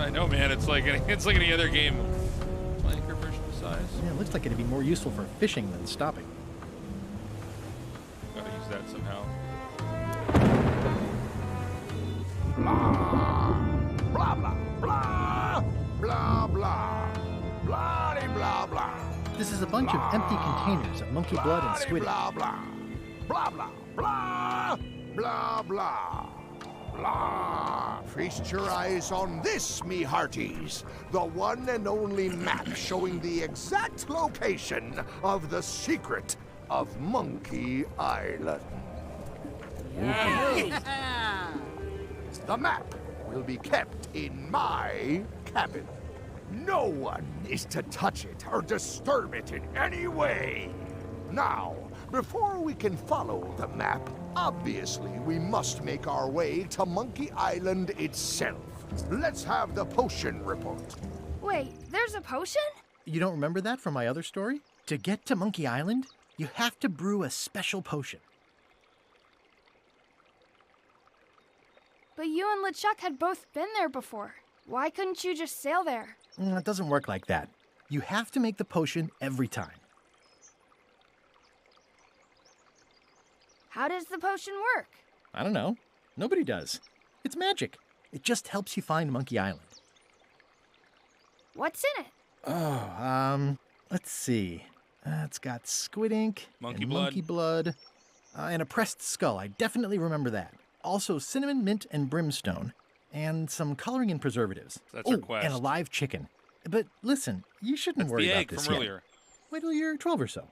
Speaker 2: I know, man. It's like any other game. Flanker version size.
Speaker 1: Yeah, it looks like it'd be more useful for fishing than stopping.
Speaker 2: Gotta use that somehow.
Speaker 17: Blah, blah, blah, blah, blah, blah, blah, blah.
Speaker 1: This is a bunch of empty containers of monkey blood and squid ink.
Speaker 17: Blah, blah, blah, blah, blah, blah, blah, blah. Feast your eyes on this, me hearties. The one and only map showing the exact location of the secret of Monkey Island. The map will be kept in my cabin. No one is to touch it or disturb it in any way. Now, before we can follow the map, obviously we must make our way to Monkey Island itself. Let's have the potion report.
Speaker 3: Wait, there's a potion?
Speaker 1: You don't remember that from my other story? To get to Monkey Island, you have to brew a special potion.
Speaker 3: But you and LeChuck had both been there before. Why couldn't you just sail there?
Speaker 1: It doesn't work like that. You have to make the potion every time.
Speaker 3: How does the potion work?
Speaker 1: I don't know. Nobody does. It's magic. It just helps you find Monkey Island.
Speaker 3: What's in it?
Speaker 1: Oh, let's see. It's got squid ink,
Speaker 2: monkey
Speaker 1: blood, and a pressed skull. I definitely remember that. Also cinnamon, mint, and brimstone, and some coloring and preservatives.
Speaker 2: That's our quest.
Speaker 1: And a live chicken. But listen, you shouldn't worry about this
Speaker 2: from
Speaker 1: yet.
Speaker 2: earlier.
Speaker 1: Wait till you're 12 or so.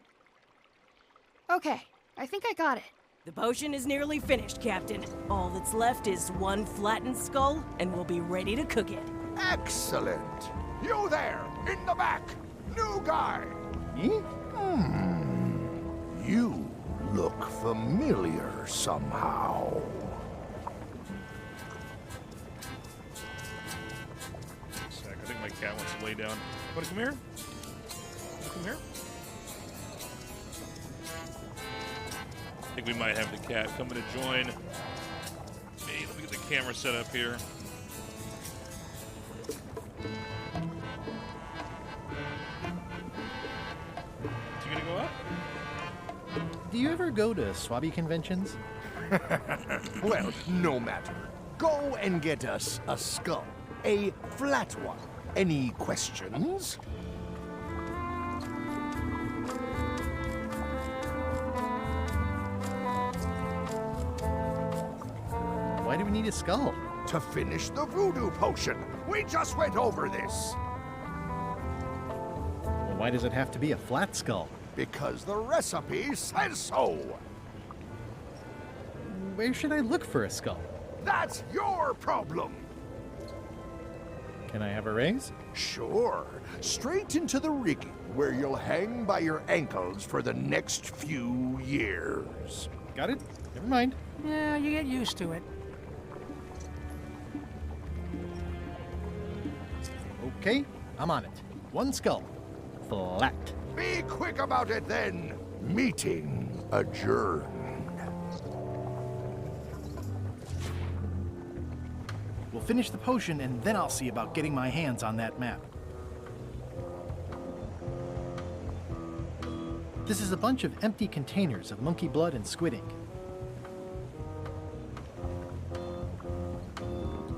Speaker 3: Okay, I think I got it.
Speaker 7: The potion is nearly finished, Captain. All that's left is one flattened skull, and we'll be ready to cook it.
Speaker 17: Excellent. You there, in the back. New guy. You look familiar somehow.
Speaker 2: I think my cat wants to lay down. Want to come here? Come here? I think we might have the cat coming to join. Hey, let me get the camera set up here. Is he gonna go up?
Speaker 1: Do you ever go to Swabby conventions?
Speaker 17: Well, no matter. Go and get us a skull. A flat one. Any questions?
Speaker 1: Why do we need a skull?
Speaker 17: To finish the voodoo potion. We just went over this.
Speaker 1: Well, why does it have to be a flat skull?
Speaker 17: Because the recipe says so.
Speaker 1: Where should I look for a skull?
Speaker 17: That's your problem.
Speaker 1: Can I have a raise?
Speaker 17: Sure. Straight into the rigging, where you'll hang by your ankles for the next few years.
Speaker 1: Got it? Never mind.
Speaker 9: Yeah, you get used to it.
Speaker 1: Okay, I'm on it. One skull. Flat.
Speaker 17: Be quick about it then. Meeting adjourned.
Speaker 1: We'll finish the potion, and then I'll see about getting my hands on that map. This is a bunch of empty containers of monkey blood and squid ink.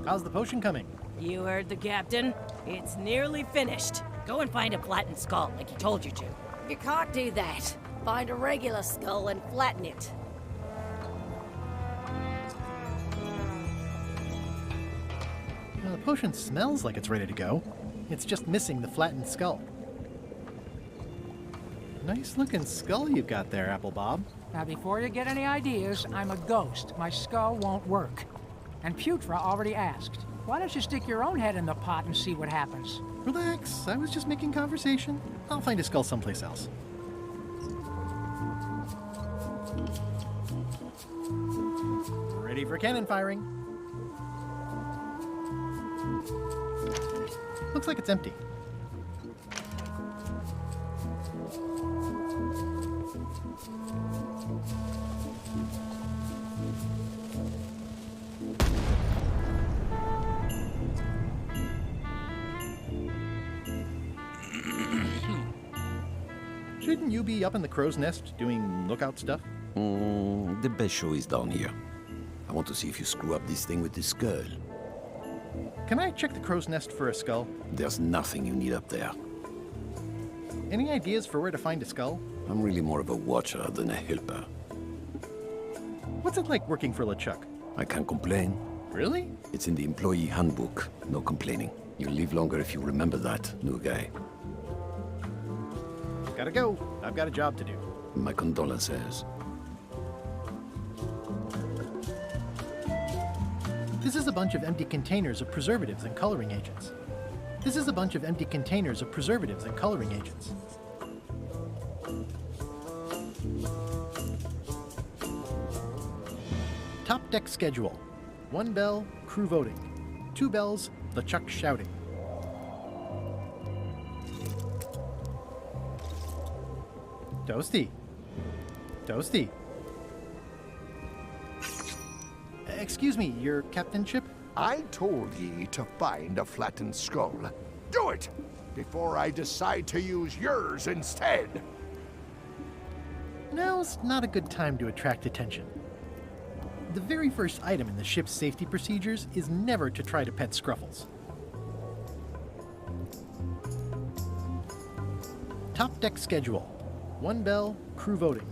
Speaker 1: How's the potion coming?
Speaker 7: You heard the captain. It's nearly finished. Go and find a flattened skull, like he told you to.
Speaker 4: You can't do that. Find a regular skull and flatten it.
Speaker 1: Well, the potion smells like it's ready to go. It's just missing the flattened skull. Nice looking skull you've got there, Apple Bob.
Speaker 9: Now, before you get any ideas, I'm a ghost. My skull won't work. And Putra already asked. Why don't you stick your own head in the pot and see what happens?
Speaker 1: Relax, I was just making conversation. I'll find a skull someplace else. Ready for cannon firing. Looks like it's empty. Shouldn't you be up in the crow's nest doing lookout stuff?
Speaker 5: The best show is down here. I want to see if you screw up this thing with this girl.
Speaker 1: Can I check the crow's nest for a skull?
Speaker 5: There's nothing you need up there.
Speaker 1: Any ideas for where to find a skull?
Speaker 5: I'm really more of a watcher than a helper.
Speaker 1: What's it like working for LeChuck?
Speaker 5: I can't complain.
Speaker 1: Really?
Speaker 5: It's in the employee handbook. No complaining. You'll live longer if you remember that, new guy.
Speaker 1: Gotta go. I've got a job to do.
Speaker 5: My condolences.
Speaker 1: This is a bunch of empty containers of preservatives and coloring agents. This is a bunch of empty containers of preservatives and coloring agents. Top deck schedule. 1 bell, crew voting. 2 bells, LeChuck shouting. Toasty. Toasty. Excuse me, your captainship?
Speaker 18: I told ye to find a flattened skull. Do it! Before I decide to use yours instead!
Speaker 1: Now's not a good time to attract attention. The very first item in the ship's safety procedures is never to try to pet Scruffles. Top deck schedule. 1 bell, crew voting.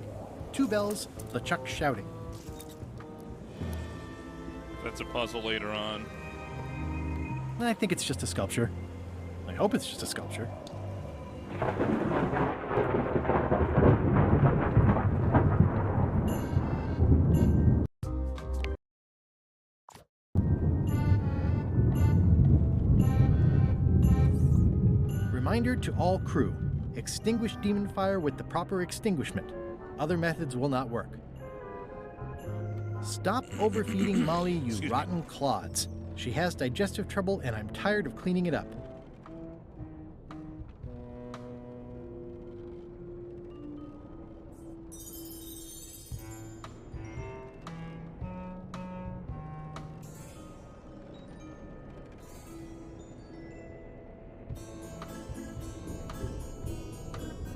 Speaker 1: 2 bells, LeChuck shouting.
Speaker 2: That's a puzzle later on.
Speaker 1: I think it's just a sculpture. I hope it's just a sculpture. Reminder to all crew. Extinguish demon fire with the proper extinguishment. Other methods will not work. Stop overfeeding Molly, you rotten clods. She has digestive trouble and I'm tired of cleaning it up.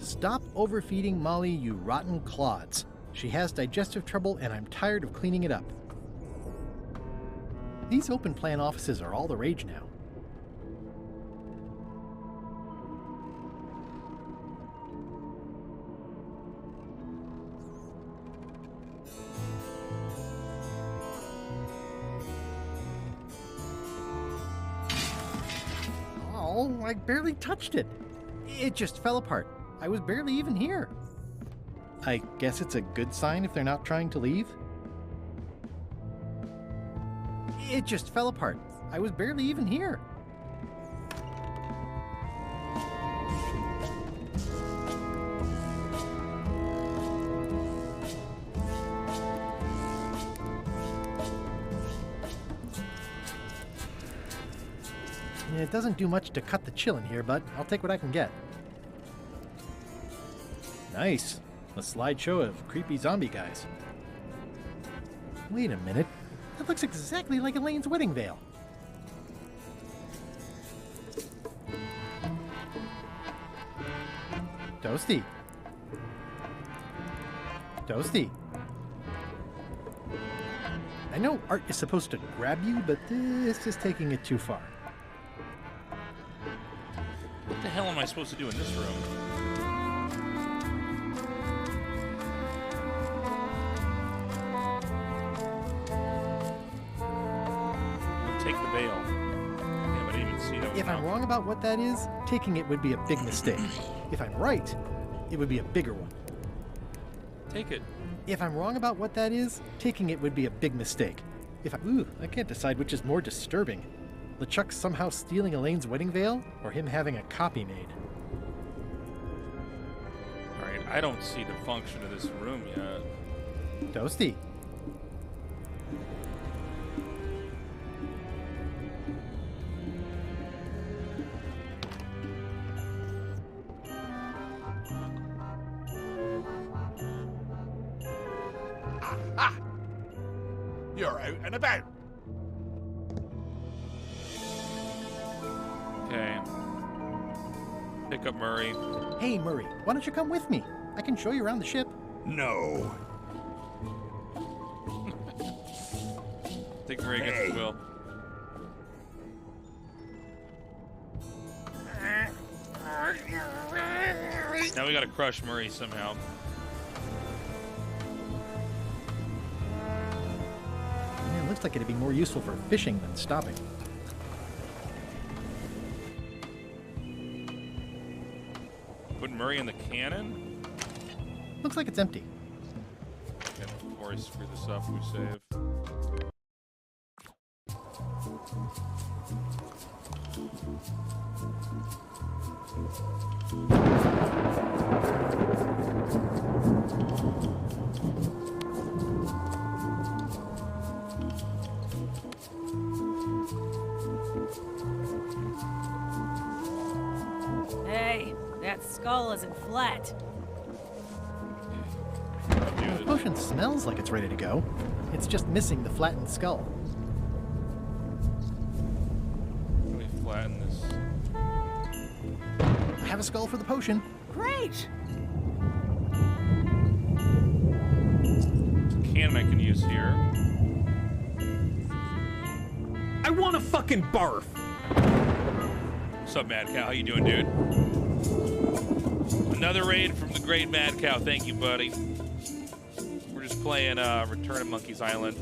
Speaker 1: Stop overfeeding Molly, you rotten clods. She has digestive trouble and I'm tired of cleaning it up. These open plan offices are all the rage now. Oh, I barely touched it. It just fell apart. I was barely even here. I guess it's a good sign if they're not trying to leave. It just fell apart. I was barely even here. It doesn't do much to cut the chill in here, but I'll take what I can get. Nice. A slideshow of creepy zombie guys. Wait a minute. That looks exactly like Elaine's wedding veil. Toasty. Toasty. I know art is supposed to grab you, but this is taking it too far.
Speaker 2: What the hell am I supposed to do in this room? Take the veil. Yeah, but I didn't even see that.
Speaker 1: If I'm wrong about what that is, taking it would be a big mistake. If I'm right, it would be a bigger one.
Speaker 2: Take it.
Speaker 1: If I'm wrong about what that is, taking it would be a big mistake. I can't decide which is more disturbing. LeChuck somehow stealing Elaine's wedding veil, or him having a copy made.
Speaker 2: Alright, I don't see the function of this room yet.
Speaker 1: Toasty.
Speaker 17: Aha! You're out and about.
Speaker 2: Okay. Pick up Murray.
Speaker 1: Hey, Murray, why don't you come with me? I can show you around the ship.
Speaker 23: No.
Speaker 2: Take Murray against his will. Now we gotta crush Murray somehow.
Speaker 1: Man, it looks like it'd be more useful for fishing than stopping.
Speaker 2: Put Murray in the cannon?
Speaker 1: Looks like it's empty.
Speaker 2: Okay, before I screw this up, we save.
Speaker 7: Hey, that skull isn't flat.
Speaker 1: The potion smells like it's ready to go. It's just missing the flattened skull.
Speaker 2: Let me flatten this.
Speaker 1: I have a skull for the potion.
Speaker 7: Great!
Speaker 2: Cannon I can use here.
Speaker 15: I want to fucking barf.
Speaker 2: What's up, Mad Cow? How you doing, dude? Another raid from the great Mad Cow. Thank you, buddy. We're just playing Return of Monkey's Island.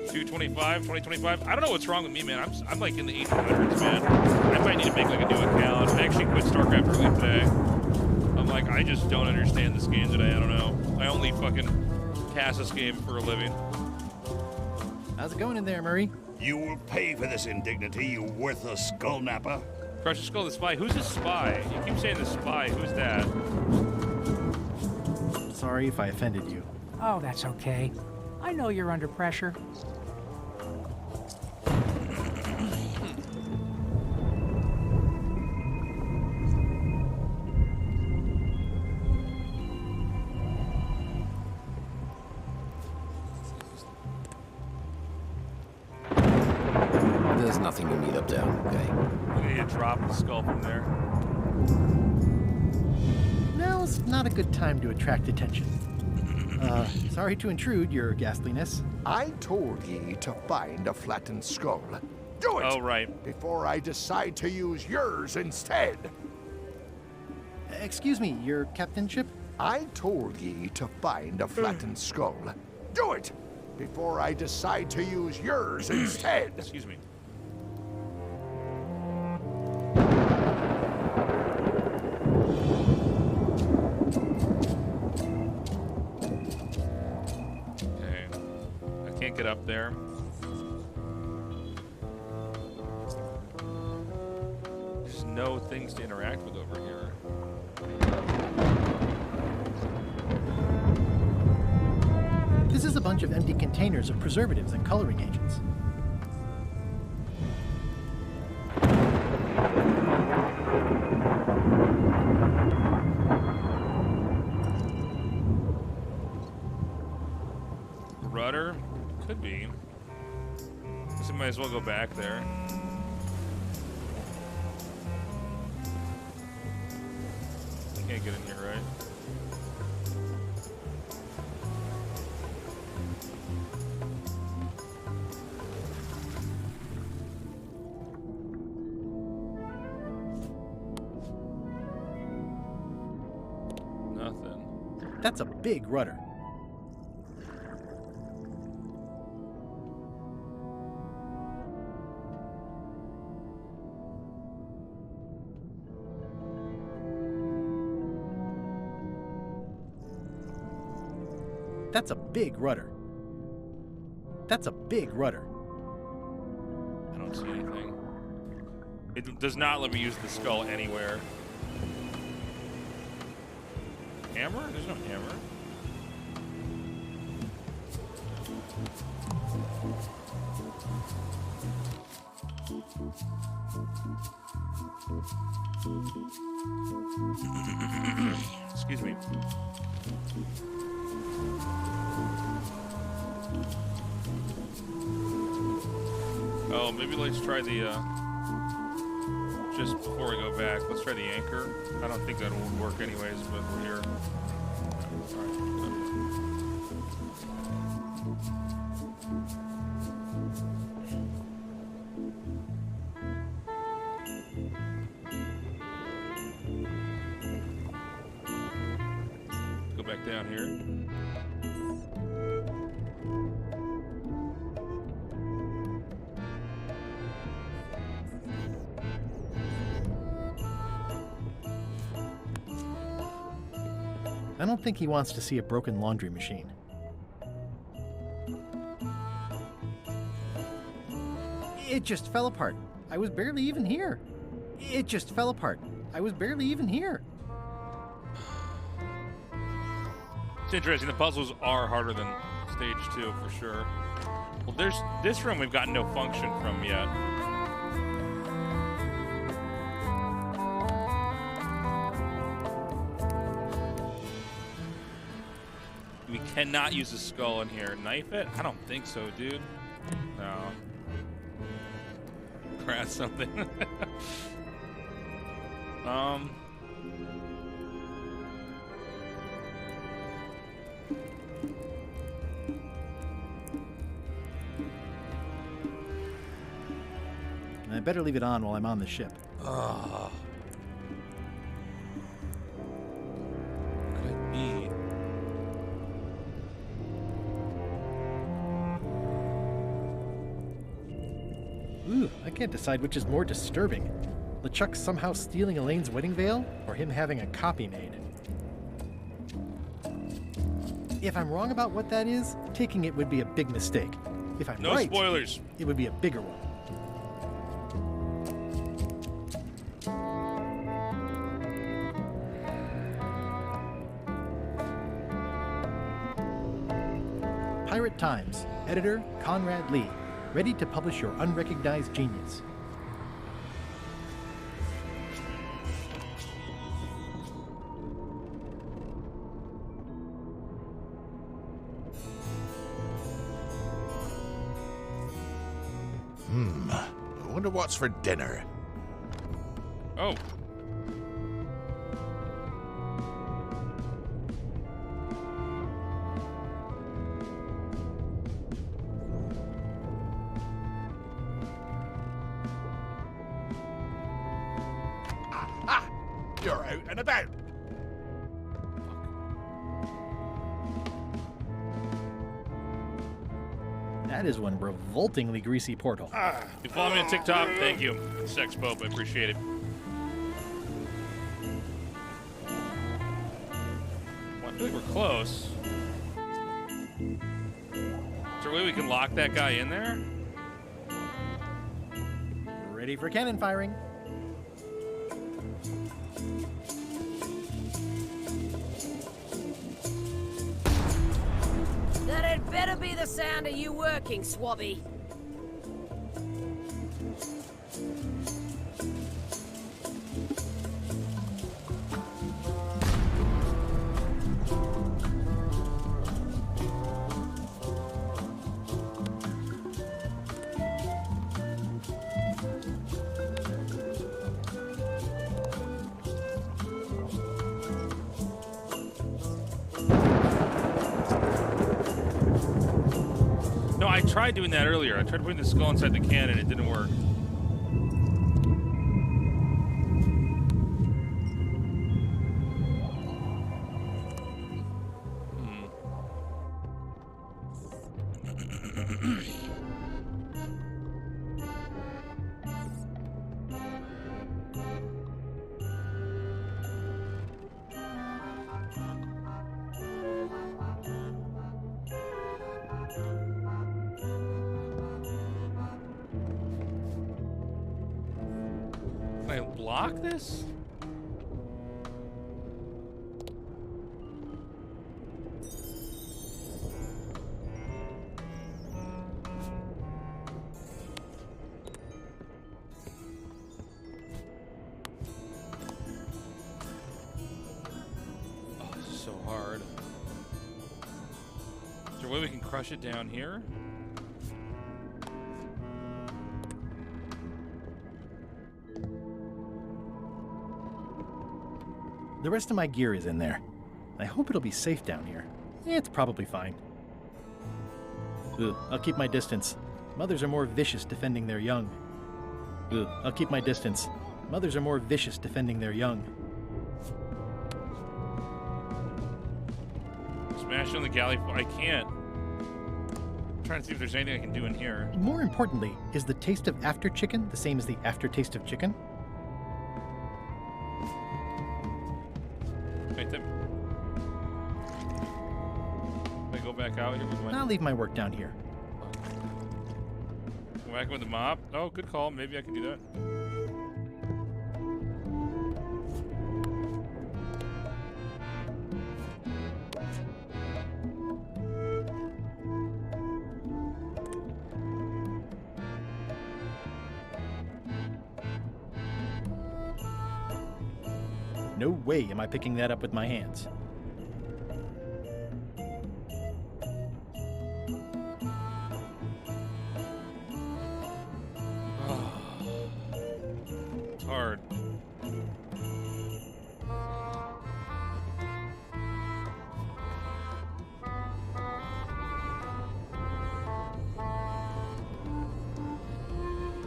Speaker 2: 225, 2025. I don't know what's wrong with me, man. I'm like in the 1800s, man. I might need to make like a new account. I actually quit StarCraft early today. I'm like, I just don't understand this game today. I don't know. I only fucking cast this game for a living.
Speaker 1: How's it going in there, Murray?
Speaker 23: You will pay for this indignity, you worthless skull napper.
Speaker 2: Crush the Skull, the spy. Who's the spy? You keep saying the spy. Who's that?
Speaker 1: Sorry if I offended you.
Speaker 9: Oh, that's okay. I know you're under pressure.
Speaker 5: There's nothing you need up there, okay?
Speaker 2: We need to drop the skull from there.
Speaker 1: Now's not a good time to attract attention. Sorry to intrude, your ghastliness.
Speaker 18: I told ye to find a flattened skull. Do it!
Speaker 2: Oh, right.
Speaker 18: Before I decide to use yours instead.
Speaker 1: Excuse me, your captainship?
Speaker 18: I told ye to find a flattened skull. Do it! Before I decide to use yours instead.
Speaker 2: Excuse me. Okay. I can't get up there. There's no things to interact with over here.
Speaker 1: This is a bunch of empty containers of preservatives and coloring agents.
Speaker 2: Rudder? Could be. Guess I might as well go back there. I can't get in here, right? Nothing.
Speaker 1: That's a big rudder. That's a big rudder. That's a big rudder.
Speaker 2: I don't see anything. It does not let me use the skull anywhere. Hammer? There's no hammer. Excuse me. Oh, maybe let's try the just before we go back, let's try the anchor. I don't think that would work anyways, but we're here. All right. Go back down here.
Speaker 1: I don't think he wants to see a broken laundry machine. It just fell apart. I was barely even here. It just fell apart. I was barely even here.
Speaker 2: It's interesting. The puzzles are harder than stage 2 for sure. Well, there's this room we've got no function from yet. We cannot use the skull in here. Knife it? I don't think so, dude. No. Crash something.
Speaker 1: I better leave it on while I'm on the ship.
Speaker 2: What could it be?
Speaker 1: Ooh, I can't decide which is more disturbing. LeChuck somehow stealing Elaine's wedding veil, or him having a copy made. If I'm wrong about what that is, taking it would be a big mistake. If I'm
Speaker 2: No
Speaker 1: right,
Speaker 2: spoilers.
Speaker 1: It would be a bigger one. Pirate Times, editor Conrad Lee, ready to publish your unrecognized genius.
Speaker 17: I wonder what's for dinner.
Speaker 2: Oh.
Speaker 17: You're out and about.
Speaker 1: That is one revoltingly greasy porthole.
Speaker 2: If you follow me on TikTok, thank you. Sex Pope, I appreciate it. Well, I feel like we're close. Is there a way we can lock that guy in there?
Speaker 1: Ready for cannon firing.
Speaker 4: That had better be the sound of you working, Swabby.
Speaker 2: I tried doing that earlier. I tried putting the skull inside the cannon. It didn't work. Can I block this? Oh, this is so hard. Is there a way we can crush it down here?
Speaker 1: The rest of my gear is in there. I hope it'll be safe down here. It's probably fine. Ugh, I'll keep my distance. Mothers are more vicious defending their young. Ugh, I'll keep my distance. Mothers are more vicious defending their young.
Speaker 2: Smash on the galley. I can't. I'm trying to see if there's anything I can do in here.
Speaker 1: More importantly, is the taste of after chicken the same as the aftertaste of chicken?
Speaker 2: Wait, Tim. Can I go back out here with my...
Speaker 1: I'll leave my work down here.
Speaker 2: Go back with the mop? Oh, good call. Maybe I can do that.
Speaker 1: No way am I picking that up with my hands.
Speaker 2: It's hard.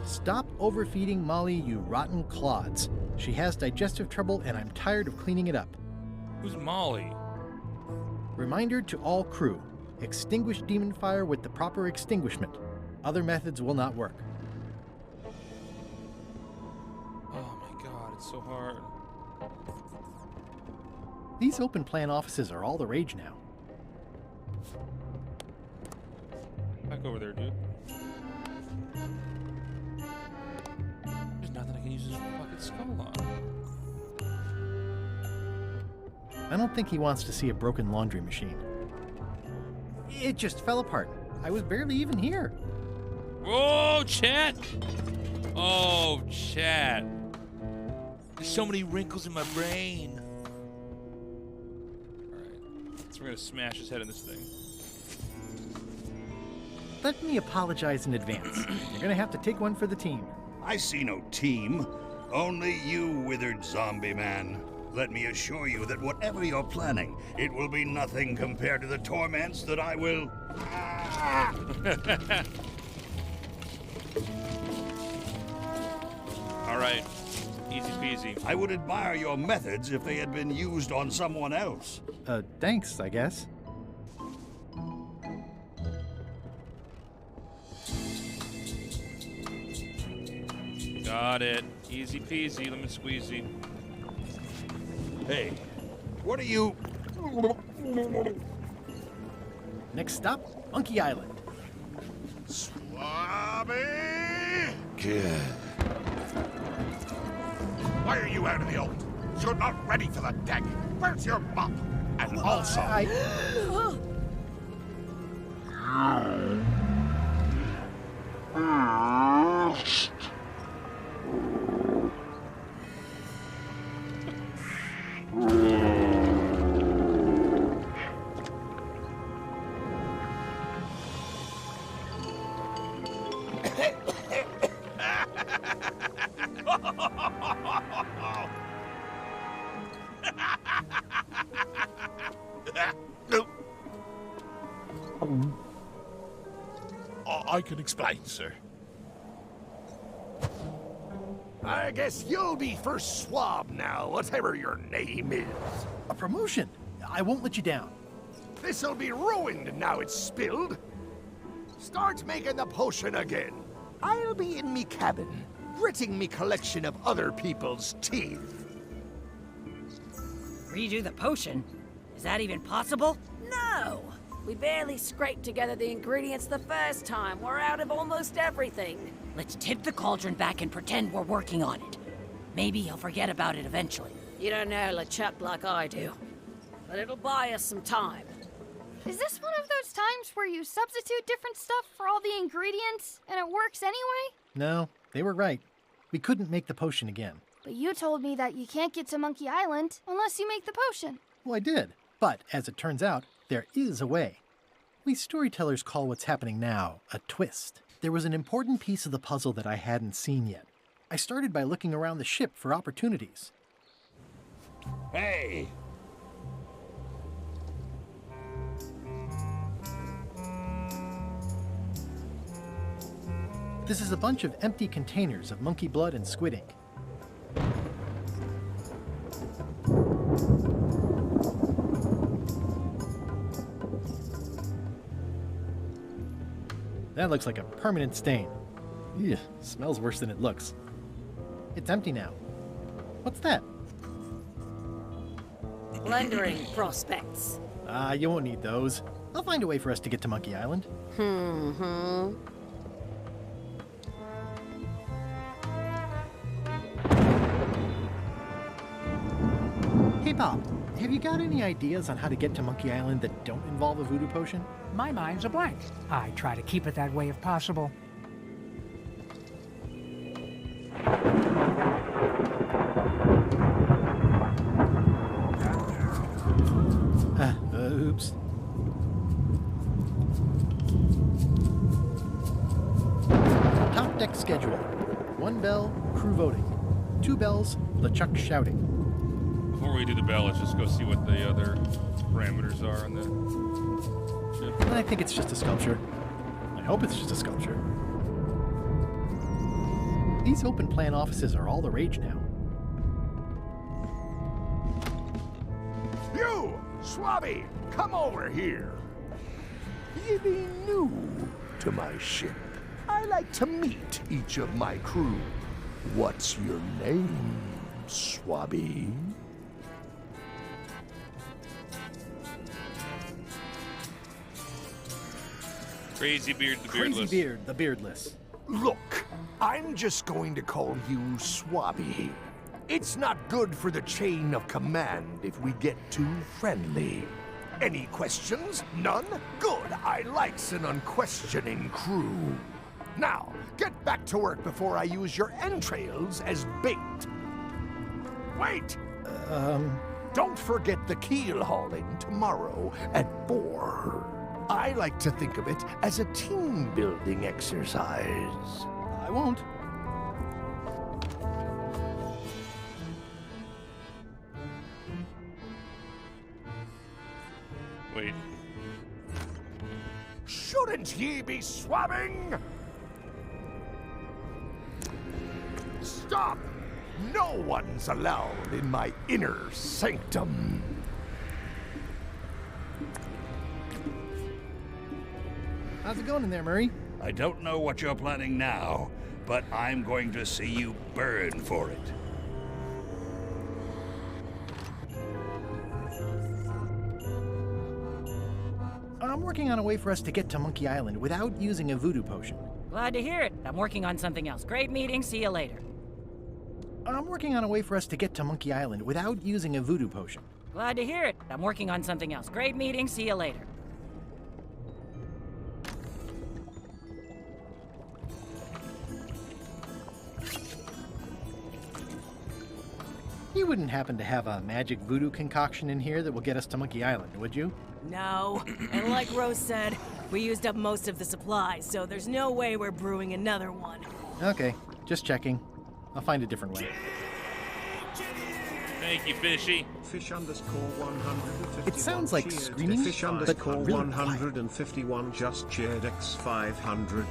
Speaker 1: Stop overfeeding Molly, you rotten clods. She has digestive trouble and I'm tired of cleaning it up.
Speaker 2: Who's Molly?
Speaker 1: Reminder to all crew. Extinguish demon fire with the proper extinguishment. Other methods will not work.
Speaker 2: Oh my god, it's so hard.
Speaker 1: These open plan offices are all the rage now.
Speaker 2: Back over there, dude. There's nothing I can use this fucking skull on.
Speaker 1: I don't think he wants to see a broken laundry machine. It just fell apart. I was barely even here.
Speaker 2: Oh, chat! Oh, chat. There's so many wrinkles in my brain. Alright, so we're gonna smash his head in this thing.
Speaker 1: Let me apologize in advance. You're gonna have to take one for the team.
Speaker 23: I see no team. Only you, withered zombie man. Let me assure you that whatever you're planning, it will be nothing compared to the torments that I will...
Speaker 2: All right, easy peasy.
Speaker 23: I would admire your methods if they had been used on someone else.
Speaker 1: Thanks, I guess.
Speaker 2: Got it. Easy peasy, lemon squeezy.
Speaker 23: Hey, what are you...
Speaker 1: Next stop, Monkey Island.
Speaker 17: Swabby!
Speaker 5: Good.
Speaker 17: Why are you out of the old? You're not ready for the deck. Where's your mop? And also... I can explain, sir.
Speaker 18: I guess you'll be first swab now, whatever your name is.
Speaker 1: A promotion. I won't let you down.
Speaker 18: This'll be ruined now it's spilled. Start making the potion again. I'll be in me cabin, gritting me collection of other people's teeth.
Speaker 4: Redo the potion? Is that even possible? No! We barely scraped together the ingredients the first time. We're out of almost everything. Let's tip the cauldron back and pretend we're working on it. Maybe he'll forget about it eventually. You don't know LeChuck like I do. But it'll buy us some time.
Speaker 3: Is this one of those times where you substitute different stuff for all the ingredients and it works anyway?
Speaker 1: No, they were right. We couldn't make the potion again.
Speaker 3: But you told me that you can't get to Monkey Island unless you make the potion.
Speaker 1: Well, I did. But, as it turns out, there is a way. We storytellers call what's happening now a twist. There was an important piece of the puzzle that I hadn't seen yet. I started by looking around the ship for opportunities.
Speaker 23: Hey!
Speaker 1: This is a bunch of empty containers of monkey blood and squid ink. That looks like a permanent stain. Ew, smells worse than it looks. It's empty now. What's that?
Speaker 4: Plundering prospects.
Speaker 1: You won't need those. I'll find a way for us to get to Monkey Island. Hey, Bob, have you got any ideas on how to get to Monkey Island that don't involve a voodoo potion?
Speaker 9: My mind's a blank. I try to keep it that way if possible.
Speaker 1: Oops. Top deck schedule. 1 bell, crew voting. 2 bells, LeChuck shouting.
Speaker 2: Before we do the bell, let's just go see what the other parameters are on the ship.
Speaker 1: I think it's just a sculpture. I hope it's just a sculpture. These open plan offices are all the rage now.
Speaker 18: You, Swabby, come over here. You be new to my ship. I like to meet each of my crew. What's your name, Swabby?
Speaker 2: Crazy Beard the Beardless.
Speaker 1: Crazy Beard the Beardless.
Speaker 18: Look, I'm just going to call you Swabby. It's not good for the chain of command if we get too friendly. Any questions? None? Good. I likes an unquestioning crew. Now, get back to work before I use your entrails as bait. Wait! Don't forget the keel hauling tomorrow at 4. I like to think of it as a team-building exercise.
Speaker 1: I won't.
Speaker 2: Wait.
Speaker 18: Shouldn't ye be swabbing? Stop! No one's allowed in my inner sanctum.
Speaker 1: How's it going in there, Murray?
Speaker 23: I don't know what you're planning now, but I'm going to see you burn for it.
Speaker 1: I'm working on a way for us to get to Monkey Island without using a voodoo potion.
Speaker 11: Glad to hear it. I'm working on something else. Great meeting. See you later.
Speaker 1: I'm working on a way for us to get to Monkey Island without using a voodoo potion.
Speaker 11: Glad to hear it. I'm working on something else. Great meeting. See you later.
Speaker 1: You wouldn't happen to have a magic voodoo concoction in here that will get us to Monkey Island, would you?
Speaker 7: No. And like Rose said, we used up most of the supplies, so there's no way we're brewing another one.
Speaker 1: Okay, just checking. I'll find a different way.
Speaker 2: Thank you, Fishy.
Speaker 19: Fish underscore 151.
Speaker 1: It sounds like
Speaker 19: cheered.
Speaker 1: screaming,
Speaker 19: Fish
Speaker 1: but
Speaker 19: underscore
Speaker 1: really
Speaker 19: 151 just cheered X500.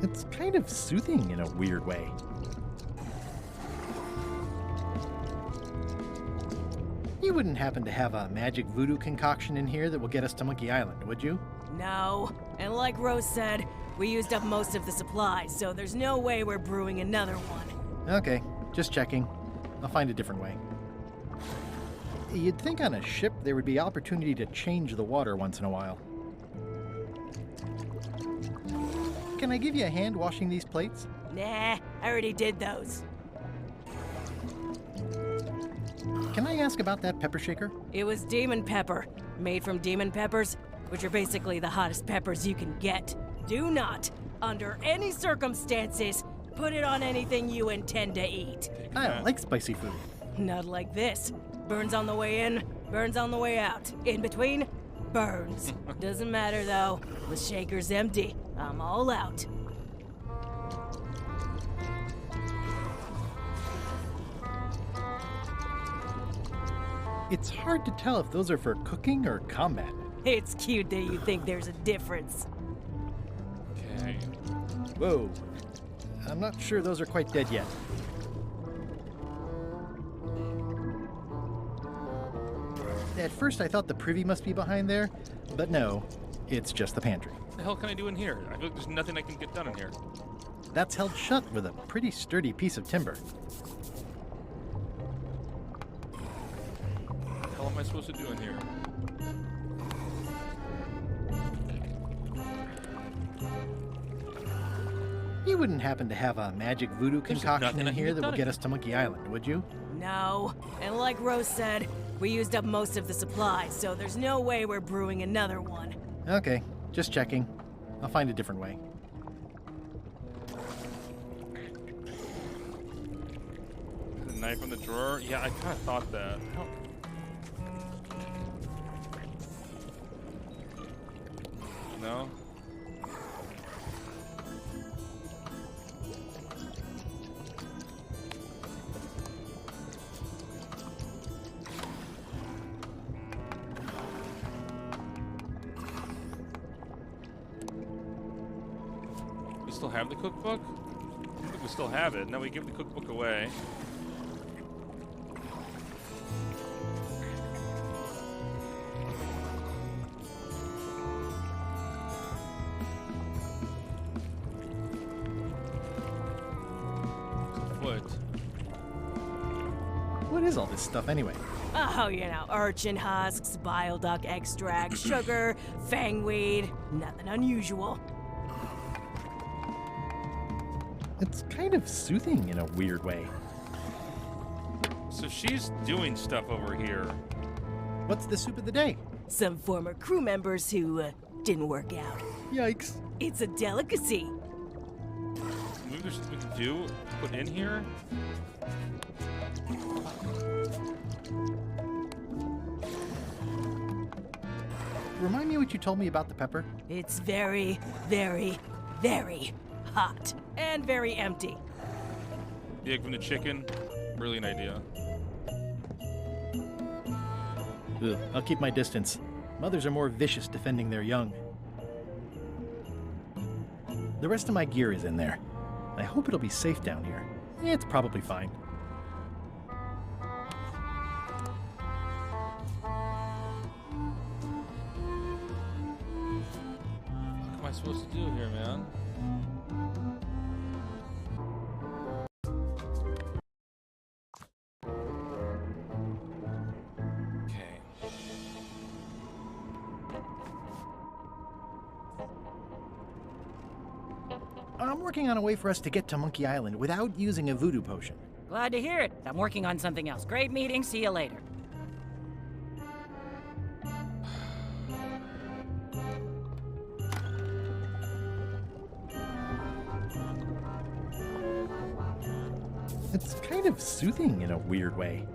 Speaker 1: It's kind of soothing in a weird way. You wouldn't happen to have a magic voodoo concoction in here that will get us to Monkey Island, would you?
Speaker 7: No. And like Rose said, we used up most of the supplies, so there's no way we're brewing another one.
Speaker 1: Okay, just checking. I'll find a different way. You'd think on a ship there would be opportunity to change the water once in a while. Can I give you a hand washing these plates?
Speaker 7: Nah, I already did those.
Speaker 1: Can I ask about that pepper shaker?
Speaker 7: It was demon pepper, made from demon peppers, which are basically the hottest peppers you can get. Do not, under any circumstances, put it on anything you intend to eat.
Speaker 1: I don't like spicy food.
Speaker 7: Not like this. Burns on the way in, burns on the way out. In between, burns. Doesn't matter though. The shaker's empty. I'm all out.
Speaker 1: It's hard to tell if those are for cooking or combat.
Speaker 7: It's cute that you think there's a difference.
Speaker 2: Okay.
Speaker 1: Whoa. I'm not sure those are quite dead yet. At first I thought the privy must be behind there, but no, it's just the pantry.
Speaker 2: What the hell can I do in here? I feel like there's nothing I can get done in here.
Speaker 1: That's held shut with a pretty sturdy piece of timber.
Speaker 2: What the hell am I supposed to do in here?
Speaker 1: You wouldn't happen to have a magic voodoo concoction in here that will get us to Monkey Island, would you?
Speaker 7: No. And like Rose said, we used up most of the supplies, so there's no way we're brewing another one.
Speaker 1: Okay, just checking. I'll find a different way.
Speaker 2: The knife in the drawer? Yeah, I kind of thought that. No? We still have the cookbook? I think we still have it. Now we give the cookbook away.
Speaker 1: What is all this stuff anyway?
Speaker 7: Oh, you know, urchin husks, bile duck extract, sugar, fangweed. Nothing unusual.
Speaker 1: It's kind of soothing in a weird way.
Speaker 2: So she's doing stuff over here.
Speaker 1: What's the soup of the day?
Speaker 7: Some former crew members who didn't work out.
Speaker 1: Yikes.
Speaker 7: It's a delicacy.
Speaker 2: Maybe there's something we can do? Put in here?
Speaker 1: Remind me what you told me about the pepper?
Speaker 7: It's very, very, very hot. And very empty.
Speaker 2: The egg from the chicken? Brilliant idea.
Speaker 1: Ugh, I'll keep my distance. Mothers are more vicious defending their young. The rest of my gear is in there. I hope it'll be safe down here. It's probably fine.
Speaker 2: What am I supposed to do here, man?
Speaker 1: I'm working on a way for us to get to Monkey Island without using a voodoo potion.
Speaker 11: Glad to hear it. I'm working on something else. Great meeting. See you later.
Speaker 1: It's kind of soothing in a weird way.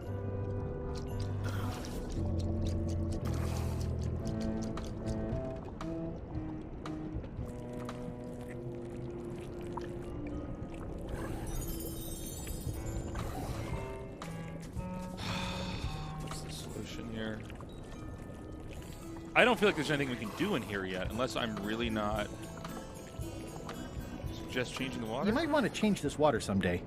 Speaker 2: What's the solution here? I don't feel like there's anything we can do in here yet, unless I'm really not... Suggest changing the water?
Speaker 1: You might want to change this water someday.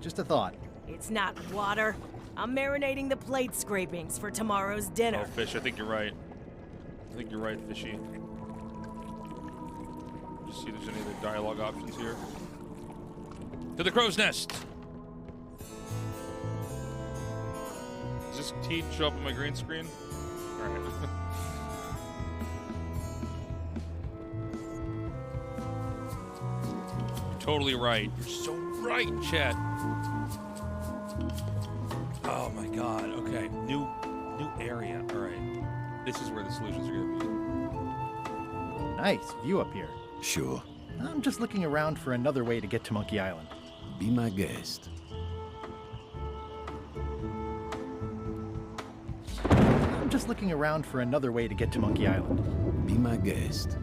Speaker 1: Just a thought.
Speaker 7: It's not water. I'm marinating the plate scrapings for tomorrow's dinner.
Speaker 2: Oh, Fish, I think you're right. I think you're right, Fishy. Just see if there's any other dialogue options here. To the crow's nest! Does this T show up on my green screen? Alright. Totally right. You're so right, Chet. Oh my god. Okay. New area. All right. This is where the solutions are going to be.
Speaker 1: Nice view up here.
Speaker 5: Sure.
Speaker 1: I'm just looking around for another way to get to Monkey Island.
Speaker 5: Be my guest.
Speaker 1: I'm just looking around for another way to get to Monkey Island.
Speaker 5: Be my guest.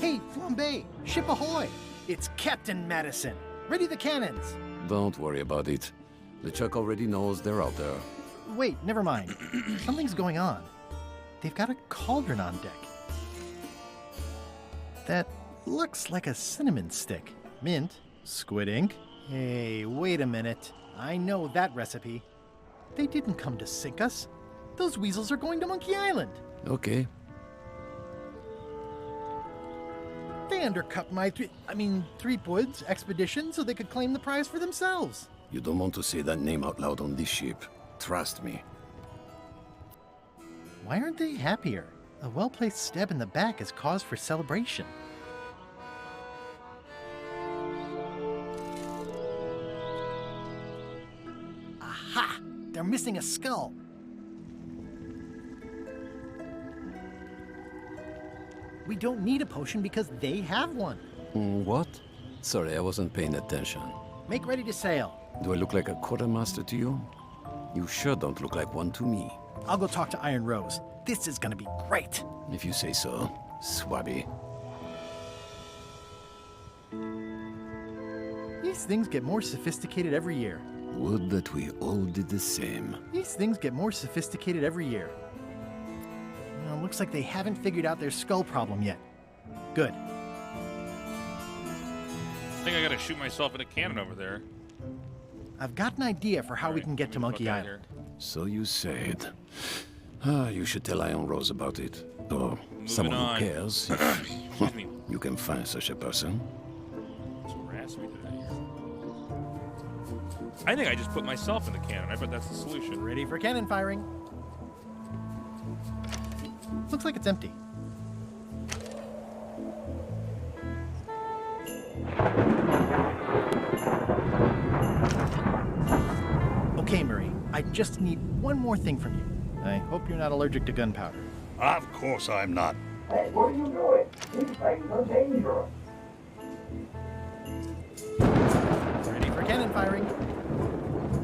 Speaker 1: Hey, Flambe, ship ahoy! It's Captain Madison. Ready the cannons.
Speaker 5: Don't worry about it. LeChuck already knows they're out there.
Speaker 1: Wait, never mind. Something's going on. They've got a cauldron on deck. That looks like a cinnamon stick. Mint, squid ink. Hey, wait a minute. I know that recipe. They didn't come to sink us. Those weasels are going to Monkey Island.
Speaker 5: Okay.
Speaker 1: They undercut my Threepwood's expedition so they could claim the prize for themselves.
Speaker 5: You don't want to say that name out loud on this ship. Trust me.
Speaker 1: Why aren't they happier? A well-placed stab in the back is cause for celebration. Aha! They're missing a skull. We don't need a potion because they have one.
Speaker 5: What? Sorry, I wasn't paying attention.
Speaker 1: Make ready to sail.
Speaker 5: Do I look like a quartermaster to you? You sure don't look like one to me.
Speaker 1: I'll go talk to Iron Rose. This is gonna be great.
Speaker 5: If you say so, Swabby.
Speaker 1: These things get more sophisticated every year.
Speaker 5: Would that we all did the same.
Speaker 1: These things get more sophisticated every year. Well, looks like they haven't figured out their skull problem yet. Good.
Speaker 2: I think I gotta shoot myself in a cannon over there.
Speaker 1: I've got an idea for how we can get to Monkey Island.
Speaker 5: So you said. You should tell Iron Rose about it. Or someone who cares.
Speaker 2: Excuse me.
Speaker 5: You can find such a person.
Speaker 2: I think I just put myself in the cannon. I bet that's the solution.
Speaker 1: Ready for cannon firing. Looks like it's empty. Okay, Murray. I just need one more thing from you. I hope you're not allergic to gunpowder.
Speaker 23: Of course I'm not.
Speaker 15: Hey, what are you doing? These things are dangerous.
Speaker 1: Ready for cannon firing.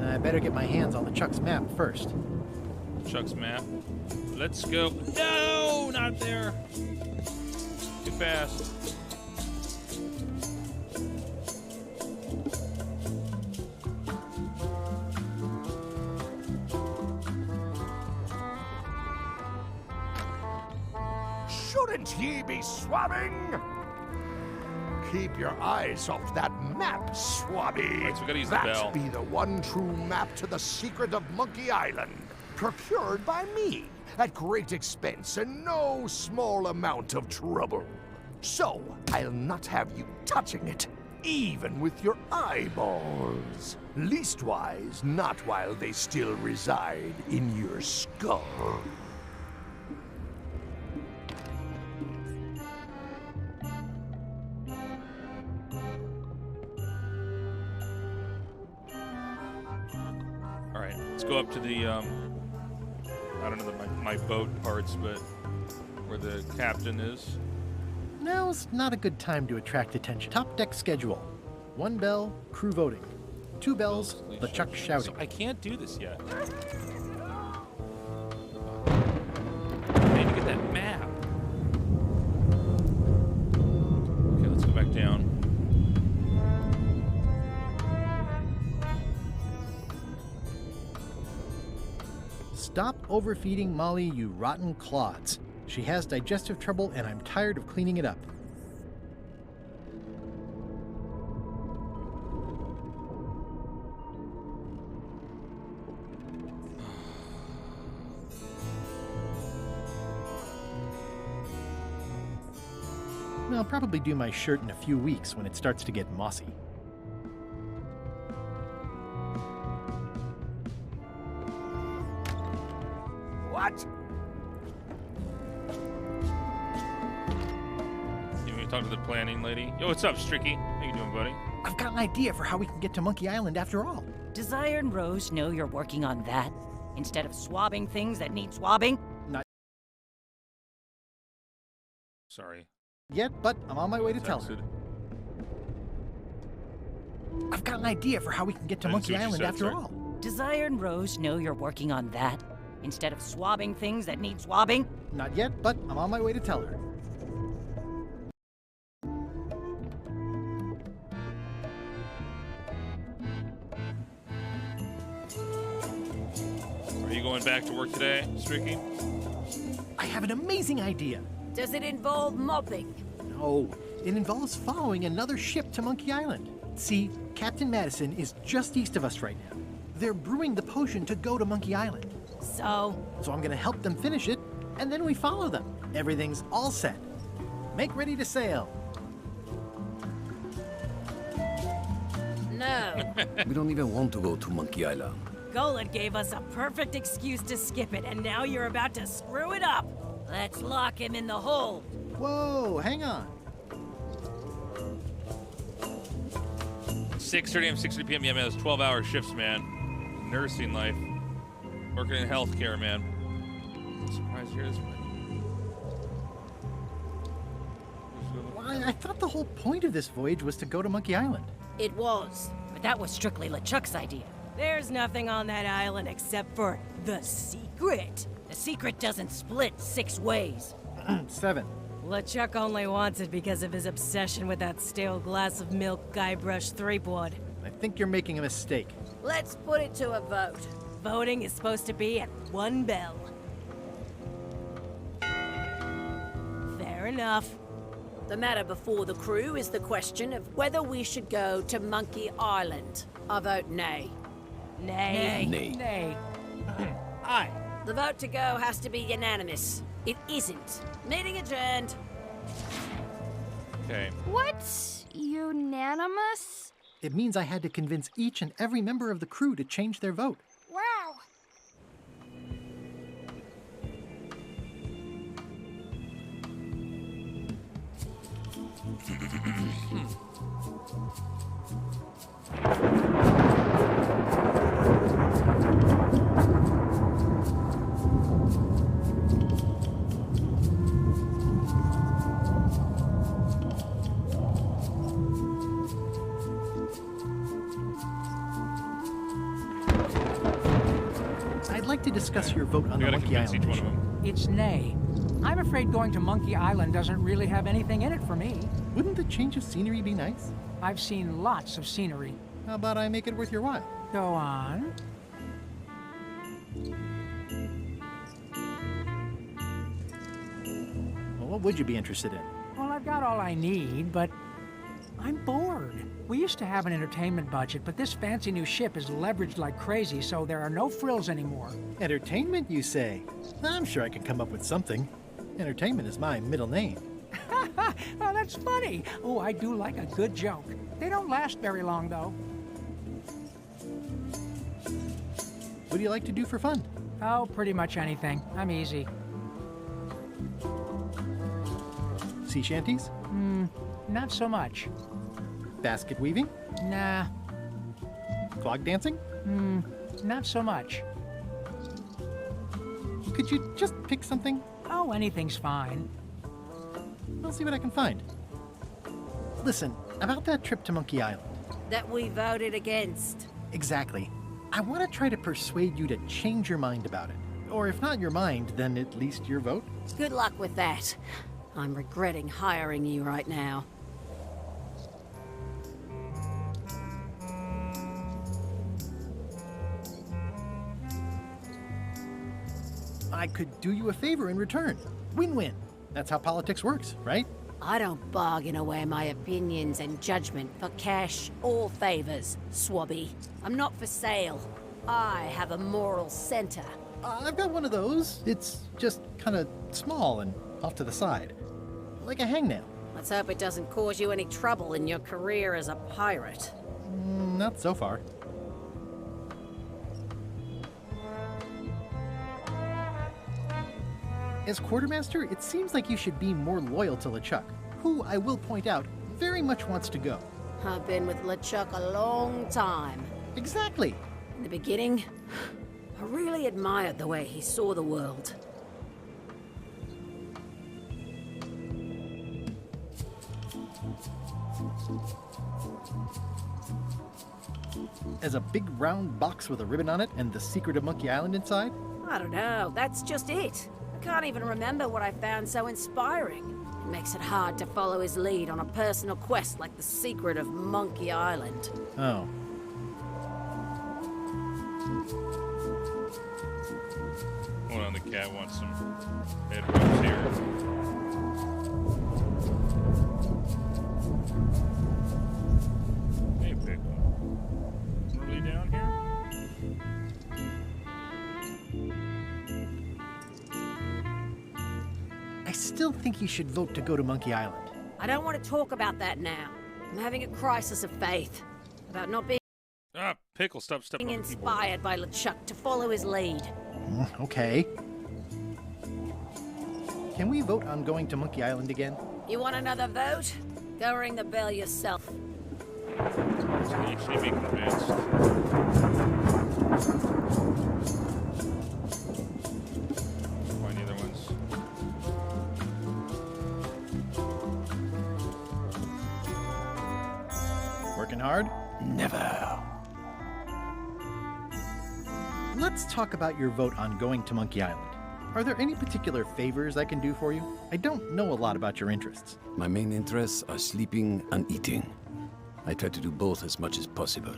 Speaker 1: I better get my hands on LeChuck's map first.
Speaker 2: LeChuck's map. Let's go. No, not there. Too fast.
Speaker 18: Shouldn't ye be swabbing? Keep your eyes off that map, Swabby.
Speaker 2: Right, so we gotta use the
Speaker 18: that
Speaker 2: bell.
Speaker 18: be the one true map to the secret of Monkey Island. Procured by me at great expense and no small amount of trouble. So, I'll not have you touching it, even with your eyeballs. Leastwise, not while they still reside in your skull.
Speaker 2: Let's go up to the, I don't know my boat parts, but where the captain is.
Speaker 1: Now's not a good time to attract attention. Top deck schedule. 1 bell, crew voting. 2 bells, LeChuck shouting.
Speaker 2: So I can't do this yet. I need to get that map. Okay, let's go back down.
Speaker 1: Stop overfeeding Molly, you rotten clods. She has digestive trouble and I'm tired of cleaning it up. I'll probably do my shirt in a few weeks when it starts to get mossy.
Speaker 18: What?
Speaker 2: You want me to talk to the planning lady? Yo, what's up, Stricky? How you doing, buddy?
Speaker 1: I've got an idea for how we can get to Monkey Island after all.
Speaker 11: Does Iron Rose know you're working on that? Instead of swabbing things that need swabbing?
Speaker 1: Not
Speaker 2: Sorry.
Speaker 1: yet, but I'm on my way to tell her. I've got an idea for how we can get to
Speaker 2: I didn't see
Speaker 1: Monkey
Speaker 2: what you
Speaker 1: Island
Speaker 2: said,
Speaker 1: after
Speaker 2: sorry.
Speaker 1: all.
Speaker 11: Does Iron Rose know you're working on that? Instead of swabbing things that need swabbing?
Speaker 1: Not yet, but I'm on my way to tell her.
Speaker 2: going back to work today, Streaky?
Speaker 1: I have an amazing idea.
Speaker 4: Does it involve mopping?
Speaker 1: No, it involves following another ship to Monkey Island. See, Captain Madison is just east of us right now. They're brewing the potion to go to Monkey Island.
Speaker 7: So
Speaker 1: I'm gonna help them finish it, and then we follow them. Everything's all set. Make ready to sail.
Speaker 4: No.
Speaker 5: We don't even want to go to Monkey Island.
Speaker 7: Golan gave us a perfect excuse to skip it, and now you're about to screw it up. Let's lock him in the hole.
Speaker 1: Whoa, hang on.
Speaker 2: 6:30 a.m., 6:30 p.m. Yeah, man, those 12-hour shifts, man. Nursing life. Working in healthcare, man. I'm surprised to hear this.
Speaker 1: Why, I thought the whole point of this voyage was to go to Monkey Island.
Speaker 4: It was.
Speaker 7: But that was strictly LeChuck's idea. There's nothing on that island except for the secret. The secret doesn't split 6 ways.
Speaker 1: 7.
Speaker 7: LeChuck only wants it because of his obsession with that stale glass of milk Guybrush Threepwood.
Speaker 1: I think you're making a mistake.
Speaker 4: Let's put it to a vote.
Speaker 7: Voting is supposed to be at 1 bell. Fair enough.
Speaker 4: The matter before the crew is the question of whether we should go to Monkey Island. I vote nay.
Speaker 7: Nay.
Speaker 5: Nay.
Speaker 7: Nay.
Speaker 1: Aye.
Speaker 4: The vote to go has to be unanimous. It isn't. Meeting adjourned.
Speaker 2: Okay.
Speaker 3: What's unanimous?
Speaker 1: It means I had to convince each and every member of the crew to change their vote.
Speaker 3: Wow.
Speaker 1: I'd like to discuss your vote on
Speaker 2: We
Speaker 1: the
Speaker 2: gotta
Speaker 1: Monkey
Speaker 2: convince
Speaker 1: Island
Speaker 2: each one of
Speaker 1: mission.
Speaker 2: them.
Speaker 9: It's nay. I'm afraid going to Monkey Island doesn't really have anything in it for me.
Speaker 1: Wouldn't the change of scenery be nice?
Speaker 9: I've seen lots of scenery.
Speaker 1: How about I make it worth your while?
Speaker 9: Go on.
Speaker 1: Well, what would you be interested in?
Speaker 9: Well, I've got all I need, but I'm bored. We used to have an entertainment budget, but this fancy new ship is leveraged like crazy, so there are no frills anymore.
Speaker 1: Entertainment, you say? I'm sure I can come up with something. Entertainment is my middle name.
Speaker 9: Oh, that's funny. Oh, I do like a good joke. They don't last very long, though.
Speaker 1: What do you like to do for fun?
Speaker 9: Oh, pretty much anything. I'm easy.
Speaker 1: Sea shanties?
Speaker 9: Not so much.
Speaker 1: Basket weaving?
Speaker 9: Nah.
Speaker 1: Clog dancing?
Speaker 9: Not so much.
Speaker 1: Could you just pick something?
Speaker 9: Oh, anything's fine.
Speaker 1: I'll see what I can find. Listen, about that trip to Monkey Island.
Speaker 4: That we voted against.
Speaker 1: Exactly. I want to try to persuade you to change your mind about it. Or if not your mind, then at least your vote.
Speaker 4: Good luck with that. I'm regretting hiring you right now.
Speaker 1: I could do you a favor in return. Win-win. That's how politics works, right?
Speaker 4: I don't bargain away my opinions and judgment for cash or favors, Swabby. I'm not for sale. I have a moral center.
Speaker 1: I've got one of those. It's just kind of small and off to the side. Like a hangnail.
Speaker 4: Let's hope it doesn't cause you any trouble in your career as a pirate.
Speaker 1: Not so far. As quartermaster, it seems like you should be more loyal to LeChuck, who, I will point out, very much wants to go.
Speaker 4: I've been with LeChuck a long time.
Speaker 1: Exactly.
Speaker 4: In the beginning, I really admired the way he saw the world.
Speaker 1: As a big round box with a ribbon on it and the secret of Monkey Island inside?
Speaker 4: I don't know, that's just it. I can't even remember what I found so inspiring. It makes it hard to follow his lead on a personal quest like the secret of Monkey Island.
Speaker 1: Oh.
Speaker 2: Someone on the cat wants some bedrooms here. Hey, Pickle. Really down here?
Speaker 1: I still think you should vote to go to Monkey Island.
Speaker 4: I don't want to talk about that now. I'm having a crisis of faith about not being
Speaker 2: Ah, Pickle, stop stepping on the keyboard.
Speaker 4: inspired by LeChuck to follow his lead.
Speaker 1: Okay. Can we vote on going to Monkey Island again?
Speaker 4: You want another vote? Go ring the bell yourself.
Speaker 2: You should be convinced. Find the other ones.
Speaker 1: Working hard?
Speaker 5: Never.
Speaker 1: Let's talk about your vote on going to Monkey Island. Are there any particular favors I can do for you? I don't know a lot about your interests.
Speaker 5: My main interests are sleeping and eating. I try to do both as much as possible.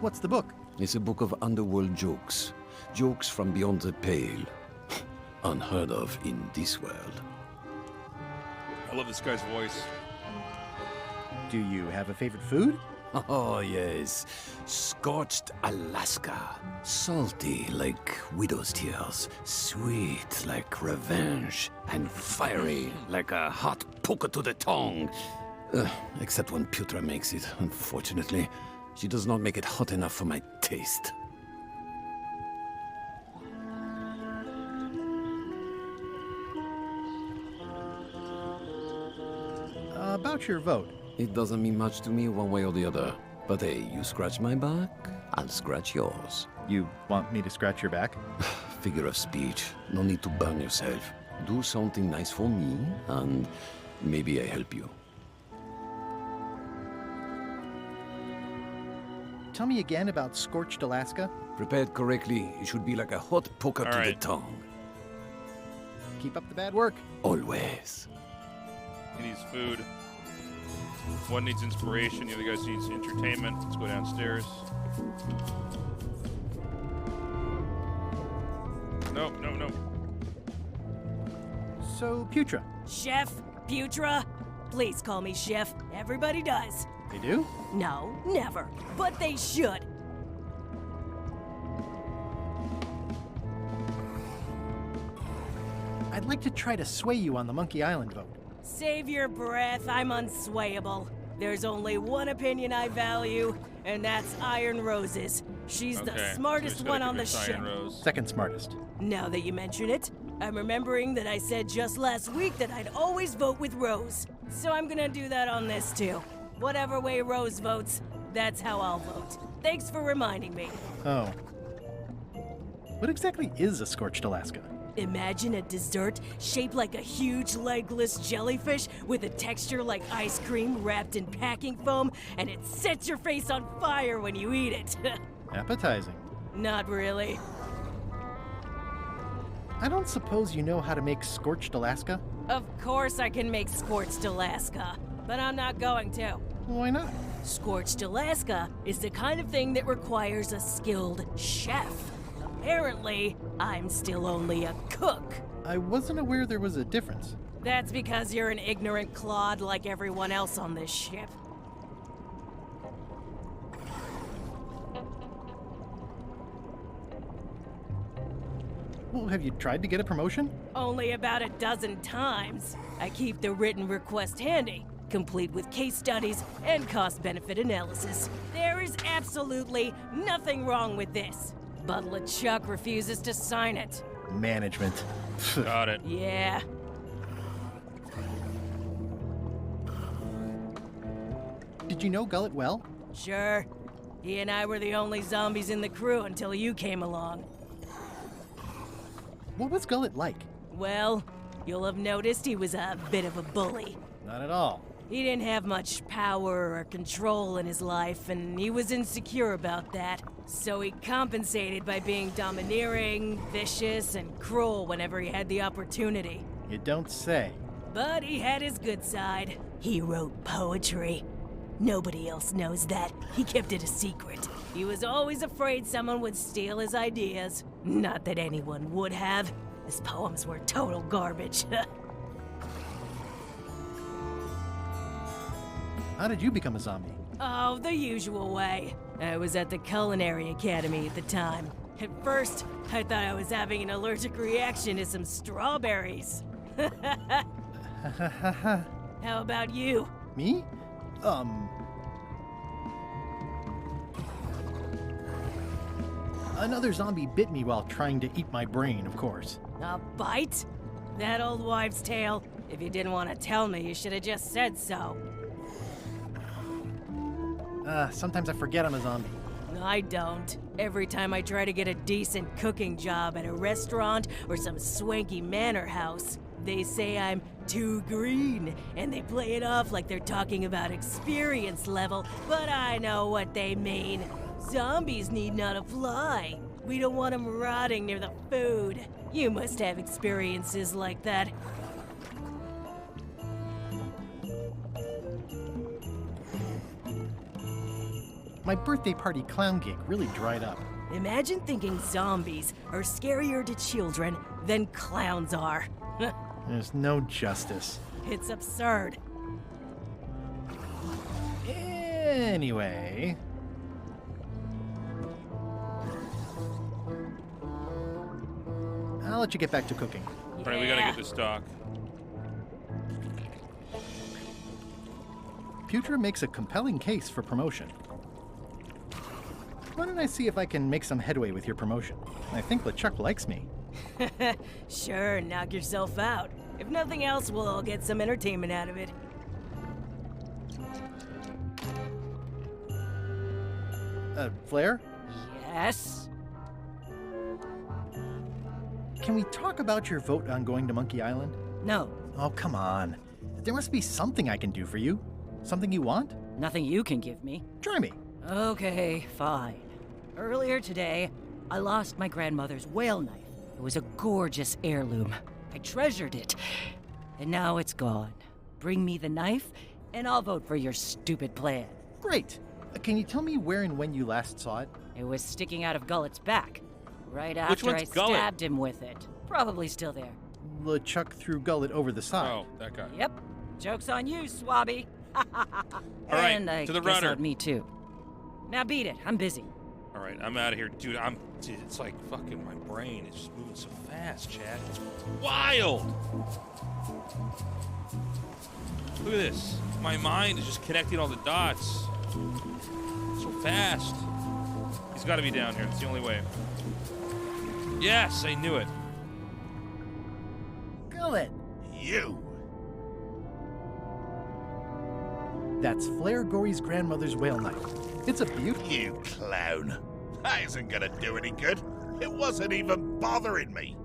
Speaker 1: What's the book?
Speaker 5: It's a book of underworld jokes. Jokes from beyond the pale. Unheard of in this world.
Speaker 2: I love this guy's voice.
Speaker 1: Do you have a favorite food?
Speaker 5: Oh, yes. Scorched Alaska. Salty like widow's tears. Sweet like revenge. And fiery like a hot poker to the tongue. Except when Putra makes it, unfortunately. She does not make it hot enough for my taste.
Speaker 1: About your vote.
Speaker 5: It doesn't mean much to me one way or the other. But hey, you scratch my back, I'll scratch yours.
Speaker 1: You want me to scratch your back?
Speaker 5: Figure of speech. No need to burn yourself. Do something nice for me, and maybe I help you.
Speaker 1: Tell me again about Scorched Alaska.
Speaker 5: Prepared correctly, it should be like a hot poker to the tongue.
Speaker 1: Keep up the bad work.
Speaker 5: Always.
Speaker 2: He needs food. One needs inspiration, the other guy needs entertainment. Let's go downstairs. No.
Speaker 1: So, Putra.
Speaker 7: Chef? Putra? Please call me Chef. Everybody does.
Speaker 1: They do?
Speaker 7: No, never. But they should.
Speaker 1: I'd like to try to sway you on the Monkey Island vote.
Speaker 7: Save your breath, I'm unswayable. There's only one opinion I value, and that's Iron Rose's. She's the smartest one on the ship.
Speaker 1: Second smartest.
Speaker 7: Now that you mention it, I'm remembering that I said just last week that I'd always vote with Rose. So I'm gonna do that on this too. Whatever way Rose votes, that's how I'll vote. Thanks for reminding me.
Speaker 1: Oh. What exactly is a Scorched Alaska?
Speaker 7: Imagine a dessert shaped like a huge legless jellyfish with a texture like ice cream wrapped in packing foam, and it sets your face on fire when you eat it.
Speaker 1: Appetizing.
Speaker 7: Not really.
Speaker 1: I don't suppose you know how to make Scorched Alaska?
Speaker 7: Of course I can make Scorched Alaska, but I'm not going to.
Speaker 1: Why not?
Speaker 7: Scorched Alaska is the kind of thing that requires a skilled chef. Apparently, I'm still only a cook.
Speaker 1: I wasn't aware there was a difference.
Speaker 7: That's because you're an ignorant clod like everyone else on this ship.
Speaker 1: Well, have you tried to get a promotion?
Speaker 7: Only about a dozen times. I keep the written request handy, complete with case studies and cost-benefit analysis. There is absolutely nothing wrong with this. But LeChuck refuses to sign it.
Speaker 1: Management.
Speaker 2: Got it.
Speaker 7: Yeah.
Speaker 1: Did you know Gullet well?
Speaker 7: Sure. He and I were the only zombies in the crew until you came along.
Speaker 1: What was Gullet like?
Speaker 7: Well, you'll have noticed he was a bit of a bully.
Speaker 1: Not at all.
Speaker 7: He didn't have much power or control in his life, and he was insecure about that. So he compensated by being domineering, vicious, and cruel whenever he had the opportunity.
Speaker 1: You don't say.
Speaker 7: But he had his good side. He wrote poetry. Nobody else knows that. He kept it a secret. He was always afraid someone would steal his ideas. Not that anyone would have. His poems were total garbage.
Speaker 1: How did you become a zombie?
Speaker 7: Oh, the usual way. I was at the Culinary Academy at the time. At first, I thought I was having an allergic reaction to some strawberries. How about you?
Speaker 1: Me? Another zombie bit me while trying to eat my brain, of course.
Speaker 7: A bite? That old wives' tale. If you didn't want to tell me, you should have just said so.
Speaker 1: Sometimes I forget I'm a zombie.
Speaker 7: I don't. Every time I try to get a decent cooking job at a restaurant or some swanky manor house, they say I'm too green, and they play it off like they're talking about experience level, but I know what they mean. Zombies need not to fly. We don't want them rotting near the food. You must have experiences like that.
Speaker 1: My birthday party clown gig really dried up.
Speaker 7: Imagine thinking zombies are scarier to children than clowns are.
Speaker 1: There's no justice.
Speaker 7: It's absurd.
Speaker 1: Anyway... I'll let you get back to cooking.
Speaker 2: All right, we gotta get this stock.
Speaker 1: Putra makes a compelling case for promotion. Why don't I see if I can make some headway with your promotion? I think LeChuck likes me.
Speaker 7: Sure, knock yourself out. If nothing else, we'll all get some entertainment out of it.
Speaker 1: Flair?
Speaker 7: Yes?
Speaker 1: Can we talk about your vote on going to Monkey Island?
Speaker 11: No.
Speaker 1: Oh, come on. There must be something I can do for you. Something you want?
Speaker 11: Nothing you can give me.
Speaker 1: Try me.
Speaker 11: Okay, fine. Earlier today, I lost my grandmother's whale knife. It was a gorgeous heirloom. I treasured it. And now it's gone. Bring me the knife, and I'll vote for your stupid plan.
Speaker 1: Great. Can you tell me where and when you last saw it?
Speaker 11: It was sticking out of Gullet's back. Right after I stabbed him with it. Probably still there.
Speaker 1: LeChuck threw Gullet over the side.
Speaker 2: Oh, that guy.
Speaker 11: Yep. Joke's on you, Swabby.
Speaker 2: All right,
Speaker 11: and I
Speaker 2: to the
Speaker 11: guess
Speaker 2: rudder.
Speaker 11: on me too. Now beat it. I'm busy.
Speaker 2: All right, I'm out of here, dude. Dude, it's like fucking my brain is just moving so fast, Chad. It's wild. Look at this. My mind is just connecting all the dots so fast. He's got to be down here. It's the only way. Yes, I knew it.
Speaker 1: Gullet.
Speaker 17: You.
Speaker 1: That's Flair Gory's grandmother's whale knife. It's a beauty.
Speaker 17: You clown. That isn't gonna do any good. It wasn't even bothering me.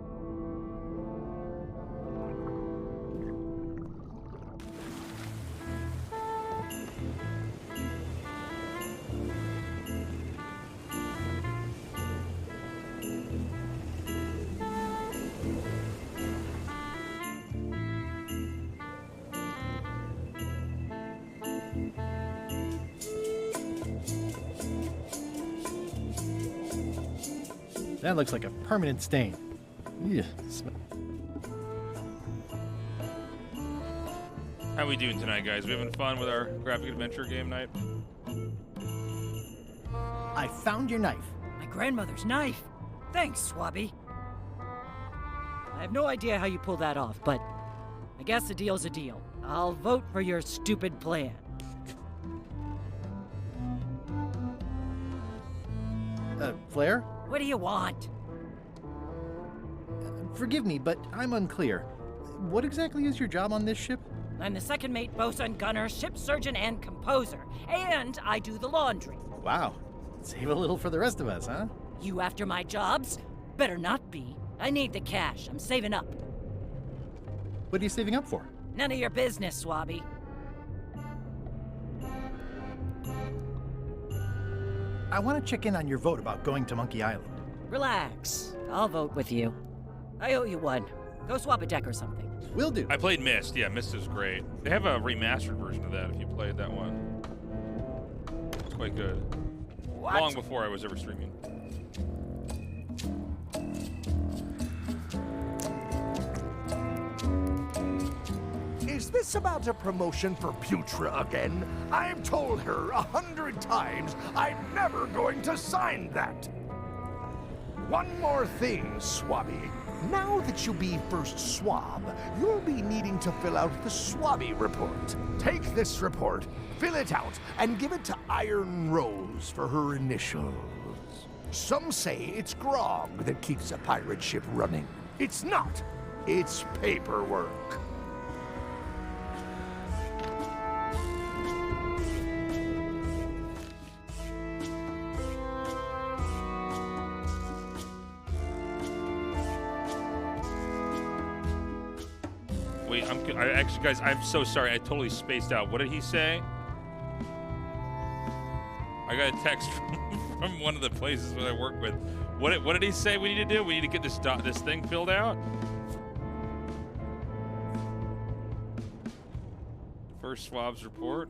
Speaker 1: That looks like a permanent stain. Yeah.
Speaker 2: How we doing tonight, guys? We having fun with our graphic adventure game night?
Speaker 1: I found your knife.
Speaker 11: My grandmother's knife. Thanks, Swabby. I have no idea how you pulled that off, but I guess a deal's a deal. I'll vote for your stupid plan.
Speaker 1: Flair?
Speaker 11: What do you want?
Speaker 1: Forgive me, but I'm unclear. What exactly is your job on this ship?
Speaker 11: I'm the second mate, bosun, gunner, ship surgeon, and composer. And I do the laundry.
Speaker 1: Wow. Save a little for the rest of us, huh?
Speaker 11: You after my jobs? Better not be. I need the cash. I'm saving up.
Speaker 1: What are you saving up for?
Speaker 11: None of your business, Swabby.
Speaker 1: I want to check in on your vote about going to Monkey Island.
Speaker 11: Relax. I'll vote with you. I owe you one. Go swap a deck or something.
Speaker 1: Will do.
Speaker 2: I played Myst. Yeah, Myst is great. They have a remastered version of that if you played that one. quite good.
Speaker 18: What?
Speaker 2: Long before I was ever streaming.
Speaker 18: Is this about a promotion for Putra again? I've told her 100 times I'm never going to sign that. One more thing, Swabby. Now that you'll be first swab, you'll be needing to fill out the Swabby report. Take this report, fill it out, and give it to Iron Rose for her initials. Some say it's grog that keeps a pirate ship running. It's not. It's paperwork.
Speaker 2: Wait, actually, guys, I'm so sorry. I totally spaced out. What did he say? I got a text from one of the places that I work with. What did he say we need to do? We need to get this thing filled out? First swabs report.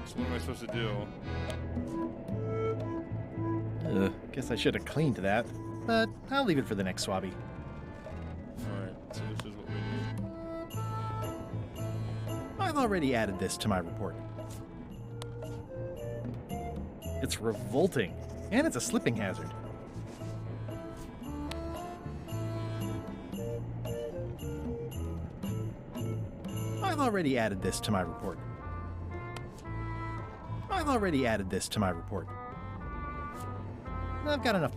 Speaker 2: So what am I supposed to do?
Speaker 1: Guess I should have cleaned that, but I'll leave it for the next swabby.
Speaker 2: Alright, so this is what we need.
Speaker 1: I've already added this to my report. It's revolting, and it's a slipping hazard. I've already added this to my report. I've already added this to my report. I've got enough.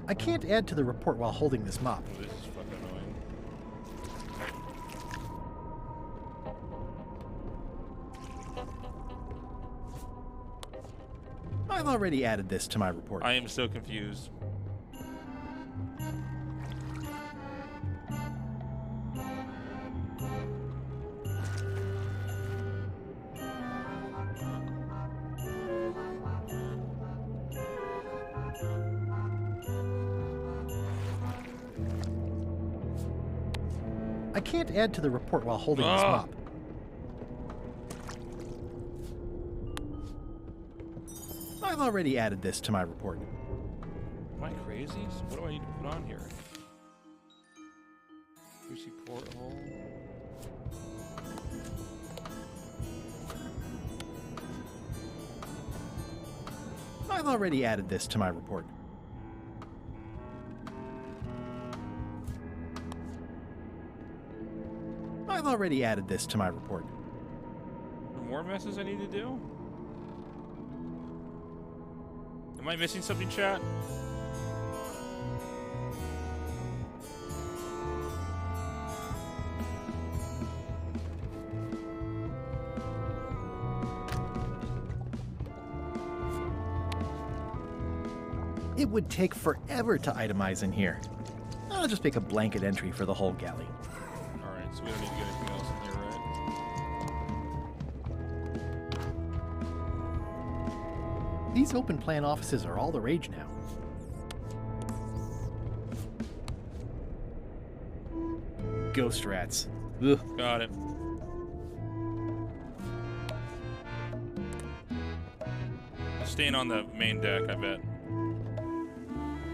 Speaker 1: I can't add to the report while holding this mop.
Speaker 2: This is fucking annoying.
Speaker 1: I've already added this to my report.
Speaker 2: I am so confused.
Speaker 1: I can't add to the report while holding this mop. I've already added this to my report.
Speaker 2: Am I crazy? So what do I need to put on here? Juicy porthole.
Speaker 1: I've already added this to my report. I've already added this to my report.
Speaker 2: More messes I need to do? Am I missing something, chat?
Speaker 1: It would take forever to itemize in here. I'll just make a blanket entry for the whole galley.
Speaker 2: Alright, so we don't need to get anything else in here, right?
Speaker 1: These open plan offices are all the rage now. Ghost rats. Ugh.
Speaker 2: Got it. Staying on the main deck, I bet.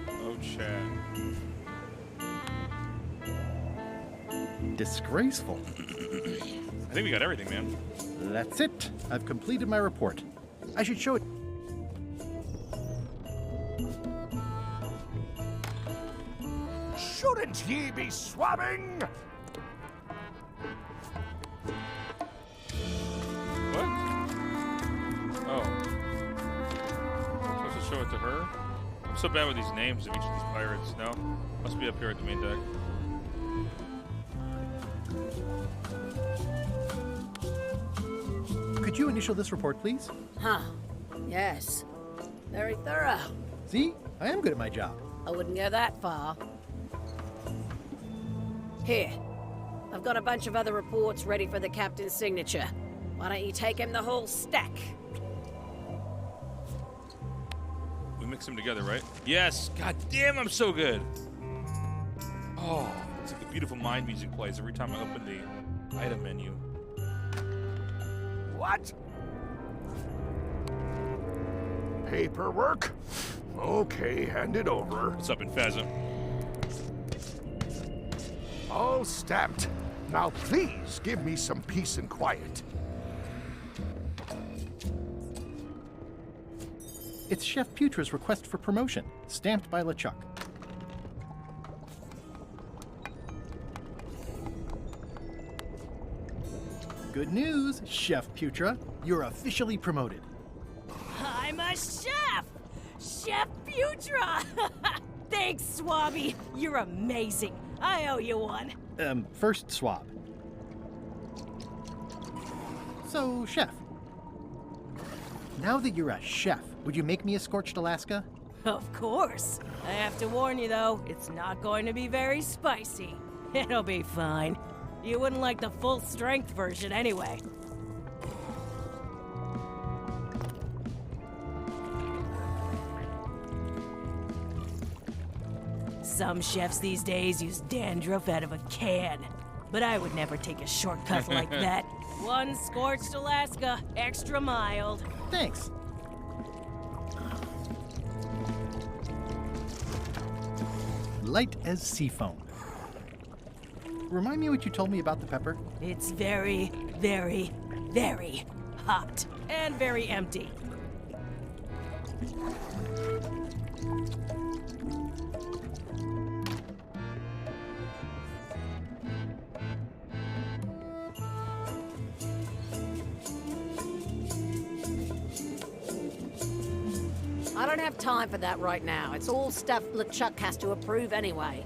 Speaker 2: Oh, chat.
Speaker 1: Disgraceful.
Speaker 2: I think we got everything, man.
Speaker 1: That's it. I've completed my report. I should show it.
Speaker 18: Shouldn't ye be swabbing?
Speaker 2: What? Oh. Supposed to show it to her? I'm so bad with these names of each of these pirates. No? Must be up here at the main deck.
Speaker 1: Could you initial this report, please?
Speaker 4: Huh. Yes. Very thorough.
Speaker 1: See? I am good at my job.
Speaker 4: I wouldn't go that far. Here. I've got a bunch of other reports ready for the captain's signature. Why don't you take him the whole stack?
Speaker 2: We mix them together, right? Yes! God damn, I'm so good! Oh, it's like the beautiful mind music plays every time I open the item menu.
Speaker 18: What? Paperwork? Okay, hand it over.
Speaker 2: What's up, Infeza?
Speaker 18: All stamped. Now please give me some peace and quiet.
Speaker 1: It's Chef Putra's request for promotion, stamped by LeChuck. Good news, Chef Putra. You're officially promoted.
Speaker 7: I'm a chef! Chef Putra! Thanks, Swabby. You're amazing. I owe you one.
Speaker 1: First swab. So, Chef. Now that you're a chef, would you make me a scorched Alaska?
Speaker 7: Of course. I have to warn you, though, it's not going to be very spicy. It'll be fine. You wouldn't like the full-strength version anyway. Some chefs these days use dandruff out of a can, but I would never take a shortcut like that. One scorched Alaska, extra mild.
Speaker 1: Thanks. Light as sea foam. Remind me what you told me about the pepper?
Speaker 7: It's very, very, very hot and very empty.
Speaker 4: I don't have time for that right now. It's all stuff LeChuck has to approve anyway.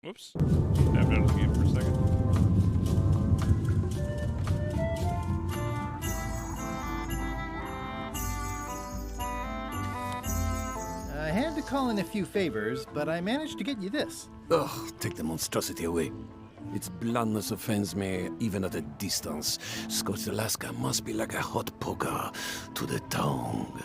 Speaker 2: Whoops. Tapped out of the game for a second.
Speaker 1: I had to call in a few favors, but I managed to get you this.
Speaker 5: Ugh, take the monstrosity away. Its blandness offends me, even at a distance. Scorched Alaska must be like a hot poker to the tongue.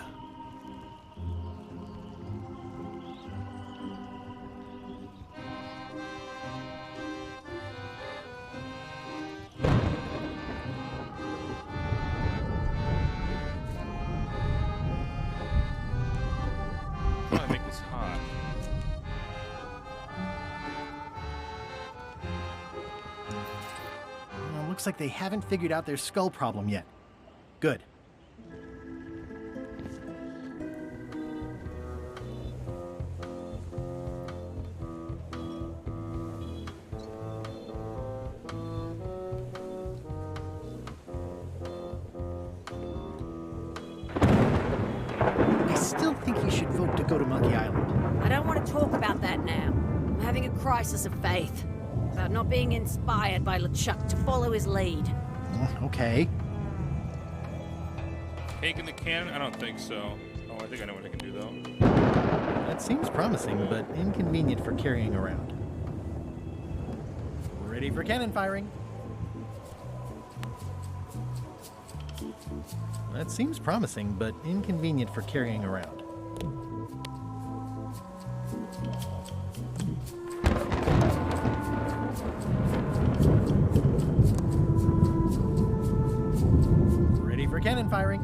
Speaker 2: How do I make this hot?
Speaker 1: Well, looks like they haven't figured out their skull problem yet. Good. I still think you should vote to go to Monkey Island.
Speaker 4: I don't want to talk about that now. I'm having a crisis of faith about not being inspired by LeChuck to follow his lead.
Speaker 1: Okay.
Speaker 2: Cake in the can? I don't think so. Oh, I think I know what I can do, though.
Speaker 1: That seems promising, but inconvenient for carrying around. Ready for cannon firing. That seems promising, but inconvenient for carrying around. Ready for cannon firing.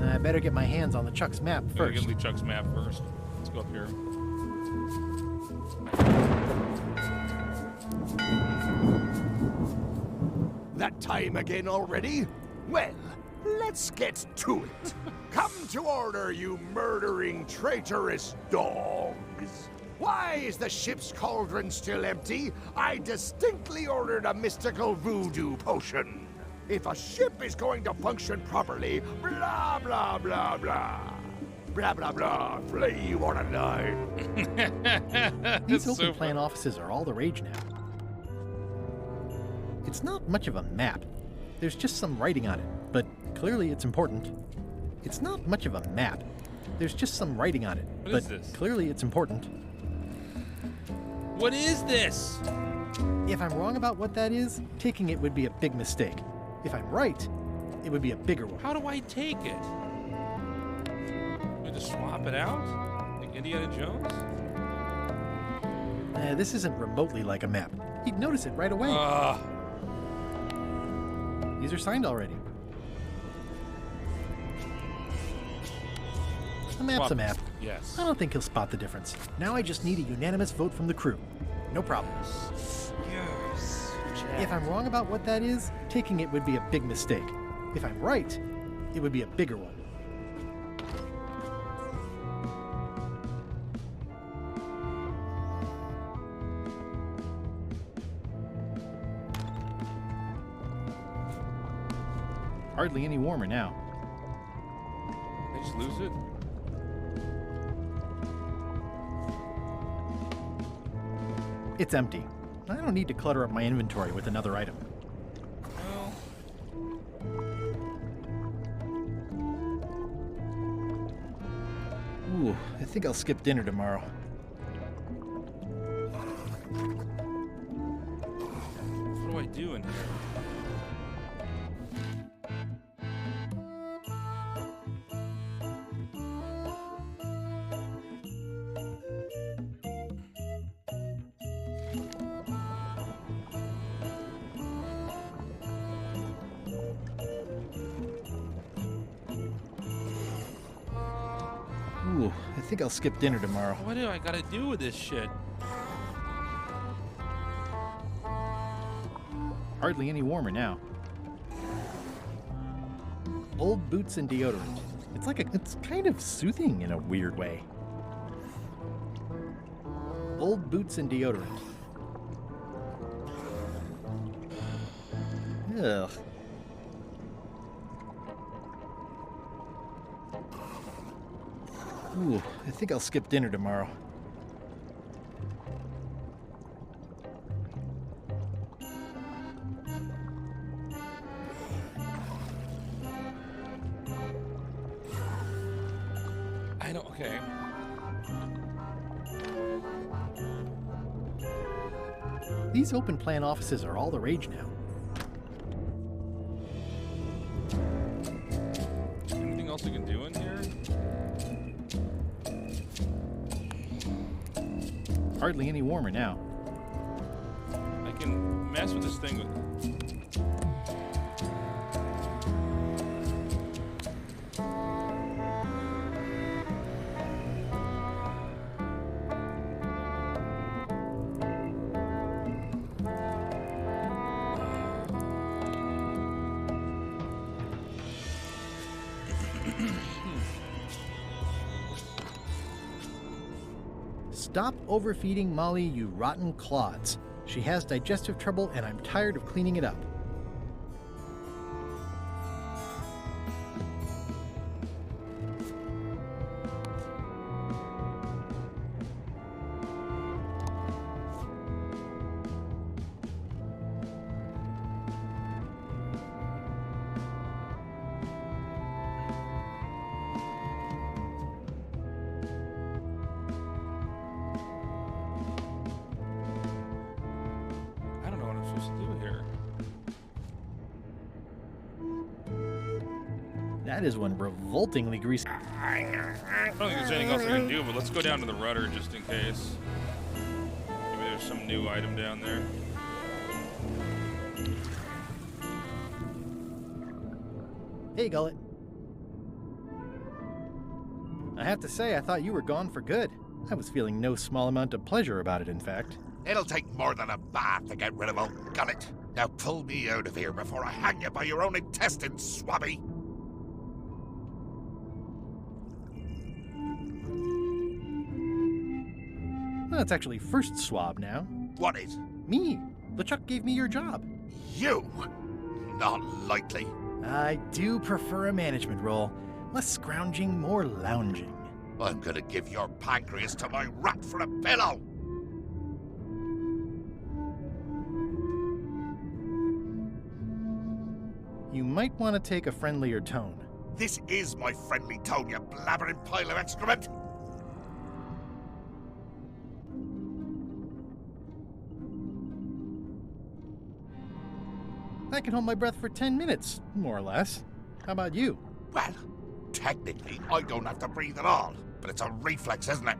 Speaker 1: I better get my hands on LeChuck's map first.
Speaker 2: Get LeChuck's map first. Let's go up here.
Speaker 18: That time again already? Well, let's get to it. Come to order, you murdering, traitorous dogs. Why is the ship's cauldron still empty? I distinctly ordered a mystical voodoo potion. If a ship is going to function properly, blah, blah, blah, blah. Blah, blah, blah. Flee, you wanna die.
Speaker 1: These open plan offices are all the rage now. It's not much of a map. There's just some writing on it, but clearly it's important. It's not much of a map. There's just some writing on it, but clearly it's important.
Speaker 2: What is this?
Speaker 1: If I'm wrong about what that is, taking it would be a big mistake. If I'm right, it would be a bigger one.
Speaker 2: How do I take it? Do I just swap it out? Like Indiana Jones?
Speaker 1: This isn't remotely like a map. You'd notice it right away. These are signed already. A map's a map.
Speaker 2: Yes.
Speaker 1: I don't think he'll spot the difference. Now I just need a unanimous vote from the crew. No problem.
Speaker 2: Yes.
Speaker 1: If I'm wrong about what that is, taking it would be a big mistake. If I'm right, it would be a bigger one. Hardly any warmer now.
Speaker 2: Did I just lose it?
Speaker 1: It's empty. I don't need to clutter up my inventory with another item. Ooh, I think I'll skip dinner tomorrow.
Speaker 2: What do I do in here?
Speaker 1: Ooh, I think I'll skip dinner tomorrow.
Speaker 2: What do I gotta do with this shit?
Speaker 1: Hardly any warmer now. Old boots and deodorant. It's kind of soothing in a weird way. Old boots and deodorant. Ugh. Ooh, I think I'll skip dinner tomorrow.
Speaker 2: Okay.
Speaker 1: These open plan offices are all the rage now.
Speaker 2: Anything else I can do in here?
Speaker 1: Hardly any warmer now.
Speaker 2: I can mess with this thing with...
Speaker 1: Stop overfeeding Molly, you rotten clods. She has digestive trouble and I'm tired of cleaning it up. That is one revoltingly greasy.
Speaker 2: I don't think there's anything else I can do, but let's go down to the rudder just in case. Maybe there's some new item down there.
Speaker 1: Hey, Gullet. I have to say, I thought you were gone for good. I was feeling no small amount of pleasure about it, in fact.
Speaker 17: It'll take more than a bath to get rid of old Gullet. Now pull me out of here before I hang you by your own intestines, swabby.
Speaker 1: Well, it's actually first swab now.
Speaker 17: What is?
Speaker 1: Me. LeChuck gave me your job.
Speaker 17: You? Not likely.
Speaker 1: I do prefer a management role. Less scrounging, more lounging.
Speaker 17: I'm gonna give your pancreas to my rat for a pillow!
Speaker 1: might want to take a friendlier tone.
Speaker 17: This is my friendly tone, you blabbering pile of excrement!
Speaker 1: I can hold my breath for 10 minutes, more or less. How about you?
Speaker 17: Well, technically, I don't have to breathe at all, but it's a reflex, isn't it?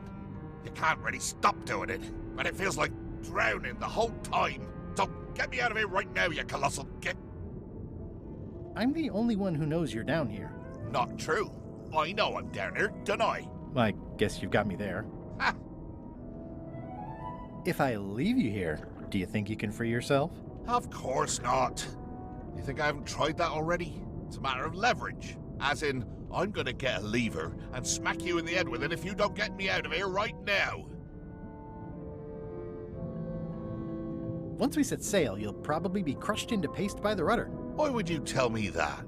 Speaker 17: You can't really stop doing it, but it feels like drowning the whole time. So get me out of here right now, you colossal git!
Speaker 1: I'm the only one who knows you're down here.
Speaker 17: Not true. I know I'm down here, don't I?
Speaker 1: I guess you've got me there.
Speaker 17: Ha!
Speaker 1: If I leave you here, do you think you can free yourself?
Speaker 17: Of course not. You think I haven't tried that already? It's a matter of leverage. As in, I'm gonna get a lever and smack you in the head with it if you don't get me out of here right now.
Speaker 1: Once we set sail, you'll probably be crushed into paste by the rudder.
Speaker 17: Why would you tell me that?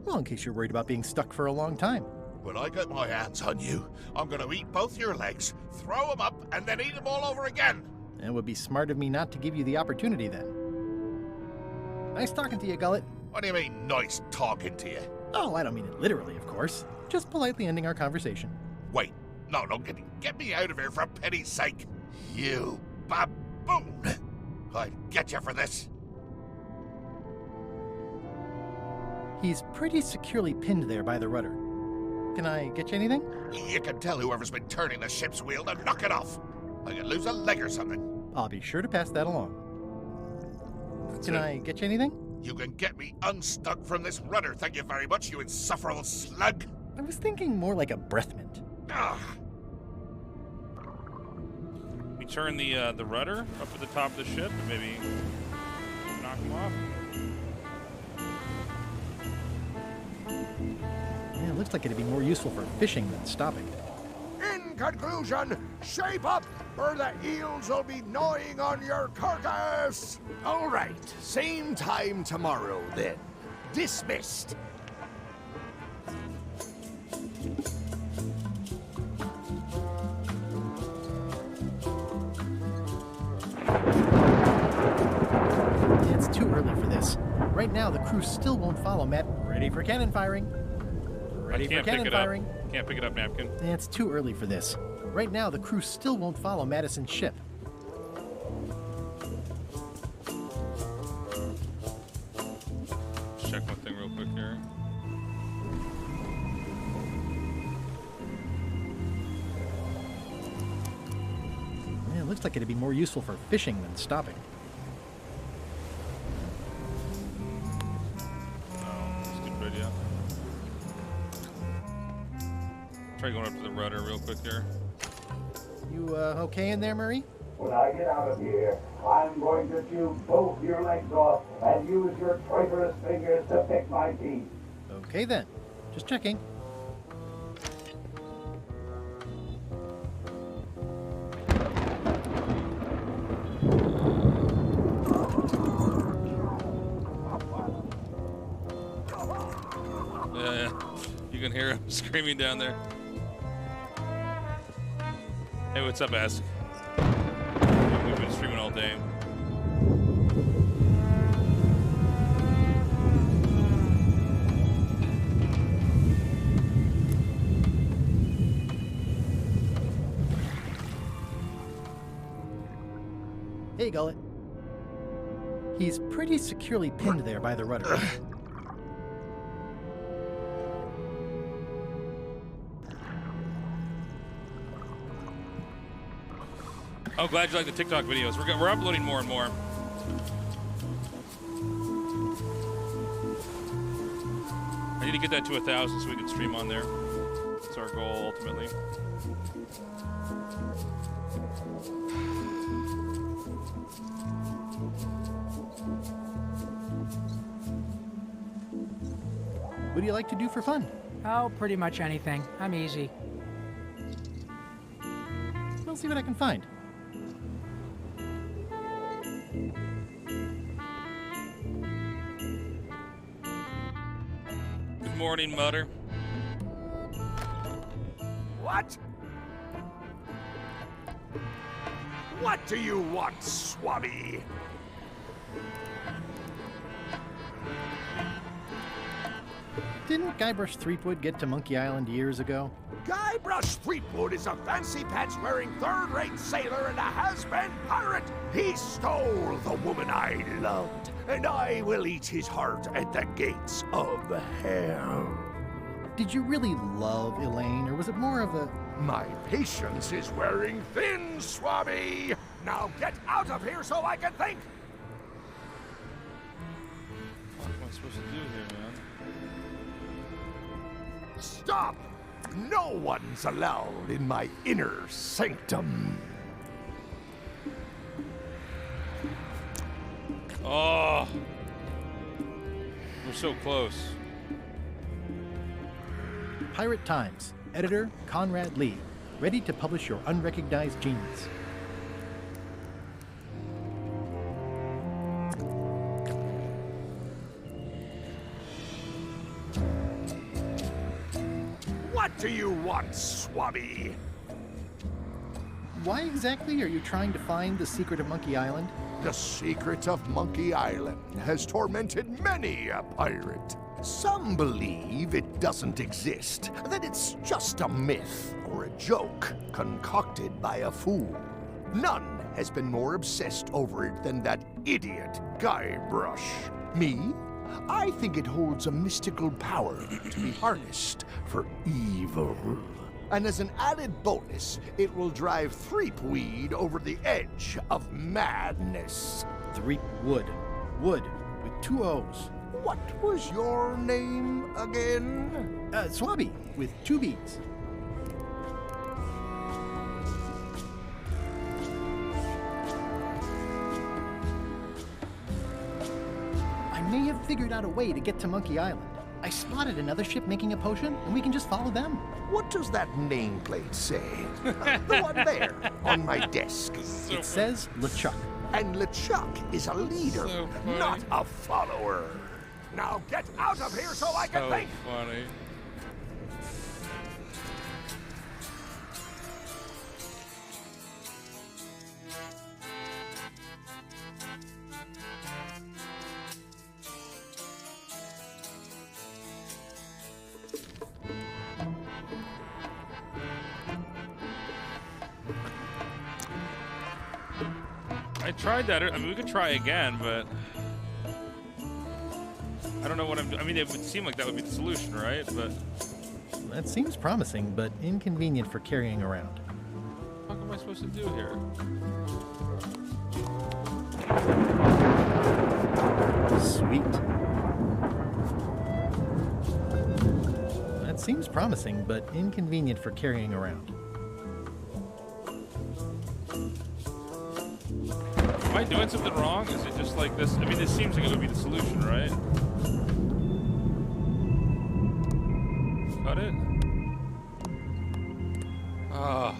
Speaker 1: Well, in case you're worried about being stuck for a long time.
Speaker 17: When I get my hands on you, I'm gonna eat both your legs, throw them up, and then eat them all over again.
Speaker 1: It would be smart of me not to give you the opportunity then. Nice talking to you, Gullet.
Speaker 17: What do you mean, nice talking to you?
Speaker 1: Oh, I don't mean it literally, of course. Just politely ending our conversation.
Speaker 17: Wait, no, get me out of here for pity's sake. You baboon! I'll get you for this.
Speaker 1: He's pretty securely pinned there by the rudder. Can I get you anything?
Speaker 17: You can tell whoever's been turning the ship's wheel to knock it off. I could lose a leg or something.
Speaker 1: I'll be sure to pass that along. Can I get you anything?
Speaker 17: You can get me unstuck from this rudder, thank you very much, you insufferable slug.
Speaker 1: I was thinking more like a breath mint.
Speaker 17: Ugh.
Speaker 2: We turn the rudder up at the top of the ship and maybe knock him off.
Speaker 1: Yeah, it looks like it'd be more useful for fishing than stopping.
Speaker 18: In conclusion, shape up, or the eels will be gnawing on your carcass! All right, same time tomorrow, then. Dismissed.
Speaker 1: It's too early for this. Right now, the crew still won't follow Matt. Ready for cannon firing. Ready for cannon firing.
Speaker 2: Can't pick it up, Napkin.
Speaker 1: It's too early for this. Right now, the crew still won't follow Madison's ship.
Speaker 2: Check one thing real quick here.
Speaker 1: Yeah, it looks like it'd be more useful for fishing than stopping.
Speaker 2: Stupid idea. Try going up to the rudder real quick here.
Speaker 1: You okay in there, Murray?
Speaker 12: When I get out of here, I'm going to chew both your legs off and use your traitorous fingers to pick my teeth.
Speaker 1: Okay then. Just checking.
Speaker 2: Yeah, you can hear him screaming down there. Hey, what's up, Ask? We've been streaming all day.
Speaker 1: Hey, Gullet. He's pretty securely pinned there by the rudder.
Speaker 2: Oh, glad you like the TikTok videos. We're uploading more and more. I need to get that to 1,000 so we can stream on there. That's our goal, ultimately.
Speaker 1: What do you like to do for fun?
Speaker 9: Oh, pretty much anything. I'm easy.
Speaker 1: I'll see what I can find.
Speaker 2: Good morning, Mutter.
Speaker 18: What? What do you want, Swabby?
Speaker 1: Didn't Guybrush Threepwood get to Monkey Island years ago?
Speaker 18: Guybrush Threepwood is a fancy-pants-wearing third-rate sailor and a has-been pirate. He stole the woman I loved, and I will eat his heart at the gates of hell.
Speaker 1: Did you really love Elaine, or was it more of a...
Speaker 18: My patience is wearing thin, Swabby! Now get out of here so I can think!
Speaker 2: What am I supposed to do here, man?
Speaker 18: Stop! No one's allowed in my inner sanctum.
Speaker 2: Oh! We're so close.
Speaker 1: Pirate Times, editor Conrad Lee, ready to publish your unrecognized genius.
Speaker 18: What do you want, Swabby?
Speaker 1: Why exactly are you trying to find the secret of Monkey Island?
Speaker 18: The secret of Monkey Island has tormented many a pirate. Some believe it doesn't exist, that it's just a myth or a joke concocted by a fool. None has been more obsessed over it than that idiot Guybrush. Me? I think it holds a mystical power to be harnessed for evil. And as an added bonus, it will drive Threepweed over the edge of madness.
Speaker 1: Threepwood. Wood, with 2 O's.
Speaker 18: What was your name again?
Speaker 1: Swabby, with 2 B's. I may have figured out a way to get to Monkey Island. I spotted another ship making a potion, and we can just follow them.
Speaker 18: What does that nameplate say? The one there, on my desk.
Speaker 1: It says LeChuck.
Speaker 18: And LeChuck is a leader, not a follower. Now get out of here so I can think!
Speaker 2: Funny. I tried that. I mean, we could try again, but I don't know what I'm doing. I mean, it would seem like that would be the solution, right? But
Speaker 1: that seems promising, but inconvenient for carrying around.
Speaker 2: what am I supposed to do here?
Speaker 1: Sweet. That seems promising, but inconvenient for carrying around.
Speaker 2: Am I doing something wrong? Is it just like this? I mean, this seems like it would be the solution, right? Cut it? Ah.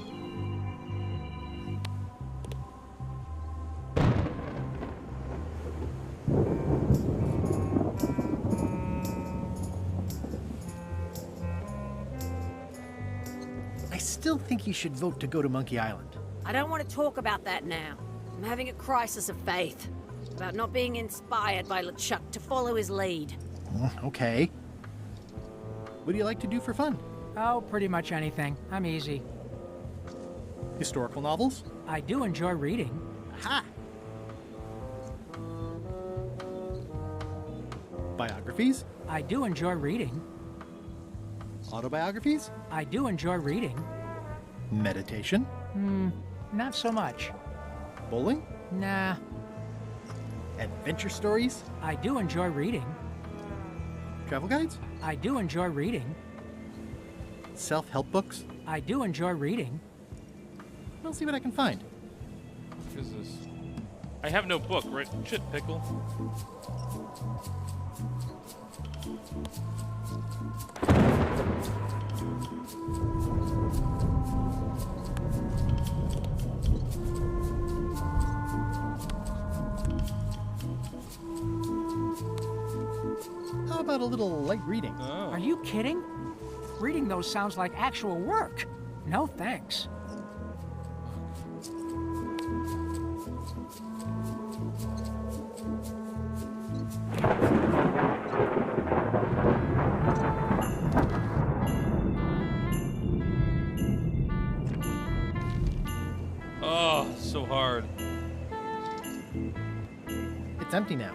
Speaker 1: I still think you should vote to go to Monkey Island.
Speaker 4: I don't want to talk about that now. I'm having a crisis of faith about not being inspired by LeChuck to follow his lead.
Speaker 1: Okay. What do you like to do for fun?
Speaker 9: Oh, pretty much anything. I'm easy.
Speaker 1: Historical novels?
Speaker 9: I do enjoy reading.
Speaker 1: Ha! Biographies?
Speaker 9: I do enjoy reading.
Speaker 1: Autobiographies?
Speaker 9: I do enjoy reading.
Speaker 1: Meditation?
Speaker 9: Not so much.
Speaker 1: Bowling?
Speaker 9: Nah.
Speaker 1: Adventure stories?
Speaker 9: I do enjoy reading.
Speaker 1: Travel guides?
Speaker 9: I do enjoy reading.
Speaker 1: Self-help books?
Speaker 9: I do enjoy reading.
Speaker 1: I'll see what I can find.
Speaker 2: What is this? I have no book, right? Shit, Pickle.
Speaker 1: How about a little light reading?
Speaker 2: Oh.
Speaker 9: Are you kidding? Reading those sounds like actual work. No thanks.
Speaker 2: Oh, so hard.
Speaker 1: It's empty now.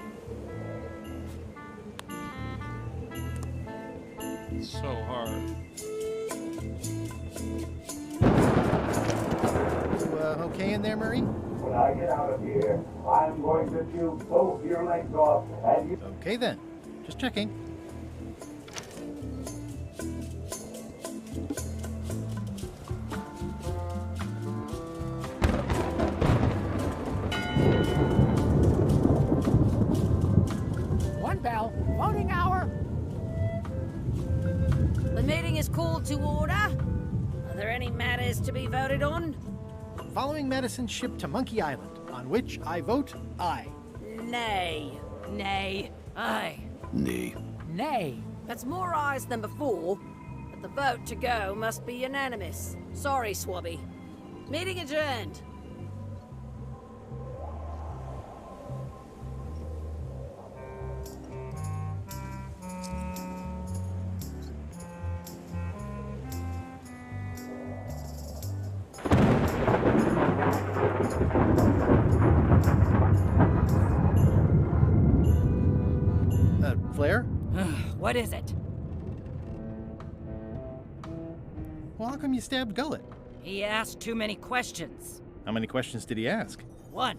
Speaker 2: So hard.
Speaker 1: You okay in there, Murray?
Speaker 12: When I get out of here, I'm going to chew both your legs off and you...
Speaker 1: Okay then. Just checking.
Speaker 9: One bell. Voting hour.
Speaker 4: The meeting is called to order. Are there any matters to be voted on?
Speaker 1: Following Madison's ship to Monkey Island, on which I vote aye.
Speaker 4: Nay.
Speaker 11: Nay. Aye.
Speaker 5: Nay.
Speaker 9: Nay.
Speaker 4: That's more ayes than before, but the vote to go must be unanimous. Sorry, Swabby. Meeting adjourned.
Speaker 1: Flair?
Speaker 11: What is it?
Speaker 1: Well, how come you stabbed Gullet?
Speaker 11: He asked too many questions.
Speaker 1: How many questions did he ask?
Speaker 11: One.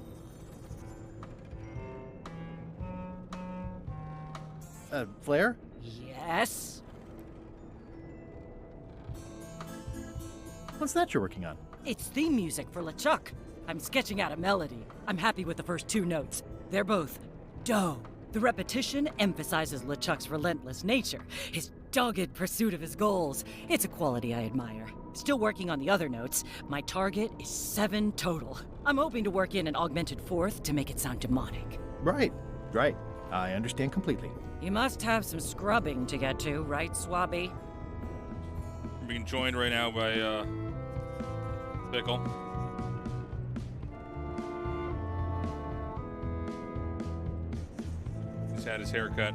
Speaker 1: Flair?
Speaker 11: Yes?
Speaker 1: What's that you're working on?
Speaker 11: It's theme music for LeChuck. I'm sketching out a melody. I'm happy with the first two notes. They're both do. The repetition emphasizes LeChuck's relentless nature, his dogged pursuit of his goals. It's a quality I admire. Still working on the other notes. My target is 7 total. I'm hoping to work in an augmented fourth to make it sound demonic.
Speaker 1: Right. I understand completely.
Speaker 11: You must have some scrubbing to get to, right, Swabby?
Speaker 2: I'm being joined right now by, Pickle. He's had his haircut.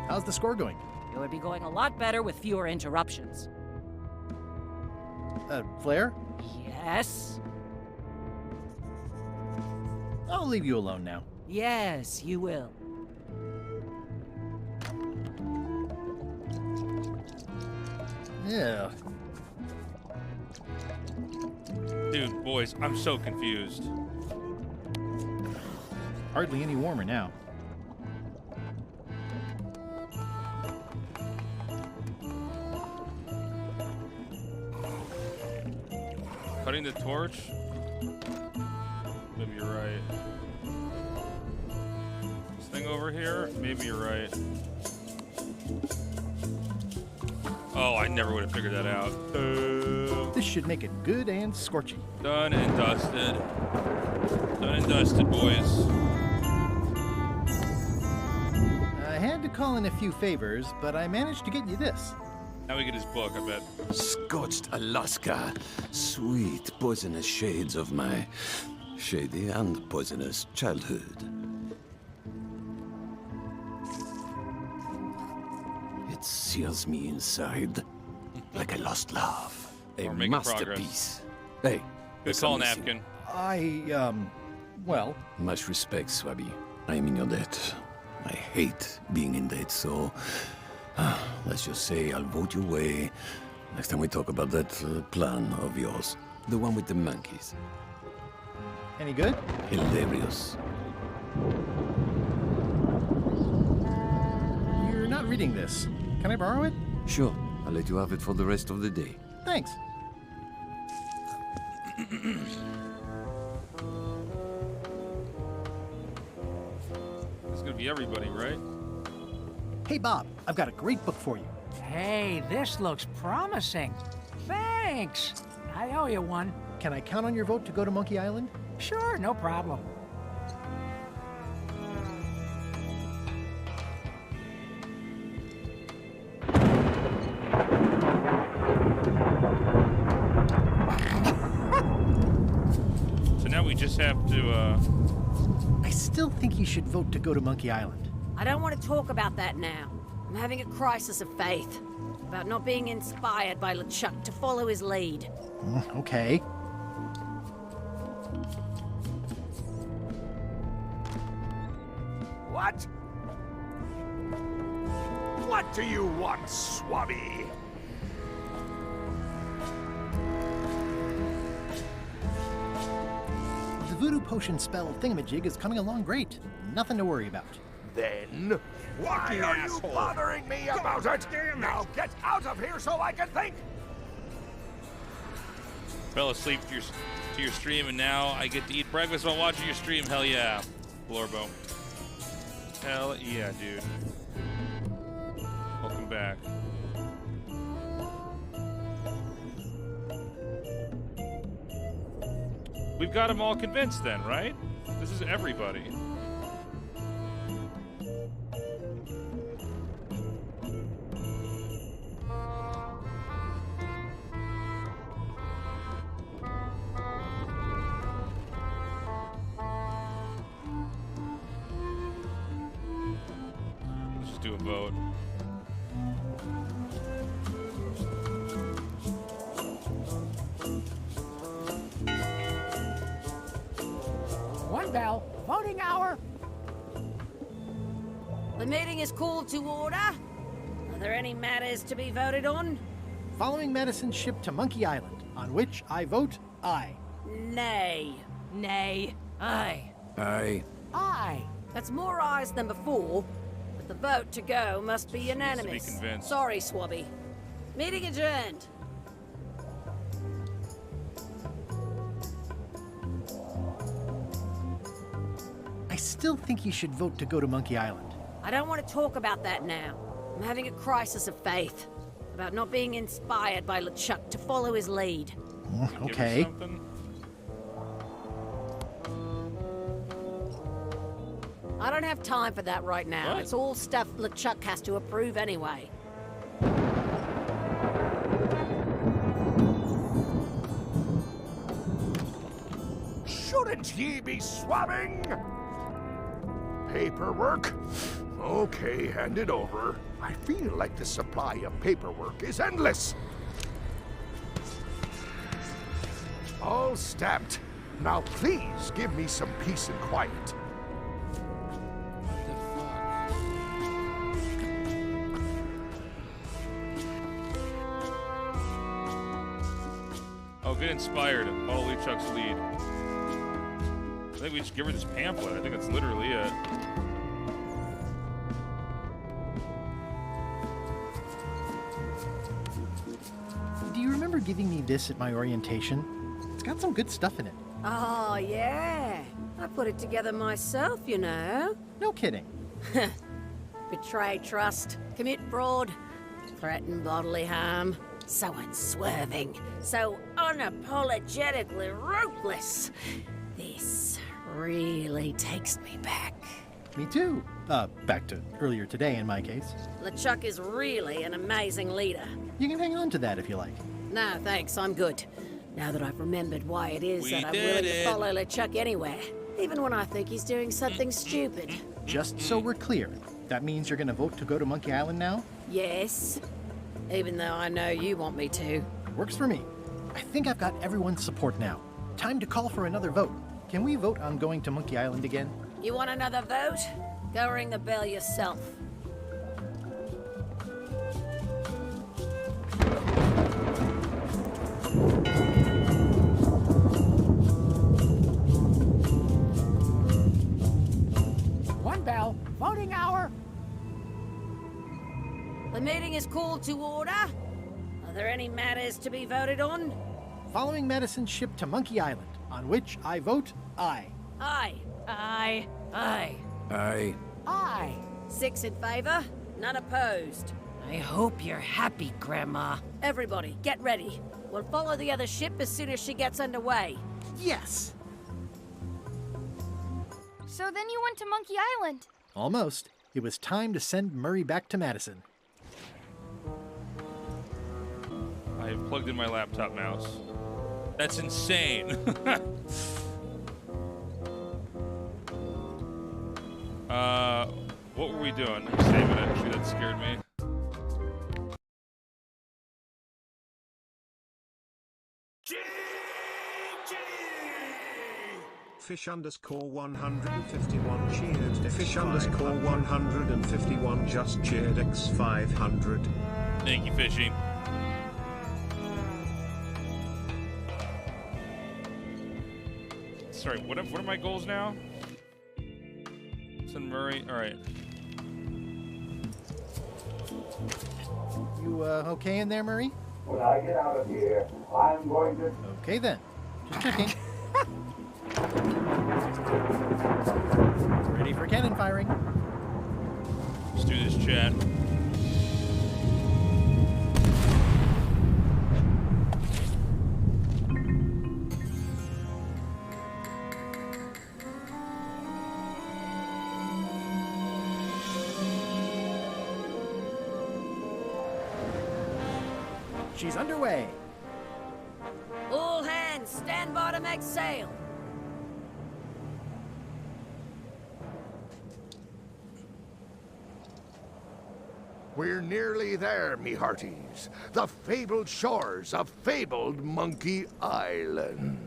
Speaker 1: How's the score going?
Speaker 11: It would be going a lot better with fewer interruptions.
Speaker 1: Flair?
Speaker 11: Yes?
Speaker 1: I'll leave you alone now.
Speaker 11: Yes, you will.
Speaker 1: Yeah.
Speaker 2: Dude, boys, I'm so confused.
Speaker 1: Hardly any warmer now.
Speaker 2: Cutting the torch? Maybe you're right. This thing over here? Maybe you're right. Oh, I never would have figured that out.
Speaker 1: This should make it good and scorchy.
Speaker 2: Done and dusted. Done and dusted, boys.
Speaker 1: I had to call in a few favors, but I managed to get you this.
Speaker 2: Now we get his book, I bet.
Speaker 5: Scorched Alaska. Sweet poisonous shades of my shady and poisonous childhood. It seals me inside like a lost love. A
Speaker 2: We're making
Speaker 5: masterpiece. Hey,
Speaker 2: good call, Napkin.
Speaker 1: Well.
Speaker 5: Much respect, Swabby. I am in your debt. I hate being in debt, so let's just say I'll vote your way next time we talk about that plan of yours. The one with the monkeys.
Speaker 1: Any good?
Speaker 5: Hilarious.
Speaker 1: You're not reading this. Can I borrow it?
Speaker 5: Sure. I'll let you have it for the rest of the day.
Speaker 1: Thanks.
Speaker 2: It's gonna be everybody, right?
Speaker 1: Hey, Bob, I've got a great book for you.
Speaker 9: Hey, this looks promising. Thanks. I owe you one.
Speaker 1: Can I count on your vote to go to Monkey Island?
Speaker 9: Sure, no problem.
Speaker 2: So now we just have to,
Speaker 1: I still think you should vote to go to Monkey Island.
Speaker 4: I don't want to talk about that now. I'm having a crisis of faith. about not being inspired by LeChuck to follow his lead.
Speaker 1: Okay.
Speaker 18: What? What do you want, Swabby?
Speaker 1: The voodoo potion spell thingamajig is coming along great. Nothing to worry about.
Speaker 18: Then, why are you bothering me about it? Now get out of here so I can think!
Speaker 2: Fell asleep to your stream, and now I get to eat breakfast while watching your stream. Hell yeah, Blorbo. Hell yeah, dude. Welcome back. We've got them all convinced then, right? This is everybody. Let's just do a vote.
Speaker 9: One bell. Voting hour.
Speaker 4: The meeting is called to order. Are there any matters to be voted on?
Speaker 1: Following Madison's ship to Monkey Island, on which I vote aye.
Speaker 4: Nay.
Speaker 11: Nay. Aye.
Speaker 5: Aye.
Speaker 4: Aye. That's more ayes than before, but the vote to go must be unanimous.
Speaker 2: convinced.
Speaker 4: Sorry, Swabby. Meeting adjourned.
Speaker 1: I still think you should vote to go to Monkey Island.
Speaker 4: I don't want to talk about that now. I'm having a crisis of faith about not being inspired by LeChuck to follow his lead.
Speaker 1: Okay.
Speaker 4: I don't have time for that right now.
Speaker 2: What?
Speaker 4: It's all stuff LeChuck has to approve anyway.
Speaker 18: Shouldn't ye be swabbing? Paperwork? Okay, hand it over. I feel like the supply of paperwork is endless. All stamped. Now please give me some peace and quiet.
Speaker 2: Oh, get inspired. Follow LeChuck's lead. I think we should give her this pamphlet. I think that's literally it.
Speaker 1: Do you remember giving me this at my orientation? It's got some good stuff in it.
Speaker 4: Oh, yeah. I put it together myself, you know.
Speaker 1: No kidding.
Speaker 4: Betray trust, commit fraud, threaten bodily harm. So unswerving, so unapologetically ruthless. This really takes me back.
Speaker 1: Me too. Back to earlier today in my case.
Speaker 4: LeChuck is really an amazing leader.
Speaker 1: You can hang on to that if you like.
Speaker 4: No, thanks, I'm good. Now that I've remembered why it is that I'm willing to follow LeChuck anywhere, even when I think he's doing something stupid.
Speaker 1: Just so we're clear, that means you're gonna vote to go to Monkey Island now?
Speaker 4: Yes, even though I know you want me to.
Speaker 1: Works for me. I think I've got everyone's support now. Time to call for another vote. Can we vote on going to Monkey Island again?
Speaker 4: You want another vote? Go ring the bell yourself.
Speaker 9: One bell. Voting hour.
Speaker 4: The meeting is called to order. Are there any matters to be voted on?
Speaker 1: Following Madison's ship to Monkey Island, on which I vote aye.
Speaker 4: Aye.
Speaker 11: Aye. Aye.
Speaker 5: Aye.
Speaker 9: Aye.
Speaker 4: 6 in favor, none opposed.
Speaker 11: I hope you're happy, Grandma.
Speaker 4: Everybody, get ready. We'll follow the other ship as soon as she gets underway.
Speaker 1: Yes!
Speaker 3: So then you went to Monkey Island.
Speaker 1: Almost. It was time to send Murray back to Madison.
Speaker 2: I have plugged in my laptop mouse. That's insane. What were we doing? I'm saving it. Actually, that scared me.
Speaker 19: Fish underscore 151 cheered. Fish underscore 151 just cheered X500.
Speaker 2: Thank you, Fishy. Sorry, what are my goals now? St. Murray, all right.
Speaker 1: You okay in there, Murray?
Speaker 12: When I get out of here, I'm going to...
Speaker 1: Okay then. Just checking. Ready for cannon firing.
Speaker 2: Let's do this, chat.
Speaker 1: She's underway.
Speaker 4: All hands, stand by to make sail.
Speaker 18: We're nearly there, me hearties. The fabled shores of fabled Monkey Island.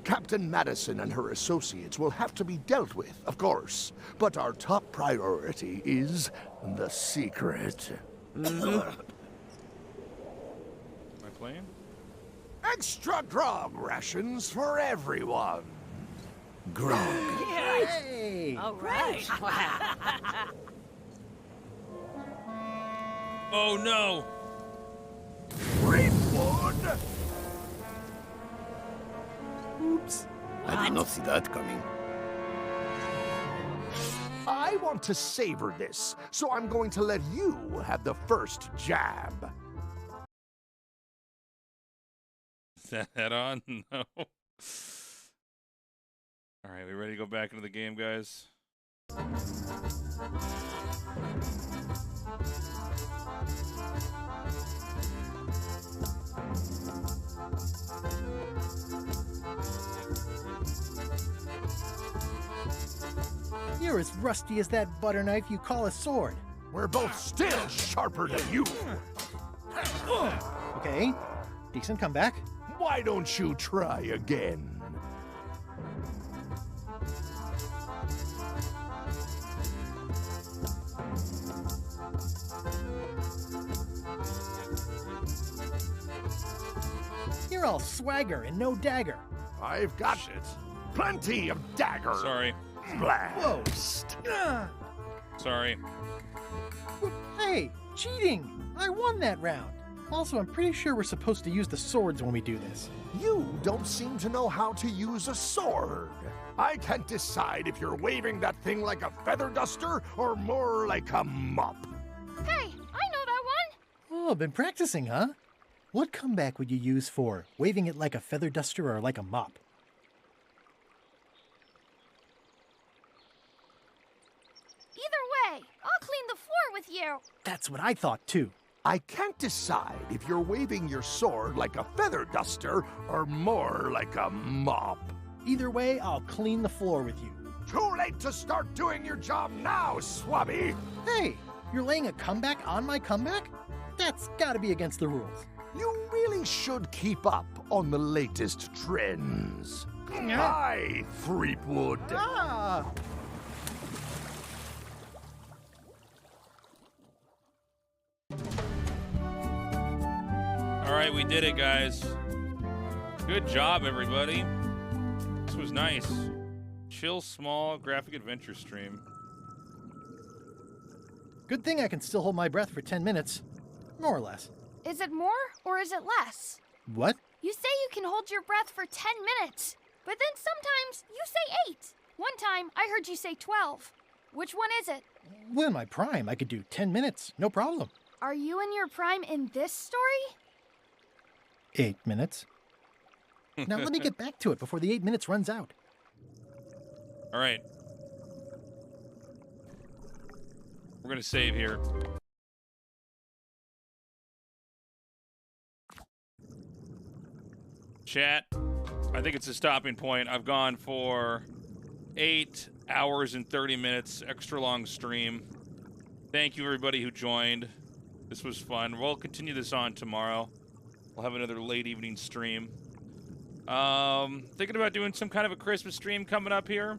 Speaker 18: Captain Madison and her associates will have to be dealt with, of course. But our top priority is the secret.
Speaker 2: Am I playing?
Speaker 18: Extra grog rations for everyone. Grog.
Speaker 1: Hey!
Speaker 4: All right.
Speaker 2: Oh no!
Speaker 18: Rainwood!
Speaker 14: Oops. I did not see that coming.
Speaker 18: I want to savor this, so I'm going to let you have the first jab.
Speaker 2: Is that on? No. Alright, we ready to go back into the game, guys?
Speaker 1: You're as rusty as that butter knife you call a sword.
Speaker 18: We're both still sharper than you.
Speaker 1: Okay, decent comeback.
Speaker 18: Why don't you try again?
Speaker 1: You're all swagger and no dagger.
Speaker 18: I've got plenty of dagger.
Speaker 2: Sorry.
Speaker 18: Blast.
Speaker 1: Whoa.
Speaker 2: Sorry.
Speaker 1: Hey, cheating! I won that round. Also, I'm pretty sure we're supposed to use the swords when we do this.
Speaker 18: You don't seem to know how to use a sword. I can't decide if you're waving that thing like a feather duster or more like a mop.
Speaker 3: Hey, I know that one!
Speaker 1: Oh, been practicing, huh? What comeback would you use for waving it like a feather duster or like a mop?
Speaker 3: Either way, I'll clean the floor with you.
Speaker 1: That's what I thought, too.
Speaker 18: I can't decide if you're waving your sword like a feather duster or more like a mop.
Speaker 1: Either way, I'll clean the floor with you.
Speaker 18: Too late to start doing your job now, Swabby!
Speaker 1: Hey, you're laying a comeback on my comeback? That's gotta be against the rules.
Speaker 18: You really should keep up on the latest trends. Hi, Threepwood.
Speaker 1: Ah!
Speaker 2: All right, we did it, guys. Good job, everybody. This was nice. Chill, small, graphic adventure stream.
Speaker 1: Good thing I can still hold my breath for 10 minutes. More or less.
Speaker 3: Is it more or is it less?
Speaker 1: What?
Speaker 3: You say you can hold your breath for 10 minutes, but then sometimes you say 8. One time I heard you say 12. Which one is it?
Speaker 1: Well, in my prime, I could do 10 minutes, no problem.
Speaker 3: Are you in your prime in this story?
Speaker 1: 8 minutes. Now let me get back to it before the 8 minutes runs out.
Speaker 2: All right. We're going to save here. Chat, I think it's a stopping point. I've gone for 8 hours and 30 minutes, extra long stream. Thank you, everybody who joined. This was fun. We'll continue this on tomorrow. We'll have another late evening stream. Thinking about doing some kind of a Christmas stream coming up here.